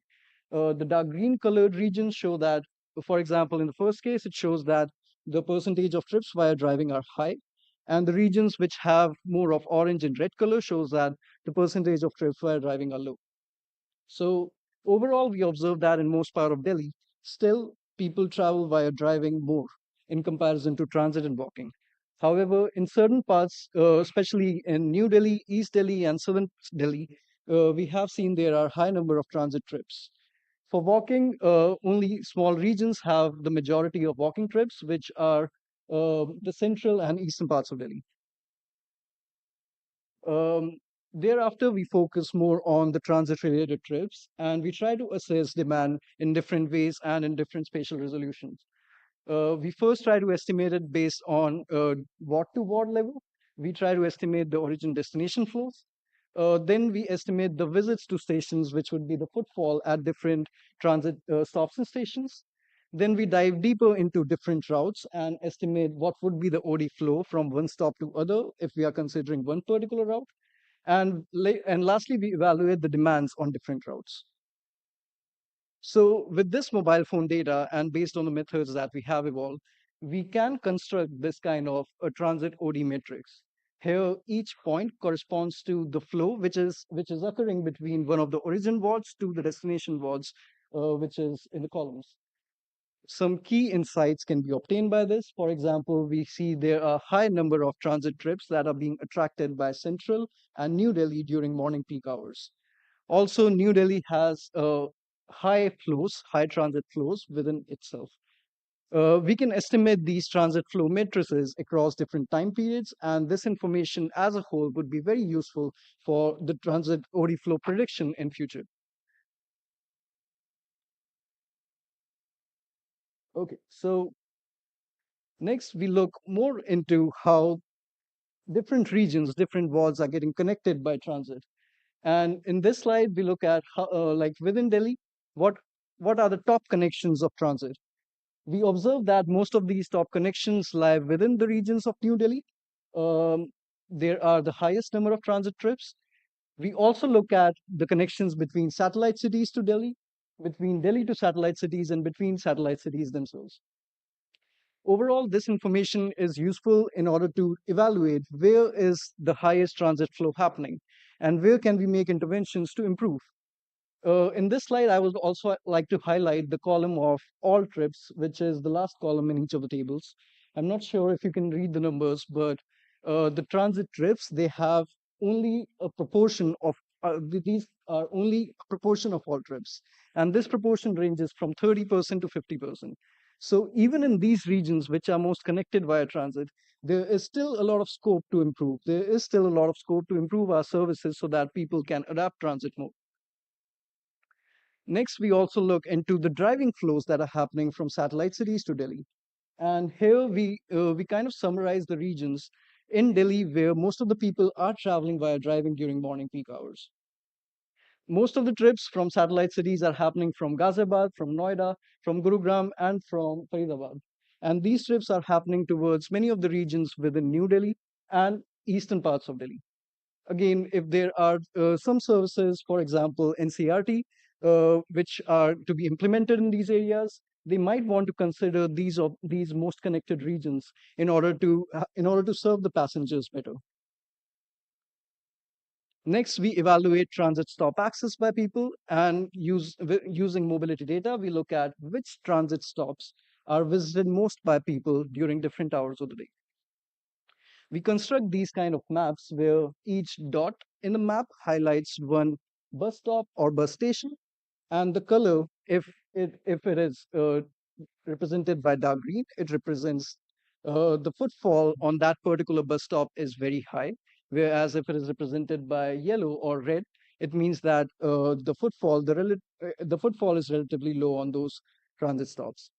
The dark green colored regions show that, for example, in the first case, it shows that the percentage of trips via driving are high. And the regions which have more of orange and red color shows that the percentage of trips via driving are low. So overall, we observe that in most part of Delhi, still people travel via driving more in comparison to transit and walking. However, in certain parts, especially in New Delhi, East Delhi, and Southern Delhi, we have seen there are high number of transit trips. For walking, only small regions have the majority of walking trips, which are the central and eastern parts of Delhi. Thereafter, we focus more on the transit-related trips, and we try to assess demand in different ways and in different spatial resolutions. We first try to estimate it based on ward-to-ward level. We try to estimate the origin-destination flows. Then we estimate the visits to stations, which would be the footfall at different transit stops and stations. Then we dive deeper into different routes and estimate what would be the OD flow from one stop to other if we are considering one particular route. And lastly, we evaluate the demands on different routes. So with this mobile phone data and based on the methods that we have evolved, we can construct this kind of a transit OD matrix. Here, each point corresponds to the flow which is occurring between one of the origin wards to the destination wards, which is in the columns. Some key insights can be obtained by this. For example, we see there are high number of transit trips that are being attracted by Central and New Delhi during morning peak hours. Also, New Delhi has high transit flows within itself. We can estimate these transit flow matrices across different time periods, and this information as a whole would be very useful for the transit OD flow prediction in future. Okay, so next we look more into how different regions, different wards are getting connected by transit. And in this slide, we look at how, like within Delhi, what are the top connections of transit? We observe that most of these top connections lie within the regions of New Delhi. There are the highest number of transit trips. We also look at the connections between satellite cities to Delhi, between Delhi to satellite cities, and between satellite cities themselves. Overall, this information is useful in order to evaluate where is the highest transit flow happening and where can we make interventions to improve. In this slide, I would also like to highlight the column of all trips, which is the last column in each of the tables. I'm not sure if you can read the numbers, but the transit trips, they have only a proportion of, these are only a proportion of all trips. And this proportion ranges from 30% to 50%. So even in these regions, which are most connected via transit, there is still a lot of scope to improve. There is still a lot of scope to improve our services so that people can adapt transit more. Next, we also look into the driving flows that are happening from satellite cities to Delhi. And here we kind of summarize the regions in Delhi where most of the people are traveling via driving during morning peak hours. Most of the trips from satellite cities are happening from Ghaziabad, from Noida, from Gurugram, and from Faridabad. And these trips are happening towards many of the regions within New Delhi and eastern parts of Delhi. Again, if there are some services, for example, NCRT, which are to be implemented in these areas, they might want to consider these most connected regions in order to serve the passengers better. Next, we evaluate transit stop access by people, and using mobility data, we look at which transit stops are visited most by people during different hours of the day. We construct these kind of maps where each dot in the map highlights one bus stop or bus station, and the color, if it is represented by dark green, it represents the footfall on that particular bus stop is very high. Whereas if it is represented by yellow or red, it means that the footfall is relatively low on those transit stops.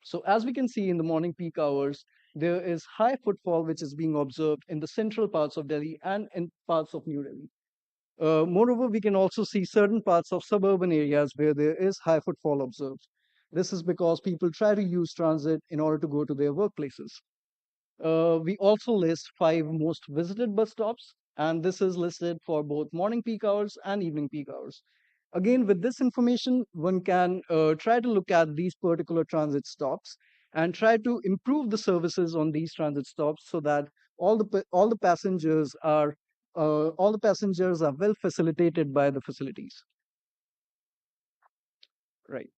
So as we can see in the morning peak hours, there is high footfall which is being observed in the central parts of Delhi and in parts of New Delhi. Moreover, we can also see certain parts of suburban areas where there is high footfall observed. This is because people try to use transit in order to go to their workplaces. We also list 5 most visited bus stops, and this is listed for both morning peak hours and evening peak hours. Again, with this information, one can try to look at these particular transit stops and try to improve the services on these transit stops so that all the passengers are well facilitated by the facilities. Right.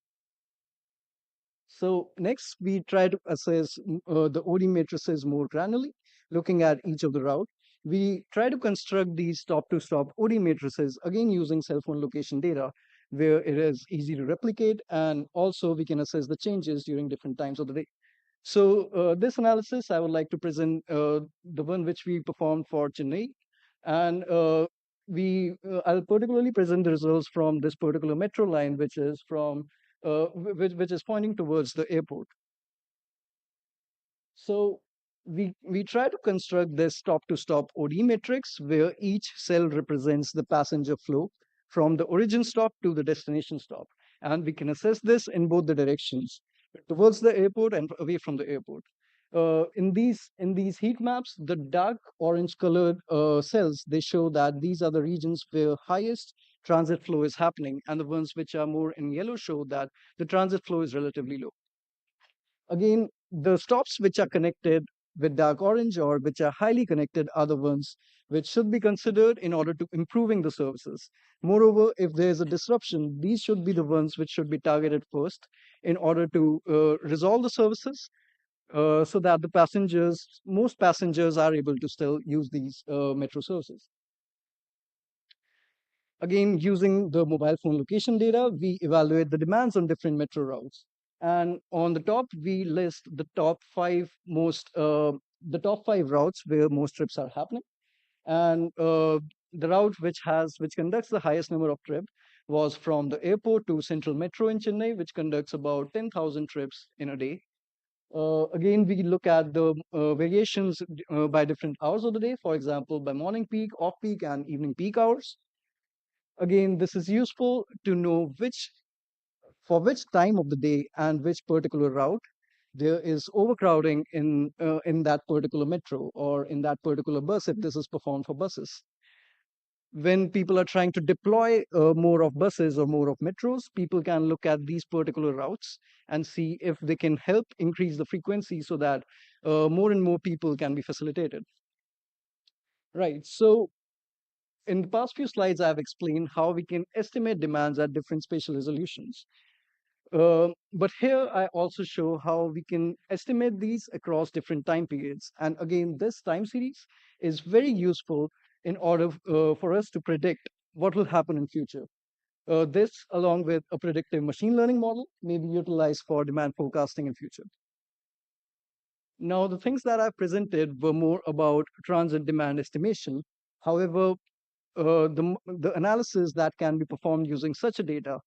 So next, we try to assess the OD matrices more granularly, looking at each of the route. We try to construct these stop-to-stop OD matrices, again using cell phone location data, where it is easy to replicate, and also we can assess the changes during different times of the day. So this analysis, I would like to present the one which we performed for Chennai, and I'll particularly present the results from this particular metro line, which is from which is pointing towards the airport. So we try to construct this stop-to-stop OD matrix where each cell represents the passenger flow from the origin stop to the destination stop. And we can assess this in both the directions. towards the airport and away from the airport. In these heat maps, the dark orange colored cells, they show that these are the regions where highest transit flow is happening, and the ones which are more in yellow show that the transit flow is relatively low. Again, the stops which are connected with dark orange or which are highly connected are the ones which should be considered in order to improving the services. Moreover, if there is a disruption, these should be the ones which should be targeted first in order to resolve the services so that most passengers are able to still use these metro services. Again, using the mobile phone location data, we evaluate the demands on different metro routes. And on the top, we list the top five routes where most trips are happening. And the route which conducts the highest number of trips was from the airport to Central Metro in Chennai, which conducts about 10,000 trips in a day. Again, we look at the variations by different hours of the day, for example, by morning peak, off peak, and evening peak hours. Again, this is useful to know for which time of the day and which particular route there is overcrowding in that particular metro or in that particular bus if this is performed for buses. When people are trying to deploy more of buses or more of metros, people can look at these particular routes and see if they can help increase the frequency so that more and more people can be facilitated. Right. So in the past few slides, I've explained how we can estimate demands at different spatial resolutions. But here I also show how we can estimate these across different time periods. And again, this time series is very useful in order for us to predict what will happen in future. This, along with a predictive machine learning model, may be utilized for demand forecasting in future. Now, the things that I've presented were more about transit demand estimation. However, the analysis that can be performed using such a data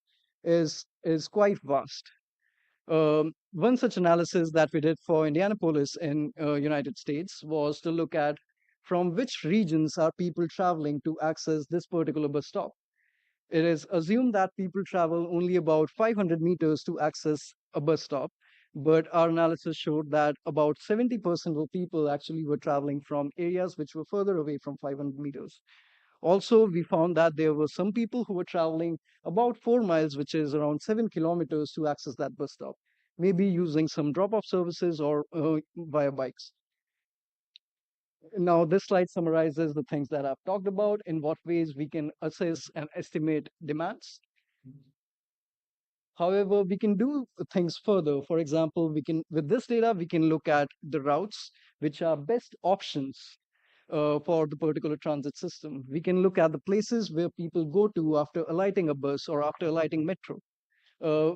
is quite vast. One such analysis that we did for Indianapolis in United States was to look at from which regions are people traveling to access this particular bus stop. It is assumed that people travel only about 500 meters to access a bus stop, but our analysis showed that about 70% of people actually were traveling from areas which were further away from 500 meters. Also, we found that there were some people who were traveling about 4 miles, which is around 7 kilometers, to access that bus stop, maybe using some drop-off services or via bikes. Now, this slide summarizes the things that I've talked about, in what ways we can assess and estimate demands. However, we can do things further. For example, with this data, we can look at the routes which are best options for the particular transit system. We can look at the places where people go to after alighting a bus or after alighting metro.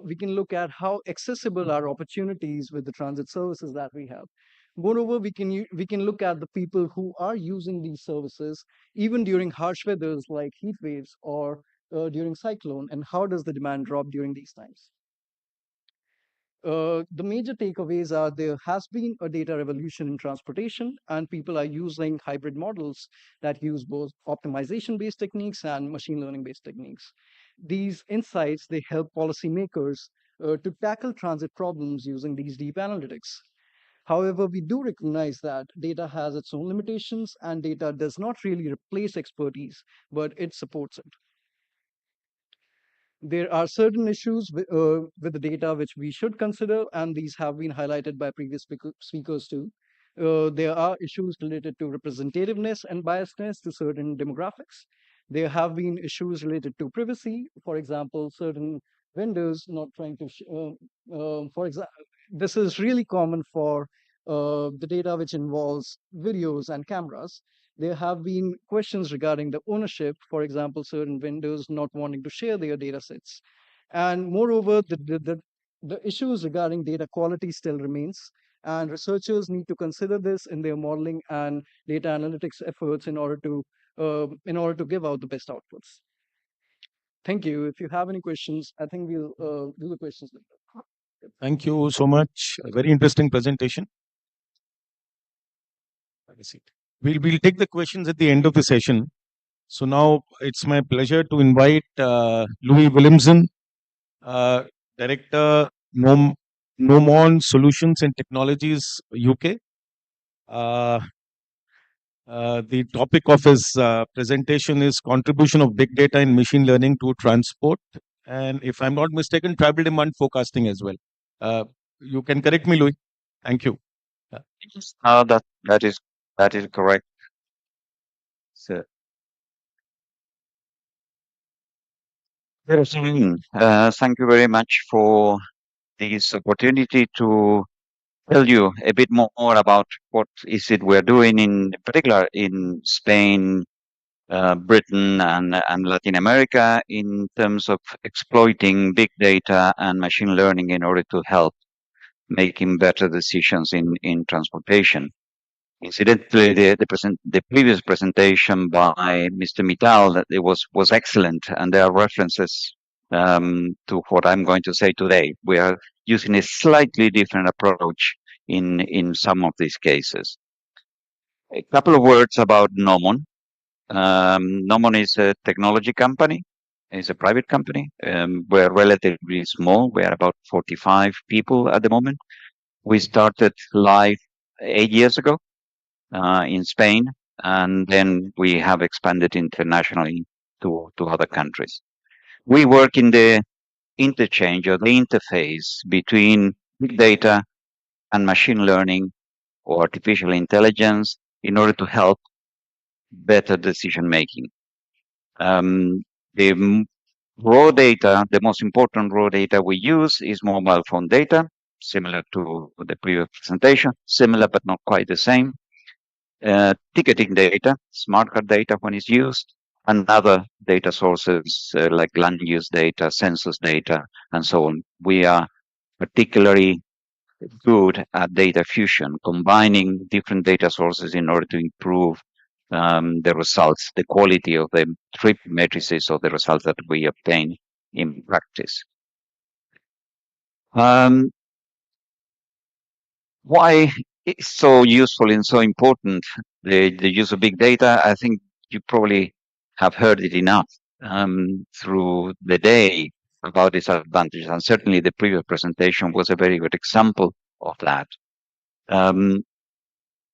We can look at how accessible are opportunities with the transit services that we have. Moreover, we can look at the people who are using these services even during harsh weathers like heat waves or during cyclone, and how does the demand drop during these times. The major takeaways are there has been a data revolution in transportation, and people are using hybrid models that use both optimization-based techniques and machine learning-based techniques. These insights, they help policymakers to tackle transit problems using these deep analytics. However, we do recognize that data has its own limitations, and data does not really replace expertise, but it supports it. There are certain issues with the data which we should consider, and these have been highlighted by previous speakers too. There are issues related to representativeness and biasness to certain demographics. There have been issues related to privacy. For example, certain vendors not trying to, for example, this is really common for the data which involves videos and cameras. There have been questions regarding the ownership, for example, certain vendors not wanting to share their data sets. And moreover, the issues regarding data quality still remains, and researchers need to consider this in their modeling and data analytics efforts in order to give out the best outputs. Thank you. If you have any questions, I think we'll do the questions later. Thank you so much. A very interesting presentation. Have a seat. We'll take the questions at the end of the session. So now it's my pleasure to invite Louis Williamson, Director, Nomon Solutions and Technologies UK. The topic of his presentation is contribution of big data and machine learning to transport, and if I'm not mistaken, travel demand forecasting as well. You can correct me, Louis. Thank you. That is correct. So, thank you very much for this opportunity to tell you a bit more about what is it we're doing in particular in Spain, Britain and Latin America in terms of exploiting big data and machine learning in order to help making better decisions in transportation. Incidentally, the previous presentation by Mr. Mittal that it was excellent, and there are references to what I'm going to say today. We are using a slightly different approach in some of these cases. A couple of words about Nomon. Nomon is a technology company. It's a private company. We're relatively small. We're about 45 people at the moment. We started live 8 years ago in Spain, and then we have expanded internationally to other countries. We work in the interchange or the interface between big data and machine learning or artificial intelligence in order to help better decision making. The raw data, the most important raw data we use is mobile phone data, similar to the previous presentation, similar but not quite the same. Ticketing data, smart card data when it's used, and other data sources like land use data, census data, and so on. We are particularly good at data fusion, combining different data sources in order to improve the results, the quality of the trip matrices of the results that we obtain in practice. Why it's so useful and so important, the use of big data? I think you probably have heard it enough through the day about its advantages, and certainly the previous presentation was a very good example of that.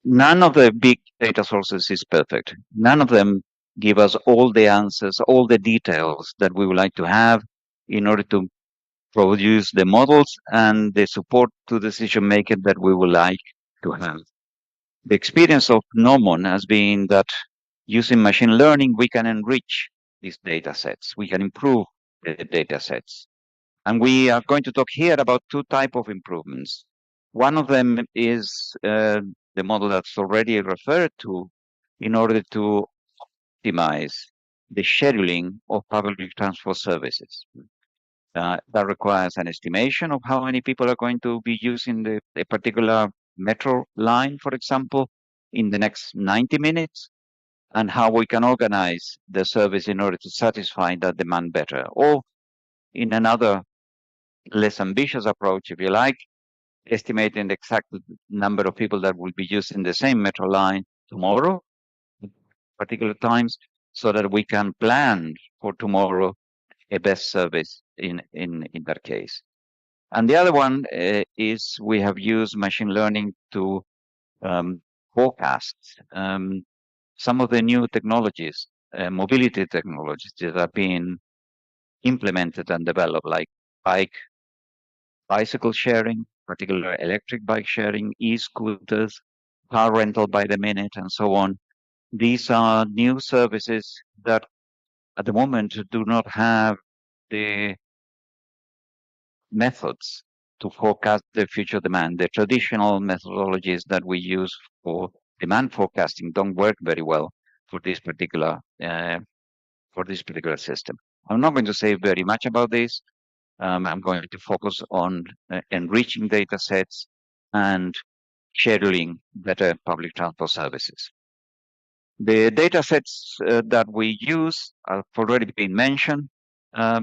None of the big data sources is perfect. None of them give us all the answers, all the details that we would like to have in order to produce the models and the support to decision making that we would like to have. The experience of Nomon has been that using machine learning, we can enrich these data sets. We can improve the data sets. And we are going to talk here about two types of improvements. One of them is the model that's already referred to in order to optimize the scheduling of public transport services. That requires an estimation of how many people are going to be using a particular metro line, for example, in the next 90 minutes, and how we can organize the service in order to satisfy that demand better. Or in another less ambitious approach, if you like, estimating the exact number of people that will be using the same metro line tomorrow, particular times, so that we can plan for tomorrow a best service in that case. And the other one is we have used machine learning to forecast some of the new technologies, mobility technologies that are being implemented and developed, like bicycle sharing, particular electric bike sharing, e-scooters, car rental by the minute, and so on. These are new services that at the moment do not have the methods to forecast the future demand. The traditional methodologies that we use for demand forecasting don't work very well for this particular system. I'm not going to say very much about this. I'm going to focus on enriching data sets and scheduling better public transport services. The data sets that we use have already been mentioned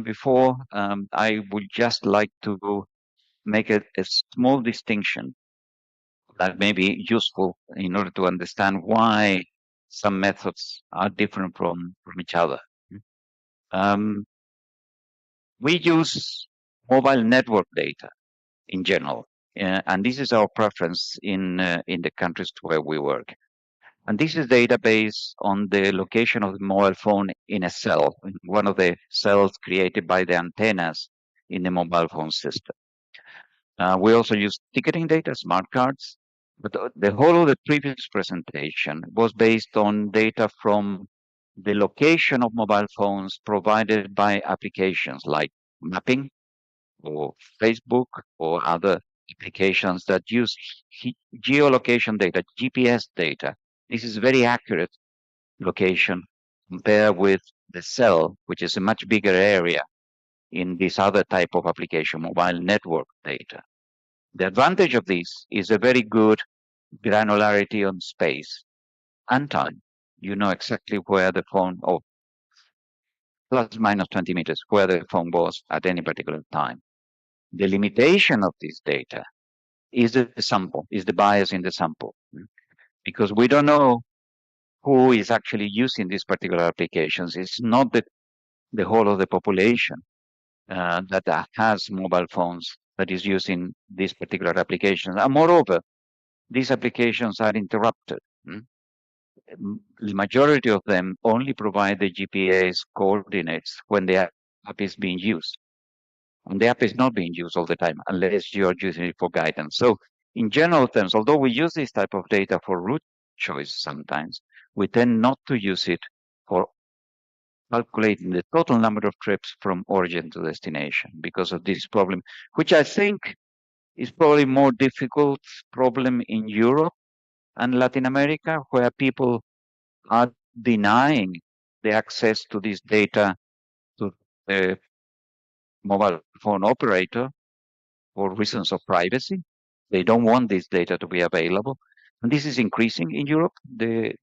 before. I would just like to make a small distinction that may be useful in order to understand why some methods are different from each other. We use mobile network data in general. and this is our preference in the countries where we work. And this is data based on the location of the mobile phone in a cell, in one of the cells created by the antennas in the mobile phone system. We also use ticketing data, smart cards, but the whole of the previous presentation was based on data from the location of mobile phones provided by applications like mapping or Facebook or other applications that use geolocation data, GPS data. This is very accurate location compared with the cell, which is a much bigger area in this other type of application, mobile network data. The advantage of this is a very good granularity on space and time. You know exactly where the phone, or plus minus 20 meters, where the phone was at any particular time. The limitation of this data is the sample, is the bias in the sample, because we don't know who is actually using these particular applications. It's not the whole of the population that has mobile phones that is using these particular applications. And moreover, these applications are interrupted. The majority of them only provide the GPS coordinates when the app is being used. And the app is not being used all the time unless you're using it for guidance. So in general terms, although we use this type of data for route choice sometimes, we tend not to use it for calculating the total number of trips from origin to destination because of this problem, which I think is probably more difficult problem in Europe and Latin America, where people are denying the access to this data to the mobile phone operator for reasons of privacy. They don't want this data to be available. And this is increasing in Europe, the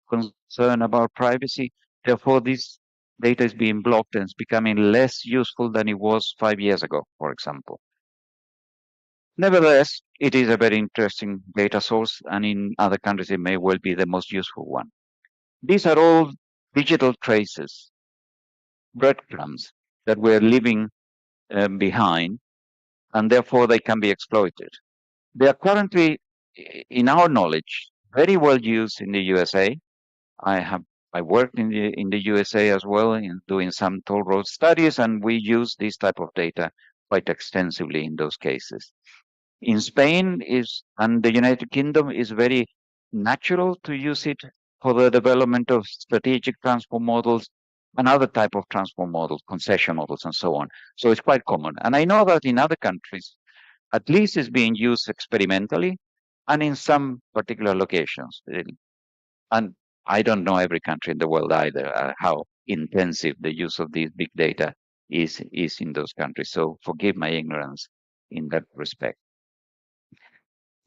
concern about privacy. Therefore, this data is being blocked and it's becoming less useful than it was 5 years ago, for example. Nevertheless, it is a very interesting data source, and in other countries, it may well be the most useful one. These are all digital traces, breadcrumbs that we're leaving behind, and therefore they can be exploited. They are currently, in our knowledge, very well used in the USA. I worked in the USA as well in doing some toll road studies, and we use this type of data quite extensively in those cases. In Spain and the United Kingdom is very natural to use it for the development of strategic transport models and other type of transport models, concession models, and so on. So it's quite common. And I know that in other countries, at least it's being used experimentally and in some particular locations. And I don't know every country in the world either, how intensive the use of these big data is in those countries. So forgive my ignorance in that respect.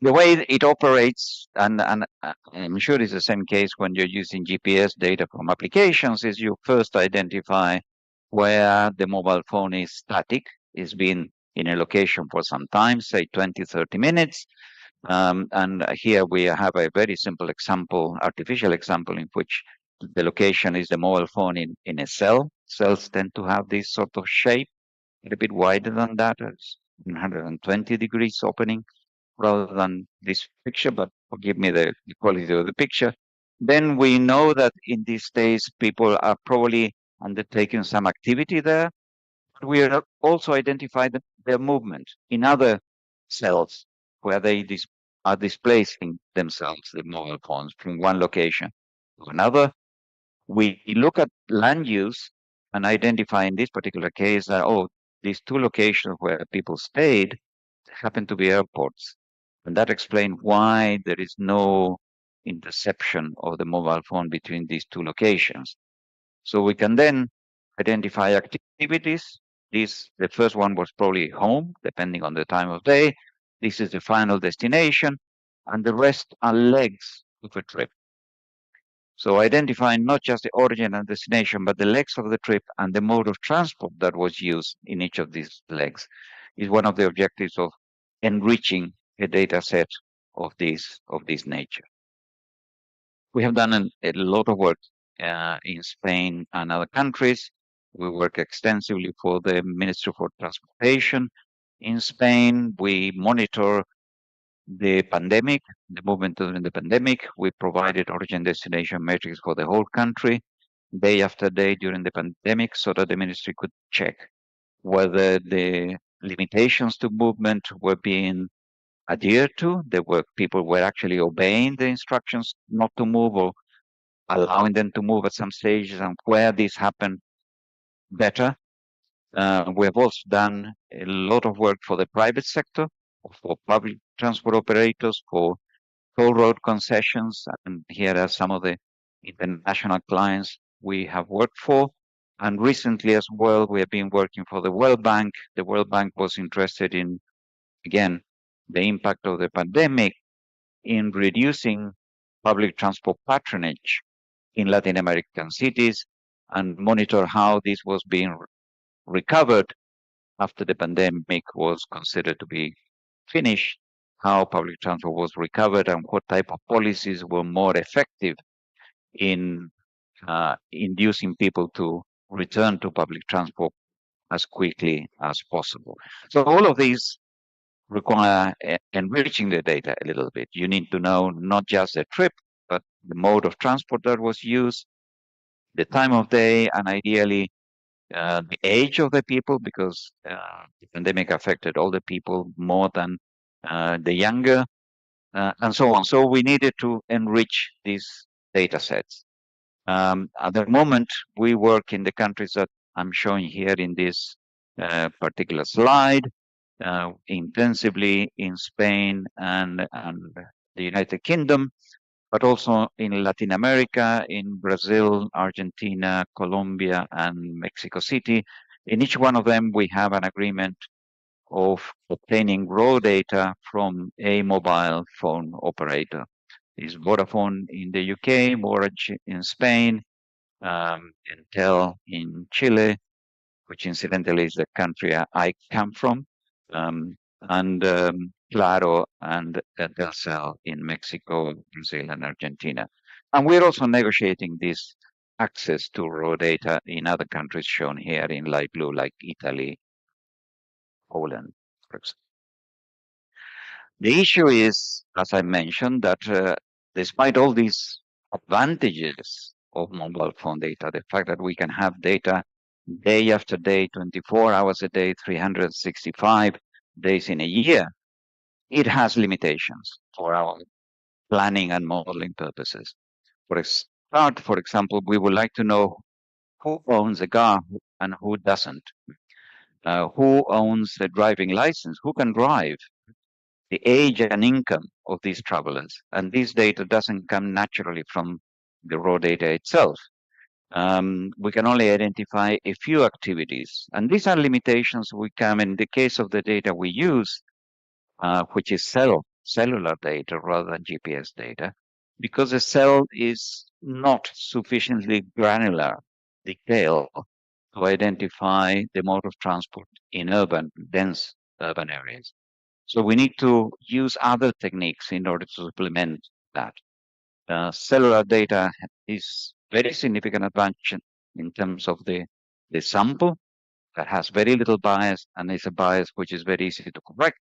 The way it operates, and I'm sure it's the same case when you're using GPS data from applications, is you first identify where the mobile phone is static, is been in a location for some time, say 20, 30 minutes. And here we have a very simple example, artificial example, in which the location is the mobile phone in a cell. Cells tend to have this sort of shape, a bit wider than that, 120 degrees opening, rather than this picture, but forgive me the quality of the picture. Then we know that in these days, people are probably undertaking some activity there. We are also identify their movement in other cells where they are displacing themselves, the mobile phones, from one location to another. We look at land use and identify in this particular case that, these two locations where people stayed happen to be airports. And that explains why there is no interception of the mobile phone between these two locations. So we can then identify activities. The first one was probably home, depending on the time of day. This is the final destination, and the rest are legs of a trip. So identifying not just the origin and destination, but the legs of the trip and the mode of transport that was used in each of these legs is one of the objectives of enriching a data set of this nature. We have done a lot of work in Spain and other countries. We work extensively for the Ministry for Transportation In Spain, we monitor the pandemic, the movement during the pandemic. We provided origin destination metrics for the whole country, day after day during the pandemic, so that the ministry could check whether the limitations to movement were being adhered to. People were actually obeying the instructions not to move or allowing them to move at some stages, and where this happened better. We have also done a lot of work for the private sector, for public transport operators, for toll road concessions, and here are some of the international clients we have worked for. And recently as well, we have been working for the World Bank. The World Bank was interested in, again, the impact of the pandemic in reducing public transport patronage in Latin American cities and monitor how this was being recovered after the pandemic was considered to be finished, how public transport was recovered, and what type of policies were more effective in inducing people to return to public transport as quickly as possible. So all of these require enriching the data a little bit. You need to know not just the trip, but the mode of transport that was used, the time of day, and ideally the age of the people, because the pandemic affected older people more than the younger, and so on. So we needed to enrich these data sets. At the moment, we work in the countries that I'm showing here in this particular slide, intensively in Spain and the United Kingdom, but also in Latin America, in Brazil, Argentina, Colombia, and Mexico City. In each one of them, we have an agreement of obtaining raw data from a mobile phone operator. Is Vodafone in the UK, Orange in Spain, Entel in Chile, which incidentally is the country I come from, and Claro and Telcel in Mexico, Brazil, and Argentina. And we're also negotiating this access to raw data in other countries shown here in light blue, like Italy, Poland, for example. The issue is, as I mentioned, that despite all these advantages of mobile phone data, the fact that we can have data day after day, 24 hours a day, 365 days in a year, it has limitations for our planning and modeling purposes. For a start, for example, we would like to know who owns a car and who doesn't. Who owns a driving license? Who can drive? The age and income of these travelers. And this data doesn't come naturally from the raw data itself. We can only identify a few activities. And these are limitations we come in the case of the data we use, which is cellular data rather than GPS data, because the cell is not sufficiently granular, detailed to identify the mode of transport in dense urban areas. So we need to use other techniques in order to supplement that. Cellular data is very significant advantage in terms of the sample that has very little bias and is a bias which is very easy to correct,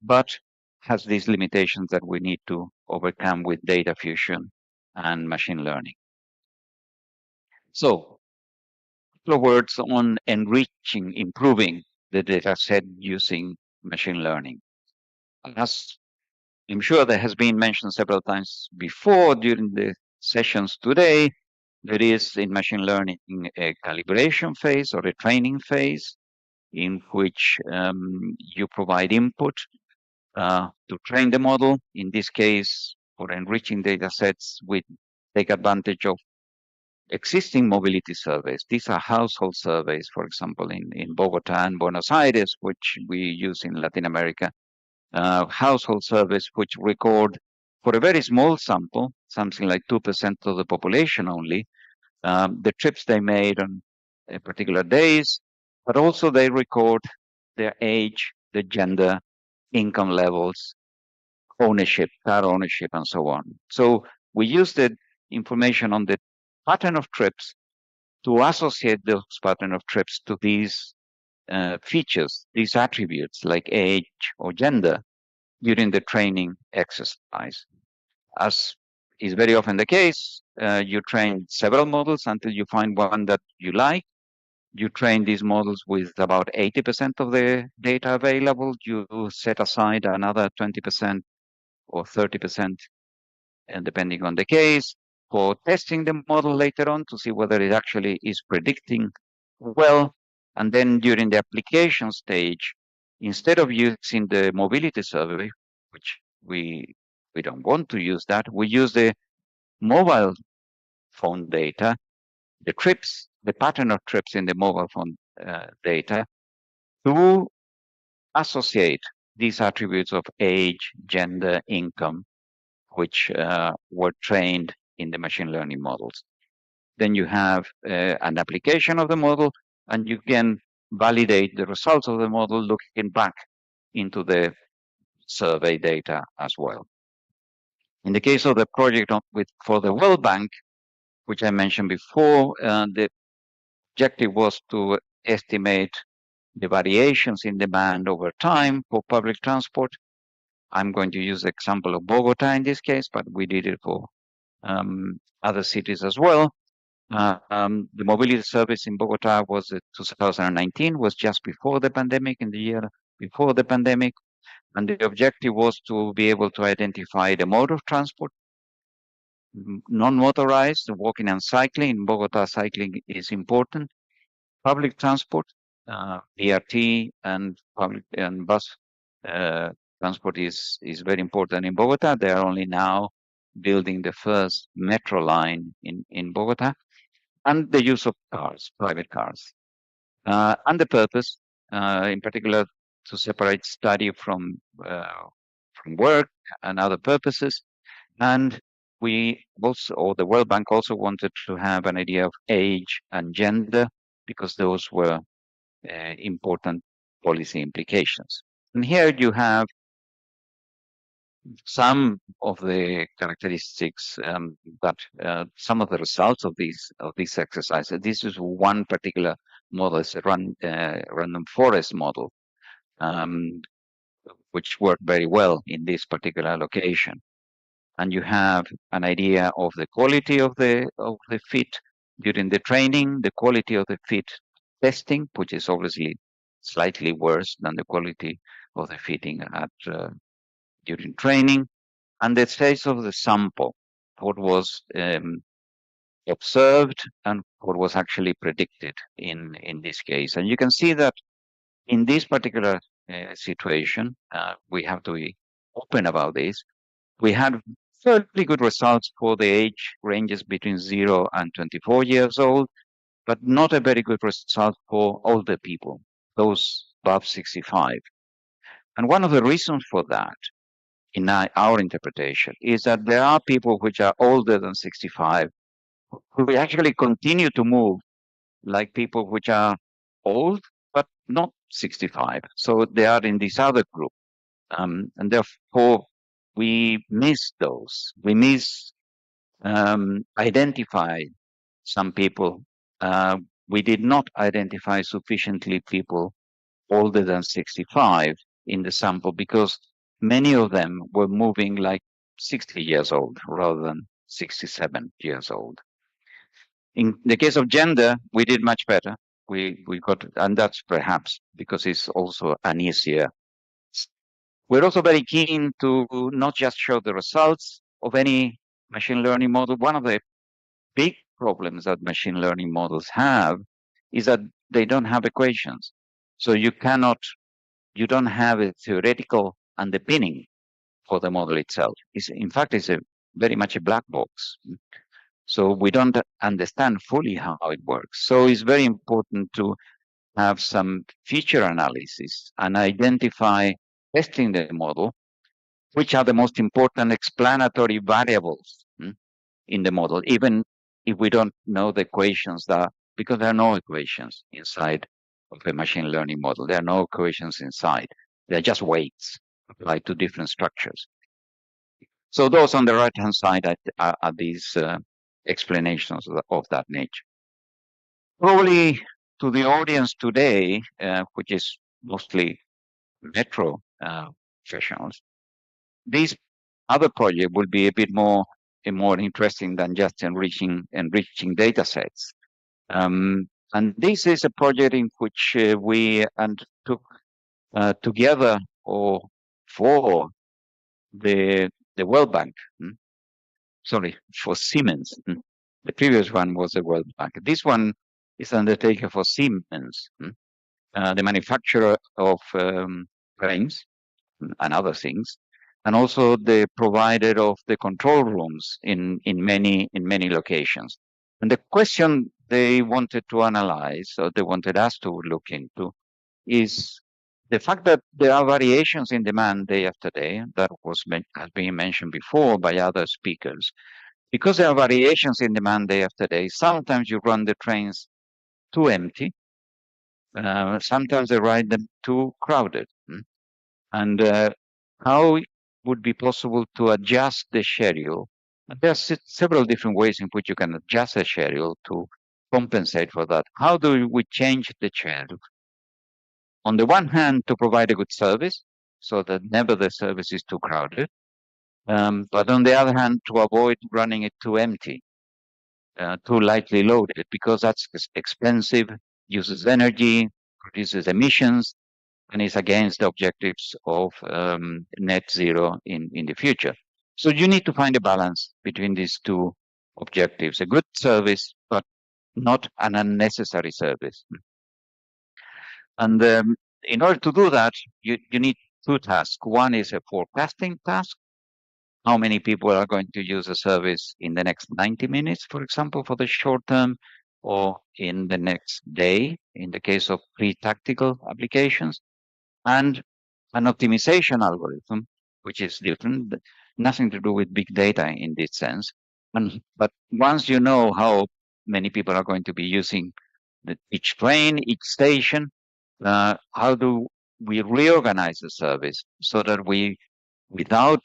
but has these limitations that we need to overcome with data fusion and machine learning. So, a couple of words on enriching, improving the data set using machine learning. As I'm sure that has been mentioned several times before during the sessions today, there is in machine learning a calibration phase or a training phase in which you provide input to train the model. In this case, for enriching data sets, we take advantage of existing mobility surveys. These are household surveys, for example, in Bogota and Buenos Aires, which we use in Latin America. Household surveys which record for a very small sample, something like 2% of the population only, the trips they made on particular days, but also they record their age, their gender, income levels, ownership, car ownership, and so on. So we use the information on the pattern of trips to associate those pattern of trips to these features, these attributes like age or gender during the training exercise. As is very often the case, you train several models until you find one that you like. You train these models with about 80% of the data available. You set aside another 20% or 30%, and depending on the case, for testing the model later on to see whether it actually is predicting well. And then during the application stage, instead of using the mobility survey, which we don't want to use that, we use the mobile phone data, the trips, the pattern of trips in the mobile phone data, to associate these attributes of age, gender, income, which were trained in the machine learning models. Then you have an application of the model, and you can validate the results of the model looking back into the survey data as well. In the case of the project for the World Bank, which I mentioned before, the objective was to estimate the variations in demand over time for public transport. I'm going to use the example of Bogota in this case, but we did it for other cities as well. The mobility service in Bogota was 2019, was just before the pandemic, in the year before the pandemic. And the objective was to be able to identify the mode of transport, non-motorized, walking and cycling. In Bogota, cycling is important. Public transport, BRT and public and bus transport is very important in Bogota. They are only now building the first metro line in Bogota, and the use of cars, private cars. And the purpose, in particular, to separate study from work and other purposes. And we also, or the World Bank also wanted to have an idea of age and gender, because those were important policy implications. And here you have some of the characteristics that some of the results of these exercises. This is one particular model, it's a random forest model, which worked very well in this particular location. And you have an idea of the quality of the fit during the training, the quality of the fit testing, which is obviously slightly worse than the quality of the fitting during training, and the size of the sample, what was observed and what was actually predicted in this case. And you can see that in this particular situation, we have to be open about this. We had fairly good results for the age ranges between 0 and 24 years old, but not a very good result for older people, those above 65. And one of the reasons for that, in our interpretation, is that there are people which are older than 65 who actually continue to move like people which are old but not 65. So they are in this other group. And therefore, we miss those. We miss identify some people. We did not identify sufficiently people older than 65 in the sample, because many of them were moving like 60 years old rather than 67 years old. In the case of gender, we did much better. We got, and that's perhaps because it's also an easier. We're also very keen to not just show the results of any machine learning model. One of the big problems that machine learning models have is that they don't have equations. So you don't have a theoretical underpinning for the model itself. In fact, it's very much a black box. So we don't understand fully how it works. So it's very important to have some feature analysis and identify, testing the model, which are the most important explanatory variables in the model, even if we don't know the equations, because there are no equations inside of a machine learning model. There are no equations inside. They're just weights applied to different structures. So those on the right-hand side are these explanations of that nature. Probably to the audience today, which is mostly metro professionals, this other project will be a bit more interesting than just enriching data sets. And this is a project in which we undertook together or for the World Bank. Sorry, for Siemens. The previous one was the World Bank. This one is undertaken for Siemens, the manufacturer of frames and other things, and also the provider of the control rooms in many locations. And the question they wanted to analyze, or they wanted us to look into, is the fact that there are variations in demand day after day. That has been mentioned before by other speakers. Because there are variations in demand day after day, sometimes you run the trains too empty. Sometimes they ride them too crowded. And how it would be possible to adjust the schedule? There are several different ways in which you can adjust the schedule to compensate for that. How do we change the schedule? On the one hand, to provide a good service, so that never the service is too crowded. But on the other hand, to avoid running it too empty, too lightly loaded, because that's expensive, uses energy, produces emissions, and is against the objectives of net zero in the future. So you need to find a balance between these two objectives: a good service, but not an unnecessary service. And in order to do that, you need two tasks. One is a forecasting task. How many people are going to use a service in the next 90 minutes, for example, for the short term, or in the next day, in the case of pre-tactical applications, and an optimization algorithm, which is different, nothing to do with big data in this sense. But once you know how many people are going to be using each train, each station, how do we reorganize the service so that we, without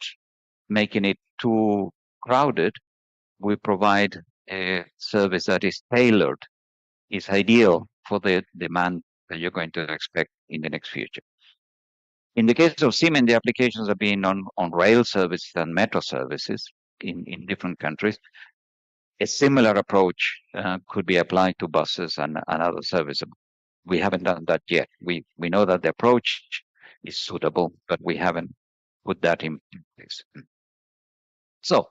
making it too crowded, we provide a service that is tailored, is ideal for the demand that you're going to expect in the next future. In the case of Siemens, the applications have been on rail services and metro services in different countries. A similar approach could be applied to buses and other services. We haven't done that yet. We know that the approach is suitable, but we haven't put that in place. So,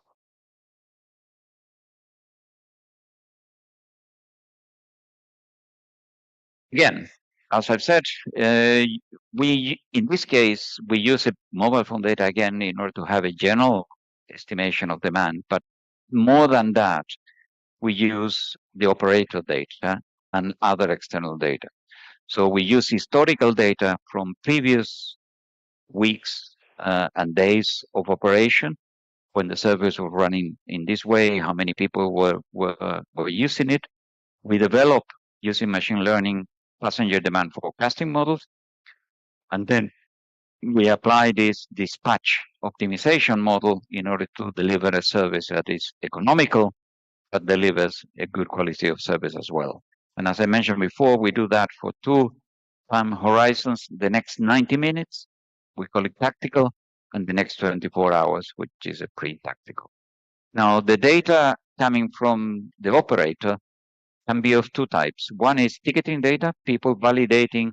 again, as I've said, in this case, we use a mobile phone data again in order to have a general estimation of demand. But more than that, we use the operator data and other external data. So we use historical data from previous weeks and days of operation when the service was running in this way, how many people were using it. We develop, using machine learning, passenger demand forecasting models, and then we apply this dispatch optimization model in order to deliver a service that is economical but delivers a good quality of service as well. And as I mentioned before, we do that for two time horizons: the next 90 minutes, we call it tactical, and the next 24 hours, which is a pre-tactical. Now, the data coming from the operator can be of two types. One is ticketing data, people validating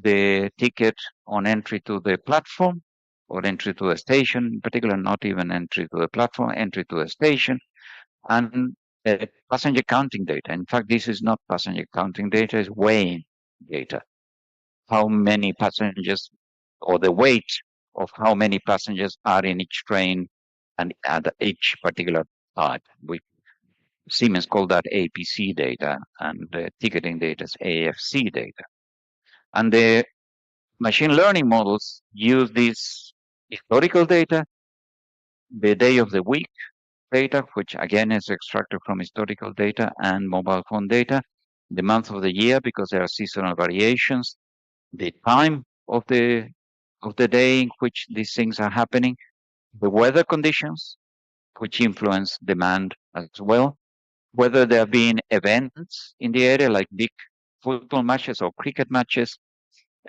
the ticket on entry to the platform or entry to a station, in particular, not even entry to the platform, entry to a station, and passenger counting data. In fact, this is not passenger counting data, it's weighing data. How many passengers, or the weight of how many passengers are in each train and at each particular part. Siemens called that APC data, and the ticketing data is AFC data. And the machine learning models use this historical data, the day of the week data, which again is extracted from historical data, and mobile phone data, the month of the year, because there are seasonal variations, the time of the day in which these things are happening, the weather conditions, which influence demand as well, whether there have been events in the area like big football matches or cricket matches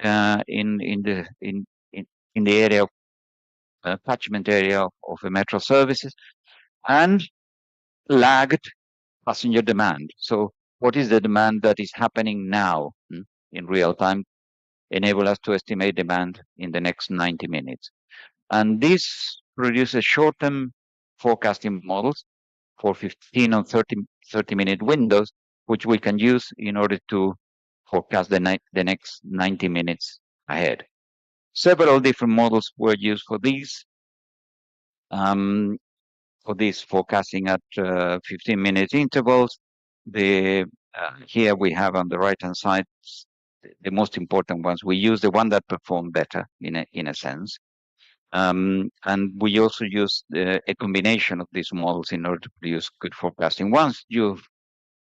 in the area of catchment area of the metro services, and lagged passenger demand. So what is the demand that is happening now in real time? Enable us to estimate demand in the next 90 minutes. And this produces short-term forecasting models for 15 or 30-minute windows, which we can use in order to forecast the next 90 minutes ahead. Several different models were used for these. For this forecasting at 15-minute intervals. Here we have on the right-hand side the most important ones. We use the one that performed better in a sense. And we also use a combination of these models in order to produce good forecasting. Once you've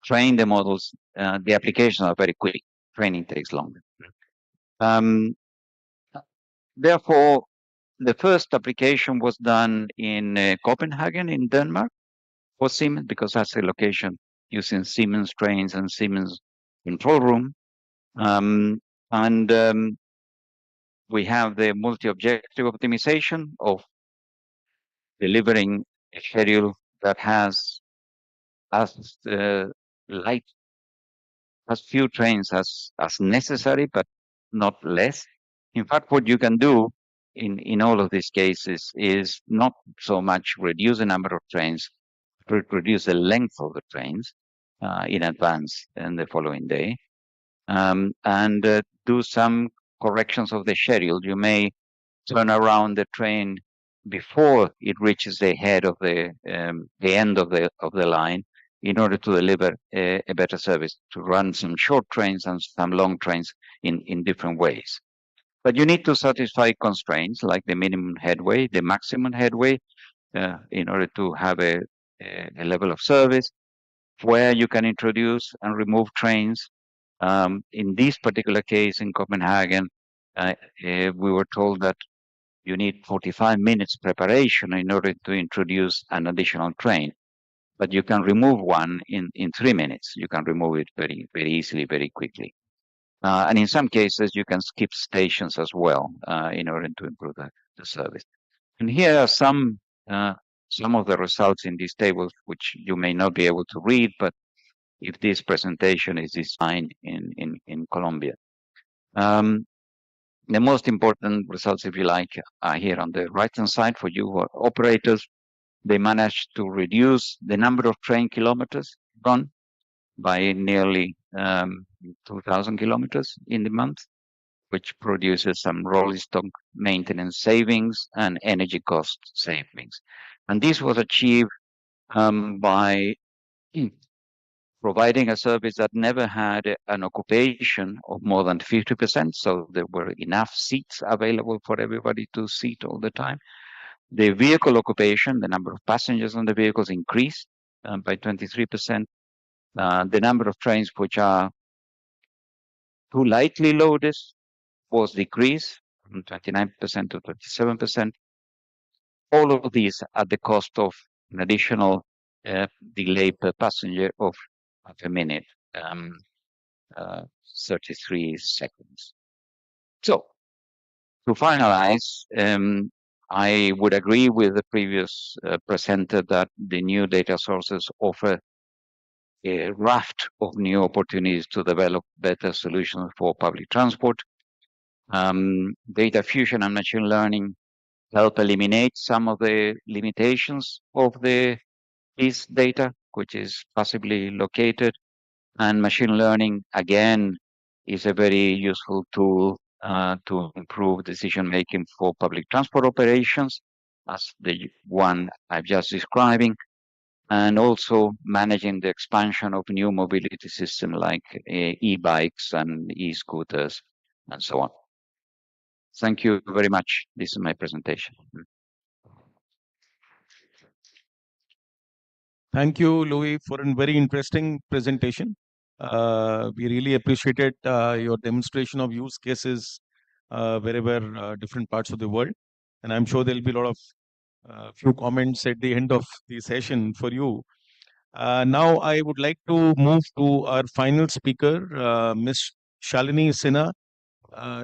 trained the models, the applications are very quick. Training takes longer. Therefore, the first application was done in Copenhagen in Denmark for Siemens, because that's a location using Siemens trains and Siemens control room. We have the multi-objective optimization of delivering a schedule that has as few trains as necessary, but not less. In fact, what you can do in all of these cases is not so much reduce the number of trains, but reduce the length of the trains in advance in the following day, and do some corrections of the schedule. You may turn around the train before it reaches the head of the end of the line in order to deliver a better service, to run some short trains and some long trains in different ways. But you need to satisfy constraints like the minimum headway, the maximum headway, in order to have a level of service where you can introduce and remove trains. In this particular case in Copenhagen, we were told that you need 45 minutes preparation in order to introduce an additional train, but you can remove one in 3 minutes. You can remove it very, very easily, very quickly. And in some cases, you can skip stations as well in order to improve the service. And here are some of the results in these tables, which you may not be able to read, but if this presentation is designed in Colombia. The most important results, if you like, are here on the right-hand side for you operators. They managed to reduce the number of train kilometers run by nearly 2,000 kilometers in the month, which produces some rolling stock maintenance savings and energy cost savings. And this was achieved by providing a service that never had an occupation of more than 50%, so there were enough seats available for everybody to sit all the time. The vehicle occupation, the number of passengers on the vehicles increased by 23%. The number of trains which are too lightly loaded was decreased from 29% to 27%. All of these at the cost of an additional delay per passenger of half a minute, 33 seconds. So, to finalize, I would agree with the previous presenter that the new data sources offer a raft of new opportunities to develop better solutions for public transport. Data fusion and machine learning help eliminate some of the limitations of this data, which is passively located. And machine learning, again, is a very useful tool to improve decision-making for public transport operations, as the one I've just describing, and also managing the expansion of new mobility systems like e-bikes and e-scooters and so on. Thank you very much. This is my presentation. Thank you, Louis, for a very interesting presentation. We really appreciated your demonstration of use cases wherever different parts of the world. And I'm sure there'll be a lot of few comments at the end of the session for you. Now I would like to move to our final speaker, Ms. Shalini Sinha.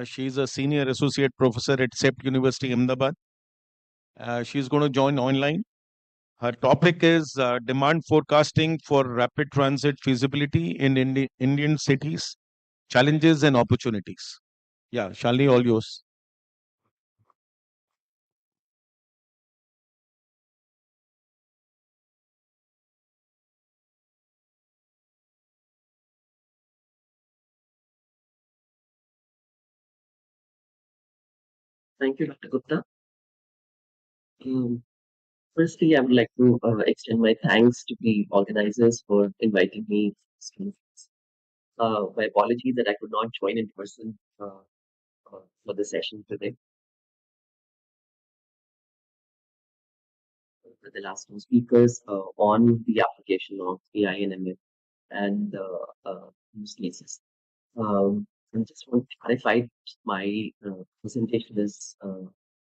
She is a senior associate professor at CEPT University, Ahmedabad. She is going to join online. Her topic is demand forecasting for rapid transit feasibility in Indian cities, challenges and opportunities. Yeah, Shalini, all yours. Thank you, Dr. Gupta. Firstly, I would like to extend my thanks to the organizers for inviting me to this conference. My apologies that I could not join in person for the session today. The last two speakers on the application of AI and ML and use cases. I just want to clarify my presentation is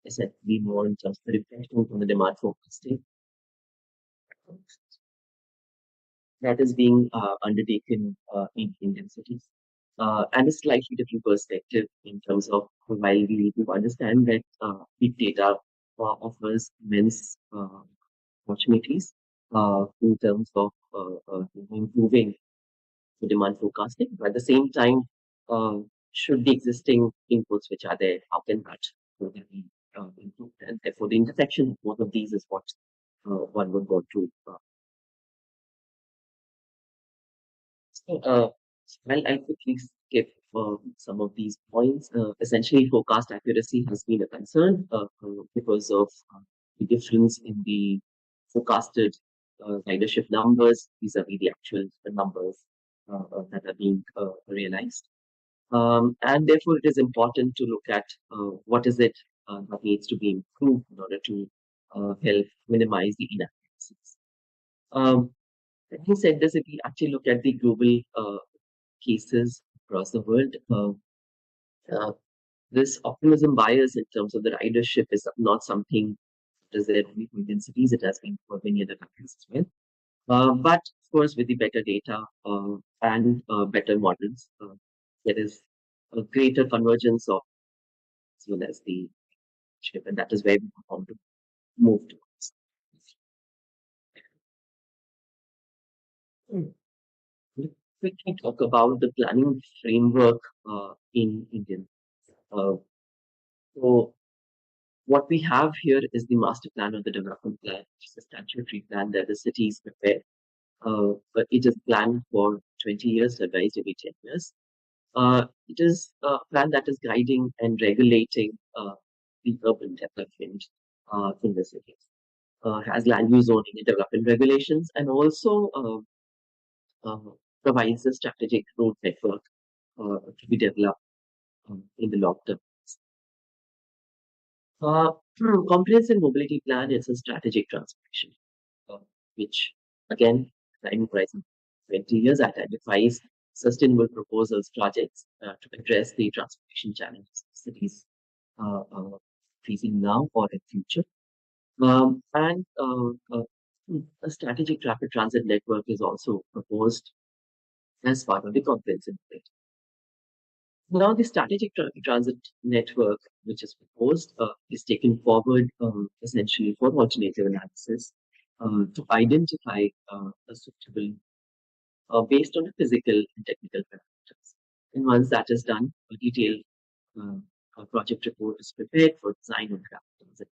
essentially more in terms of the reflection on the demand forecasting that is being undertaken in Indian cities. And a slightly different perspective in terms of while we need to understand that big data offers immense opportunities in terms of improving the demand forecasting. But at the same time, should the existing inputs which are there, how can that further be improved? And therefore, the intersection of both of these is what one would go to. I'll quickly skip some of these points. Essentially, forecast accuracy has been a concern because of the difference in the forecasted ridership numbers vis-a-vis the actual numbers that are being realized. And therefore, it is important to look at what is it that needs to be improved in order to help minimize the inaccuracies. Having said this, if we actually look at the global cases across the world, this optimism bias in terms of the ridership is not something that is there only for Indian cities. It has been for many other countries as well. But of course, with the better data and better models, there is a greater convergence of as well as the ship, and that is where we want to move towards. We'll quickly talk about the planning framework in Indian. So what we have here is the master plan or the development plan, which is a statutory plan that the cities prepare. But it is planned for 20 years, revised every 10 years. It is a plan that is guiding and regulating the urban development in the cities. Has land use zoning and development regulations, and also provides a strategic road network to be developed in the long term. Comprehensive mobility plan is a strategic transformation, which again, time horizon 20 years identifies sustainable proposals, projects to address the transformation challenges cities facing now or in future. And a strategic rapid transit network is also proposed as part of the comprehensive plan. Now, the strategic transit network, which is proposed, is taken forward essentially for alternative analysis to identify a suitable based on the physical and technical parameters. And once that is done, a detailed project report is prepared for design and draft transit,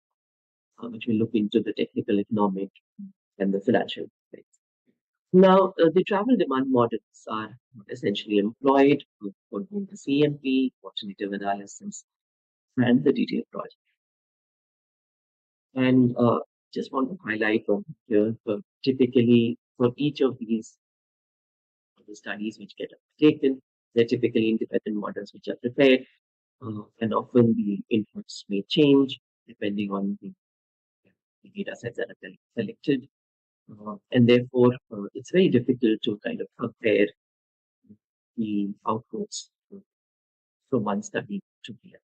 which will look into the technical, economic, and the financial aspects. Now, the travel demand models are essentially employed for both the CMP, alternative analysis, and the detailed project. And just want to highlight from here, typically for each of these the studies which get taken, they're typically independent models which are prepared, and often the inputs may change depending on the data sets that are collected. And therefore, it's very difficult to kind of compare the outputs from one study to the other.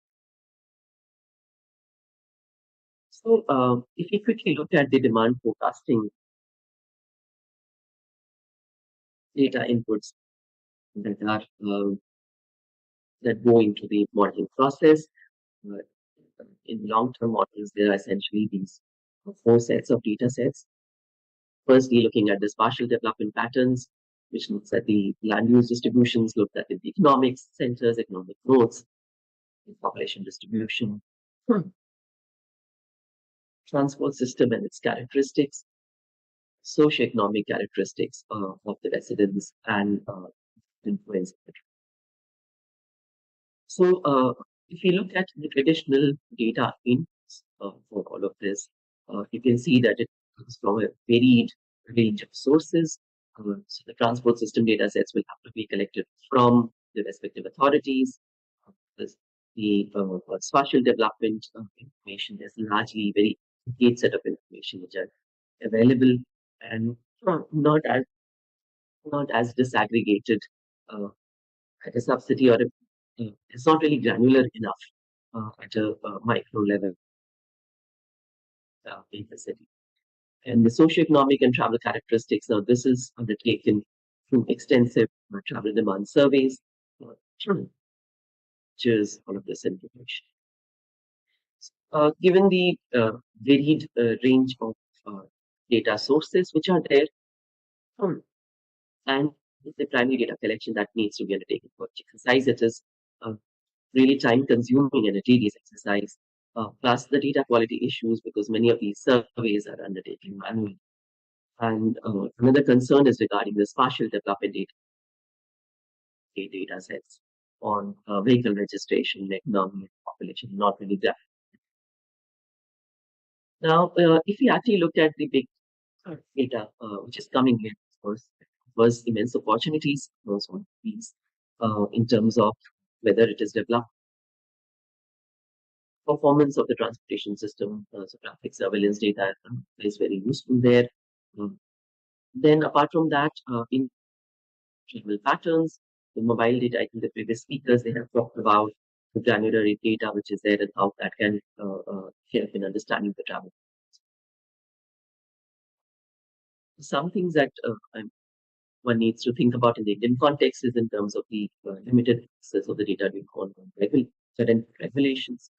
So, if we quickly look at the demand forecasting data inputs that are that go into the modeling process. In long-term models, there are essentially these 4 sets of data sets. Firstly, looking at the spatial development patterns, which looks at the land use distributions, looked at the economic centers, economic growths, the population distribution, transport system and its characteristics, socioeconomic characteristics of the residents, and influence. So, if you look at the traditional data inputs for all of this, you can see that it comes from a varied range of sources. So the transport system data sets will have to be collected from the respective authorities. The spatial development information, there's largely very complete set of information which are available and not as disaggregated at a subsidy or it's not really granular enough at a micro level in the city. And the socioeconomic and travel characteristics, now this is undertaken through extensive travel demand surveys, which is all of this information. Given the varied range of data sources which are there, and the primary data collection that needs to be undertaken for each exercise, it is really time consuming and a tedious exercise, plus the data quality issues because many of these surveys are undertaken manually. And another concern is regarding the spatial development data sets on vehicle registration, economy, population, not really that. Now, if we actually look at the big data which is coming in, of course, was immense opportunities also these in terms of whether it is developed performance of the transportation system, so traffic surveillance data is very useful there. Then apart from that, in travel patterns, the mobile data, I think the previous speakers, they have talked about the granular data which is there and how that can help in understanding the travel. Some things that one needs to think about in the Indian context is in terms of the limited access of the data to certain regulations.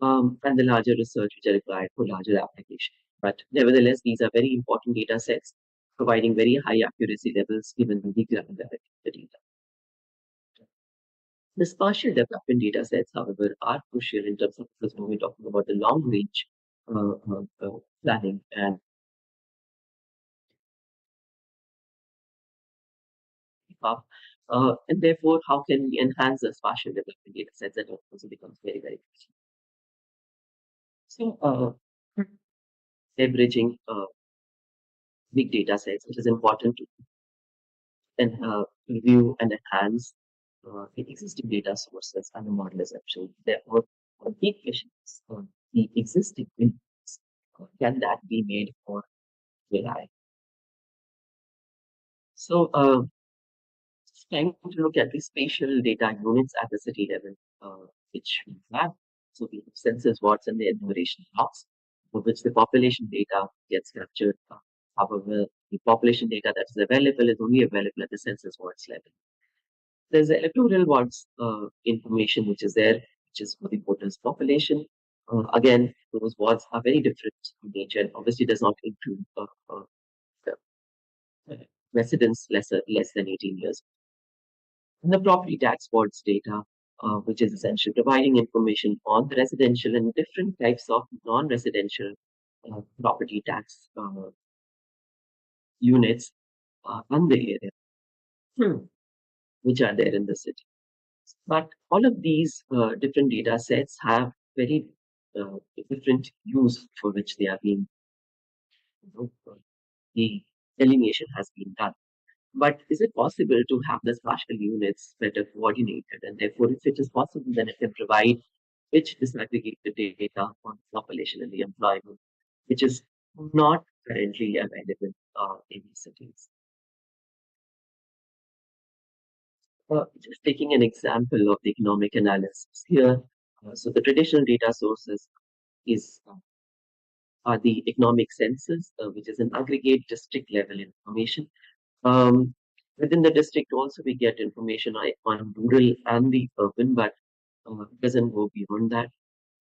And the larger research which are required for larger application. But nevertheless, these are very important data sets, providing very high accuracy levels given the granularity of the data. The spatial development data sets, however, are crucial in terms of, because when we're talking about the long range planning and and therefore, how can we enhance the spatial development data sets? That also becomes very, very crucial. So, leveraging big data sets, it is important to review and enhance the existing data sources and the model assumption. Therefore, one key question is the existing inputs, can that be made more reliable? So, trying to look at the spatial data units at the city level, which we have. So we have census wards and the enumeration blocks, for which the population data gets captured. However, the population data that is available is only available at the census wards level. There's the electoral wards information which is there, which is for the voters' population. Again, those wards are very different in nature and obviously does not include residents less than 18 years. And the property tax wards data, which is essentially providing information on the residential and different types of non-residential property tax units on the area, which are there in the city. But all of these different data sets have very different use for which they are being, the delineation has been done. But is it possible to have the spatial units better coordinated? And therefore, if it is possible, then it can provide rich disaggregated data on population and the employment, which is not currently available in these cities. Just taking an example of the economic analysis here. So the traditional data sources are the economic census, which is an aggregate district level information. Within the district also we get information on rural and the urban, but it doesn't go beyond that.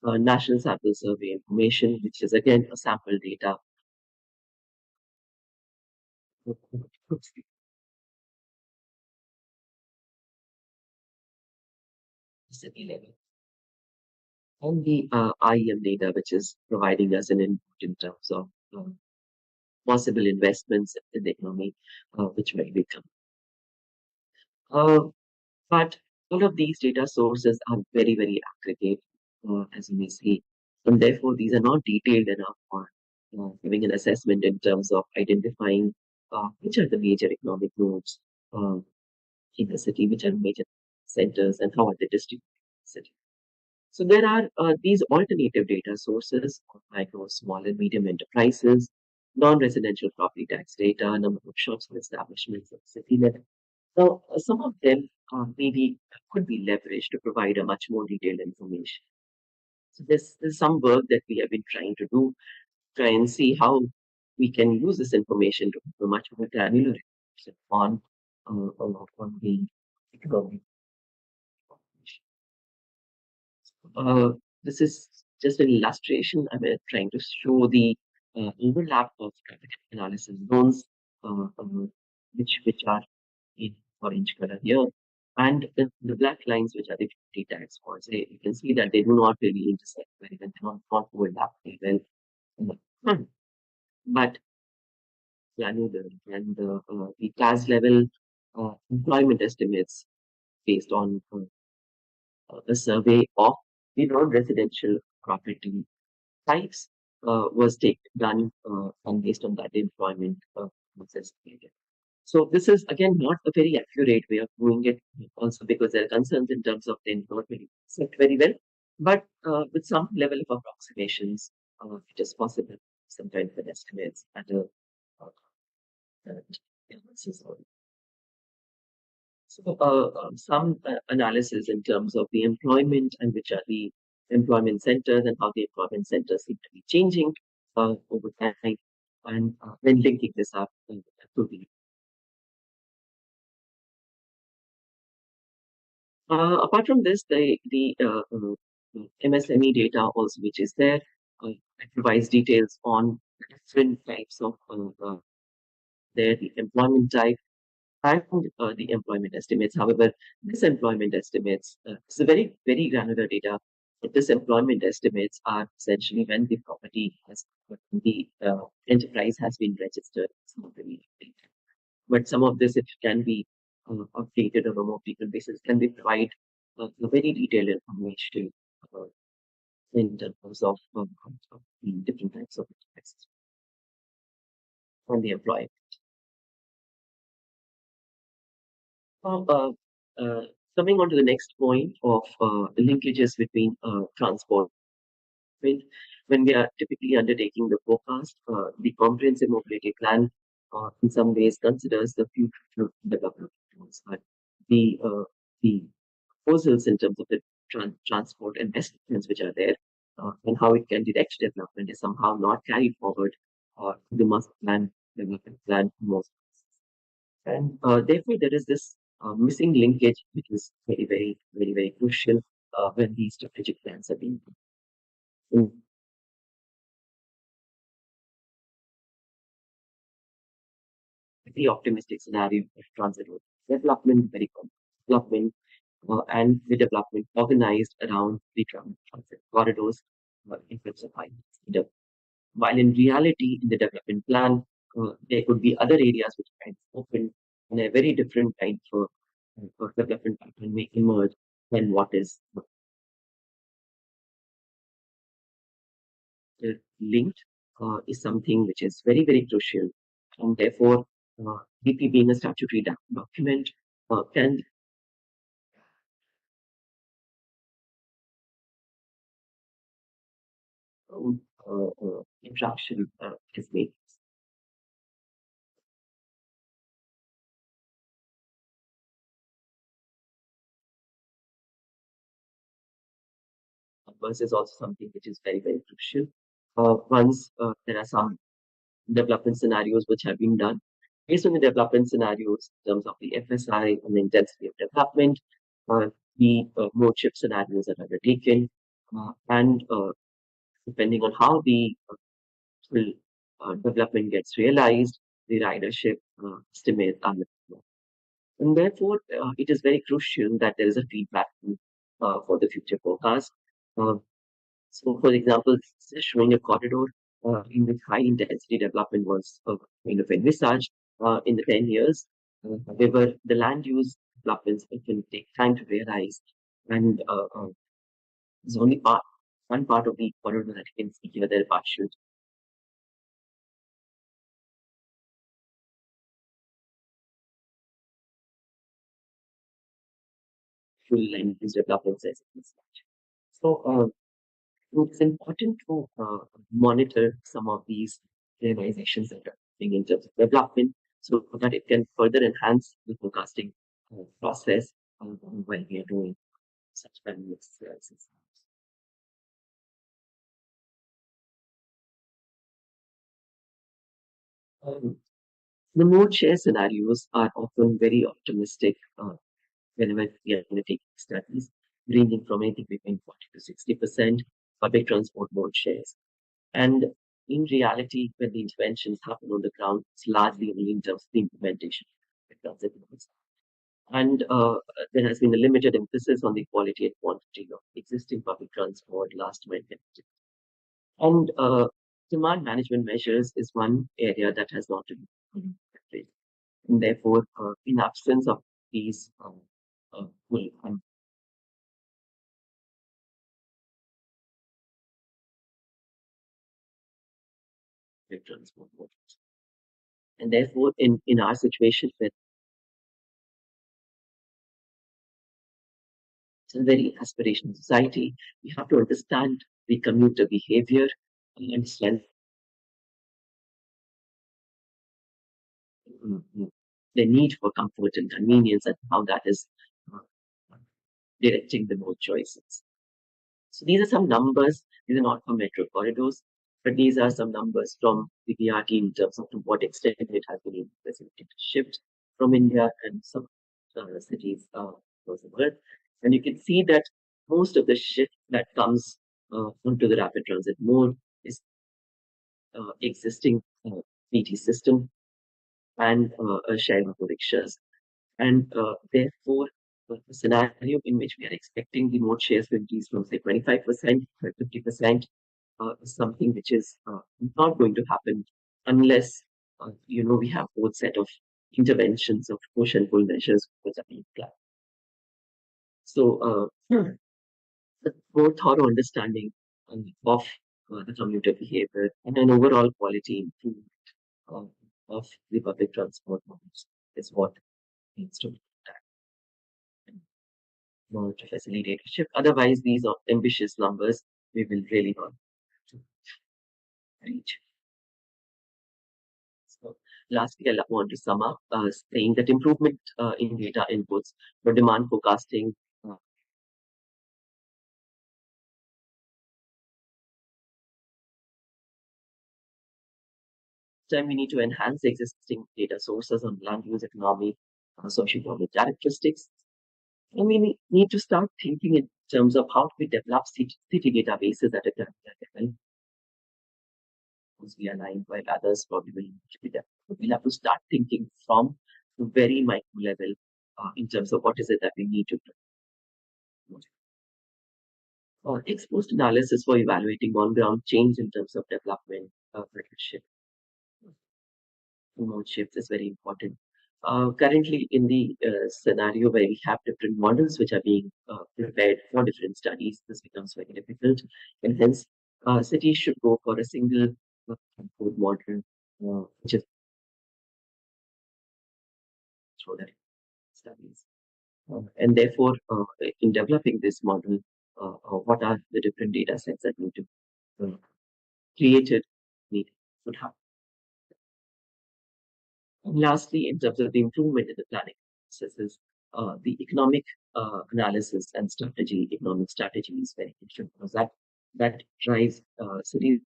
National Sample Survey information, which is again a sample data. City level. And the IEM data, which is providing us an input in terms of possible investments in the economy, which may become. But all of these data sources are very, very aggregate, as you may see, and therefore these are not detailed enough for giving an assessment in terms of identifying which are the major economic nodes in the city, which are major centers, and how are they distributed in the city. So there are these alternative data sources of micro, small, and medium enterprises, non-residential property tax data, number of shops and establishments at city level. Now, some of them maybe could be leveraged to provide a much more detailed information. So there's some work that we have been trying to do, try and see how we can use this information to have a much more granular information on the economic. This is just an illustration. I'm trying to show the overlap of traffic analysis zones, which are in orange color here, and the black lines, which are the property tax points. You can see that they do not really intersect very well, they not overlap very well. But granular and the class level employment estimates based on a survey of the non-residential property types was done and based on that employment was estimated. So this is again not a very accurate way of doing it, also because there are concerns in terms of they not really set very well, but with some level of approximations, it is possible some kind of an estimates at a some analysis in terms of the employment and which are the employment centers and how the employment centers seem to be changing over time, and then linking this up to the apart from this, the MSME data also, which is there, it provides details on different types of the employment type and the employment estimates. However, this employment estimates is a very, very granular data. But this employment estimates are essentially when the property has, the enterprise has been registered. It's not really updated. But some of this, it can be updated on a more frequent basis. Can they provide a very detailed information in terms of the different types of enterprises and the employer. Coming on to the next point of the linkages between transport. When we are typically undertaking the forecast, the comprehensive mobility plan in some ways considers the future development plans, but the proposals in terms of the transport investments which are there and how it can direct development is somehow not carried forward to the master plan development plan in most cases. And therefore, there is this missing linkage, which is very, very, very, very crucial when these strategic plans are being done. The optimistic scenario of transit road development, very complex development, and the development organized around the transit corridors in terms of high speed. While in reality, in the development plan, there could be other areas which are kind of open and a very different kind of development pattern may emerge than what is linked is something which is very, very crucial. And therefore, DP being a statutory document can interaction is made. Numbers is also something which is very, very crucial. Once there are some development scenarios which have been done, Based on the development scenarios in terms of the FSI and the intensity of development, the more chip scenarios that are undertaken, and depending on how the development gets realized, the ridership estimates are made. And therefore, it is very crucial that there is a feedback loop for the future forecast. So, for example, this is showing a corridor in which high intensity development was kind of envisaged in the 10 years. However, the land use developments can take time to realize, and there's only one part of the corridor that you can see here, there are partial. Full land use developments as such. So, it's important to monitor some of these realizations that are happening in terms of development so that it can further enhance the forecasting process when we are doing such value exercises. The mode share scenarios are often very optimistic whenever we are undertaking studies, ranging from anything between 40 to 60% public transport mode shares. And in reality, when the interventions happen on the ground, it's largely only in terms of the implementation of transit modes. And there has been a limited emphasis on the quality and quantity of existing public transport, last mile connectivity. And demand management measures is one area that has not been implemented. And therefore, in absence of these full transport modes. And therefore, in our situation, with it's a very aspirational society, we have to understand the commuter behavior and understand the need for comfort and convenience and how that is directing the mode choices. So these are some numbers. These are not for metro corridors, but these are some numbers from the BRT in terms of to what extent it has been facilitated to shift from India and some cities across the world. And you can see that most of the shift that comes onto the rapid transit mode is existing PT system and sharing auto rickshaws. And therefore, the scenario in which we are expecting the mode shares to increase from say 25% to 50% is something which is not going to happen unless we have both set of interventions of push and pull measures which are being planned. So the more thorough understanding of the commuter behavior and an overall quality improvement of the public transport modes is what needs to be done in order to facilitate a shift. Otherwise, these are ambitious numbers we will really not reach. So, lastly, I want to sum up saying that improvement in data inputs for demand forecasting time we need to enhance existing data sources on land use economy, socioeconomic characteristics. And we need to start thinking in terms of how we develop city databases at a granular level. We align while others probably will be there. We'll have to start thinking from the very micro level in terms of what is it that we need to do. Ex post analysis for evaluating on ground change in terms of development, partnership, mode shifts is very important. Currently, in the scenario where we have different models which are being prepared for different studies, this becomes very difficult, and hence cities should go for a single code model, which is through that studies. And therefore, in developing this model, what are the different data sets that need to be created, should happen. And lastly, in terms of the improvement in the planning processes, the economic analysis and strategy, economic strategy is very important because that drives cities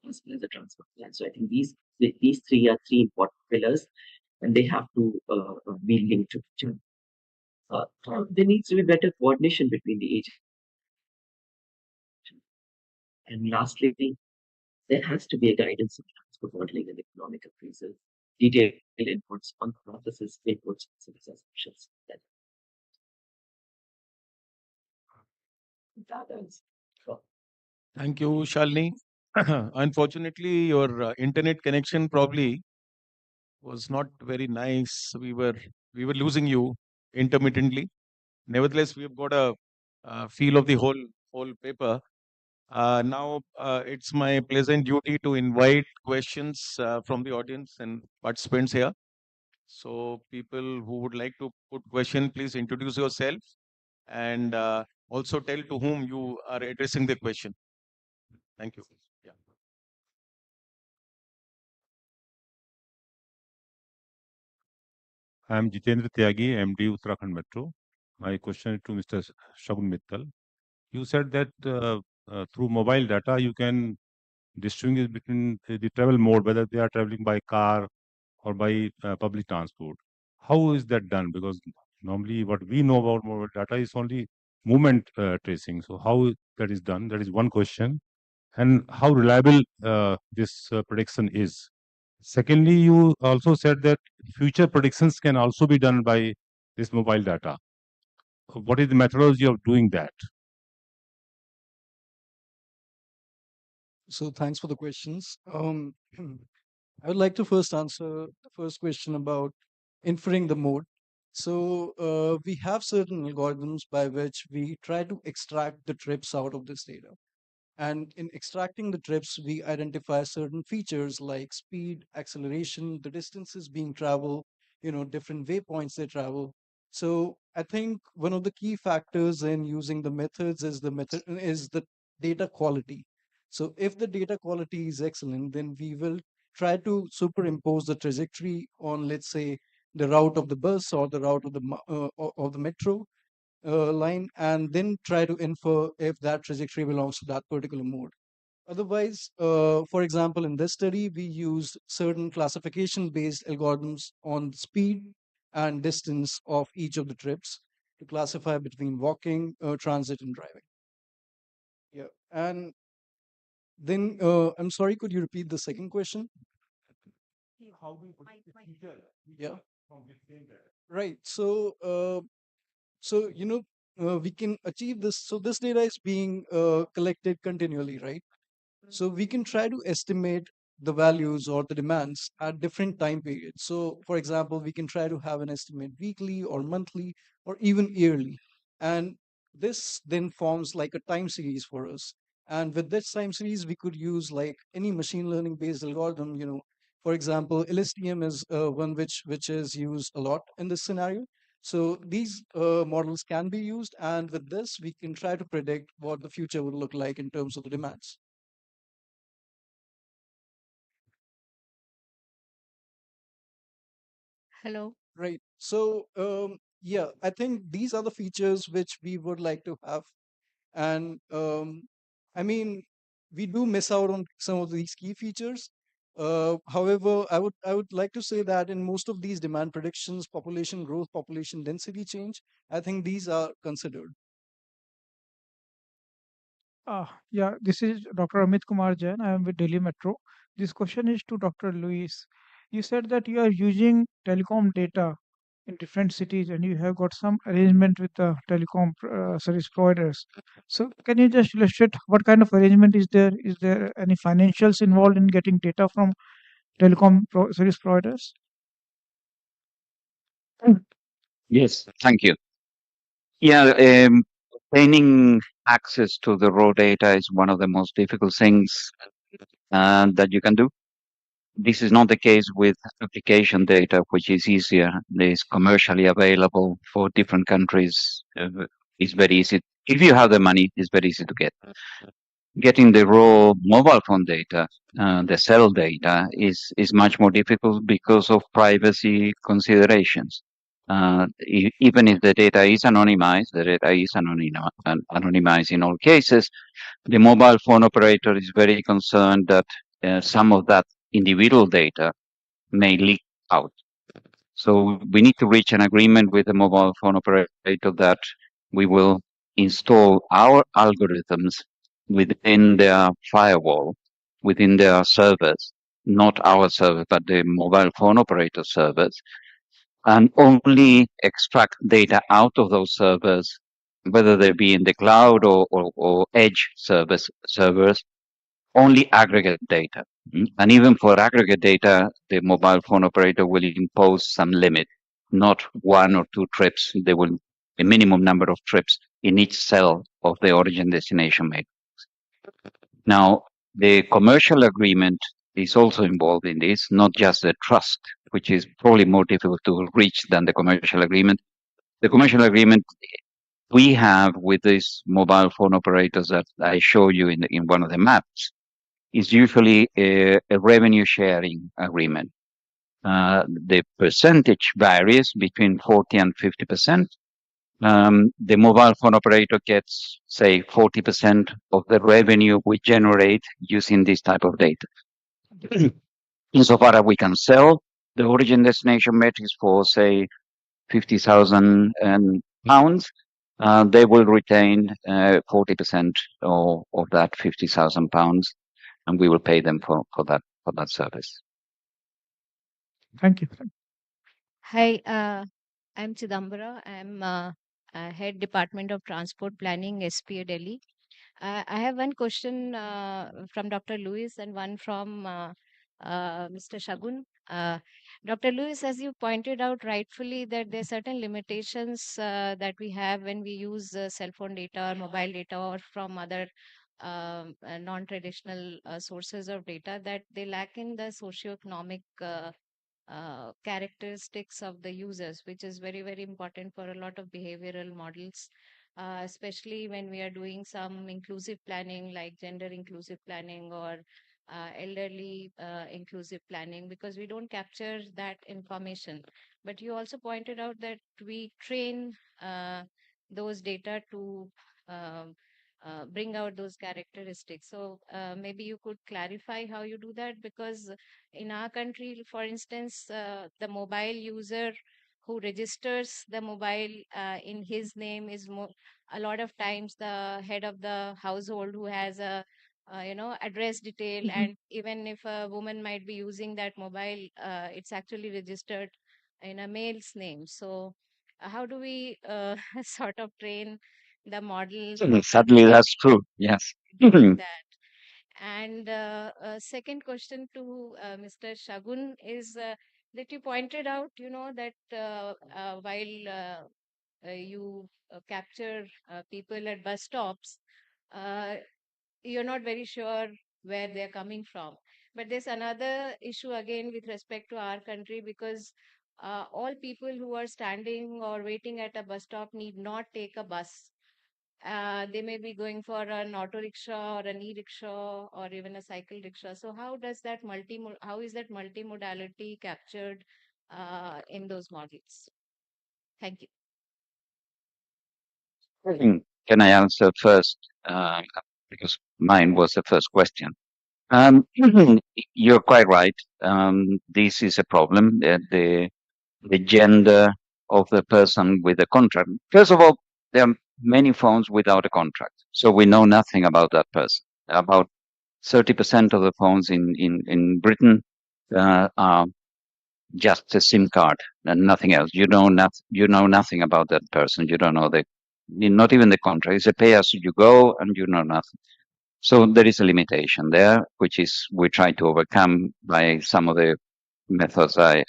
as well as the transport plan. So I think these three are three important pillars, and they have to be linked to each other. There needs to be better coordination between the agencies. And lastly, there has to be a guidance in transport modeling and economic appraisal, detailed inputs on processes, inputs, and assumptions. Thank you, Shalini. Unfortunately, your internet connection probably was not very nice. We were losing you intermittently. Nevertheless, we have got a feel of the whole paper. Now it's my pleasant duty to invite questions from the audience and participants here. So people who would like to put question, please introduce yourself and also tell to whom you are addressing the question. Thank you. Yeah. I am Jitendra Tyagi, MD Uttarakhand Metro. My question is to Mr. Shagun Mittal. You said that through mobile data, you can distinguish between the travel mode, whether they are traveling by car or by public transport. How is that done? Because normally what we know about mobile data is only movement tracing. So how that is done? That is one question. And how reliable this prediction is. Secondly, you also said that future predictions can also be done by this mobile data. What is the methodology of doing that? So thanks for the questions. I would like to first answer the first question about inferring the mode. So we have certain algorithms by which we try to extract the trips out of this data. And in extracting the trips, we identify certain features like speed, acceleration, the distances being traveled, different waypoints they travel. So I think one of the key factors in using the methods is the data quality. So if the data quality is excellent, then we will try to superimpose the trajectory on, let's say, the route of the bus or the route of the metro line, and then try to infer if that trajectory belongs to that particular mode. Otherwise, for example, in this study, we used certain classification-based algorithms on speed and distance of each of the trips to classify between walking, transit, and driving. Yeah, and then I'm sorry, could you repeat the second question? How we predict the future? Yeah. From this same data. Right. So we can achieve this. So this data is being collected continually, right? So we can try to estimate the values or the demands at different time periods. So for example, we can try to have an estimate weekly or monthly or even yearly. And this then forms like a time series for us. And with this time series, we could use like any machine learning based algorithm, for example, LSTM is one which is used a lot in this scenario. So these models can be used, and with this, we can try to predict what the future would look like in terms of the demands. Hello. Right. So yeah, I think these are the features which we would like to have, and I mean, we do miss out on some of these key features. However, I would like to say that in most of these demand predictions, population growth, population density change, I think these are considered. Yeah, this is Dr. Amit Kumar Jain. I am with Delhi Metro. This question is to Dr. Luis. You said that you are using telecom data in different cities and you have got some arrangement with the telecom service providers. So can you just illustrate what kind of arrangement is there? Is there any financials involved in getting data from telecom service providers? Yes, thank you. Yeah, obtaining access to the raw data is one of the most difficult things that you can do. This is not the case with application data, which is easier. It's commercially available for different countries. It's very easy. If you have the money, it's very easy to get. Getting the raw mobile phone data, the cell data, is much more difficult because of privacy considerations. Even if the data is anonymized, the data is anonymized in all cases. The mobile phone operator is very concerned that some of that individual data may leak out. So we need to reach an agreement with the mobile phone operator that we will install our algorithms within their firewall, within their servers, not our server, but the mobile phone operator servers, and only extract data out of those servers, whether they be in the cloud or edge servers, only aggregate data. And even for aggregate data, the mobile phone operator will impose some limit, not 1 or 2 trips. There will be a minimum number of trips in each cell of the origin destination matrix. Now, the commercial agreement is also involved in this, not just the trust, which is probably more difficult to reach than the commercial agreement. The commercial agreement we have with these mobile phone operators that I show you in one of the maps is usually a revenue sharing agreement. The percentage varies between 40 and 50%. The mobile phone operator gets, say, 40% of the revenue we generate using this type of data. Insofar as we can sell the origin destination metrics for, say, 50,000 pounds, they will retain 40% of that 50,000 pounds, and we will pay them for that service. Thank you. Hi, I'm Chidambara. I'm Head Department of Transport Planning, SPA Delhi. I have one question from Dr. Lewis and one from Mr. Shagun. Dr. Lewis, as you pointed out rightfully, that there are certain limitations that we have when we use cell phone data or mobile data or from other non-traditional sources of data, that they lack in the socioeconomic characteristics of the users, which is very, very important for a lot of behavioral models, especially when we are doing some inclusive planning like gender inclusive planning or elderly inclusive planning, because we don't capture that information. But you also pointed out that we train those data to bring out those characteristics. So maybe you could clarify how you do that, because in our country, for instance, the mobile user who registers the mobile in his name is a lot of times the head of the household who has a address detail. And even if a woman might be using that mobile, it's actually registered in a male's name. So how do we sort of train the model Sadly, that's true. Yes. that? And second question to Mr. Shagun is that you pointed out, that while you capture people at bus stops, you're not very sure where they're coming from. But there's another issue again with respect to our country, because all people who are standing or waiting at a bus stop need not take a bus. They may be going for an auto rickshaw or an e-rickshaw or even a cycle rickshaw. So how is that multimodality captured in those models? Thank you. Can I answer first? Because mine was the first question. You're quite right. This is a problem, the gender of the person with the contract. First of all, there are many phones without a contract, so we know nothing about that person. About 30% of the phones in Britain are just a SIM card and nothing else. You know nothing about that person. You don't know not even the contract. It's a pay as you go, and you know nothing. So there is a limitation there, which is we try to overcome by some of the methods I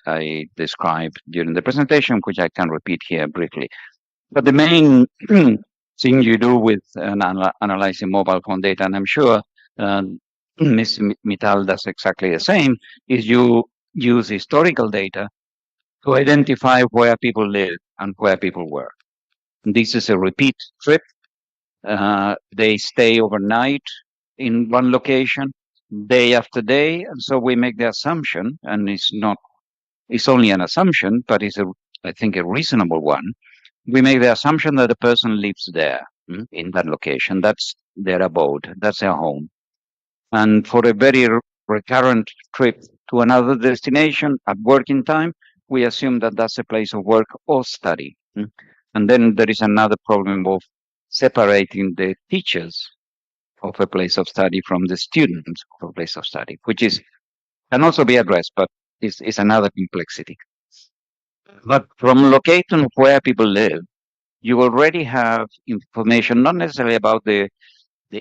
described during the presentation, which I can repeat here briefly. But the main thing you do with analyzing mobile phone data, and I'm sure Ms. Mittal does exactly the same, is you use historical data to identify where people live and where people work. This is a repeat trip. They stay overnight in one location, day after day, and so we make the assumption, and it's only an assumption, but it's a I think, a reasonable one, we make the assumption that the person lives there, in that location. That's their abode, that's their home. And for a very recurrent trip to another destination at working time, we assume that that's a place of work or study. And then there is another problem of separating the teachers of a place of study from the students of a place of study, which can also be addressed, but is another complexity. But from location of where people live, you already have information not necessarily about the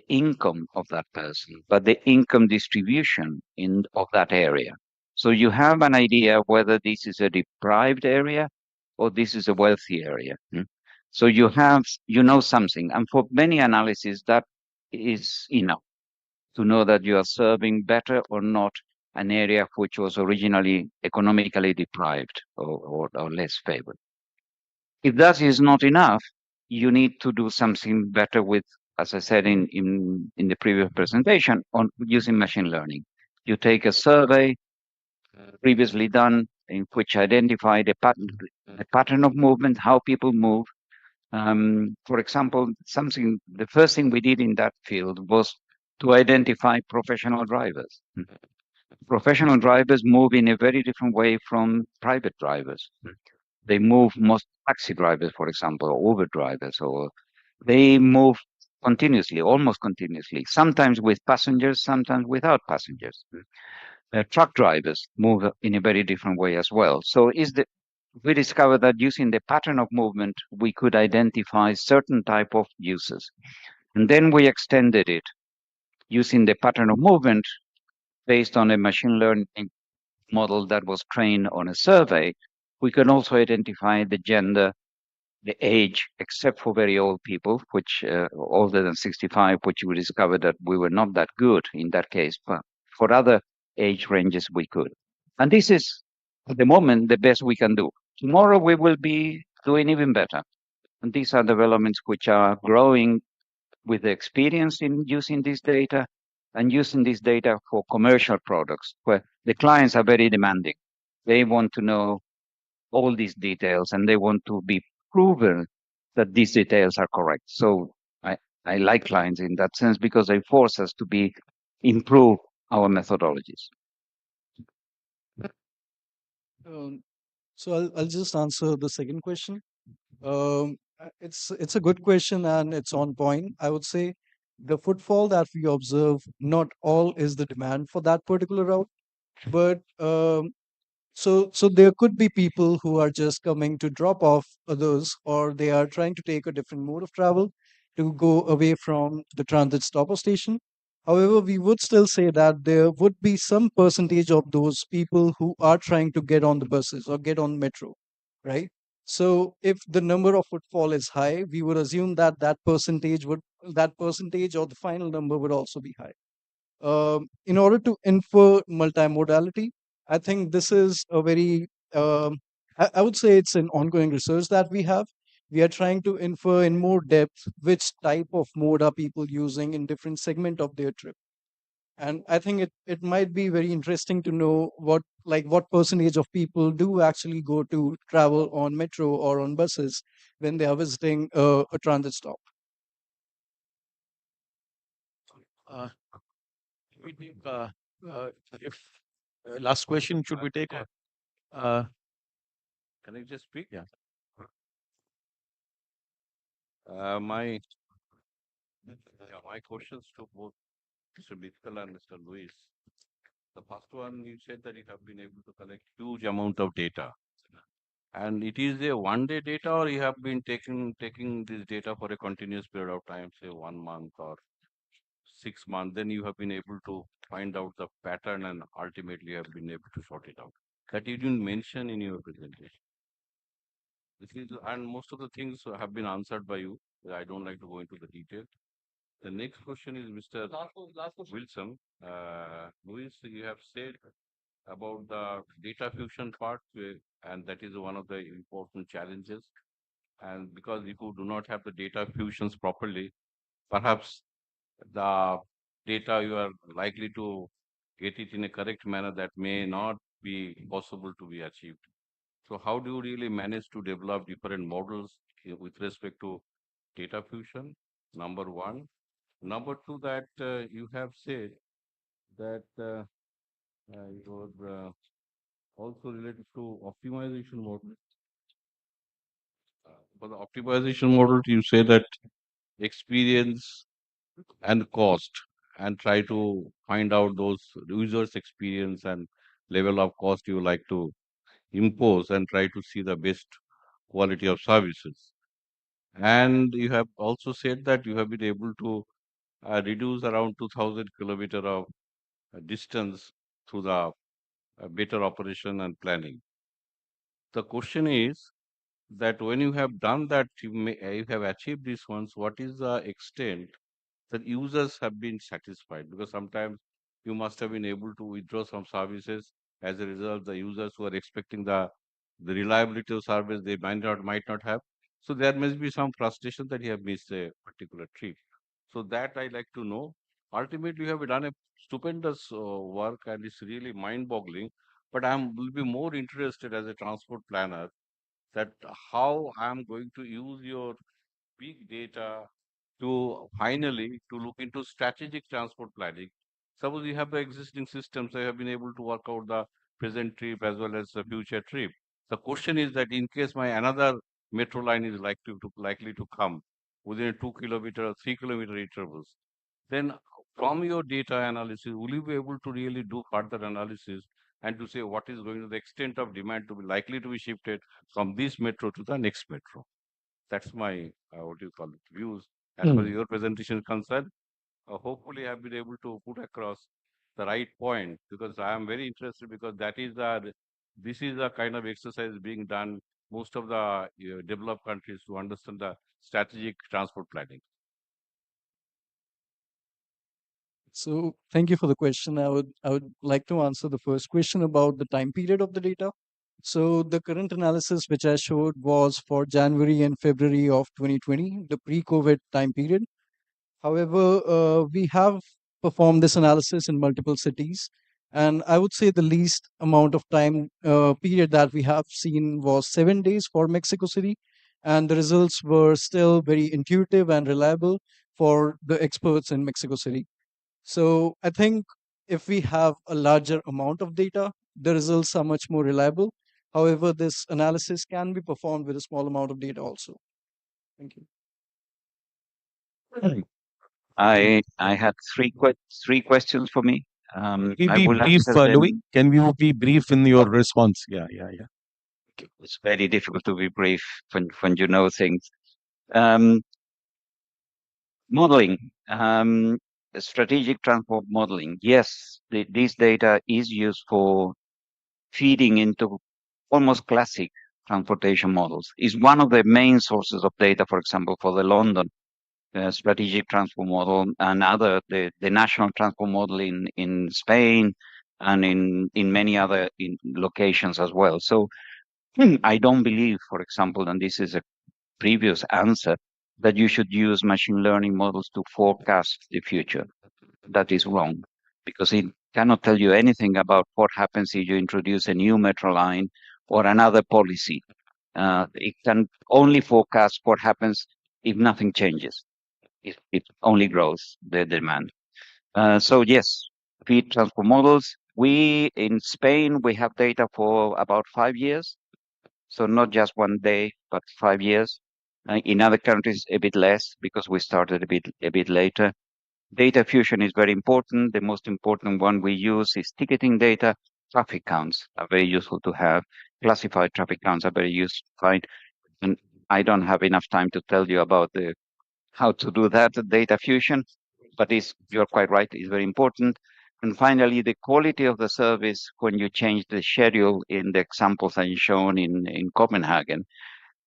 income of that person, but the income distribution of that area. So you have an idea whether this is a deprived area or this is a wealthy area. So you know something, and for many analyses that is enough to know that you are serving better or not an area which was originally economically deprived or less favored. If that is not enough, you need to do something better with, as I said in the previous presentation, on using machine learning. You take a survey previously done in which identified a pattern of movement, how people move. For example, the first thing we did in that field was to identify professional drivers. Professional drivers move in a very different way from private drivers. They move, most taxi drivers, for example, or Uber drivers, or they move continuously, almost continuously, sometimes with passengers, sometimes without passengers. Truck drivers move in a very different way as well. So we discovered that using the pattern of movement, we could identify certain type of uses. And then we extended it using the pattern of movement based on a machine learning model that was trained on a survey. We can also identify the gender, the age, except for very old people, which older than 65, which we discovered that we were not that good in that case, but for other age ranges we could. And this is, at the moment, the best we can do. Tomorrow we will be doing even better. And these are developments which are growing with the experience in using this data and using this data for commercial products where the clients are very demanding. They want to know all these details and they want to be proven that these details are correct. So I like clients in that sense because they force us to improve our methodologies. So I'll just answer the second question. It's a good question and it's on point. I would say the footfall that we observe, not all is the demand for that particular route, but so there could be people who are just coming to drop off others, or they are trying to take a different mode of travel to go away from the transit stop or station. However, we would still say that there would be some percentage of those people who are trying to get on the buses or get on metro, right? So if the number of footfall is high, we would assume that that percentage or the final number would also be high. In order to infer multimodality, I think this is a very, I would say it's an ongoing research that we have. We are trying to infer in more depth which type of mode are people using in different segment of their trip. And I think it might be very interesting to know what percentage of people do actually go to travel on metro or on buses when they are visiting a transit stop. We take, if last question, should we take? Can I just speak? Yeah. My questions to both Mr. Mittal and Mr. Luis. The first one, you said that you have been able to collect huge amount of data. And it is a one-day data, or you have been taking this data for a continuous period of time, say 1 month or 6 months, then you have been able to find out the pattern and ultimately have been able to sort it out. That you didn't mention in your presentation. And most of the things have been answered by you. I don't like to go into the detail. The next question is Mr. Wilson. Luis, you have said about the data fusion part, and that is one of the important challenges. And because if you do not have the data fusions properly, perhaps the data you are likely to get it in a correct manner that may not be possible to be achieved. So how do you really manage to develop different models with respect to data fusion? Number one. Number two, that you have said that you're also related to optimization model. For the optimization model, you say that experience and cost, and try to find out those users' experience and level of cost you like to impose, and try to see the best quality of services. And you have also said that you have been able to reduce around 2000 kilometer of distance through the better operation and planning. The question is that when you have done that, you have achieved these ones, what is the extent that users have been satisfied? Because sometimes you must have been able to withdraw some services. As a result, the users who are expecting the reliability of service, they might not have. So there must be some frustration that you have missed a particular trip. So that I like to know. Ultimately, you have done a stupendous work, and it's really mind-boggling. But will be more interested as a transport planner that how I'm going to use your big data to finally to look into strategic transport planning. Suppose you have the existing systems, I have been able to work out the present trip as well as the future trip. The question is that in case my another metro line is likely to come within a 2 kilometer or 3 kilometer intervals, then from your data analysis, will you be able to really do further analysis and to say what is going to the extent of demand to be likely to be shifted from this metro to the next metro? That's my what you call it views as far as your presentation is concerned. Hopefully, I've been able to put across the right point, because I am very interested, because this is the kind of exercise being done most of the developed countries to understand the strategic transport planning. So thank you for the question. I would like to answer the first question about the time period of the data. So the current analysis which I showed was for January and February of 2020, the pre-COVID time period. However, we have performed this analysis in multiple cities, and I would say the least amount of time period that we have seen was 7 days for Mexico City, and the results were still very intuitive and reliable for the experts in Mexico City. So I think if we have a larger amount of data, the results are much more reliable. However, this analysis can be performed with a small amount of data also. Thank you. I had three questions for me. Be I will brief, answer Louis. them. Can you be brief in your response? Yeah. It's very difficult to be brief when you know things. Um, Modeling, strategic transport modeling. Yes, this data is used for feeding into almost classic transportation models. It's one of the main sources of data, for example, for the London strategic transport model and the national transport model in Spain and in many other locations as well. So I don't believe, for example, and this is a previous answer, that you should use machine learning models to forecast the future. That is wrong, because it cannot tell you anything about what happens if you introduce a new metro line or another policy. It can only forecast what happens if nothing changes. It only grows the demand. So yes, feed transport models. We in Spain, we have data for about 5 years. So not just one day, but 5 years. In other countries, a bit less because we started a bit later. Data fusion is very important. The most important one we use is ticketing data. Traffic counts are very useful to have. Classified traffic counts are very useful to find. And I don't have enough time to tell you about how to do that data fusion, but you're quite right, it's very important. And finally, the quality of the service when you change the schedule in the examples that you shown in Copenhagen.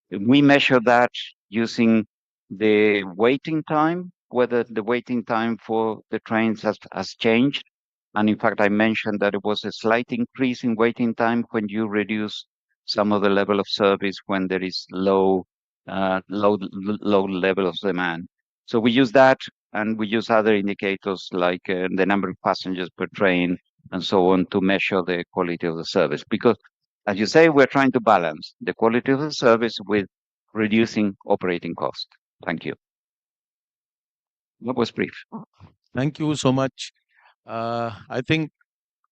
We measure that using the waiting time, whether the waiting time for the trains has changed. And in fact, I mentioned that it was a slight increase in waiting time when you reduce some of the level of service when there is low level of demand. So we use that, and we use other indicators like the number of passengers per train and so on to measure the quality of the service. Because As you say, we're trying to balance the quality of the service with reducing operating cost. Thank you. That was brief. Thank you so much. I think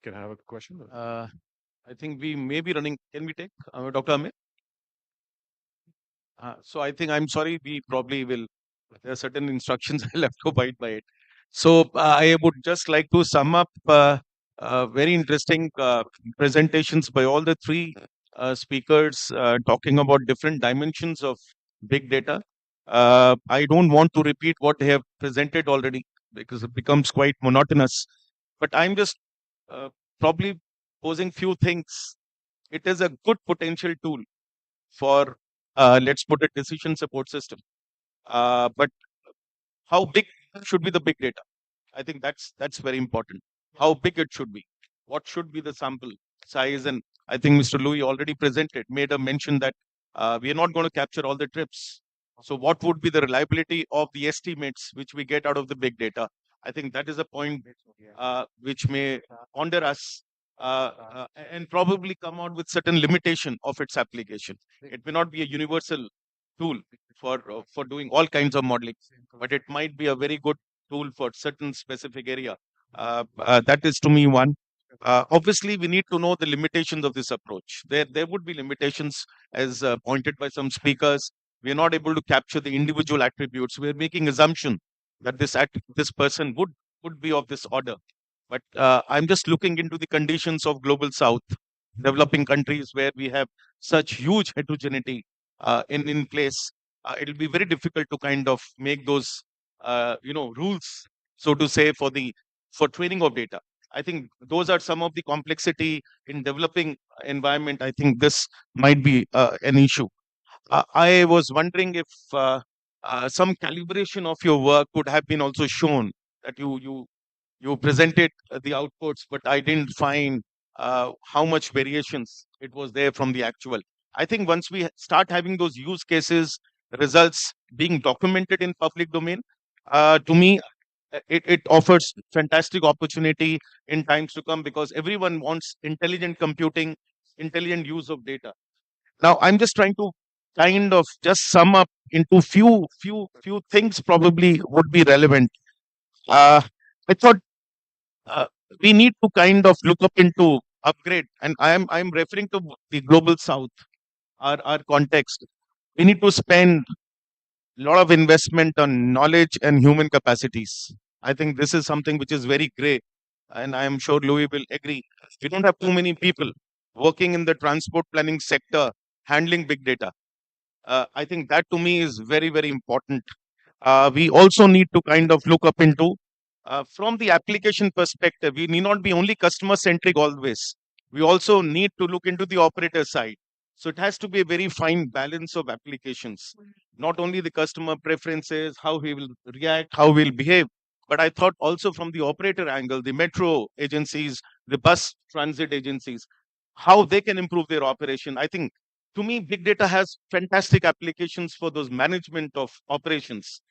Can I have a question? I think we may be running. Can we take Dr. Amit? So I think I'm sorry. We probably will. There are certain instructions I'll have to abide by it. So I would just like to sum up very interesting presentations by all the three speakers talking about different dimensions of big data. I don't want to repeat what they have presented already because it becomes quite monotonous. But I'm just uh, probably posing few things. It is a good potential tool for let's put it decision support system. But how big should be the big data? I think that's very important. How big it should be? What should be the sample size? And I think Mr. Louis already presented, made a mention that we are not going to capture all the trips. So what would be the reliability of the estimates which we get out of the big data? I think that is a point which may ponder us and probably come out with certain limitation of its application. It may not be a universal tool for doing all kinds of modeling, but it might be a very good tool for certain specific area. That is to me one. Obviously, we need to know the limitations of this approach. There would be limitations, as pointed by some speakers. We are not able to capture the individual attributes. We are making assumption that this person would be of this order. But I'm just looking into the conditions of global South, developing countries where we have such huge heterogeneity in place. It'll be very difficult to kind of make those rules, so to say, for training of data. I think those are some of the complexity in developing environment. I think this might be an issue. I was wondering if some calibration of your work could have been also shown, that you presented the outputs, but I didn't find how much variations it was there from the actual. I think once we start having those use cases, results being documented in public domain, to me, it offers fantastic opportunity in times to come, because everyone wants intelligent computing, intelligent use of data. Now, I'm just trying to kind of just sum up into few things probably would be relevant. I thought uh, we need to kind of look up into upgrade, and I'm referring to the global South, our context. We need to spend a lot of investment on knowledge and human capacities. I think this is something which is very great, and I am sure Louis will agree. We don't have too many people working in the transport planning sector handling big data. I think that to me is very, very important. We also need to kind of look up into from the application perspective. We need not be only customer centric always. We also need to look into the operator side. So it has to be a very fine balance of applications, not only the customer preferences, how he will react, how he'll behave, but I thought also from the operator angle, the metro agencies, the bus transit agencies, how they can improve their operation. I think to me, big data has fantastic applications for those management of operations,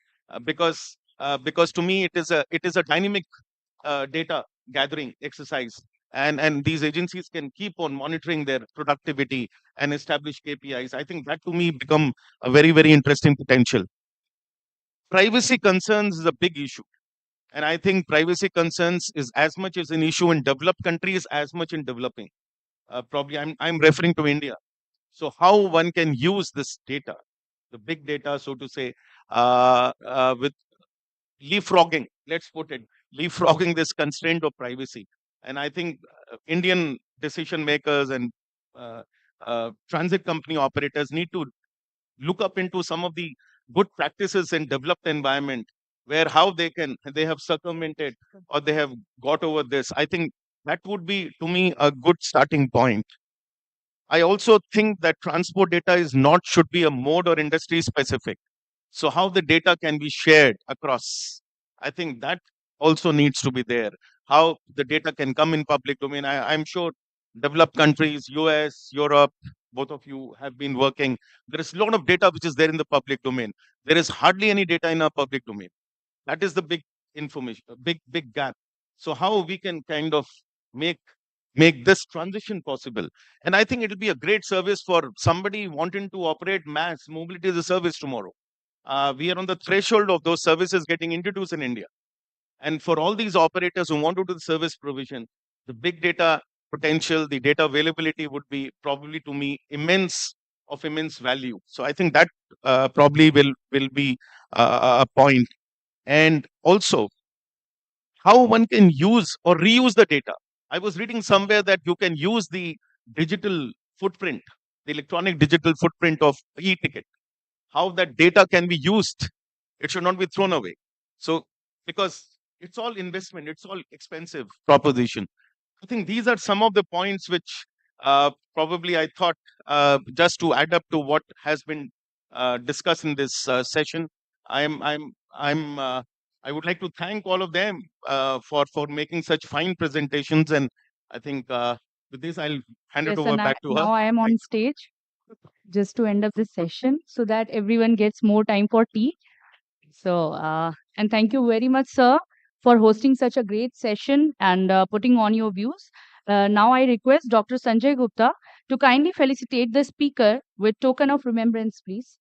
because to me it is a dynamic data gathering exercise, and these agencies can keep on monitoring their productivity and establish KPIs. I think that to me become a very, very interesting potential. Privacy concerns is a big issue, and I think privacy concerns is as much as an issue in developed countries as much in developing. Probably I'm referring to India. So how one can use this data, the big data, so to say, with leapfrogging, let's put it, leapfrogging this constraint of privacy. And I think Indian decision makers and transit company operators need to look up into some of the good practices in developed environment, where how they have circumvented or they have got over this. I think that would be to me a good starting point. I also think that transport data is not should be a mode or industry specific. So how the data can be shared across, I think that also needs to be there. How the data can come in public domain. I'm sure developed countries, US, Europe, both of you have been working. There is a lot of data which is there in the public domain. There is hardly any data in our public domain. That is the big information, a big gap. So how we can kind of make make this transition possible. And I think it'll be a great service for somebody wanting to operate mass mobility as a service tomorrow. We are on the threshold of those services getting introduced in India. And for all these operators who want to do the service provision, the big data potential, the data availability would be probably to me of immense value. So I think that probably will be a point. And also how one can use or reuse the data. I was reading somewhere that you can use the digital footprint, the electronic digital footprint of e-ticket, how that data can be used. It should not be thrown away. So, because it's all investment, it's all expensive proposition. I think these are some of the points which probably I thought just to add up to what has been discussed in this session. I'm I would like to thank all of them for making such fine presentations, and I think with this I'll hand it Yes, over and back to her. now I am on stage just to end up this session so that everyone gets more time for tea. So, and thank you very much, sir, for hosting such a great session and putting on your views. Now I request Dr. Sanjay Gupta to kindly felicitate the speaker with token of remembrance, please.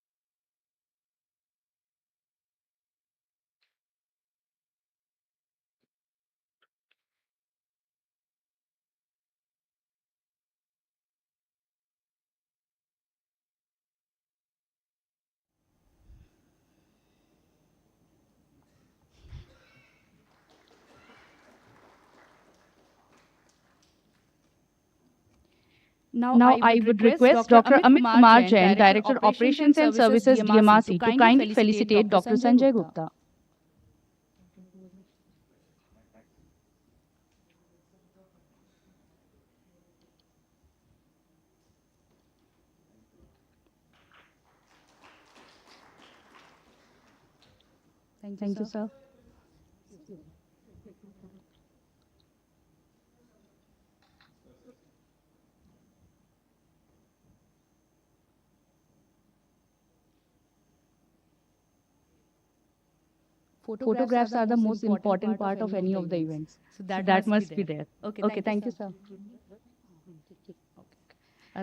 Now I would request Dr. Amit Kumar Jain, Director Operations and Services DMRC, to kindly felicitate Dr. Sanjay Gupta. Thank you, sir. Photographs are the most important part of any of the events. So that must be there. Okay, thank you, sir.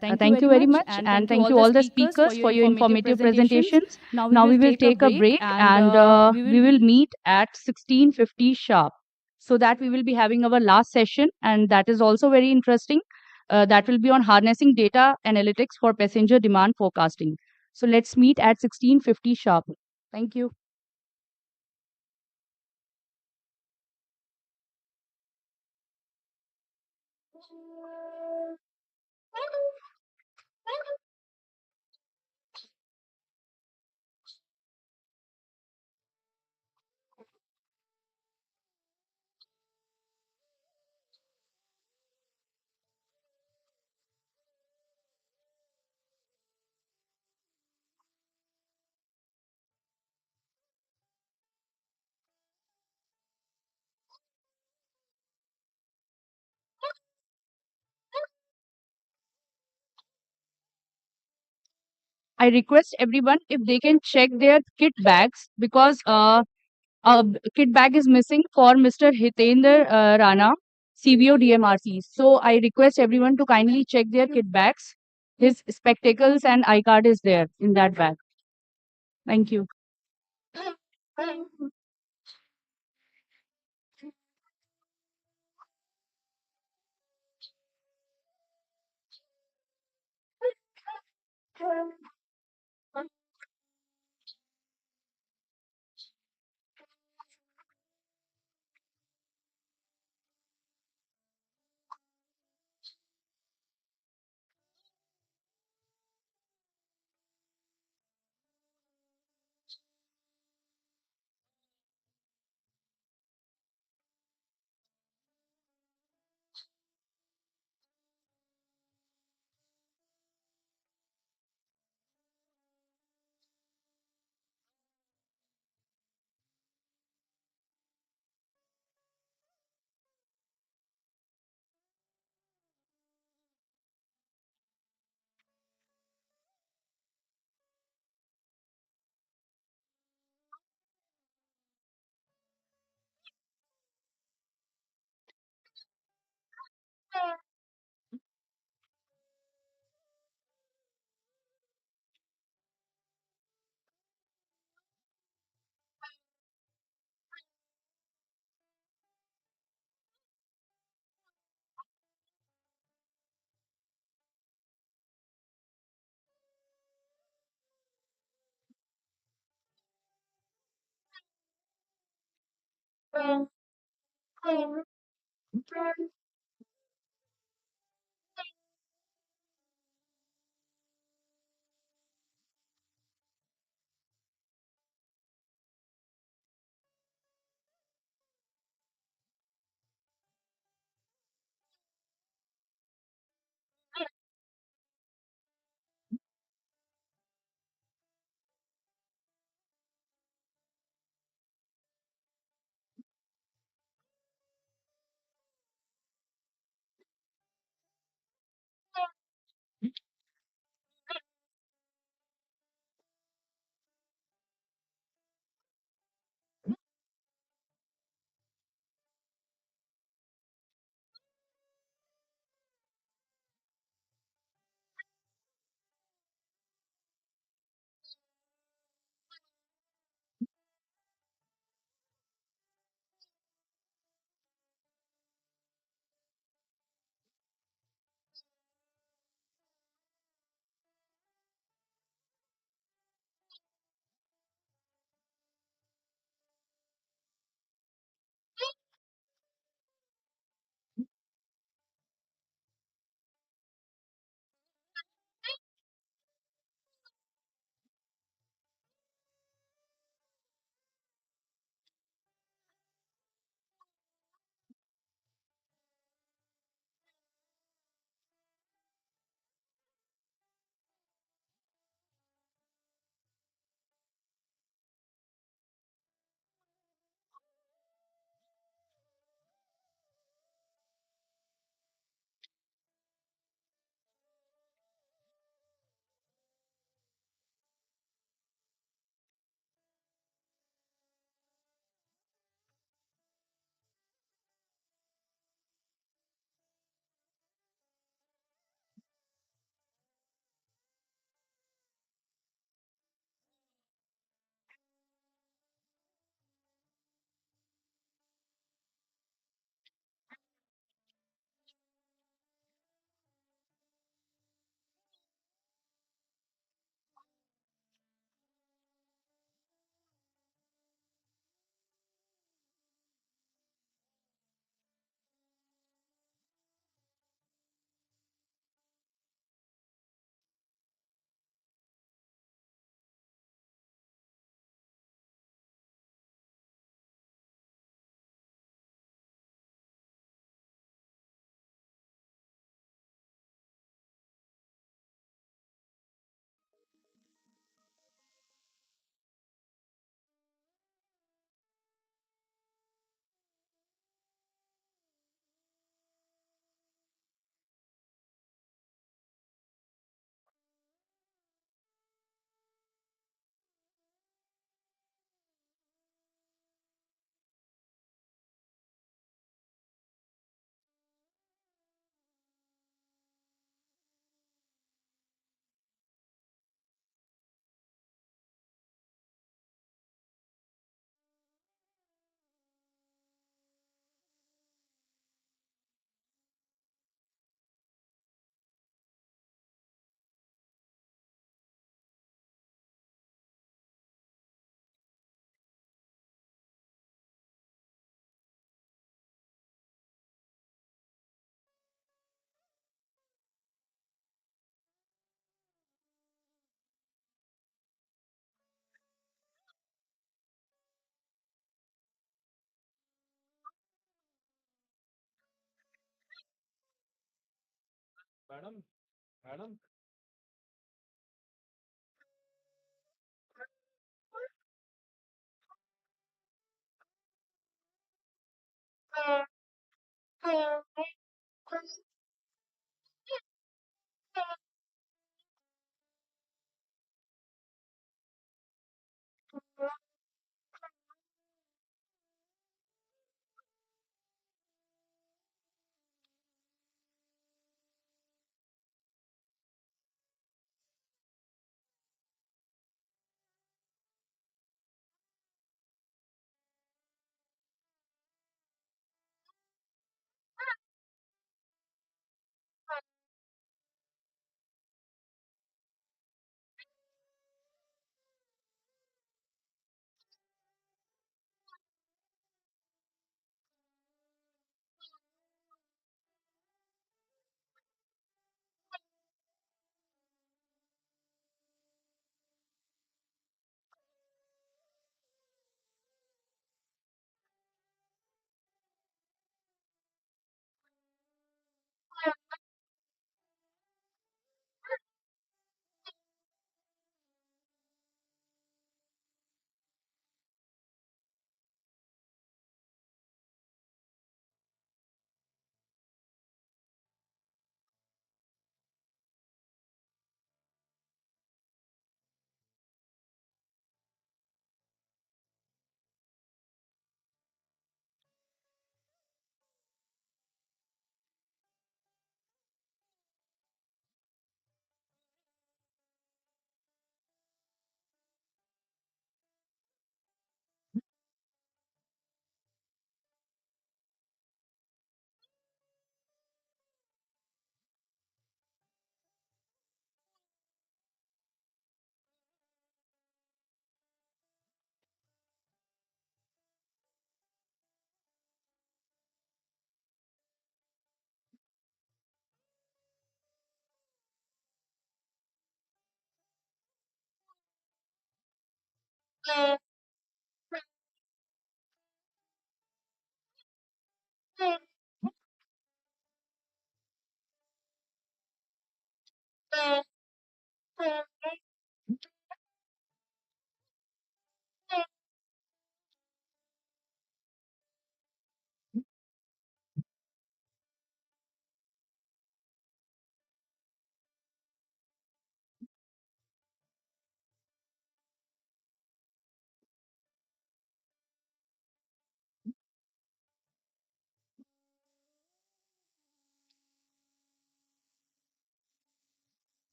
Thank you very much, and thank you all the speakers for your informative presentations. Now we will take a break, and we will meet at 16:50 sharp, so that we will be having our last session, and that is also very interesting. That will be on harnessing data analytics for passenger demand forecasting. So let's meet at 16:50 sharp. Thank you. I request everyone if they can check their kit bags because kit bag is missing for Mr. Hitender Rana, CVO DMRC. So I request everyone to kindly check their kit bags. His spectacles and iCard is there in that bag. Thank you. Madam, madam.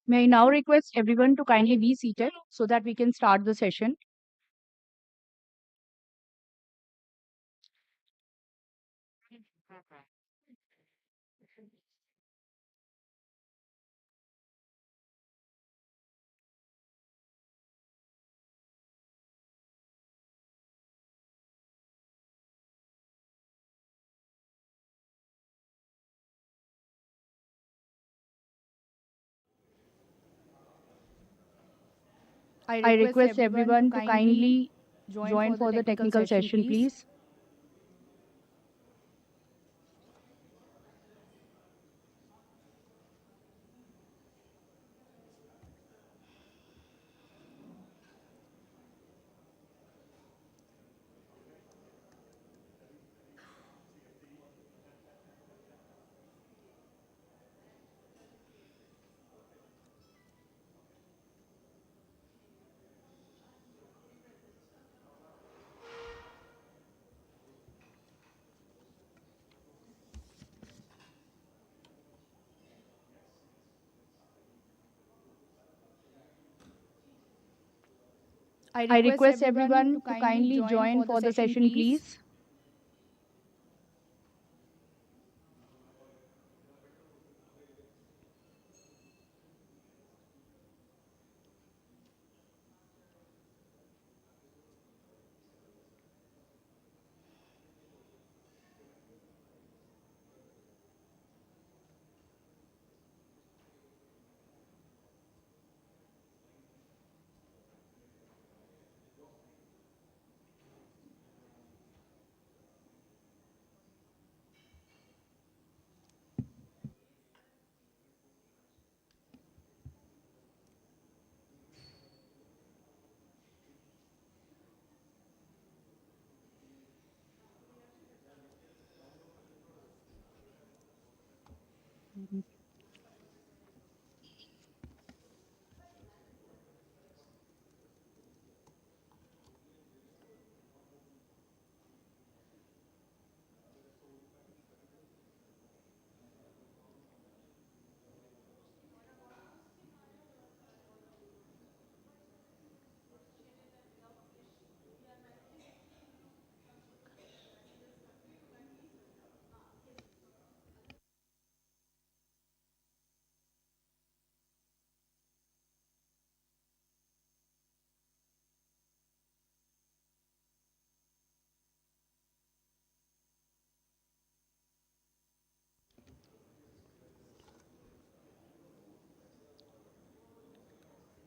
May I now request everyone to kindly be seated so that we can start the session. I request everyone to kindly join for the technical session, please. I request everyone to kindly join for the session, please.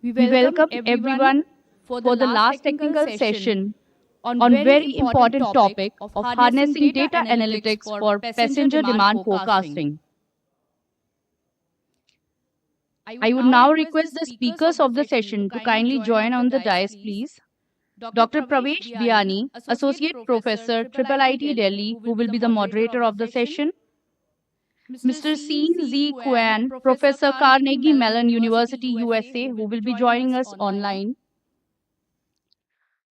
We welcome everyone for the last technical session on very important topic of harnessing data analytics for passenger demand forecasting. I would now request the speakers of the session to kindly join on the dais, please. Dr. Pravesh Biani, Associate Professor, IIIT Delhi, who will be the moderator of the session. Mr. Sean Z. Kwan, Professor, Carnegie Mellon University, USA, who will be joining us online.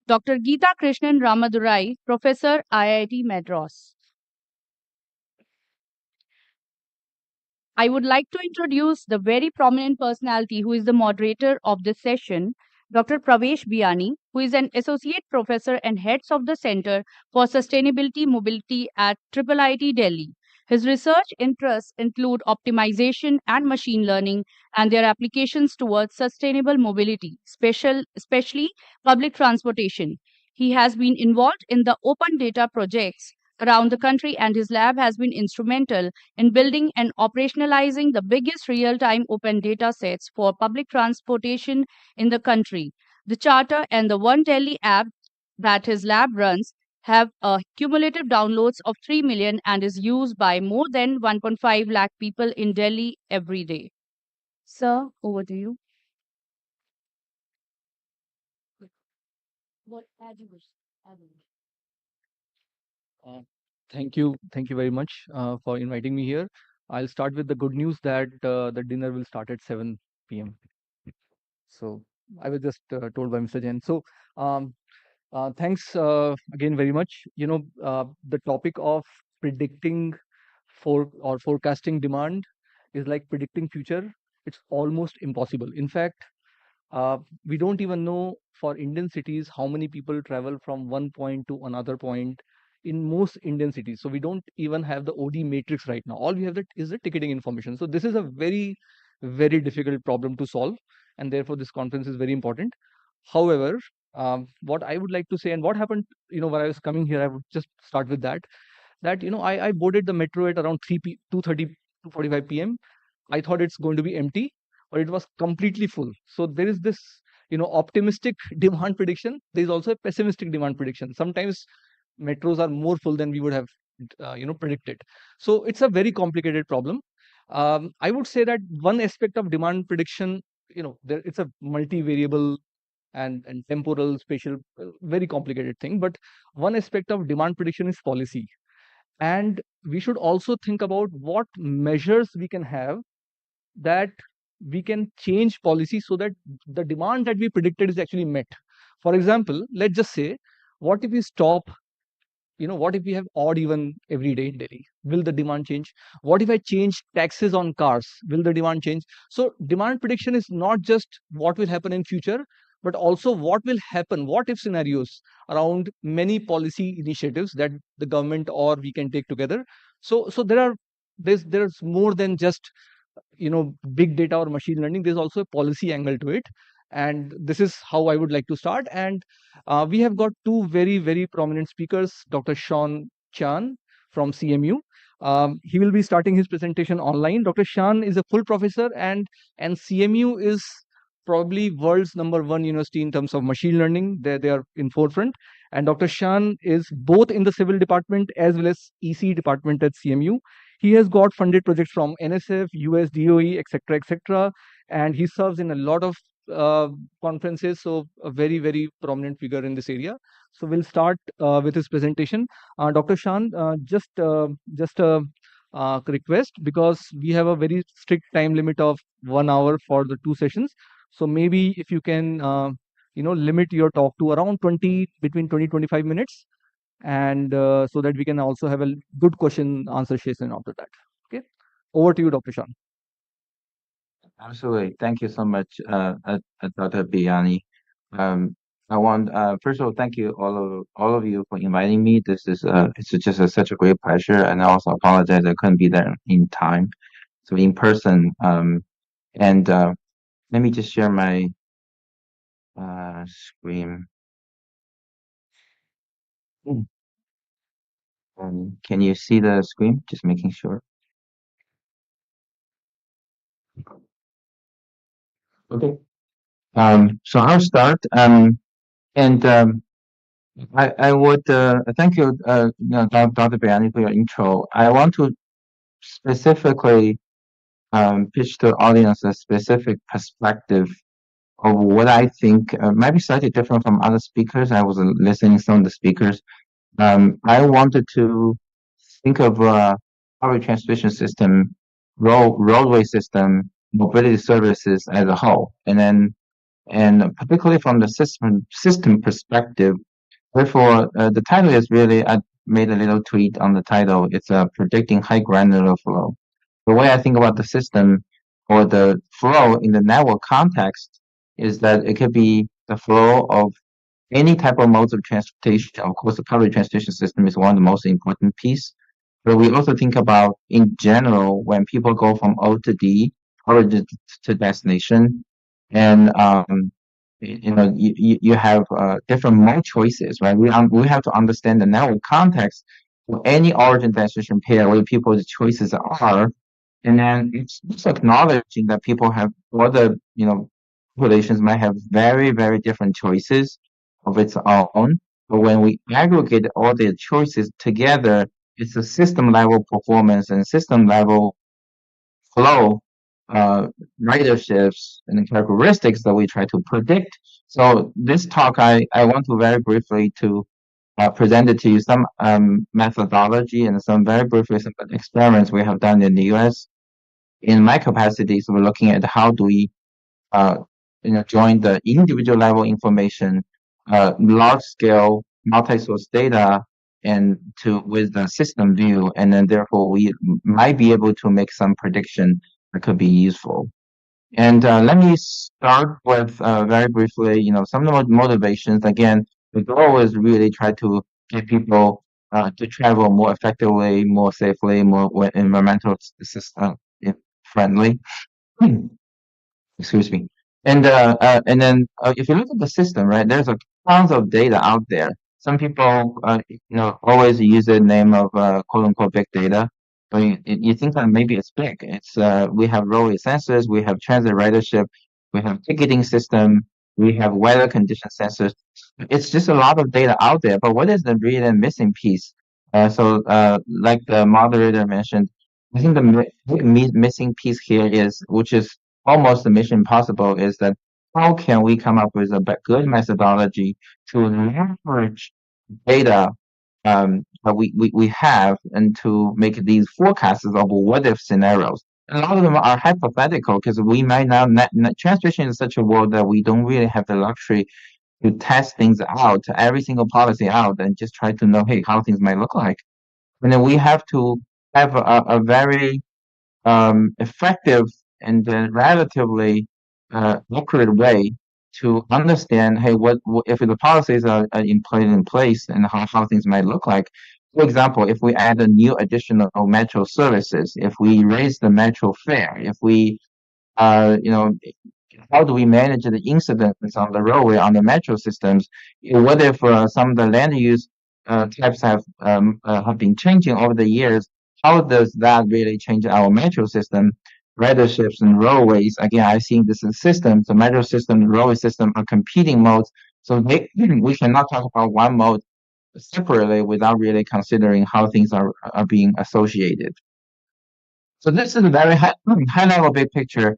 Dr. Geeta Krishnan Ramadurai, Professor, IIT Madras. I would like to introduce the very prominent personality who is the moderator of this session, Dr. Pravesh Biani, who is an associate professor and heads of the Center for Sustainability Mobility at IIIT Delhi. His research interests include optimization and machine learning and their applications towards sustainable mobility, especially public transportation. He has been involved in the open data projects around the country, and his lab has been instrumental in building and operationalizing the biggest real-time open data sets for public transportation in the country. The Charter and the One Delhi app that his lab runs have a cumulative downloads of 3 million and is used by more than 1.5 lakh people in Delhi every day. Sir, over to you. Thank you. Thank you very much for inviting me here. I'll start with the good news that the dinner will start at 7 p.m. So I was just told by Mr. Jain. So thanks again very much. The topic of predicting forecasting demand is like predicting future. It's almost impossible. In fact, we don't even know for Indian cities how many people travel from one point to another point in most Indian cities. So we don't even have the OD matrix right now. All we have is the ticketing information. So this is a very, very difficult problem to solve, and therefore this conference is very important. However, what I would like to say, and what happened, when I was coming here, I would just start with that I boarded the metro at around 2:45 p.m. I thought it's going to be empty, but it was completely full. So there is this optimistic demand prediction. There is also a pessimistic demand prediction. Sometimes metros are more full than we would have, predicted. So it's a very complicated problem. I would say that one aspect of demand prediction, it's a multivariable and temporal, spatial, very complicated thing. But one aspect of demand prediction is policy. And we should also think about what measures we can have that we can change policy so that the demand that we predicted is actually met. For example, let's just say, what if we stop, what if we have odd even every day in Delhi? Will the demand change? What if I change taxes on cars? Will the demand change? So demand prediction is not just what will happen in future, but also what will happen, what if scenarios around many policy initiatives that the government or we can take together. So there's more than just big data or machine learning. There's also a policy angle to it, and this is how I would like to start. And we have got two very, very prominent speakers, Dr. Sean Chan from CMU. He will be starting his presentation online. Dr. Shan is a full professor, and CMU is probably world's #1 university in terms of machine learning. They are in forefront. And Dr. Shan is both in the civil department as well as EC department at CMU. He has got funded projects from NSF, US DOE, etc., and he serves in a lot of conferences. So a very, very prominent figure in this area. So we'll start with his presentation. Dr. Shan, just a request, because we have a very strict time limit of 1 hour for the 2 sessions. So maybe if you can, limit your talk to around between 20-25 minutes, and so that we can also have a good question answer session after that. Okay, over to you, Dr. Shan. Absolutely. Thank you so much, Dr. Biyani. I want first of all, thank you all of you for inviting me. This is it's just such a great pleasure, and I also apologize I couldn't be there in time, so in person. And let me just share my screen. Can you see the screen? Just making sure. Okay. So I'll start. And I would thank you, Dr. Biyani, for your intro. I want to specifically pitch to the audience a specific perspective of what I think might be slightly different from other speakers. I was listening to some of the speakers. I wanted to think of public transportation system, roadway system, mobility services as a whole, and particularly from the system perspective. Therefore, the title is really, I made a little tweet on the title. It's predicting high granular flow. The way I think about the system or the flow in the network context is that it could be the flow of any type of modes of transportation. Of course, the public transportation system is one of the most important piece. But we also think about, in general, when people go from O to D, origin to destination, and you have different mode choices, right? We have to understand the network context for any origin destination pair, where people's choices are, and then it's just acknowledging that people have other, populations might have very, very different choices of its own. But when we aggregate all the choices together, it's a system level performance and system level flow riderships and characteristics that we try to predict. So this talk, I want to very briefly to present it to you some methodology and some very briefly some experiments we have done in the US. In my capacity, so we're looking at how do we join the individual level information, large scale multi-source data, and with the system view, and then therefore we might be able to make some prediction that could be useful. And let me start with very briefly, some of the motivations. Again, the goal is really try to get people to travel more effectively, more safely, more environmental system friendly. Excuse me. And then if you look at the system, right, there's tons of data out there. Some people, always use the name of quote unquote big data. But you think that maybe it's big. It's we have roadway sensors, we have transit ridership, we have ticketing system, We have weather condition sensors. It's just a lot of data out there, but what is the really missing piece? Like the moderator mentioned, I think the missing piece here is, which is almost the mission impossible, is that how can we come up with a good methodology to leverage data that we have and to make these forecasts of what if scenarios. A lot of them are hypothetical because we might not transition in such a world that we don't really have the luxury to test things out, every single policy out, and just try to know, hey, how things might look like. And then we have to have a very effective and relatively accurate way to understand, hey, what if the policies are in place and how things might look like. For example, if we add a new additional metro services, if we raise the metro fare, if we, how do we manage the incidents on the roadway on the metro systems? What if some of the land use types have been changing over the years? How does that really change our metro system, riderships and roadways? Again, I think this is system. The metro system, the roadway system are competing modes. So we cannot talk about one mode separately without really considering how things are being associated. So this is a very high level big picture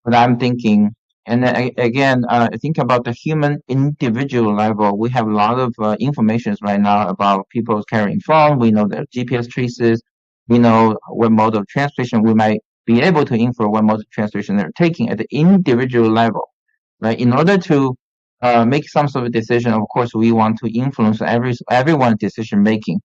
that I'm thinking. And again, think about the human individual level. We have a lot of information right now about people carrying phone. We know their GPS traces. We know what mode of transportation we might be able to infer what mode of transportation they're taking at the individual level, right? In order to make some sort of decision, of course, we want to influence everyone's decision making.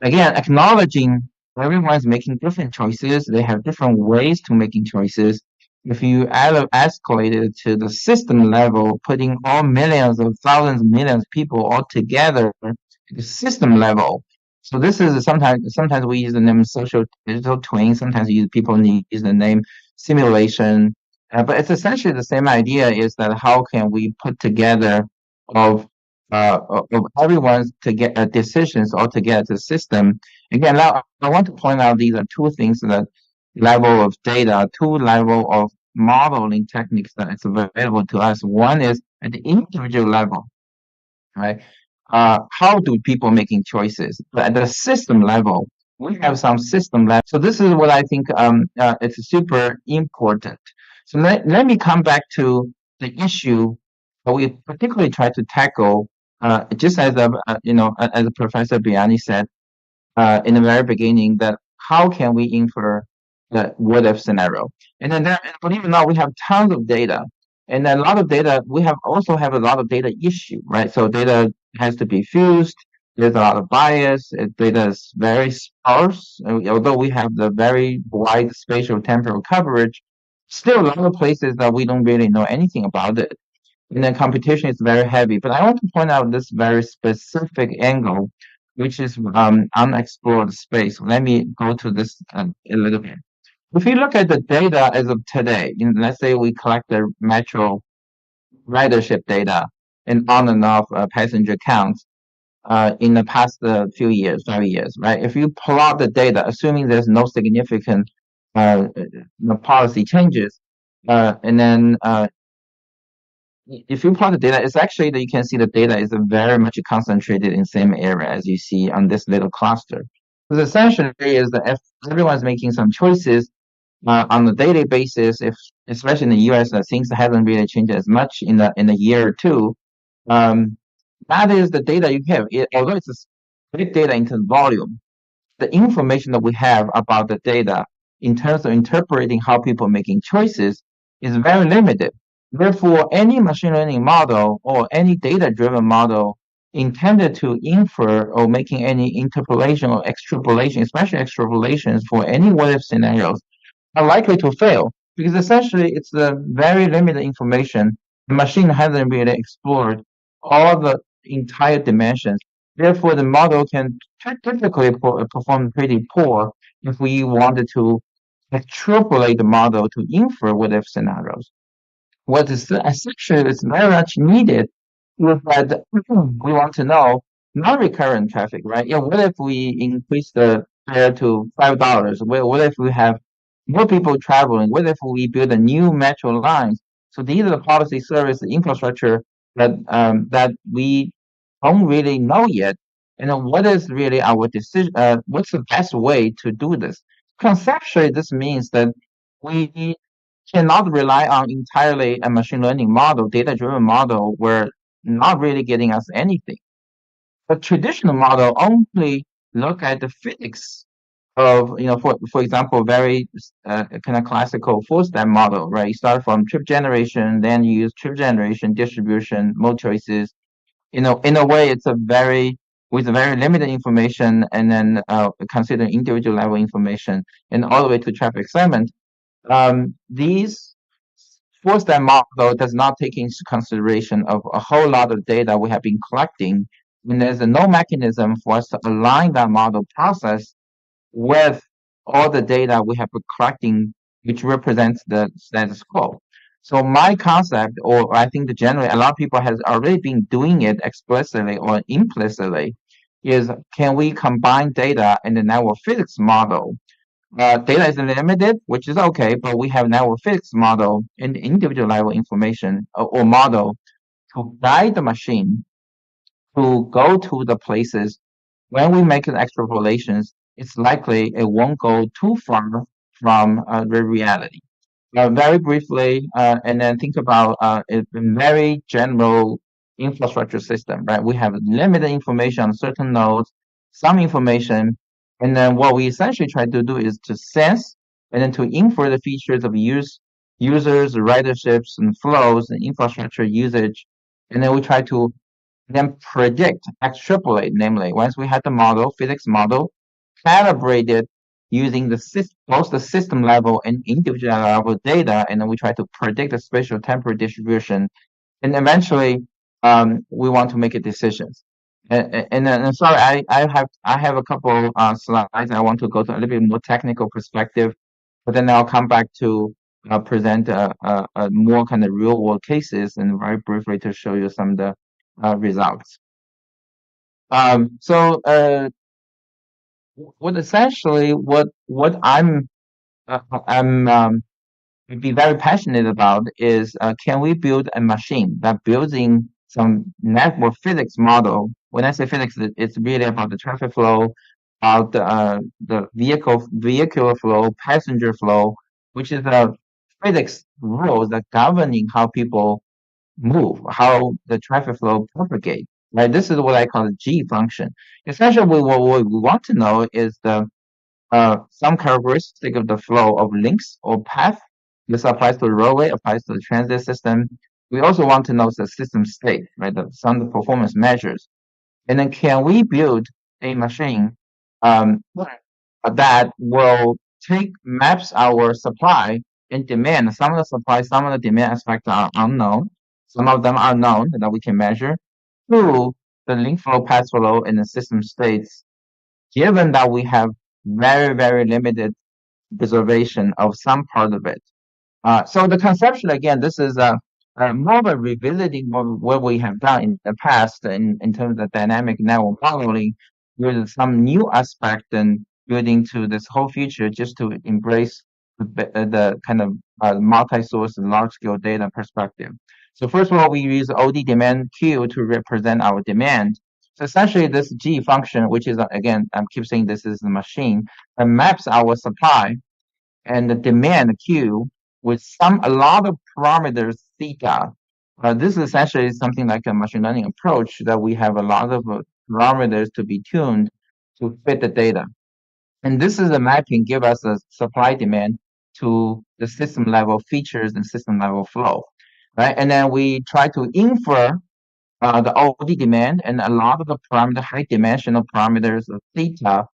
Again, acknowledging everyone's making different choices. They have different ways to making choices. If you escalate it to the system level, putting all millions of thousands, millions of people all together at the system level. So this is sometimes we use the name social digital twin. Sometimes people use the name simulation. But it's essentially the same idea, is that how can we put together of everyone's to get decisions all together to system. Again, now I want to point out these are two things that level of data, two level of modeling techniques that is available to us. One is at the individual level, right? How do people making choices? But at the system level, we have some system level. So this is what I think it's super important. So let me come back to the issue that we particularly try to tackle, just as as Professor Biani said in the very beginning, that how can we infer the what if scenario? And then believe it or not, we have tons of data, and a lot of data. We also have a lot of data issue, right? So data has to be fused. There's a lot of bias. Data is very sparse. Although we have the very wide spatial temporal coverage, still a lot of places that we don't really know anything about it. And then computation is very heavy. But I want to point out this very specific angle, which is unexplored space. Let me go to this a little bit. If you look at the data as of today, let's say we collect the metro ridership data and on and off passenger counts in the past few years, 5 years, right? If you plot the data, assuming there's no significant policy changes, and then if you plot the data, it's actually that you can see the data is very much concentrated in same area as you see on this little cluster. So essentially is that if everyone's making some choices on a daily basis, if especially in the US, that things haven't really changed as much in a year or two, that is the data you have. Although it's a big data in terms of volume, the information that we have about the data in terms of interpreting how people are making choices is very limited. Therefore, any machine learning model or any data-driven model intended to infer or making any interpolation or extrapolation, especially extrapolations for any what-if scenarios, are likely to fail because essentially it's the very limited information. The machine hasn't really explored all the entire dimensions. Therefore, the model can typically perform pretty poor if we wanted to extrapolate the model to infer what-if scenarios. What is essentially is very much needed is that we want to know non-recurrent traffic, right? What if we increase the fare to $5? What if we have more people traveling? What if we build a new metro lines? So these are the policy, service, infrastructure that we don't really know yet. And then what is really our decision? What's the best way to do this? Conceptually, this means that we cannot rely on entirely a machine learning model, data-driven model, where not really getting us anything. A traditional model only look at the physics of, for example, very kind of classical four-step model, right? You start from trip generation, then you use trip generation, distribution, mode choices. In a way, it's with very limited information, and then consider individual level information, and all the way to traffic segment. These four-step model does not take into consideration of a whole lot of data we have been collecting, and there's no mechanism for us to align that model process with all the data we have been collecting, which represents the status quo. So my concept, or I think generally a lot of people has already been doing it explicitly or implicitly, is can we combine data in the network physics model? Data is limited, which is okay, but we have network physics model in the individual level information or model to guide the machine to go to the places. When we make an extrapolations, it's likely it won't go too far from the reality. Very briefly, and then think about a very general infrastructure system, right? We have limited information on certain nodes, some information, and then what we essentially try to do is to sense and then to infer the features of users, riderships, and flows and infrastructure usage, and then we try to then predict, extrapolate, namely, once we have the model, physics model, calibrate it using both the system level and individual level data, and then we try to predict the spatial temporal distribution, and eventually we want to make a decisions. And sorry, I have a couple slides. I want to go to a little bit more technical perspective, but then I'll come back to present a more kind of real world cases and very briefly to show you some of the results. What I'm be very passionate about is can we build a machine that building some network physics model? When I say physics, it's really about the traffic flow, about the vehicular flow, passenger flow, which is the physics rules that governing how people move, how the traffic flow propagate. Right, this is what I call the G function. Essentially, what we want to know is the some characteristic of the flow of links or path. This applies to the roadway, applies to the transit system. We also want to know the system state, right? Some performance measures. And then can we build a machine that will maps our supply and demand? Some of the supply, some of the demand aspects are unknown. Some of them are known that we can measure through the link flow, path flow, and the system states, given that we have very, very limited observation of some part of it. So the conception, again, this is more of a revisiting what we have done in the past in terms of dynamic network modeling with some new aspect and building to this whole future just to embrace the kind of multi-source and large-scale data perspective. So first of all, we use OD demand Q to represent our demand. So essentially this G function, which is, again, I keep saying this is the machine, that maps our supply and the demand Q with a lot of parameters theta. This is essentially something like a machine learning approach that we have a lot of parameters to be tuned to fit the data. And this is a mapping give us a supply demand to the system level features and system level flow, right? And then we try to infer the OD demand and a lot of the high dimensional parameters of theta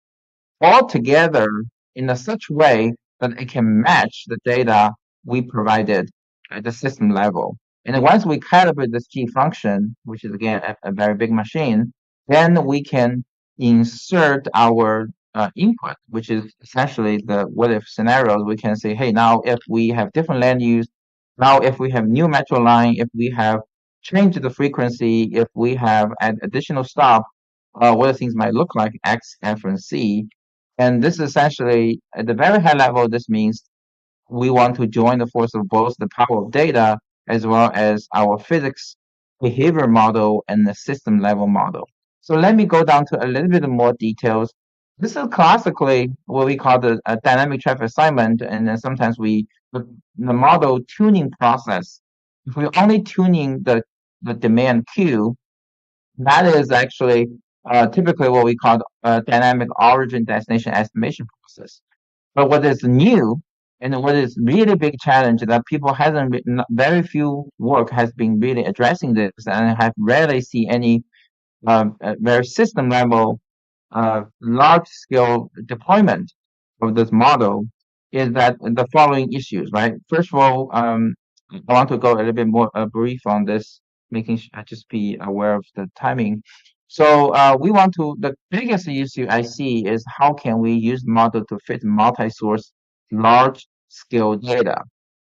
all together in such way that it can match the data we provided at the system level. And then once we calibrate this G function, which is again a very big machine, then we can insert our input, which is essentially the what if scenarios. We can say, hey, now if we have different land use, now if we have new metro line, if we have changed the frequency, if we have an additional stop, what things might look like X, F, and C. And this essentially, at the very high level, this means we want to join the force of both the power of data as well as our physics behavior model and the system level model. So let me go down to a little bit more details. This is classically what we call the dynamic traffic assignment, and then sometimes the model tuning process. If we're only tuning the demand queue, that is actually typically what we call dynamic origin destination estimation process. But what is new and what is really big challenge that people hasn't very few work has been really addressing this, and have rarely seen any very system level large scale deployment of this model, is that the following issues, right? First of all, I want to go a little bit more brief on this, making just be aware of the timing. So the biggest issue I see is how can we use model to fit multi-source large scale data.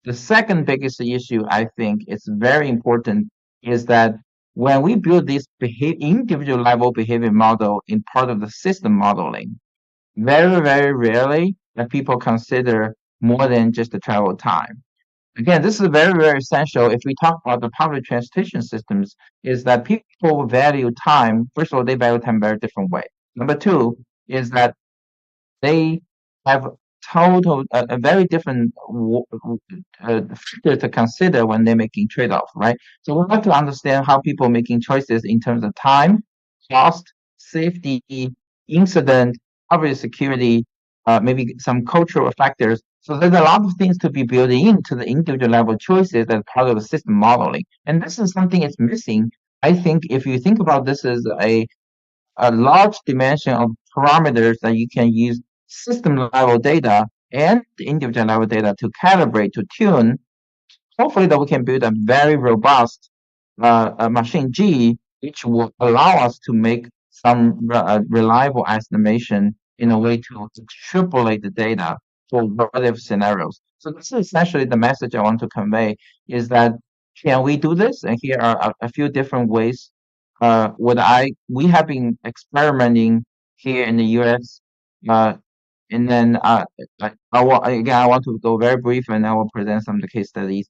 The second biggest issue I think is very important is that when we build this individual level behavior model in part of the system modeling, very, very rarely that people consider more than just the travel time. Again, this is very, very essential if we talk about the public transportation systems, is that people value time. First of all, they value time very different way. Number two is that they have a very different factor to consider when they're making trade-off, right? So we have to understand how people making choices in terms of time, cost, safety, incident, obvious security, maybe some cultural factors. So there's a lot of things to be built into the individual level choices as part of the system modeling. And this is something that's missing. I think if you think about this as a large dimension of parameters that you can use system level data and the individual level data to calibrate, to tune, hopefully that we can build a very robust machine G, which will allow us to make some reliable estimation in a way to extrapolate the data for relative scenarios. So this is essentially the message I want to convey, is that can we do this? And here are a few different ways. We have been experimenting here in the US, and then I want to go very brief, and I will present some of the case studies.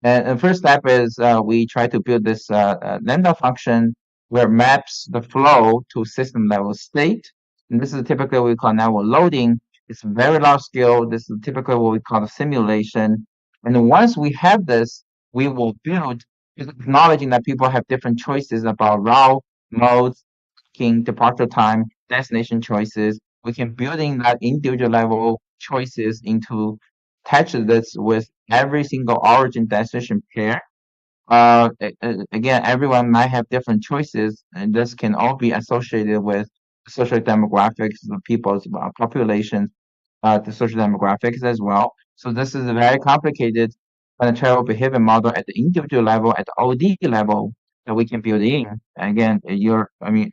And the first step is we try to build this lambda function where it maps the flow to system level state. And this is typically what we call network loading. It's very large scale. This is typically what we call a simulation. And then once we have this, we will build, acknowledging that people have different choices about route, modes, departure time, destination choices. We can build in that individual level choices into attach this with every single origin destination pair. Again, everyone might have different choices, and this can all be associated with social demographics of people's populations, the social demographics as well. So this is a very complicated travel behavior model at the individual level, at the OD level, that we can build in. Again,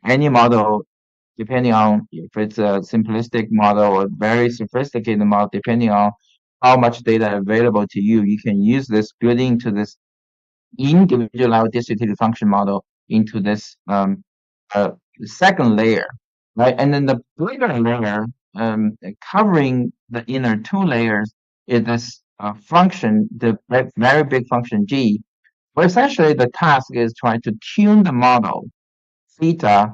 any model, depending on if it's a simplistic model or very sophisticated model, depending on how much data available to you, you can use this building to this individual level distributed function model into this second layer, right? And then the bigger layer, covering the inner two layers, is this function, the very big function G, where essentially the task is trying to tune the model theta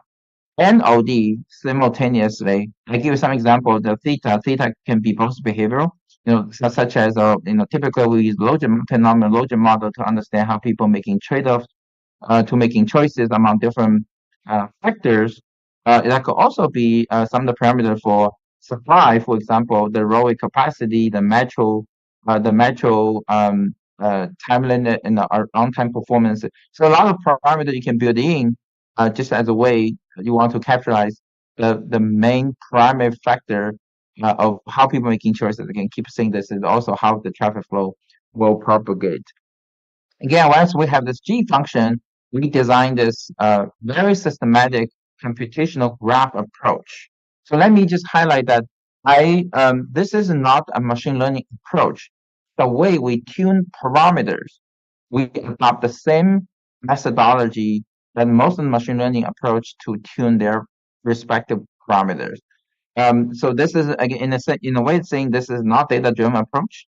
and OD simultaneously. I give you some example. The theta can be both behavioral, such as typically we use Logen model to understand how people making trade-offs, to making choices among different factors. That could also be some of the parameters for supply, for example, the railway capacity, the metro time limit, and the on-time performance. So a lot of parameters you can build in just as a way you want to capitalize the main primary factor of how people making choices. Again, keep saying this is also how the traffic flow will propagate. Again, once we have this G function, we design this very systematic computational graph approach. So let me just highlight that this is not a machine learning approach. The way we tune parameters, we adopt the same methodology that most of the machine learning approach to tune their respective parameters. So this is, again, in a way, it's saying this is not data-driven approach.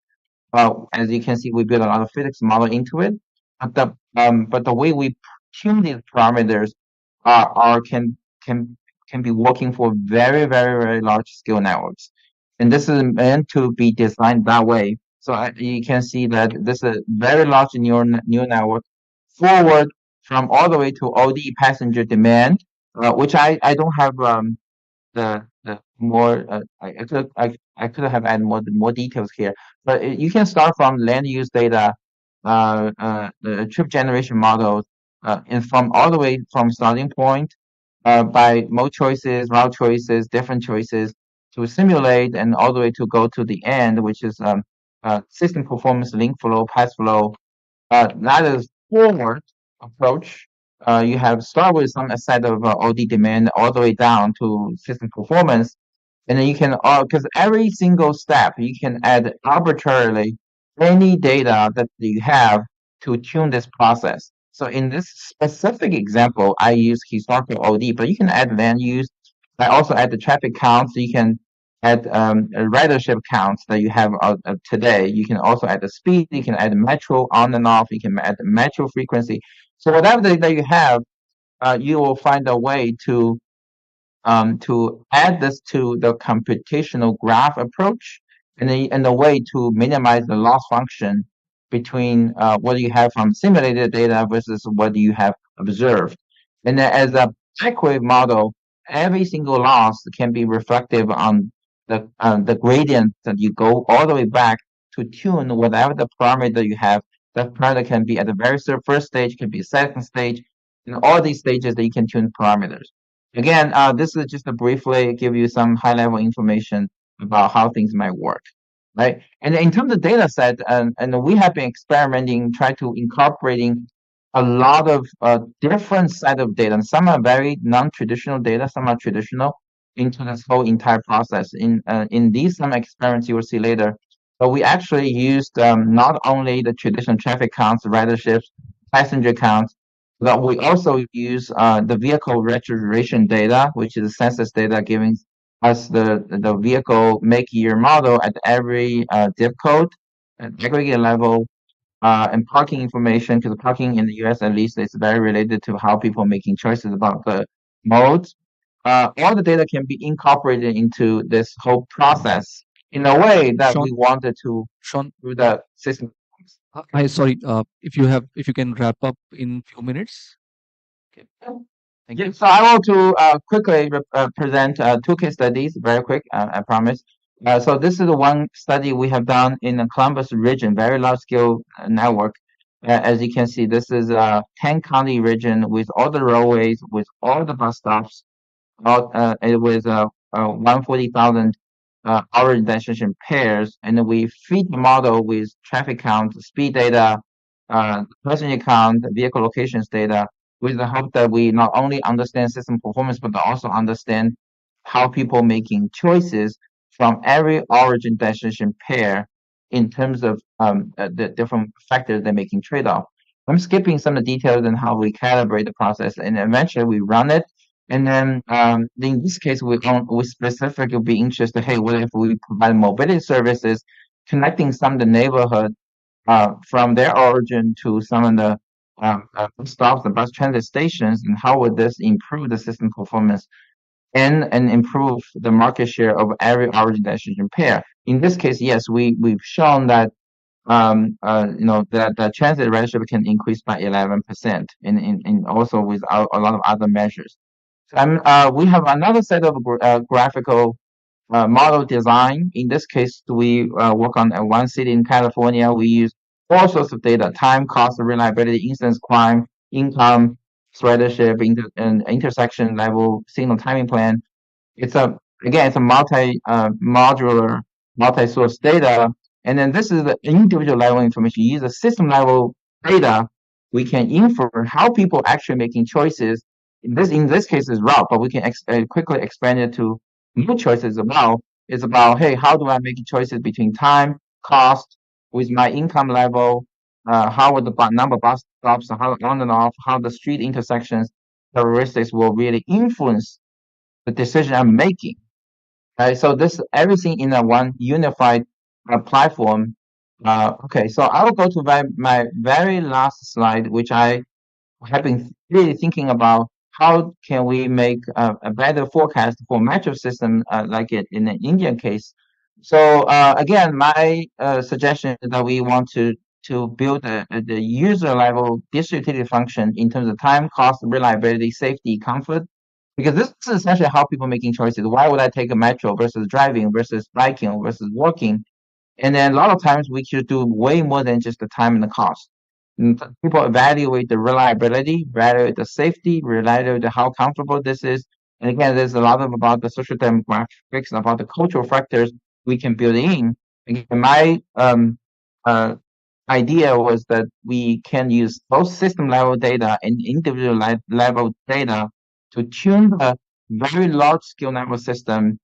As you can see, we built a lot of physics model into it. but the way we tune these parameters can be working for very large scale networks, and this is meant to be designed that way. So you can see that this is a very large neural network forward from all the way to OD passenger demand, which I don't have the more I could have added more details here, but you can start from land use data, the trip generation models, and from all the way from starting point, by mode choices, route choices, different choices to simulate, and all the way to go to the end, which is system performance, link flow, path flow. That is forward approach. You have start with some set of OD demand all the way down to system performance, and then you can because every single step you can add arbitrarily any data that you have to tune this process. So in this specific example, I use historical OD, but you can add land use. I also add the traffic counts. So you can add ridership counts that you have today. You can also add the speed. You can add metro on and off. You can add the metro frequency. So whatever data you have, you will find a way to add this to the computational graph approach, and a way to minimize the loss function between what you have from simulated data versus what you have observed. And then as a backwave model, every single loss can be reflective on the gradient that you go all the way back to tune whatever the parameter you have. That parameter can be at the very first stage, can be second stage, and all these stages that you can tune parameters. Again, this is just to briefly give you some high-level information about how things might work, right? And in terms of data set, and we have been experimenting, trying to incorporating a lot of different set of data. And some are very non-traditional data, some are traditional, into this whole entire process. In these some experiments you will see later, but we actually used not only the traditional traffic counts, riderships, passenger counts, but we also use the vehicle registration data, which is census data giving us the vehicle make, year, model at every zip code at aggregate level, and parking information, because parking in the US at least is very related to how people are making choices about the modes. All the data can be incorporated into this whole process in a way that Sean, we wanted to Sean, through the system. sorry, if you can wrap up in few minutes. Okay. Thank Yeah, you. so I want to quickly present two case studies, very quick, I promise. So this is the one study we have done in the Columbus region, very large scale network. As you can see, this is a 10-county region with all the roadways, with all the bus stops. It was 140,000 hour destination pairs, and then we feed the model with traffic count, speed data, passenger count, vehicle locations data, with the hope that we not only understand system performance, but also understand how people making choices from every origin destination pair in terms of the different factors they're making trade-off. I'm skipping some of the details on how we calibrate the process, and eventually we run it. And then in this case, we specifically be interested, hey, what if we provide mobility services connecting some of the neighborhood from their origin to some of the bus stops, the bus transit stations, and how would this improve the system performance and improve the market share of every origin destination pair? In this case, yes, we've shown that that the transit ridership can increase by 11%, and also with a lot of other measures. We have another set of graphical model design. In this case, we work on one city in California. We use all sorts of data: time, cost, reliability, incidence, crime, income, ridership, and intersection level signal timing plan. It's a modular, multi-source data, and then this is the individual level information. You use the system level data, we can infer how people actually making choices. In this case is route, but we can quickly expand it to new choices as well. It's about, hey, how do I make choices between time, cost, with my income level, how would the number of bus stops, how on and off, how the street intersections characteristics will really influence the decision I'm making. Right? So this everything in a one unified platform Okay, so I will go to my very last slide, which I have been really thinking about how can we make a better forecast for metro system like it in the Indian case. So again, my suggestion is that we want to build the user level district utility function in terms of time, cost, reliability, safety, comfort, because this is essentially how people making choices. Why would I take a metro versus driving versus biking versus walking? And then a lot of times we should do way more than just the time and the cost. And people evaluate the reliability, evaluate the safety, evaluate how comfortable this is. And again, there's a lot of about the social demographics and about the cultural factors we can build in. Again, my idea was that we can use both system level data and individual level data to tune the very large scale network system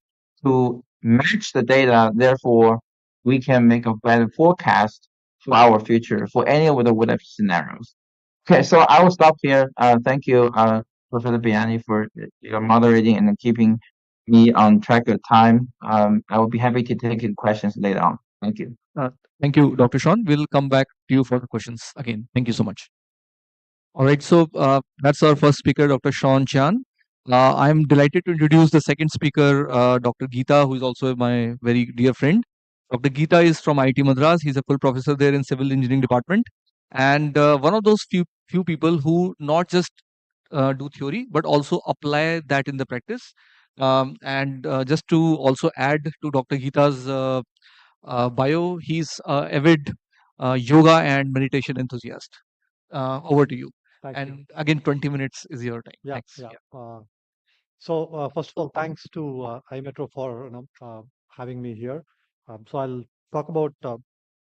to match the data. Therefore, we can make a better forecast for our future for any of the whatever scenarios. Okay, so I will stop here. Thank you, Professor Biani, for your moderating and keeping me on track of time. I will be happy to take your questions later on. Thank you. Thank you, Dr. Sean. We'll come back to you for the questions again. Thank you so much. All right, so that's our first speaker, Dr. Sean Chan. I'm delighted to introduce the second speaker, Dr. Geeta, who is also my very dear friend. Dr. Geeta is from IIT Madras. He's a full professor there in Civil Engineering Department, and one of those few people who not just do theory but also apply that in the practice. And just to also add to Dr. Geeta's bio, he's avid yoga and meditation enthusiast. Over to you. Thank you. And again, 20 minutes is your time. Yeah, Thanks. yeah. So first of all, thanks to iMetro for having me here. So I'll talk about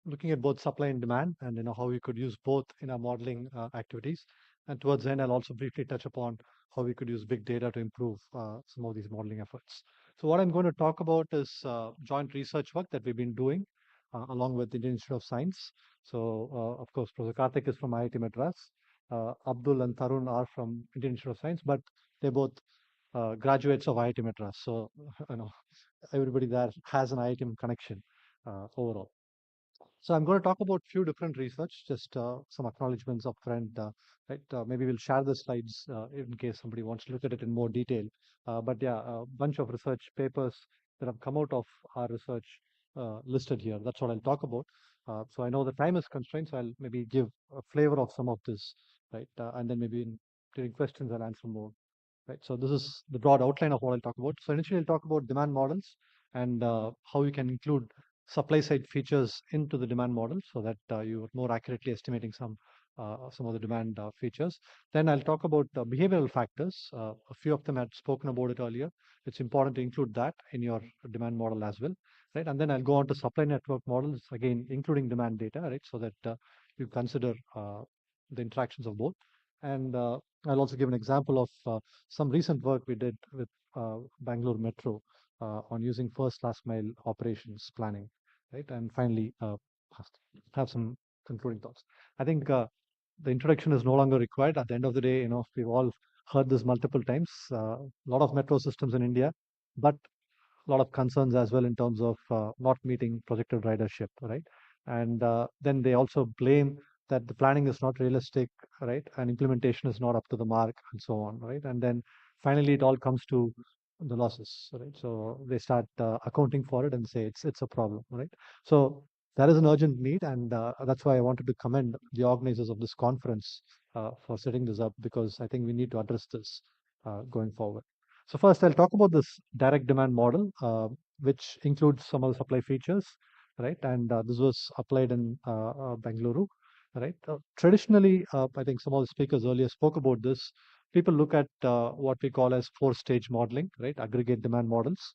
looking at both supply and demand, and how we could use both in our modeling activities. And towards the end, I'll also briefly touch upon how we could use big data to improve some of these modeling efforts. So what I'm going to talk about is joint research work that we've been doing along with the Indian Institute of Science. So of course, Professor Karthik is from IIT Madras. Abdul and Tarun are from Indian Institute of Science, but they're both graduates of IIT Madras. So everybody there has an IIT connection overall. So I'm going to talk about few different research, just some acknowledgements up front, right? Maybe we'll share the slides in case somebody wants to look at it in more detail. But yeah, a bunch of research papers that have come out of our research listed here. That's what I'll talk about. So I know the time is constrained, so I'll maybe give a flavor of some of this, right? And then maybe during questions I'll answer more. Right, so this is the broad outline of what I'll talk about. So initially, I'll talk about demand models and how you can include supply side features into the demand model so that you are more accurately estimating some of the demand features. Then I'll talk about behavioral factors. A few of them had spoken about it earlier. It's important to include that in your demand model as well, right? And then I'll go on to supply network models, again, including demand data, right? So that you consider the interactions of both. And I'll also give an example of some recent work we did with Bangalore Metro on using first last mile operations planning, right? And finally, have some concluding thoughts. I think the introduction is no longer required. At the end of the day, we've all heard this multiple times. A lot of metro systems in India, but a lot of concerns as well in terms of not meeting projected ridership, right? And then they also blame that the planning is not realistic, right? And implementation is not up to the mark and so on, right? And then finally, it all comes to the losses, right? So they start accounting for it and say it's a problem, right? So there is an urgent need, and that's why I wanted to commend the organizers of this conference for setting this up, because I think we need to address this going forward. So first, I'll talk about this direct demand model, which includes some of the supply features, right? And this was applied in Bengaluru, right? Traditionally, I think some of the speakers earlier spoke about this. People look at what we call as four-stage modeling, right? Aggregate demand models.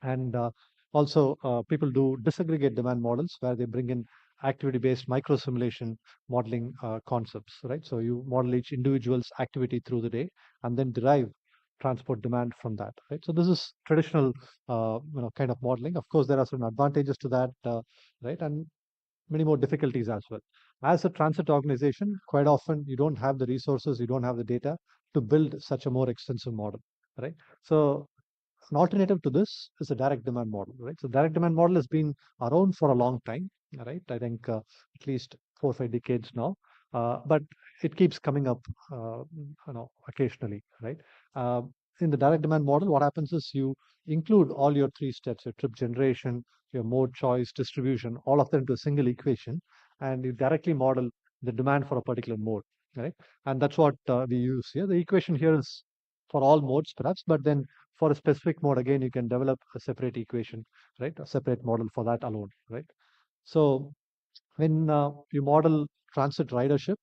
And also, people do disaggregate demand models where they bring in activity-based micro-simulation modeling concepts, right? So you model each individual's activity through the day and then derive transport demand from that, right? So this is traditional, kind of modeling. Of course, there are some advantages to that, right? And many more difficulties as well. As a transit organization, quite often you don't have the resources, you don't have the data to build such a more extensive model, right? So an alternative to this is a direct demand model, right? So direct demand model has been around for a long time, right? I think at least 4 or 5 decades now, but it keeps coming up, occasionally, right? In the direct demand model, what happens is you include all your 3 steps: your trip generation, your mode choice, distribution, all of them into a single equation, and you directly model the demand for a particular mode, right? And that's what we use here. The equation here is for all modes, perhaps, but then for a specific mode, again, you can develop a separate equation, right? A separate model for that alone, right? So when you model transit ridership,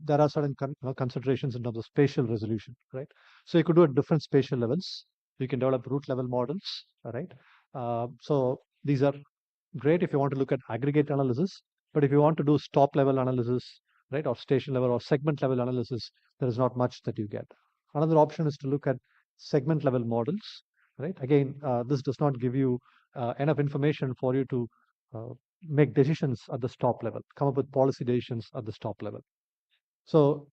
there are certain considerations in terms of spatial resolution, right? So you could do at different spatial levels. You can develop route level models, right? So these are great if you want to look at aggregate analysis, but if you want to do stop level analysis, right, or station level or segment level analysis, there is not much that you get. Another option is to look at segment level models, right? Again, this does not give you enough information for you to make decisions at the stop level, come up with policy decisions at the stop level. So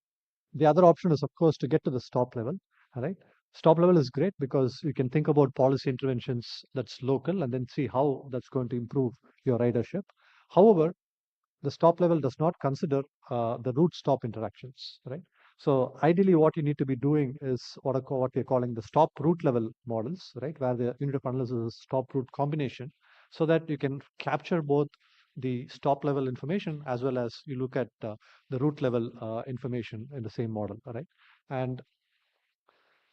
the other option is, of course, to get to the stop level, right? Stop level is great because you can think about policy interventions that's local and then see how that's going to improve your ridership. However, the stop level does not consider the route stop interactions, right? So ideally, what you need to be doing is what we're calling the stop route level models, right? Where the unit of analysis is stop route combination, so that you can capture both the stop level information as well as you look at the route level information in the same model, right? And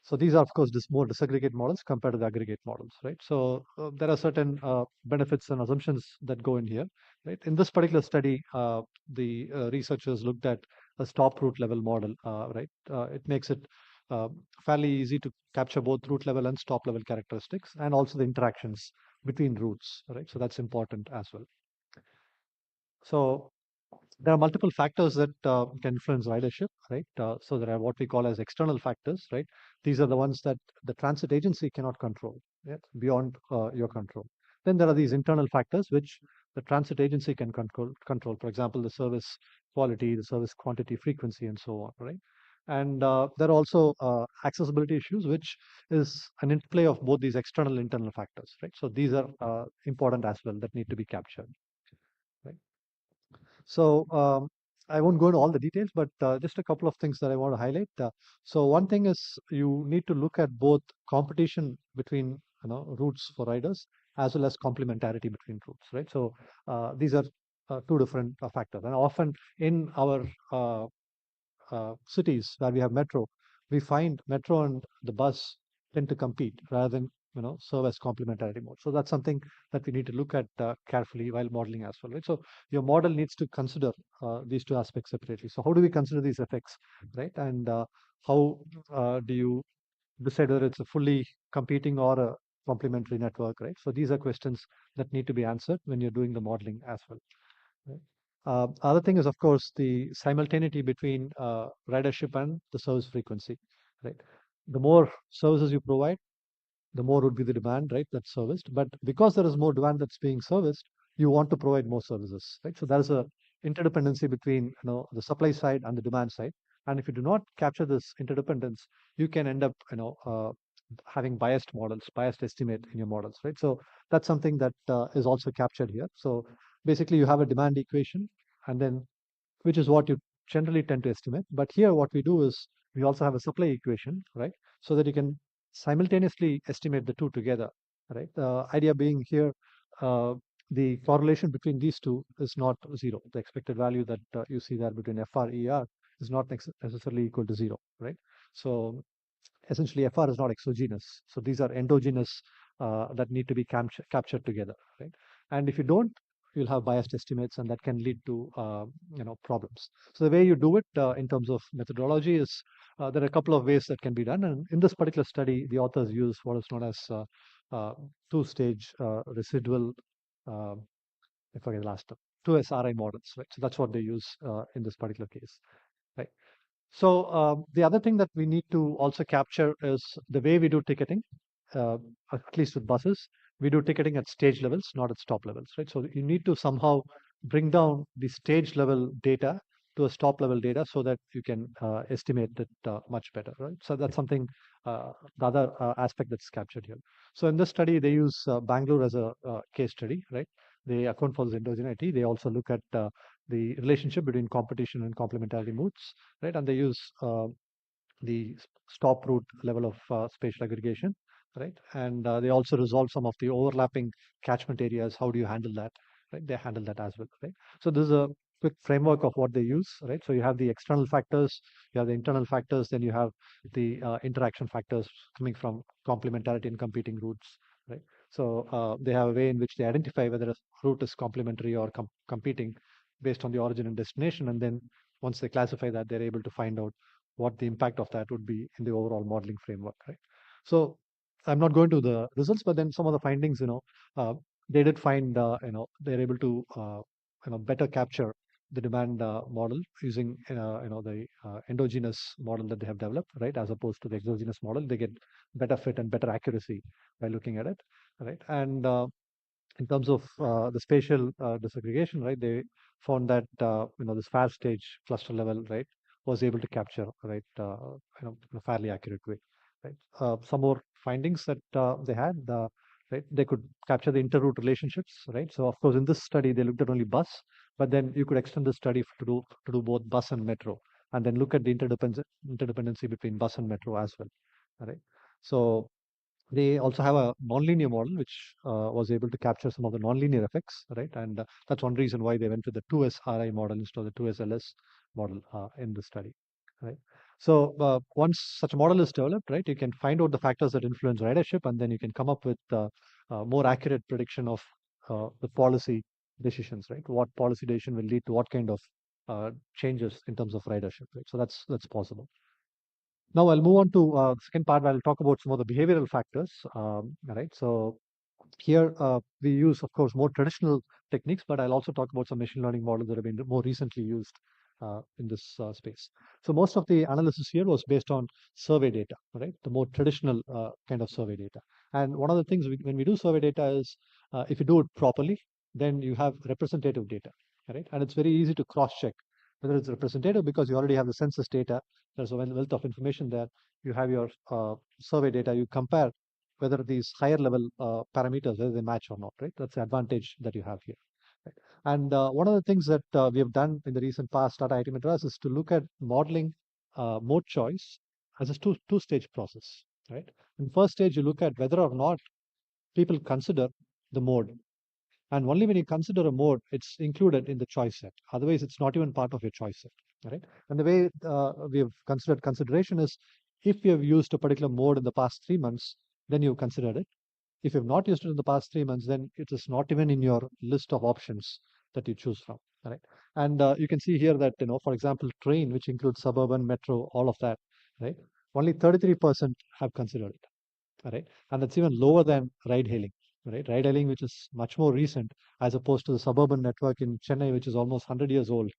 so these are, of course, more disaggregate models compared to the aggregate models, right? So there are certain benefits and assumptions that go in here, right? In this particular study, the researchers looked at a stop route level model, right? It makes it fairly easy to capture both route level and stop level characteristics, and also the interactions between routes, right? So that's important as well. So there are multiple factors that can influence ridership, right? So there are what we call as external factors, right? These are the ones that the transit agency cannot control, yeah, beyond your control. Then there are these internal factors which the transit agency can control. For example, the service quality, the service quantity, frequency, and so on, right? And there are also accessibility issues, which is an interplay of both these external and internal factors, right? So these are important as well that need to be captured, right? So I won't go into all the details, but just a couple of things that I want to highlight. So one thing is you need to look at both competition between routes for riders as well as complementarity between routes, right? So these are 2 different factors, and often in our cities where we have metro, we find metro and the bus tend to compete rather than serve as complementarity mode. So that's something that we need to look at carefully while modeling as well, right? So your model needs to consider these 2 aspects separately. So how do we consider these effects, right? And how do you decide whether it's a fully competing or a complementary network, right? So these are questions that need to be answered when you're doing the modeling as well, right? Other thing is, of course, the simultaneity between ridership and the service frequency, right? The more services you provide, the more would be the demand, right, that's serviced. But because there is more demand that's being serviced, you want to provide more services, right? So there is a interdependency between the supply side and the demand side. And if you do not capture this interdependence, you can end up having biased models, biased estimate in your models, right? So that's something that is also captured here. So basically, you have a demand equation, and then which is what you generally tend to estimate. But here, what we do is we also have a supply equation, right? So that you can simultaneously estimate the 2 together, right? The idea being here, the correlation between these 2 is not 0. The expected value that you see there between FR, ER is not necessarily equal to 0, right? So essentially, FR is not exogenous. So these are endogenous that need to be captured together, right? And if you don't, you'll have biased estimates, and that can lead to problems. So the way you do it in terms of methodology is there are a couple of ways that can be done. And in this particular study, the authors use what is known as 2-stage residual, I forget the last term, 2SRI models, right? So that's what they use in this particular case, right? So the other thing that we need to also capture is the way we do ticketing. At least with buses, we do ticketing at stage levels, not at stop levels, right? So you need to somehow bring down the stage level data to a stop level data so that you can estimate it much better, right? So that's something, the other aspect that's captured here. So in this study, they use Bangalore as a case study, right? they account for this endogeneity. They also look at the relationship between competition and complementarity modes, right? And they use the stop root level of spatial aggregation, right? And they also resolve some of the overlapping catchment areas. How do you handle that, right? They handle that as well, right? So this is a quick framework of what they use, right? So you have the external factors, you have the internal factors, then you have the interaction factors coming from complementarity and competing routes, right? So they have a way in which they identify whether a route is complementary or competing based on the origin and destination, and then once they classify that, they're able to find out what the impact of that would be in the overall modeling framework, right? So I'm not going to the results, but then some of the findings, they did find, they're able to, better capture the demand model using, the endogenous model that they have developed, right? As opposed to the exogenous model, they get better fit and better accuracy by looking at it, right? And in terms of the spatial disaggregation, right, they found that this fast stage cluster level, right, was able to capture, right, in a fairly accurate way, right. Some more findings that they had, right, they could capture the inter-route relationships, right. So of course in this study they looked at only bus, but then you could extend the study to do both bus and metro, and then look at the interdependency between bus and metro as well, right. So they also have a nonlinear model which was able to capture some of the nonlinear effects, right? And that's one reason why they went with the 2S RI model instead of the 2S LS model in the study, right? So once such a model is developed, right, you can find out the factors that influence ridership, and then you can come up with more accurate prediction of the policy decisions, right? What policy decision will lead to what kind of changes in terms of ridership, right? So that's possible. Now I'll move on to the second part where I'll talk about some of the behavioral factors, right? So here we use, of course, more traditional techniques, but I'll also talk about some machine learning models that have been more recently used in this space. So most of the analysis here was based on survey data, right? The more traditional kind of survey data. And one of the things when we do survey data is if you do it properly, then you have representative data, right? And it's very easy to cross-check whether it's representative because you already have the census data. There's a wealth of information there. You have your survey data. You compare whether these higher level parameters, whether they match or not, right? That's the advantage that you have here. Right? And one of the things that we have done in the recent past at IIT Madras is to look at modeling mode choice as a two-stage process, right? In the first stage, you look at whether or not people consider the mode. And only when you consider a mode, it's included in the choice set. Otherwise, it's not even part of your choice set, right? And the way we have considered consideration is if you have used a particular mode in the past 3 months, then you've considered it. If you've not used it in the past 3 months, then it is not even in your list of options that you choose from, right? And you can see here that, for example, train, which includes suburban, metro, all of that, right? Only 33% have considered it, right? And that's even lower than ride hailing, right? Ride hailing, which is much more recent, as opposed to the suburban network in Chennai, which is almost 100 years old,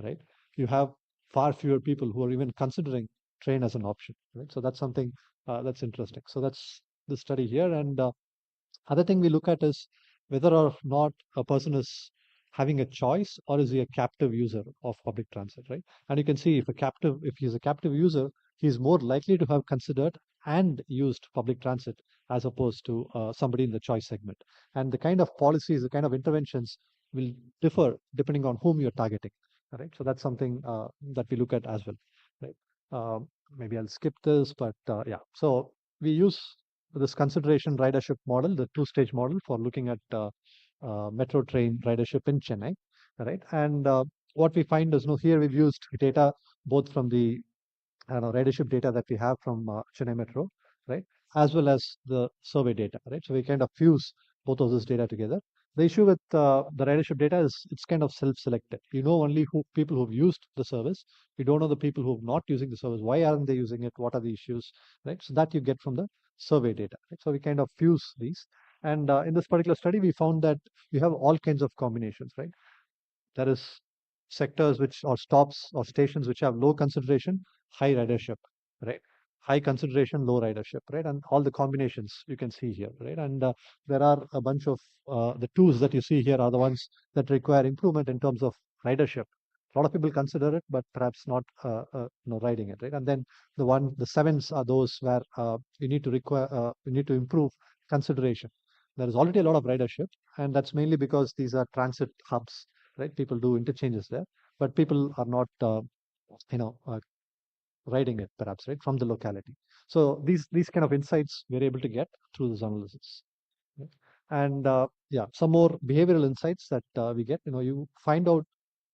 right? You have far fewer people who are even considering train as an option, right? So that's something that's interesting. So that's the study here. And other thing we look at is whether or not a person is having a choice or is he a captive user of public transit, right? And you can see if he's a captive user, he's more likely to have considered and used public transit as opposed to somebody in the choice segment. And the kind of policies, the kind of interventions will differ depending on whom you're targeting, right? So that's something that we look at as well, right? Maybe I'll skip this, but yeah. So we use this consideration ridership model, the two-stage model for looking at metro train ridership in Chennai, right? And what we find is, here we've used data both from the ridership data that we have from Chennai Metro, right, as well as the survey data, right? So we kind of fuse both of this data together. The issue with the ridership data is it's kind of self-selected. You know only people who've used the service. You don't know the people who are not using the service. Why aren't they using it? What are the issues, right? So that you get from the survey data, right? So we kind of fuse these. And in this particular study, we found that you have all kinds of combinations, right? There is sectors or stops or stations which have low consideration, high ridership, right? High consideration, low ridership, right? And all the combinations you can see here, right? And there are a bunch of the twos that you see here are the ones that require improvement in terms of ridership. A lot of people consider it, but perhaps not riding it, right? And then the sevens are those where you need to improve consideration, there is already a lot of ridership, and that's mainly because these are transit hubs, right? People do interchanges there, but people are not, riding it perhaps, right, from the locality. So these kind of insights we're able to get through this analysis. Right? And yeah, some more behavioral insights that we get. You find out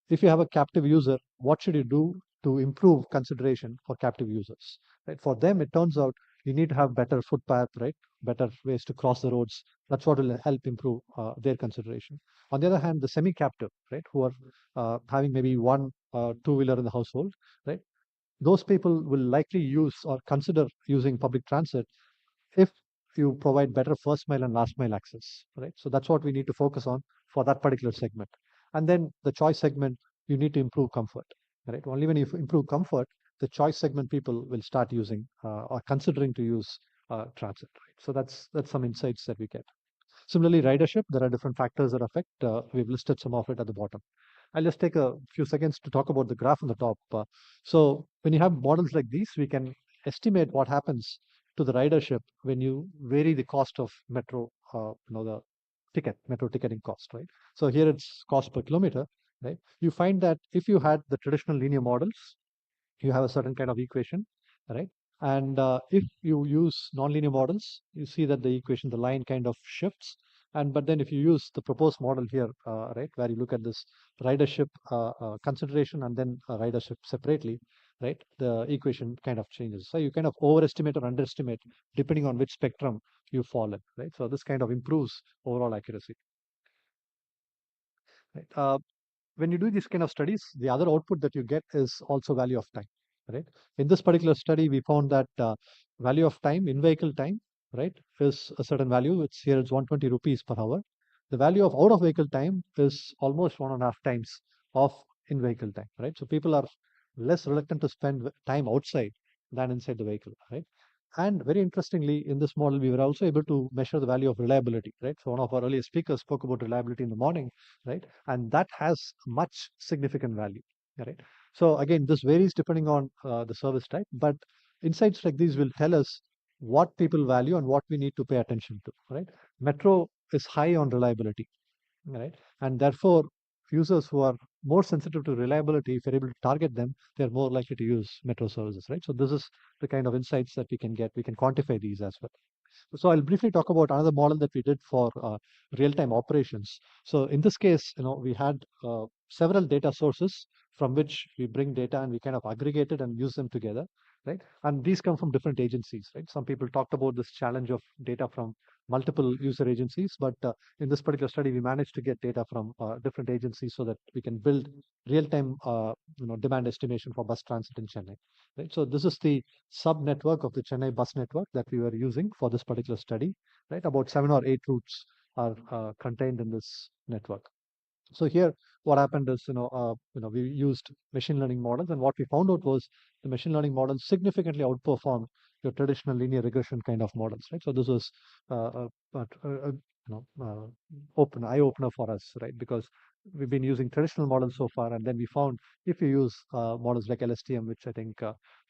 if you have a captive user, what should you do to improve consideration for captive users, right? For them, it turns out you need to have better footpath, right? Better ways to cross the roads. That's what will help improve their consideration. On the other hand, the semi-captive, right, who are having maybe one two-wheeler in the household, right? Those people will likely use or consider using public transit if you provide better first mile and last mile access, right? So that's what we need to focus on for that particular segment. And then the choice segment, you need to improve comfort, right? Only when you improve comfort, the choice segment people will start using or considering to use transit, right? So that's some insights that we get. Similarly, ridership, there are different factors that affect. We've listed some of it at the bottom. I'll just take a few seconds to talk about the graph on the top. So when you have models like these, we can estimate what happens to the ridership when you vary the cost of metro, the metro ticketing cost, right? So here it's cost per kilometer, right? You find that if you had the traditional linear models, you have a certain kind of equation, right? And if you use nonlinear models, you see that the equation, the line kind of shifts. But then if you use the proposed model here, right, where you look at this ridership consideration and then ridership separately, right, the equation kind of changes. So you kind of overestimate or underestimate depending on which spectrum you fall in, right? So this kind of improves overall accuracy. Right? When you do these kind of studies, the other output that you get is also value of time, right? In this particular study, we found that value of time, in-vehicle time, right, is a certain value. It's 120 rupees per hour. The value of out-of-vehicle time is almost 1.5 times of in-vehicle time, right? So people are less reluctant to spend time outside than inside the vehicle, right? And very interestingly, in this model, we were also able to measure the value of reliability, right? So one of our earlier speakers spoke about reliability in the morning, right? And that has much significant value, right? So again, this varies depending on the service type, but insights like these will tell us what people value and what we need to pay attention to, right? Metro is high on reliability, right? And therefore, users who are more sensitive to reliability, if you're able to target them, they're more likely to use metro services, right? So this is the kind of insights that we can get. We can quantify these as well. So I'll briefly talk about another model that we did for real-time operations. So in this case, we had several data sources from which we bring data and we kind of aggregate it and use them together, right? And these come from different agencies, right? Some people talked about this challenge of data from multiple user agencies, but in this particular study, we managed to get data from different agencies so that we can build real-time, demand estimation for bus transit in Chennai, right? So this is the sub-network of the Chennai bus network that we were using for this particular study, right? About 7 or 8 routes are contained in this network. So here, what happened is, we used machine learning models, and what we found out was the machine learning models significantly outperformed your traditional linear regression kind of models, right? So this was open eye opener for us, right? Because we've been using traditional models so far, and then we found if you use models like LSTM, which I think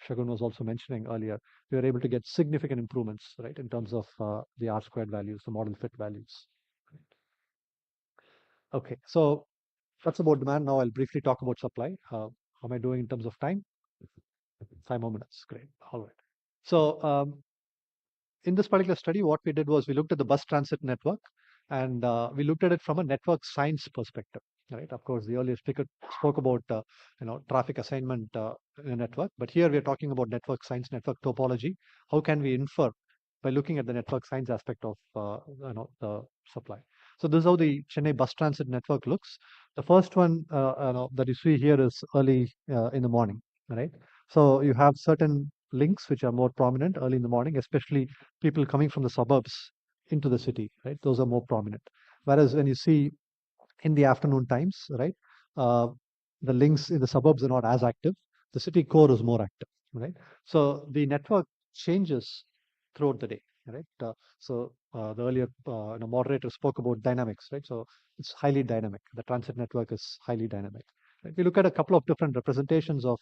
Shagun was also mentioning earlier, we were able to get significant improvements, right, in terms of the R-squared values, the model fit values. Okay, so that's about demand. Now I'll briefly talk about supply. How am I doing in terms of time? 5 more minutes. Great. All right. So in this particular study, what we did was we looked at the bus transit network, and we looked at it from a network science perspective. Right. Of course, the earlier speaker spoke about traffic assignment in a network, but here we are talking about network science, network topology. How can we infer by looking at the network science aspect of the supply? So this is how the Chennai bus transit network looks. The first one that you see here is early in the morning, right? So you have certain links which are more prominent early in the morning, especially people coming from the suburbs into the city, right? Those are more prominent. Whereas when you see in the afternoon times, right, the links in the suburbs are not as active. The city core is more active, right? So the network changes throughout the day, right? So the earlier moderator spoke about dynamics, right? So it's highly dynamic. The transit network is highly dynamic. Right? We look at a couple of different representations of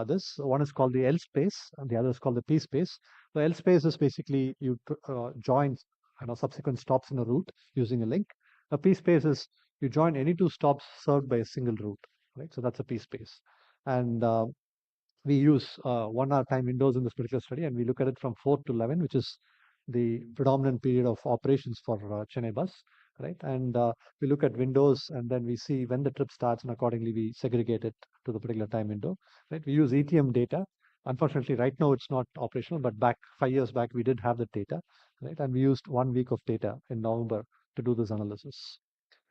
this. One is called the L space, and the other is called the P space. The L space is basically you join subsequent stops in a route using a link. A p-space is you join any two stops served by a single route, right? So that's a p-space. And we use 1 hour time windows in this particular study, and we look at it from 4 to 11, which is the predominant period of operations for Chennai bus, right? And we look at windows, and then we see when the trip starts, and accordingly we segregate it to the particular time window, right? We use ETM data. Unfortunately, right now it's not operational, but back 5 years back we did have the data, right? And we used 1 week of data in November to do this analysis.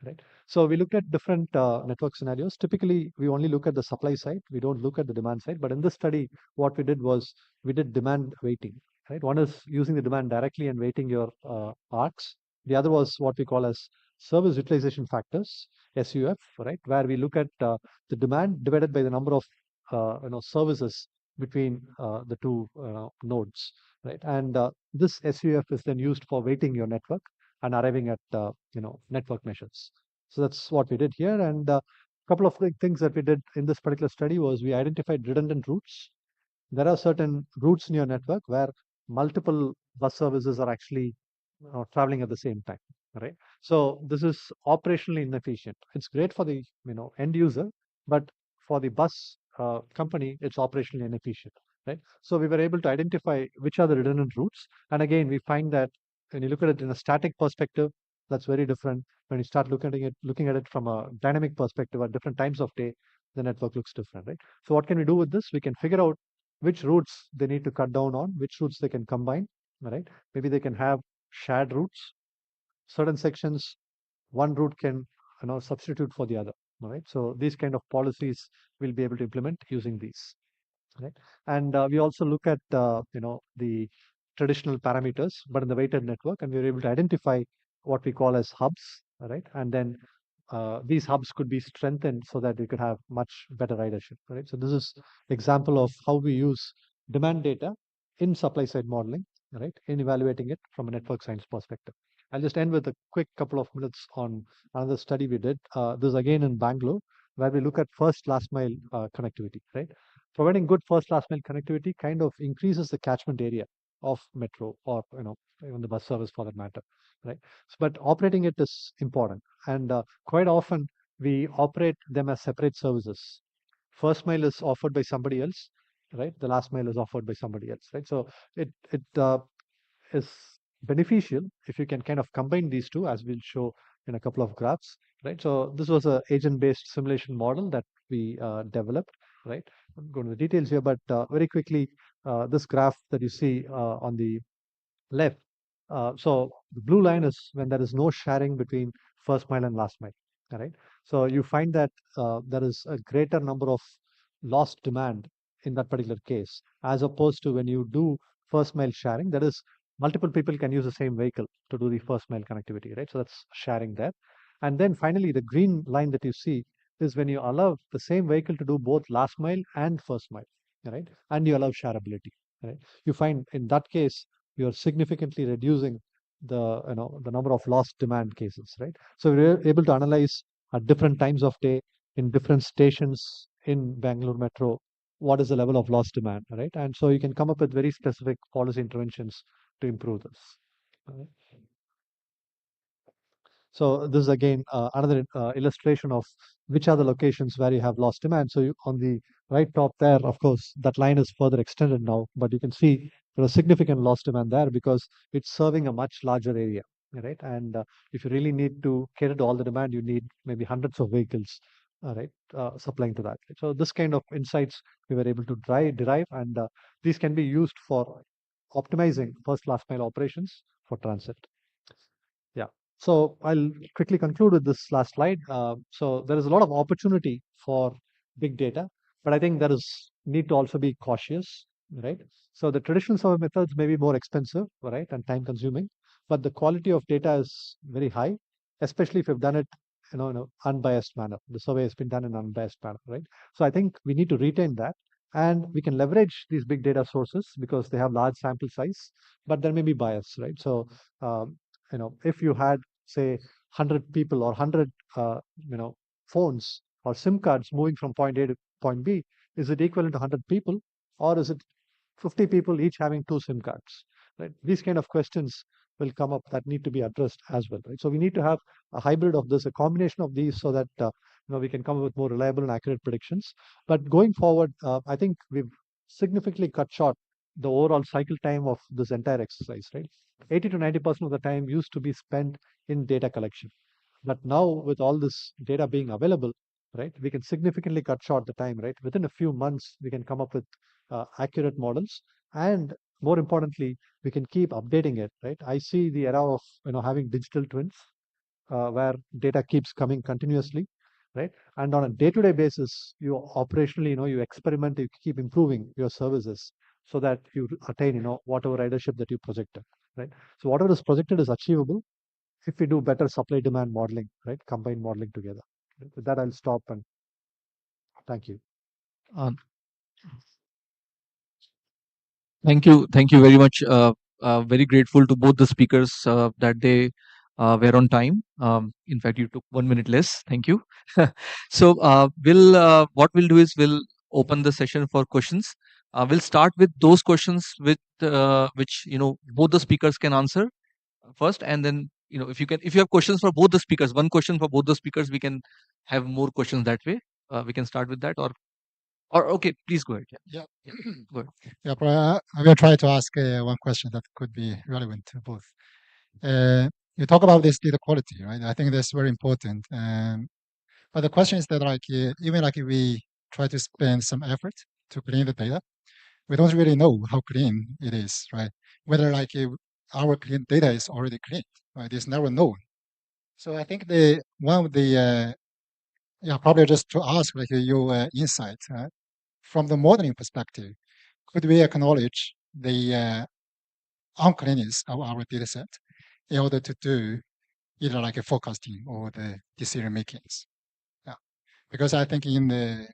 Right. So we looked at different network scenarios. Typically, we only look at the supply side. We don't look at the demand side. But in this study, what we did was we did demand weighting. Right. One is using the demand directly and weighting your arcs. The other was what we call as service utilization factors, SUF. Right, where we look at the demand divided by the number of services between the two nodes. Right, and this SUF is then used for weighting your network and arriving at network measures. So that's what we did here. And a couple of things that we did in this particular study was we identified redundant routes. There are certain routes in your network where multiple bus services are actually traveling at the same time, right? So this is operationally inefficient. It's great for the end user, but for the bus company, it's operationally inefficient, right? So we were able to identify which are the redundant routes, and again we find that when you look at it in a static perspective, that's very different. When you start looking at it from a dynamic perspective at different times of day, the network looks different, right? So what can we do with this? We can figure out which routes they need to cut down on, which routes they can combine, right? Maybe they can have shared routes. Certain sections, one route can substitute for the other, right? So these kind of policies we'll be able to implement using these, right? And we also look at the traditional parameters, but in the weighted network, and we were able to identify what we call as hubs, right? And then these hubs could be strengthened so that we could have much better ridership, right? So this is example of how we use demand data in supply side modeling, right? In evaluating it from a network science perspective. I'll just end with a quick couple of minutes on another study we did. This is again in Bangalore, where we look at first last mile connectivity, right? Providing good first last mile connectivity kind of increases the catchment area of metro or even the bus service for that matter, right? So, but operating it is important, and quite often we operate them as separate services. First mile is offered by somebody else, right? The last mile is offered by somebody else, right? So it is beneficial if you can kind of combine these two, as we'll show in a couple of graphs, right? So this was a agent-based simulation model that we developed, right? I'm going to the details here, but very quickly, this graph that you see on the left. So the blue line is when there is no sharing between first mile and last mile, right? So you find that there is a greater number of lost demand in that particular case, as opposed to when you do first mile sharing, that is multiple people can use the same vehicle to do the first mile connectivity, right? So that's sharing there. And then finally, the green line that you see is when you allow the same vehicle to do both last mile and first mile, right? And you allow shareability, right? You find in that case, you're significantly reducing the the number of lost demand cases, right? So we're able to analyze at different times of day in different stations in Bangalore Metro, what is the level of lost demand, right? And so you can come up with very specific policy interventions to improve this. Right? So this is again another illustration of which are the locations where you have lost demand. So on the right top there, of course, that line is further extended now, but you can see there is significant lost demand there because it's serving a much larger area, right? And if you really need to cater to all the demand, you need maybe hundreds of vehicles, right, supplying to that. So this kind of insights we were able to derive, and these can be used for optimizing first last mile operations for transit. Yeah. So I'll quickly conclude with this last slide. So there is a lot of opportunity for big data, but I think there is need to also be cautious, right? So the traditional survey methods may be more expensive, right, and time consuming, but the quality of data is very high, especially if you've done it in an unbiased manner. The survey has been done in an unbiased manner, right? So I think we need to retain that, and we can leverage these big data sources because they have large sample size, but there may be bias, right? So if you had say 100 people or 100 phones or SIM cards moving from point A to point B, is it equivalent to 100 people, or is it 50 people each having 2 SIM cards, right? These kind of questions will come up that need to be addressed as well, right? So we need to have a hybrid of this, a combination of these, so that we can come up with more reliable and accurate predictions. But going forward, I think we've significantly cut short the overall cycle time of this entire exercise, right? 80 to 90% of the time used to be spent in data collection. But now with all this data being available, right, we can significantly cut short the time, right? Within a few months, we can come up with accurate models, and more importantly, we can keep updating it, right? I see the era of having digital twins, where data keeps coming continuously, right? And on a day-to-day basis, you operationally, you experiment, you keep improving your services so that you attain, whatever ridership that you projected, right? So whatever is projected is achievable if we do better supply-demand modeling, right? Combined modeling together. With that, I'll stop and thank you. Thank you very much. Very grateful to both the speakers that they were on time. In fact, you took 1 minute less. Thank you. So what we'll do is we'll open the session for questions. We'll start with those questions with which both the speakers can answer first, and then if you have questions for both the speakers, one question for both the speakers, we can have more questions that way. We can start with that, or okay, please go ahead. Yeah. Go ahead. Yeah, but I will try to ask one question that could be relevant to both. You talk about this data quality, right? I think that's very important. But the question is that even if we try to spend some effort to clean the data, we don't really know how clean it is, right? Whether our clean data is already clean, right? It's never known. So I think one of the probably just to ask your insight from the modeling perspective, could we acknowledge the uncleanness of our data set in order to do either a forecasting or the decision makings? Yeah. Because I think in the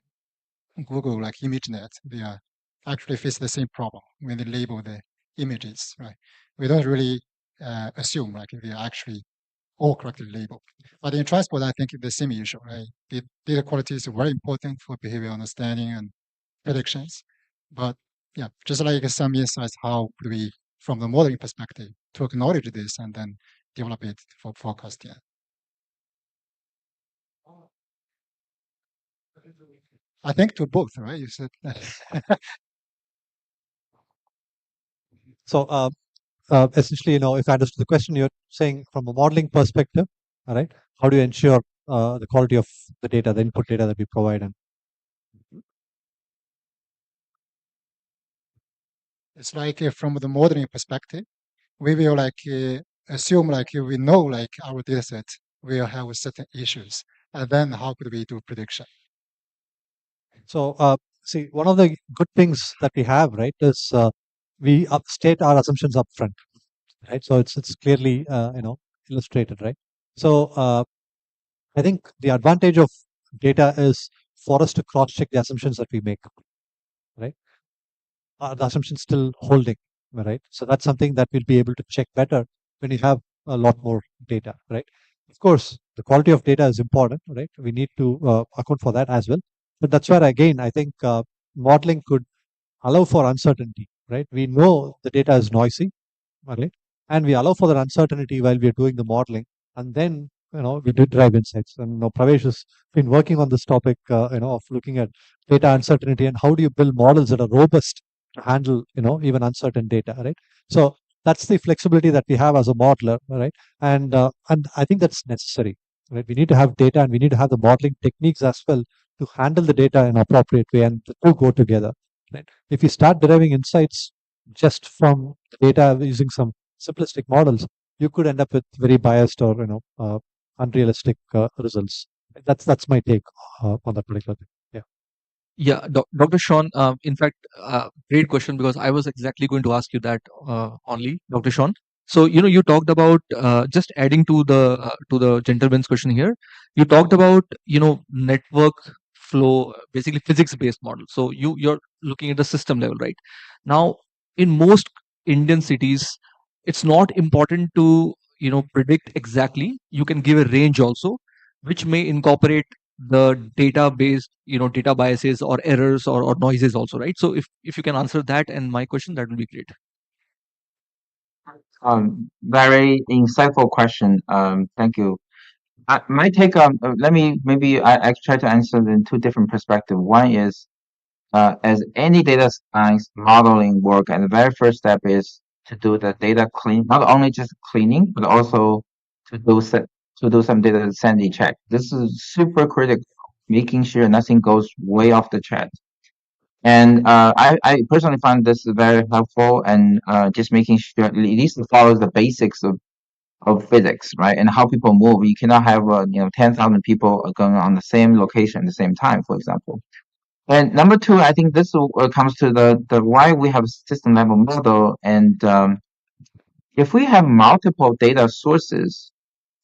Google ImageNet, they are actually face the same problem when they label the images, right? We don't really assume they are actually all correctly labeled. But in transport, I think the same issue, right? The data quality is very important for behavior understanding and predictions. But yeah, just some insights, how could we, from the modeling perspective, to acknowledge this and then develop it for forecasting? I think to both, right? You said. So essentially, if I understood the question, you're saying from a modeling perspective, all right, how do you ensure the quality of the data, the input data that we provide? And it's from the modeling perspective, we will assume we know our data set will have certain issues, and then how could we do prediction? So see, one of the good things that we have, right, is we state our assumptions up front, right? So it's clearly illustrated, right? So I think the advantage of data is for us to cross check the assumptions that we make, right? Are the assumptions still holding, right? So that's something that we'll be able to check better when you have a lot more data, right? Of course, the quality of data is important, right? We need to account for that as well. But that's where, again, I think modeling could allow for uncertainty, right? We know the data is noisy, right? And we allow for that uncertainty while we are doing the modeling. And then, we do drive insights. And Pravesh has been working on this topic, of looking at data uncertainty and how do you build models that are robust to handle, even uncertain data, right? So that's the flexibility that we have as a modeler, right? And I think that's necessary, right? We need to have data and we need to have the modeling techniques as well to handle the data in an appropriate way, and the two go together, right? If you start deriving insights just from data using some simplistic models, you could end up with very biased or unrealistic results. That's my take on that particular thing. Yeah. Yeah, Dr. Sean, in fact, great question, because I was exactly going to ask you that only, Dr. Sean. So, you talked about just adding to the gentleman's question here. You talked about, network flow, basically physics-based model. So you're looking at the system level, right? Now, in most Indian cities, it's not important to, predict exactly. You can give a range also, which may incorporate the database, data biases or errors or noises also, right? So if you can answer that and my question, that will be great. Very insightful question. Thank you. My take let me maybe I try to answer it in two different perspectives. One is as any data science modeling work, and the very first step is to do the data clean, not only just cleaning, but also to do some data sanity check. This is super critical, making sure nothing goes way off the track. And I personally find this very helpful, and just making sure at least it follows the basics of physics, right? And how people move. You cannot have 10,000 people going on the same location at the same time, for example. And number two, I think this comes to the why we have a system level model. And if we have multiple data sources,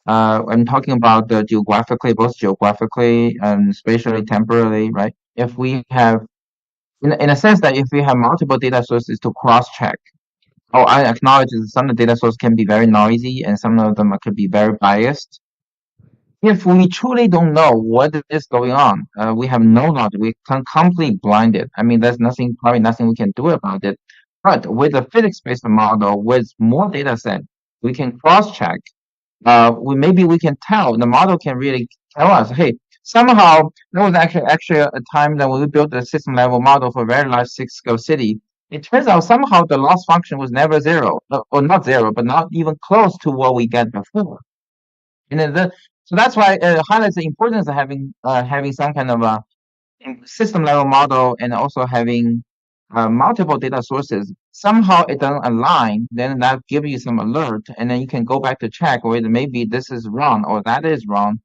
I'm talking about both geographically and spatially, temporally, right? If we have, in a sense that if we have multiple data sources to cross-check, I acknowledge that some of the data sources can be very noisy and some of them could be very biased. If we truly don't know what is going on, we have no knowledge. We can completely blinded. I mean, there's probably nothing we can do about it. But with a physics-based model, with more data set, we can cross-check. Maybe we can tell the model can really tell us, hey, somehow there was actually a time that when we built a system-level model for a very large six-scale city. It turns out somehow the loss function was never zero, or not zero, but not even close to what we get before. And then so that's why it highlights the importance of having some kind of a system level model and also having multiple data sources. Somehow it doesn't align, then that gives you some alert, and then you can go back to check whether maybe this is wrong or that is wrong.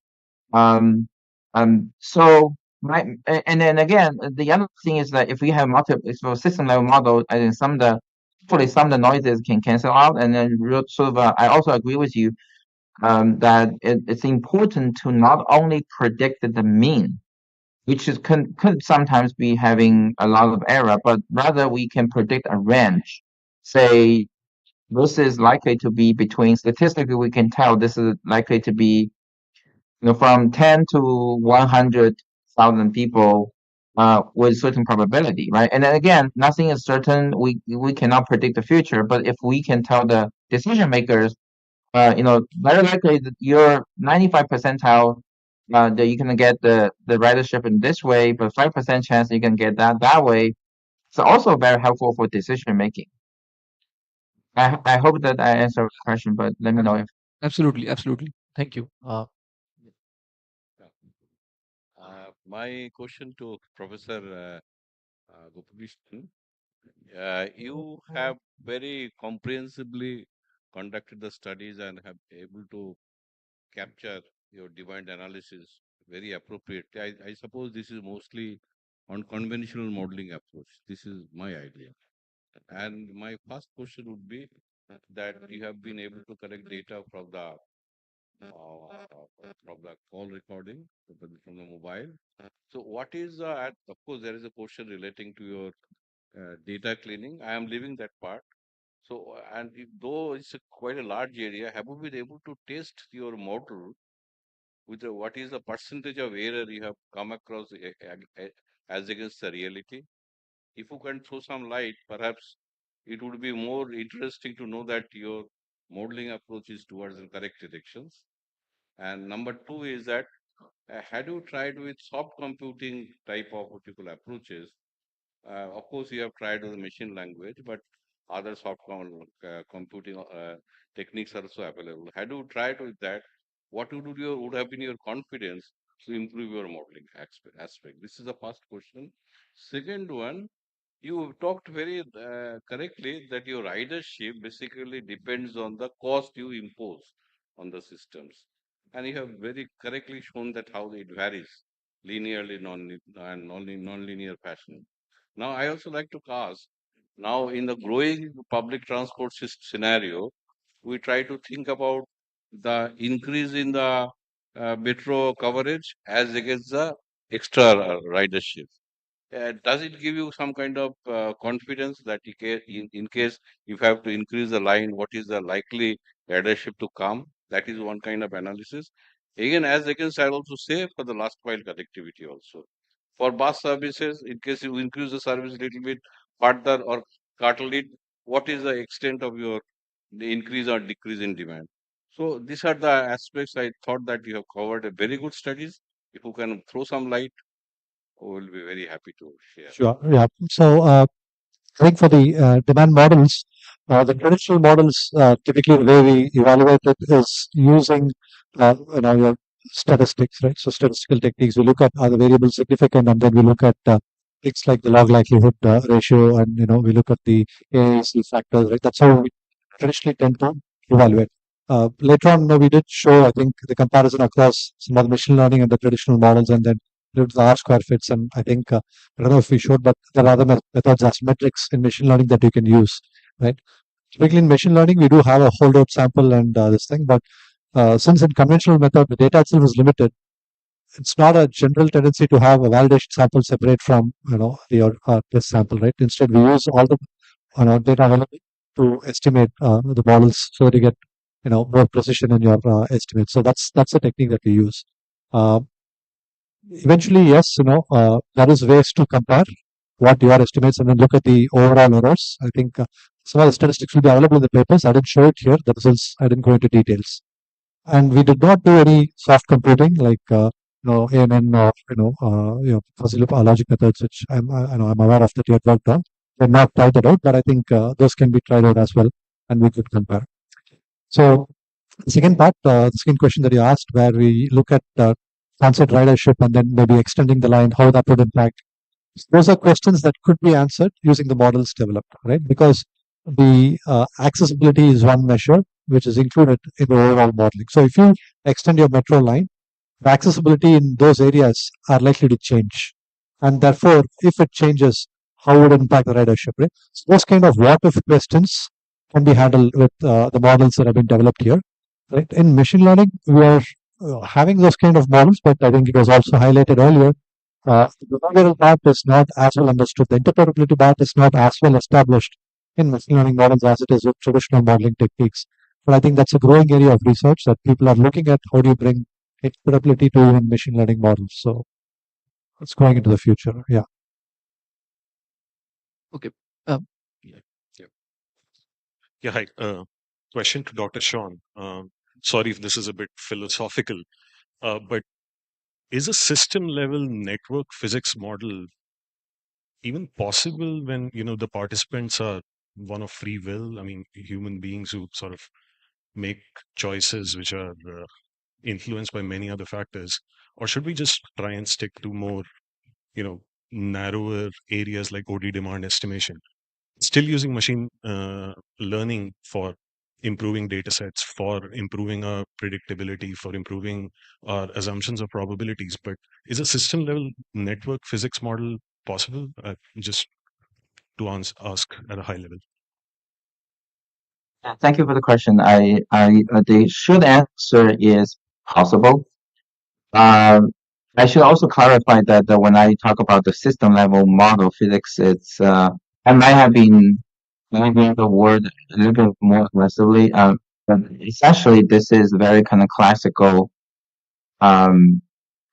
So and then again, the other thing is that if we have multiple system level model, I think hopefully some of the noises can cancel out, and then I also agree with you that it's important to not only predict the mean, which could sometimes be having a lot of error, but rather we can predict a range. Say this is likely to be statistically we can tell this is likely to be from 10 to 100,000 people with certain probability, right? And then again, nothing is certain. We cannot predict the future, but if we can tell the decision makers very likely that your 95 percentile that you can get the ridership in this way, but 5% chance you can get that way. It's also very helpful for decision making. I hope that I answered the question, but let me know if. Absolutely, absolutely. Thank you. My question to Professor Gopalkrishnan, you have very comprehensively conducted the studies and have able to capture your demand analysis very appropriately. I suppose this is mostly on conventional modeling approach. This is my idea. And my first question would be that you have been able to collect data from the call recording from the mobile. So what is of course there is a question relating to your data cleaning. I am leaving that part. So and though it's quite a large area, have you been able to test your model with what is the percentage of error you have come across as against the reality? If you can throw some light, perhaps it would be more interesting to know that your modeling approach is towards the correct directions. And number two is that had you tried with soft computing type of what you call approaches? Of course, you have tried with the machine language, but other soft computing techniques are also available. Had you tried with that, what would have been your confidence to improve your modeling aspect? This is the first question. Second one, you talked very correctly that your ridership basically depends on the cost you impose on the systems. And you have very correctly shown that how it varies linearly, non-linear fashion. Now, I also like to ask, now in the growing public transport scenario, we try to think about the increase in the metro coverage as against the extra ridership. Does it give you some kind of confidence that in case you have to increase the line, what is the likely ridership to come? That is one kind of analysis. Again, as against, I'll also say for the last mile connectivity also. For bus services, in case you increase the service a little bit further or curtail it, what is the extent of your the increase or decrease in demand. So these are the aspects I thought that you have covered a very good studies. If you can throw some light, we will be very happy to share. Sure. Yeah. So I think for the demand models, the traditional models, typically the way we evaluate it is using your statistics, right? So statistical techniques. We look at are the variables significant, and then we look at things like the log likelihood ratio, and we look at the AIC factors, right? That's how we traditionally tend to evaluate. Later on, we did show, I think, the comparison across some of the machine learning and the traditional models, and then looked at the R-square fits, and I think I don't know if we showed, but there are other methods as metrics in machine learning that you can use, right? Typically in machine learning, we do have a holdout sample and this thing, but since in conventional method the data itself is limited, it's not a general tendency to have a validation sample separate from your test sample, right? Instead, we use all the data available to estimate the models so that you get more precision in your estimate. So that's the technique that we use. Eventually, yes, there is ways to compare what your estimates and then look at the overall errors. I think some of the statistics will be available in the papers. I didn't show it here. The results, I didn't go into details. And we did not do any soft computing like ANN or fuzzy logic methods, which I'm aware of that you had worked on. We're not tried it out, but I think those can be tried out as well, and we could compare. So the second part, the second question that you asked, where we look at transit ridership and then maybe extending the line, how that would impact. Those are questions that could be answered using the models developed, right? Because the accessibility is one measure which is included in the overall modeling. So if you extend your metro line, the accessibility in those areas are likely to change. And therefore, if it changes, how would it impact the ridership, right? So those kind of what-if questions can be handled with the models that have been developed here, right? In machine learning, we are having those kind of models, but I think it was also highlighted earlier. The behavioral part is not as well understood. The interpretability part is not as well established in machine learning models as it is with traditional modeling techniques. But I think that's a growing area of research that people are looking at. How do you bring interpretability to even machine learning models? So it's going into the future. Yeah. Okay. Yeah, hi. Question to Dr. Sean. Sorry if this is a bit philosophical, but is a system level network physics model even possible when the participants are one of free will? I mean, human beings who sort of make choices which are influenced by many other factors, or should we just try and stick to more narrower areas like OD demand estimation, still using machine learning for improving data sets, for improving our predictability, for improving our assumptions of probabilities? But is a system level network physics model possible? Just to ask at a high level. Thank you for the question. The short answer is possible. I should also clarify that when I talk about the system level model physics, it's I might have been using the word a little bit more aggressively. But essentially, this is very kind of classical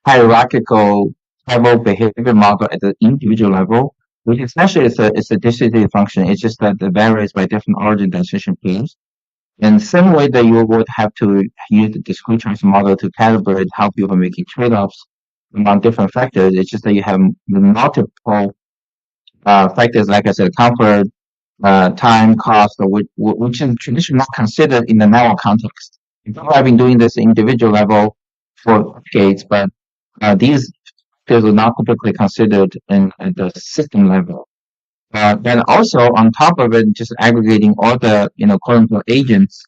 hierarchical level behavior model at the individual level, which essentially is a distributed function. It's just that it varies by different origin decision pools. In the same way that you would have to use the discrete transfer model to calibrate how people are making trade-offs among different factors, it's just that you have multiple factors, like I said, comfort, time, cost, which is traditionally not considered in the narrow context. People have been doing this individual level for decades, but these factors are not typically considered at the system level. Then also on top of it, just aggregating all the quote unquote agents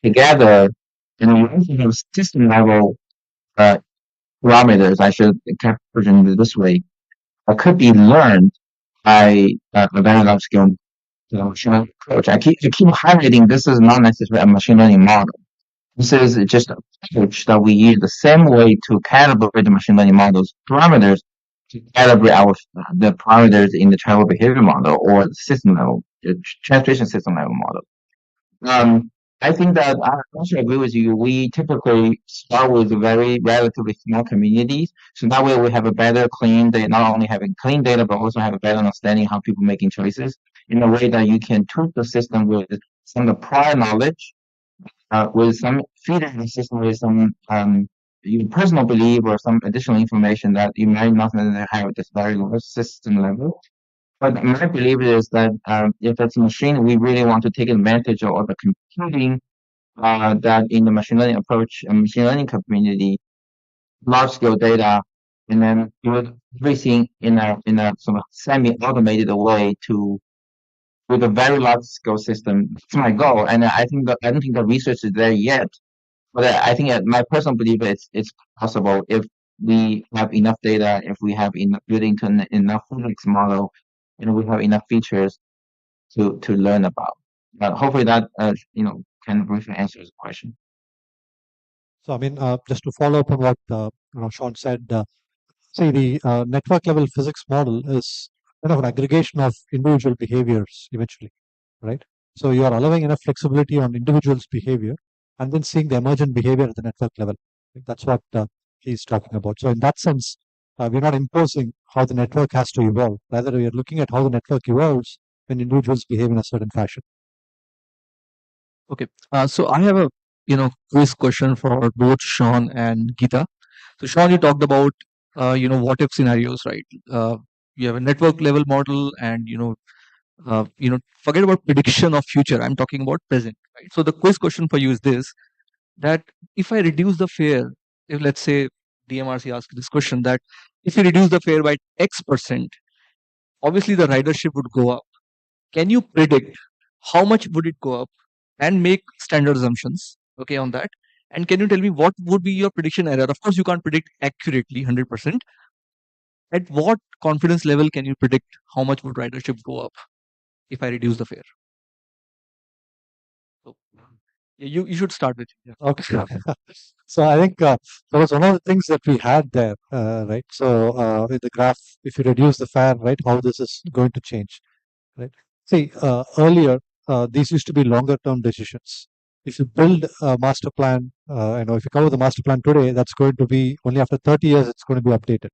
together, we also have system level parameters. I should caption it this way, could be learned by a very large scale machine learning approach. I keep highlighting this is not necessarily a machine learning model. This is just an approach that we use the same way to calibrate the machine learning model's parameters to calibrate the parameters in the tribal behavior model or the system level, the translation system level model. I think that I also agree with you. We typically start with very relatively small communities, so that way we have a better clean data, not only having clean data, but also have a better understanding how people making choices in a way that you can tweak the system with some of the prior knowledge with some feeding the system with some your personal belief or some additional information that you might not necessarily have at this very low system level. But my belief is that if it's a machine, we really want to take advantage of all the computing that in the machine learning approach, machine learning community, large scale data, and then do everything in a sort of semi-automated way to with a very large scale system. That's my goal, and I don't think the research is there yet. But I think my personal belief is it's possible if we have enough data, if we have enough built into enough physics model, and we have enough features to learn about. But hopefully that can briefly answer the question. So I mean, just to follow up on what Sean said, see the network level physics model is kind of an aggregation of individual behaviors eventually, right? So you are allowing enough flexibility on individuals' behavior and then seeing the emergent behavior at the network level. That's what he's talking about. So in that sense, we're not imposing how the network has to evolve. Rather, we are looking at how the network evolves when individuals behave in a certain fashion. Okay. So I have a quiz question for both Sean and Geeta. So Sean, you talked about what if scenarios, right? You have a network level model, and forget about prediction of future. I'm talking about present, right? So the quiz question for you is this: that if I reduce the fare, if let's say DMRC asks this question, that if you reduce the fare by X%, obviously the ridership would go up. Can you predict how much would it go up and make standard assumptions, okay, on that? And can you tell me what would be your prediction error? Of course, you can't predict accurately 100%. At what confidence level can you predict how much would ridership go up if I reduce the fare? So you should start with. Yeah. Okay. So I think that was one of the things that we had there, right? So with the graph, if you reduce the fare, right, how this is going to change, right? See, earlier these used to be longer term decisions. If you build a master plan, if you cover the master plan today, that's going to be only after 30 years it's going to be updated,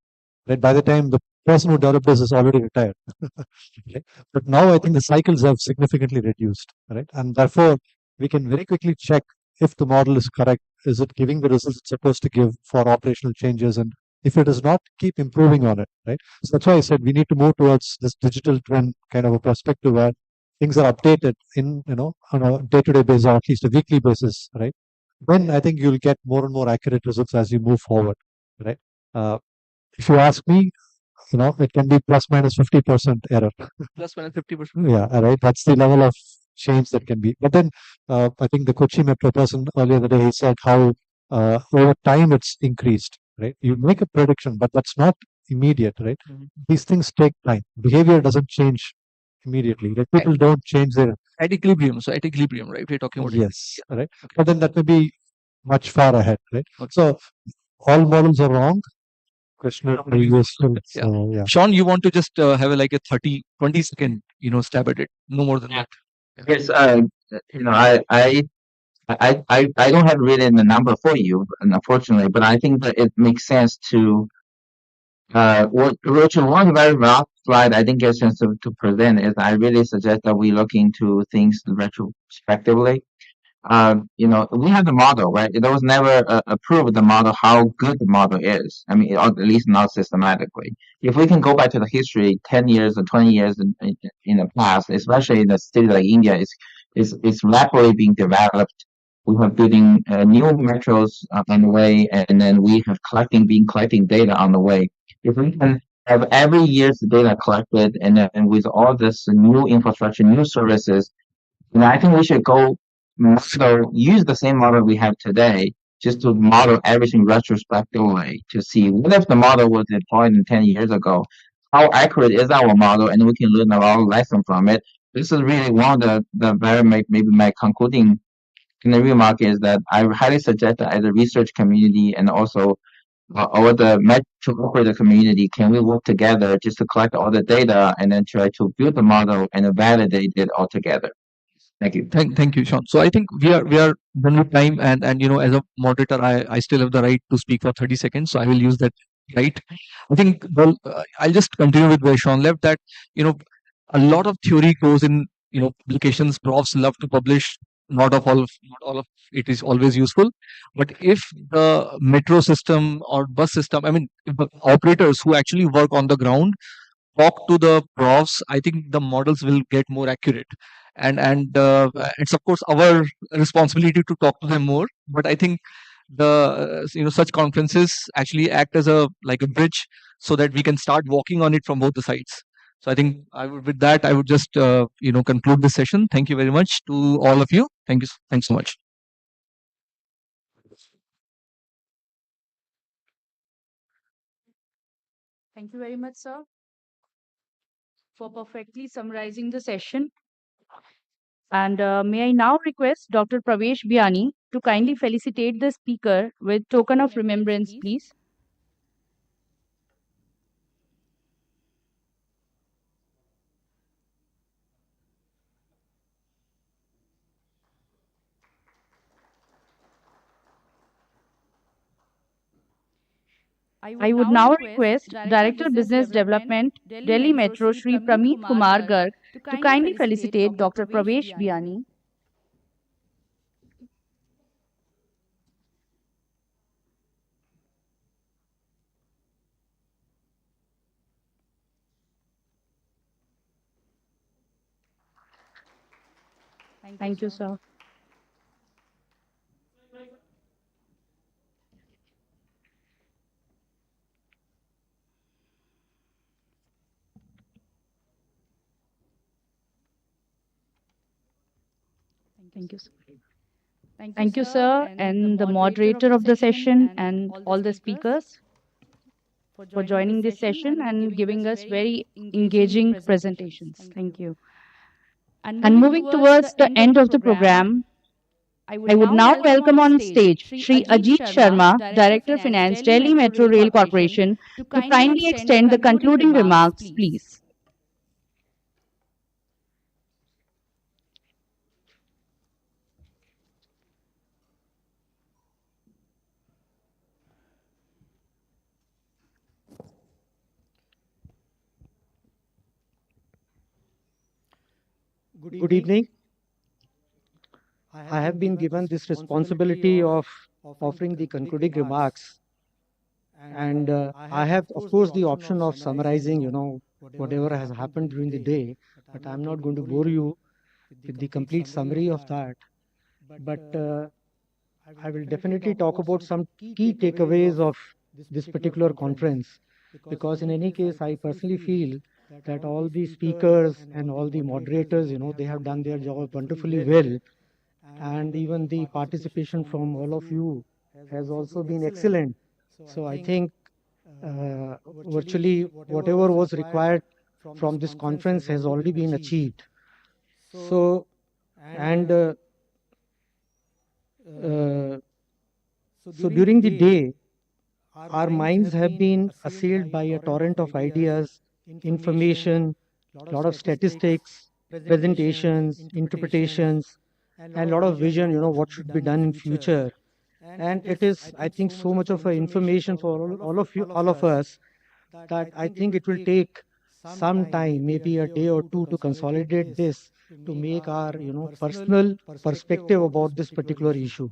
right? By the time the person who developed this is already retired, right? But now I think the cycles have significantly reduced, right? And therefore we can very quickly check if the model is correct. Is it giving the results it's supposed to give for operational changes? And if it is not, keep improving on it, right? So that's why I said we need to move towards this digital twin kind of a perspective where things are updated in, on a day-to-day basis or at least a weekly basis, right? Then I think you'll get more and more accurate results as you move forward, right? If you ask me, it can be plus minus 50% error. Plus minus 50%. Yeah, right. That's the level of change that can be. But then I think the Kochi Metro person earlier the day, he said how over time it's increased, right? You make a prediction, but that's not immediate, right? Mm-hmm. These things take time. Behavior doesn't change immediately. Like people don't change their at equilibrium. So at equilibrium, right? We're talking about yes, yeah. right. Okay. But then that may be much far ahead, right? Okay. So all models are wrong. Question useful. Yeah. So, yeah. Sean, you want to just have a 20 second, stab at it, no more than that. Yeah. Yes, I don't have really the number for you, unfortunately, but I think that it makes sense to one very rough slide I didn't get a chance to present is I really suggest that we look into things retrospectively. We have the model, right? It was never approved the model, how good the model is. I mean, at least not systematically. If we can go back to the history, 10 years or 20 years in the past, especially in a city like India, is rapidly being developed. We have building new metros on the way, and then we have collecting data on the way. If we can have every year's data collected, and then with all this new infrastructure, new services, I think we should use the same model we have today, just to model everything retrospectively to see what if the model was deployed 10 years ago, how accurate is our model, and we can learn a lot of lesson from it. This is really one of the very maybe my concluding remark is that I highly suggest that as a research community and also over the metro operator community, can we work together just to collect all the data and then try to build the model and validate it all together. Thank you. Thank you, Sean. So I think we are done with time, and as a moderator, I still have the right to speak for 30 seconds, so I will use that right. I think I'll just continue with where Sean left. That a lot of theory goes in publications profs love to publish. Not all of it is always useful, but if the metro system or bus system, I mean, if the operators who actually work on the ground talk to the profs, I think the models will get more accurate. And it's of course our responsibility to talk to them more. But I think the such conferences actually act as a like a bridge so that we can start walking on it from both the sides. So I think with that I would just conclude this session. Thank you very much to all of you. Thank you. Thanks so much. Thank you very much, sir, for perfectly summarizing the session. And may I now request Dr. Pravesh Biani to kindly felicitate the speaker with token of remembrance, please. I would now request Director Business Development, Delhi Metro, Shri Prameet Kumar Garg, to kindly felicitate Dr. Pravesh Biani. Thank you, sir. Thank you, sir. Thank you, sir, and the moderator of the session and all the speakers for joining this session and giving us very engaging presentations. Thank you. And moving towards the end of the program, I would now welcome on stage Shri Ajit Sharma, Director Finance, Delhi Metro Rail Corporation, to kindly extend the concluding remarks, please. Good evening. I have been given this responsibility of offering the concluding remarks. And I have, of course, the option of summarizing, whatever has happened during the day. But I'm not going to bore you with the complete summary of that. But I will definitely talk about some key takeaways of this particular conference. Because in any case, I personally feel that all the speakers and all the moderators, they have done their job wonderfully well. And even the participation from all of you has also been excellent. So I think virtually whatever was required from this conference has already been achieved. So, so during the day, our minds have been assailed by a torrent of ideas, information, a lot of statistics, presentations, interpretations, and a lot of vision, what should be done in future. And it is, I think, so much of information for all of you, all of us, that I think it will take some time, maybe a day or two, to consolidate this, to make our, personal perspective about this particular issue.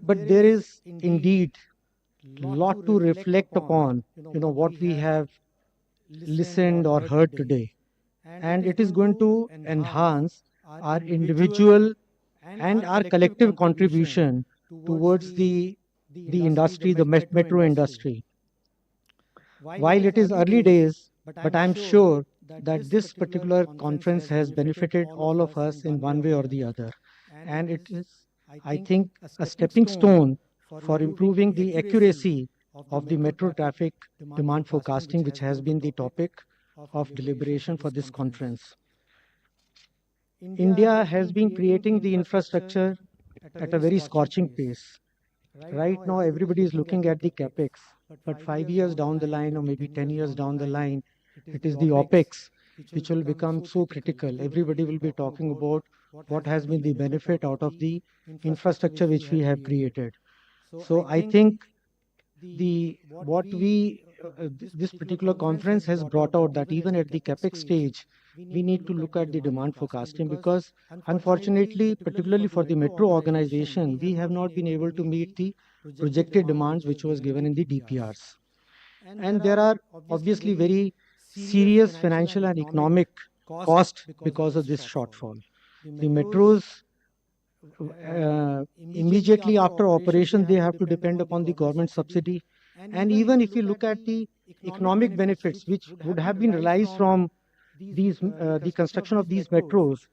But there is indeed a lot to reflect upon, what we have listened or heard today. And it is going to enhance our individual and our collective contribution towards the industry, the metro industry. While it is early days, but I'm sure that this particular conference has benefited all of us in one way or the other. And it is, I think, a stepping stone for improving the accuracy of the metro traffic demand forecasting, which has been the topic of deliberation for this conference. India has been creating the infrastructure at a very scorching pace. Right now, everybody is looking at the capex, but 5 years down the line, or maybe 10 years down the line, it is the opex which will become so critical. Everybody will be talking about what has been the benefit out of the infrastructure which we have created. So I think this particular conference has brought out that even at the capex stage, we need to look at the demand forecasting, because unfortunately, particularly for the metro organization, we have not been able to meet the projected demands which was given in the DPRs. And there are obviously very serious financial and economic cost because of this shortfall. The metros, immediately after operation, they have to depend upon the government subsidy. And even if you look at the economic benefits which would have been realized from these the construction of these metros,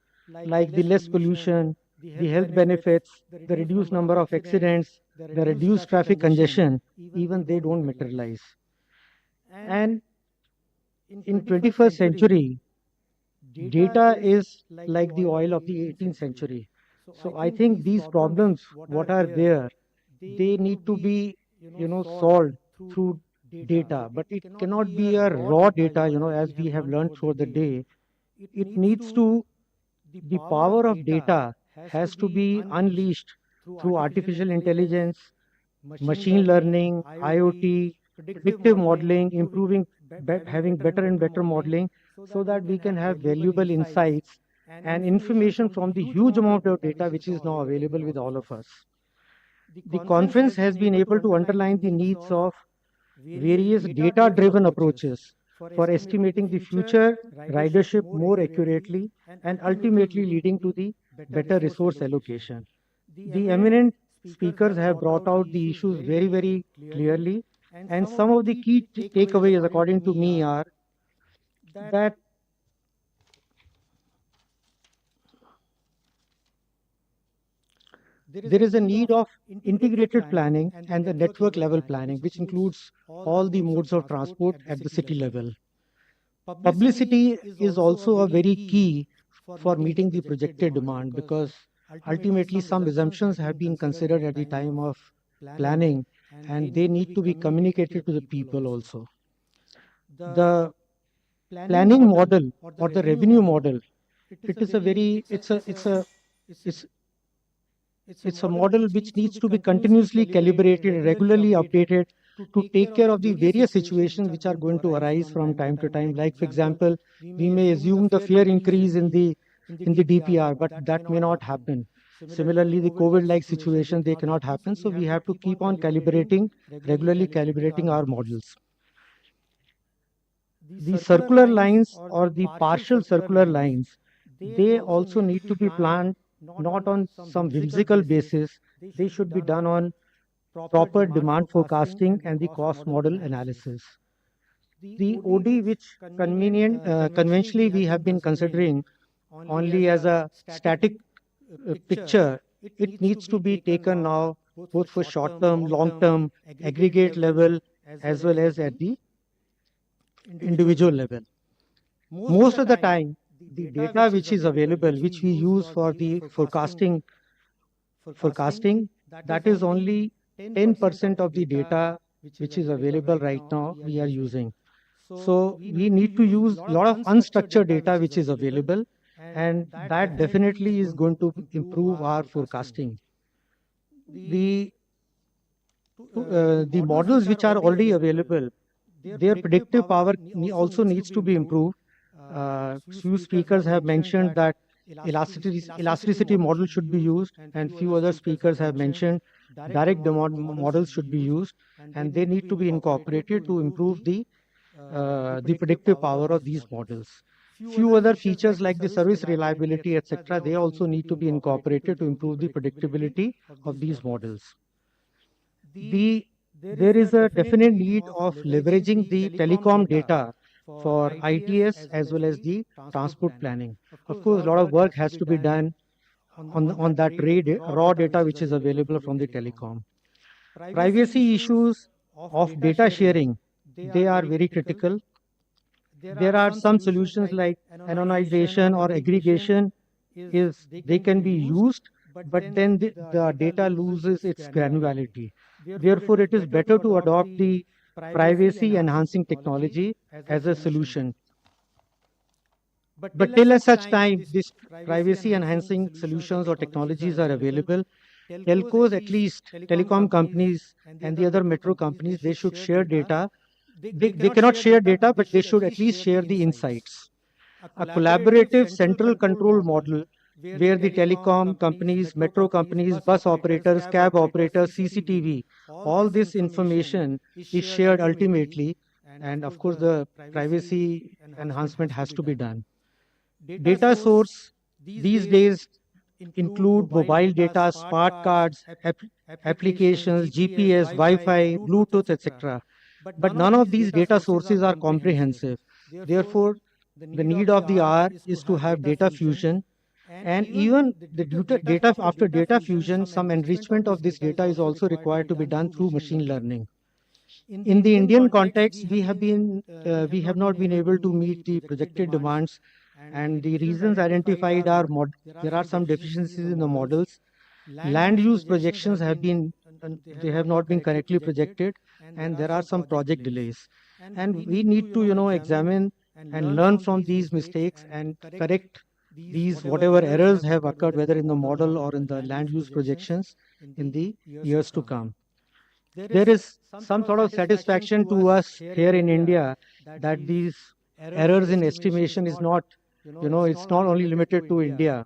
like the less pollution, the health benefits, the reduced number of accidents, the reduced traffic congestion, even they don't materialize. And in 21st century, data is like the oil of the 18th century. So I think these problems, what are there, they need to be, solved through data, but it cannot be a raw data, as we have learned through the day. It needs to, the power of data has to be unleashed through artificial intelligence, machine learning, IoT, predictive modeling, improving, having better and better modeling, so that we can have valuable insights and information from the huge amount of data which is now available with all of us. The conference has been able to underline the needs of various data-driven approaches for estimating the future ridership more accurately and ultimately leading to the better resource allocation. The eminent speakers have brought out the issues very, very clearly, and some of the key takeaways, according to me, are that there is a need of integrated planning and the network level planning, which includes all the modes of transport at the city level. Publicity is also a very key for meeting the projected demand, because ultimately some assumptions have been considered at the time of planning, and they need to be communicated to the people also. The planning model or the revenue model, it's a model which needs to be continuously calibrated, regularly updated to take care of the various situations which are going to arise from time to time. Like, for example, we may assume the fare increase in the DPR, but that may not happen. Similarly, the COVID-like situation, they cannot happen. So we have to keep on regularly calibrating our models. The circular lines or the partial circular lines, they also need to be planned not on some whimsical basis. They should be done on proper demand forecasting and the cost model analysis. The OD, which conventionally we have been considering only as a static picture, it needs to be taken now both for short-term, long-term, aggregate level, as well as at the individual level. Most of the time, the data which is available, which we use for the forecasting, that is only 10% of the data which is available right now we are using. So we need to use a lot of unstructured data which is available, and that definitely is going to improve our forecasting. The models which are already available, their predictive power also needs to be improved. Few speakers have mentioned that elasticity model should be used, and few other speakers have mentioned direct demand models should be used, and they need to be incorporated to improve the predictive power of these models. Few other features like the service reliability, etc., they also need to be incorporated to improve the predictability of these models. There is a definite need of leveraging the telecom data for ITS as well as the transport planning. Of course, a lot of work has to be done on that raw data which is available from the telecom. Privacy issues of data sharing, they are very critical. There are some solutions like anonymization or aggregation, they can be used, but then the data loses its granularity. Therefore, it is better to adopt the privacy enhancing technology as a solution. But till such time this privacy enhancing solutions or technologies are available, telcos, at least telecom companies and the other metro companies, they should share data. They cannot share data, but they should at least share the insights. a collaborative central control model where the telecom companies, metro companies, bus operators, cab operators, CCTV, all this information is shared ultimately. And of course, the privacy enhancement has to be done. Data source these days include mobile data, smart cards, applications, GPS, Wi-Fi, Bluetooth, etc. But none of these data sources are comprehensive. Therefore, the need of the hour is to have data fusion. And even the data after data fusion, some enrichment of this data is also required to be done through machine learning. In the Indian context, we have not been able to meet the projected demands, and the reasons identified are there are some deficiencies in the models. Land use projections have not been correctly projected, and there are some project delays. And we need to examine and learn from these mistakes and correct these whatever errors have occurred, whether in the model or in the land use projections in the years to come. There is some sort of satisfaction to us here in India that these errors in estimation is not, it's not only limited to India,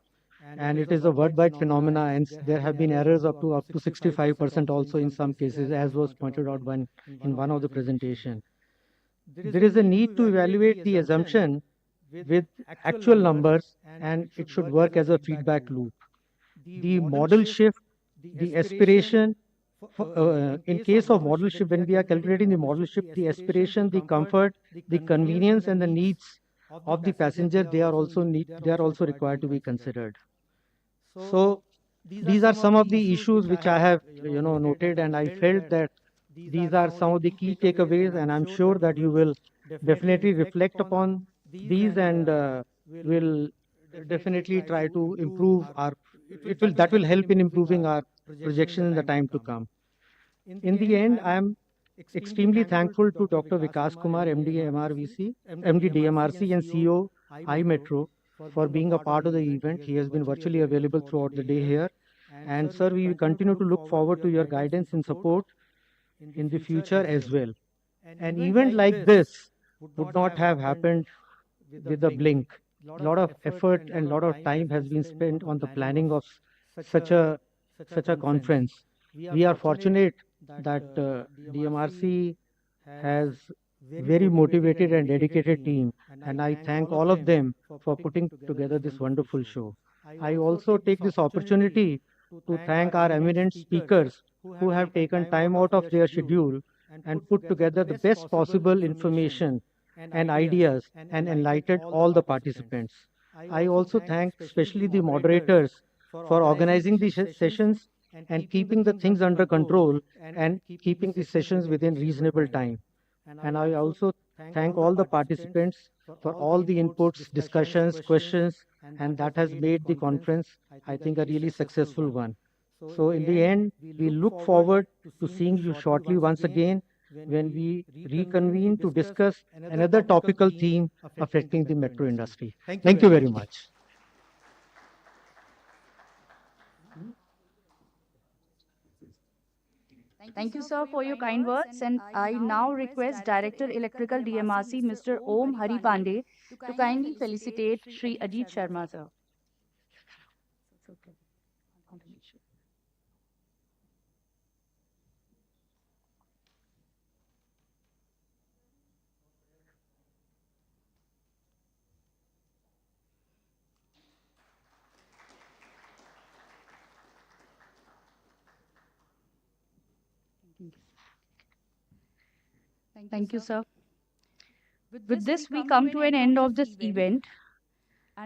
and it is a worldwide phenomena, and there have been errors up to 65% also in some cases, as was pointed out in one of the presentation. There is a need to evaluate the assumption with actual numbers, and it should work as a feedback loop. The model shift, the aspiration, in case of model shift, when we are calculating the model shift, the aspiration, the comfort, the convenience, and the needs of the passenger, they are also required to be considered. So these are some of the issues which I have noted, and I felt that these are some of the key takeaways, and I'm sure that you will definitely reflect upon these and will definitely try to improve that will help in improving our projection in the time to come. In the end, I am extremely thankful to Dr. Vikas Kumar, MD DMRC and CEO iMetro for being a part of the event. He has been virtually available throughout the day here. And sir, we will continue to look forward to your guidance and support in the future as well. An event like this would not have happened with a blink. A lot of effort and a lot of time has been spent on the planning of such a conference. We are fortunate that DMRC has very motivated and dedicated team, and I thank all of them for putting together this wonderful show. I also take this opportunity to thank our eminent speakers who have taken time out of their schedule and put together the best possible information and ideas and enlightened all the participants. I also thank especially the moderators for organizing these sessions and keeping the things under control and keeping the sessions within reasonable time. And I also thank all the participants for all the inputs, discussions, questions, and that has made the conference, I think, a really successful one. So in the end, we look forward to seeing you shortly once again when we reconvene to discuss another topical theme affecting the metro industry. Thank you very much. Thank you, sir, for your kind words. And I now request Director Electrical DMRC, Mr. Om Hari Pandey, to kindly felicitate Shri Ajit Sharma, sir. Thank you, sir. With this, we come to an end of this event.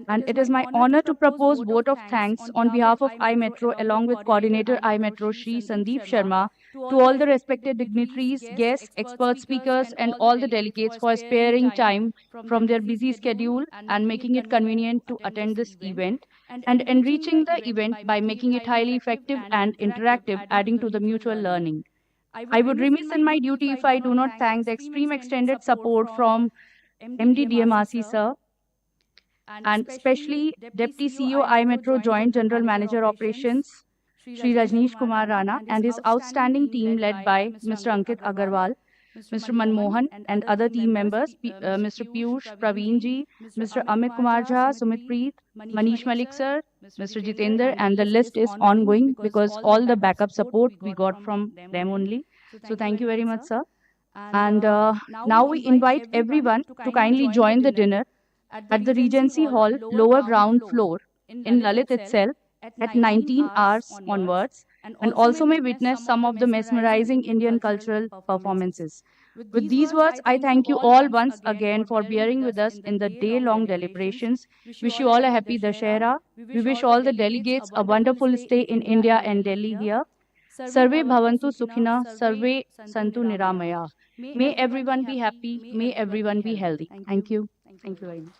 And it is my honor to propose vote of thanks on behalf of iMetro along with Coordinator iMetro Shri Sandeep Sharma to all the respected dignitaries, guests, expert speakers and all the delegates for sparing time from their busy schedule and making it convenient to attend this event and enriching the event by making it highly effective and interactive, adding to the mutual learning. I would remiss in my duty if I do not thank the extreme extended support from MD DMRC, sir, and especially Deputy CEO iMetro Joint General Manager Operations, Shri Rajneesh Kumar Rana, and his outstanding team led by Mr. Ankit Agarwal. Mr. Manmohan, and other team members, Mr. Piyush, Praveen ji, Mr. Amit Kumar Jha, Sumit Preet, Manish Malik sir, Mr. Jitender, and the list is ongoing because all the backup support we got from them only. So thank you very much, sir. And now we invite everyone to kindly join the dinner at the Regency Hall, lower ground floor in Lalit itself at 19 hours onwards, and also may witness some of the mesmerizing Indian cultural performances. With these words, I thank you all once again for bearing with us in the day-long deliberations. Wish you all a happy Dashera. We wish all the delegates a wonderful stay in India and Delhi here. Sarve Bhavantu Sukhina, Sarve Santu Niramaya. May everyone be happy. May everyone be healthy. Thank you. Thank you very much.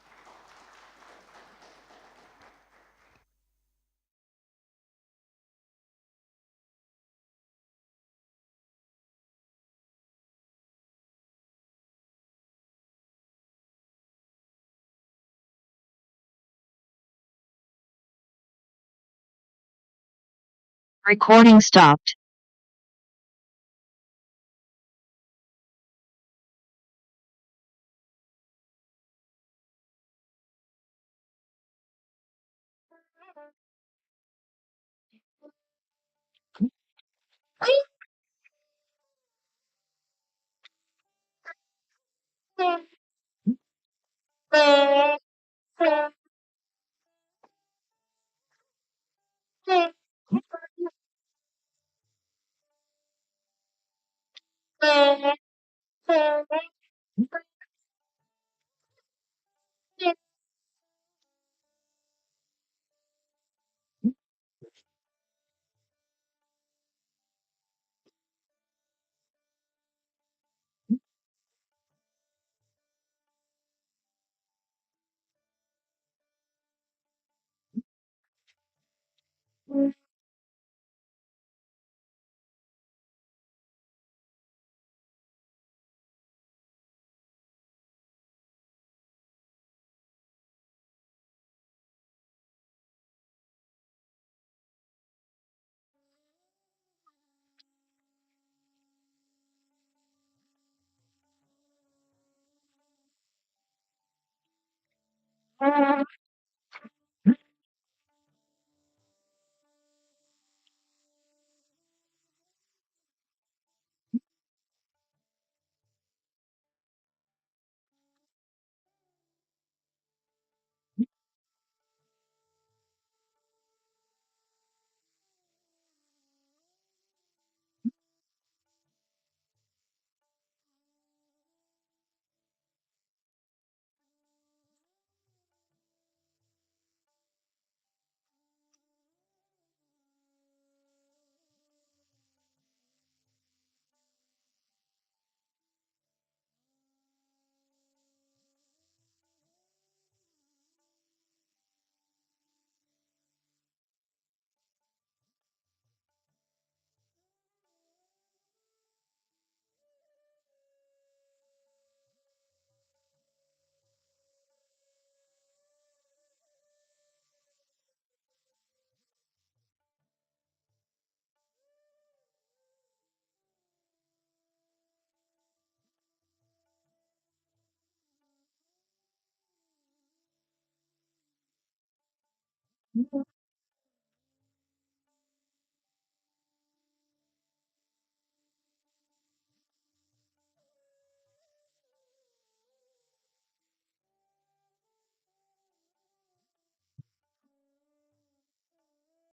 Recording stopped.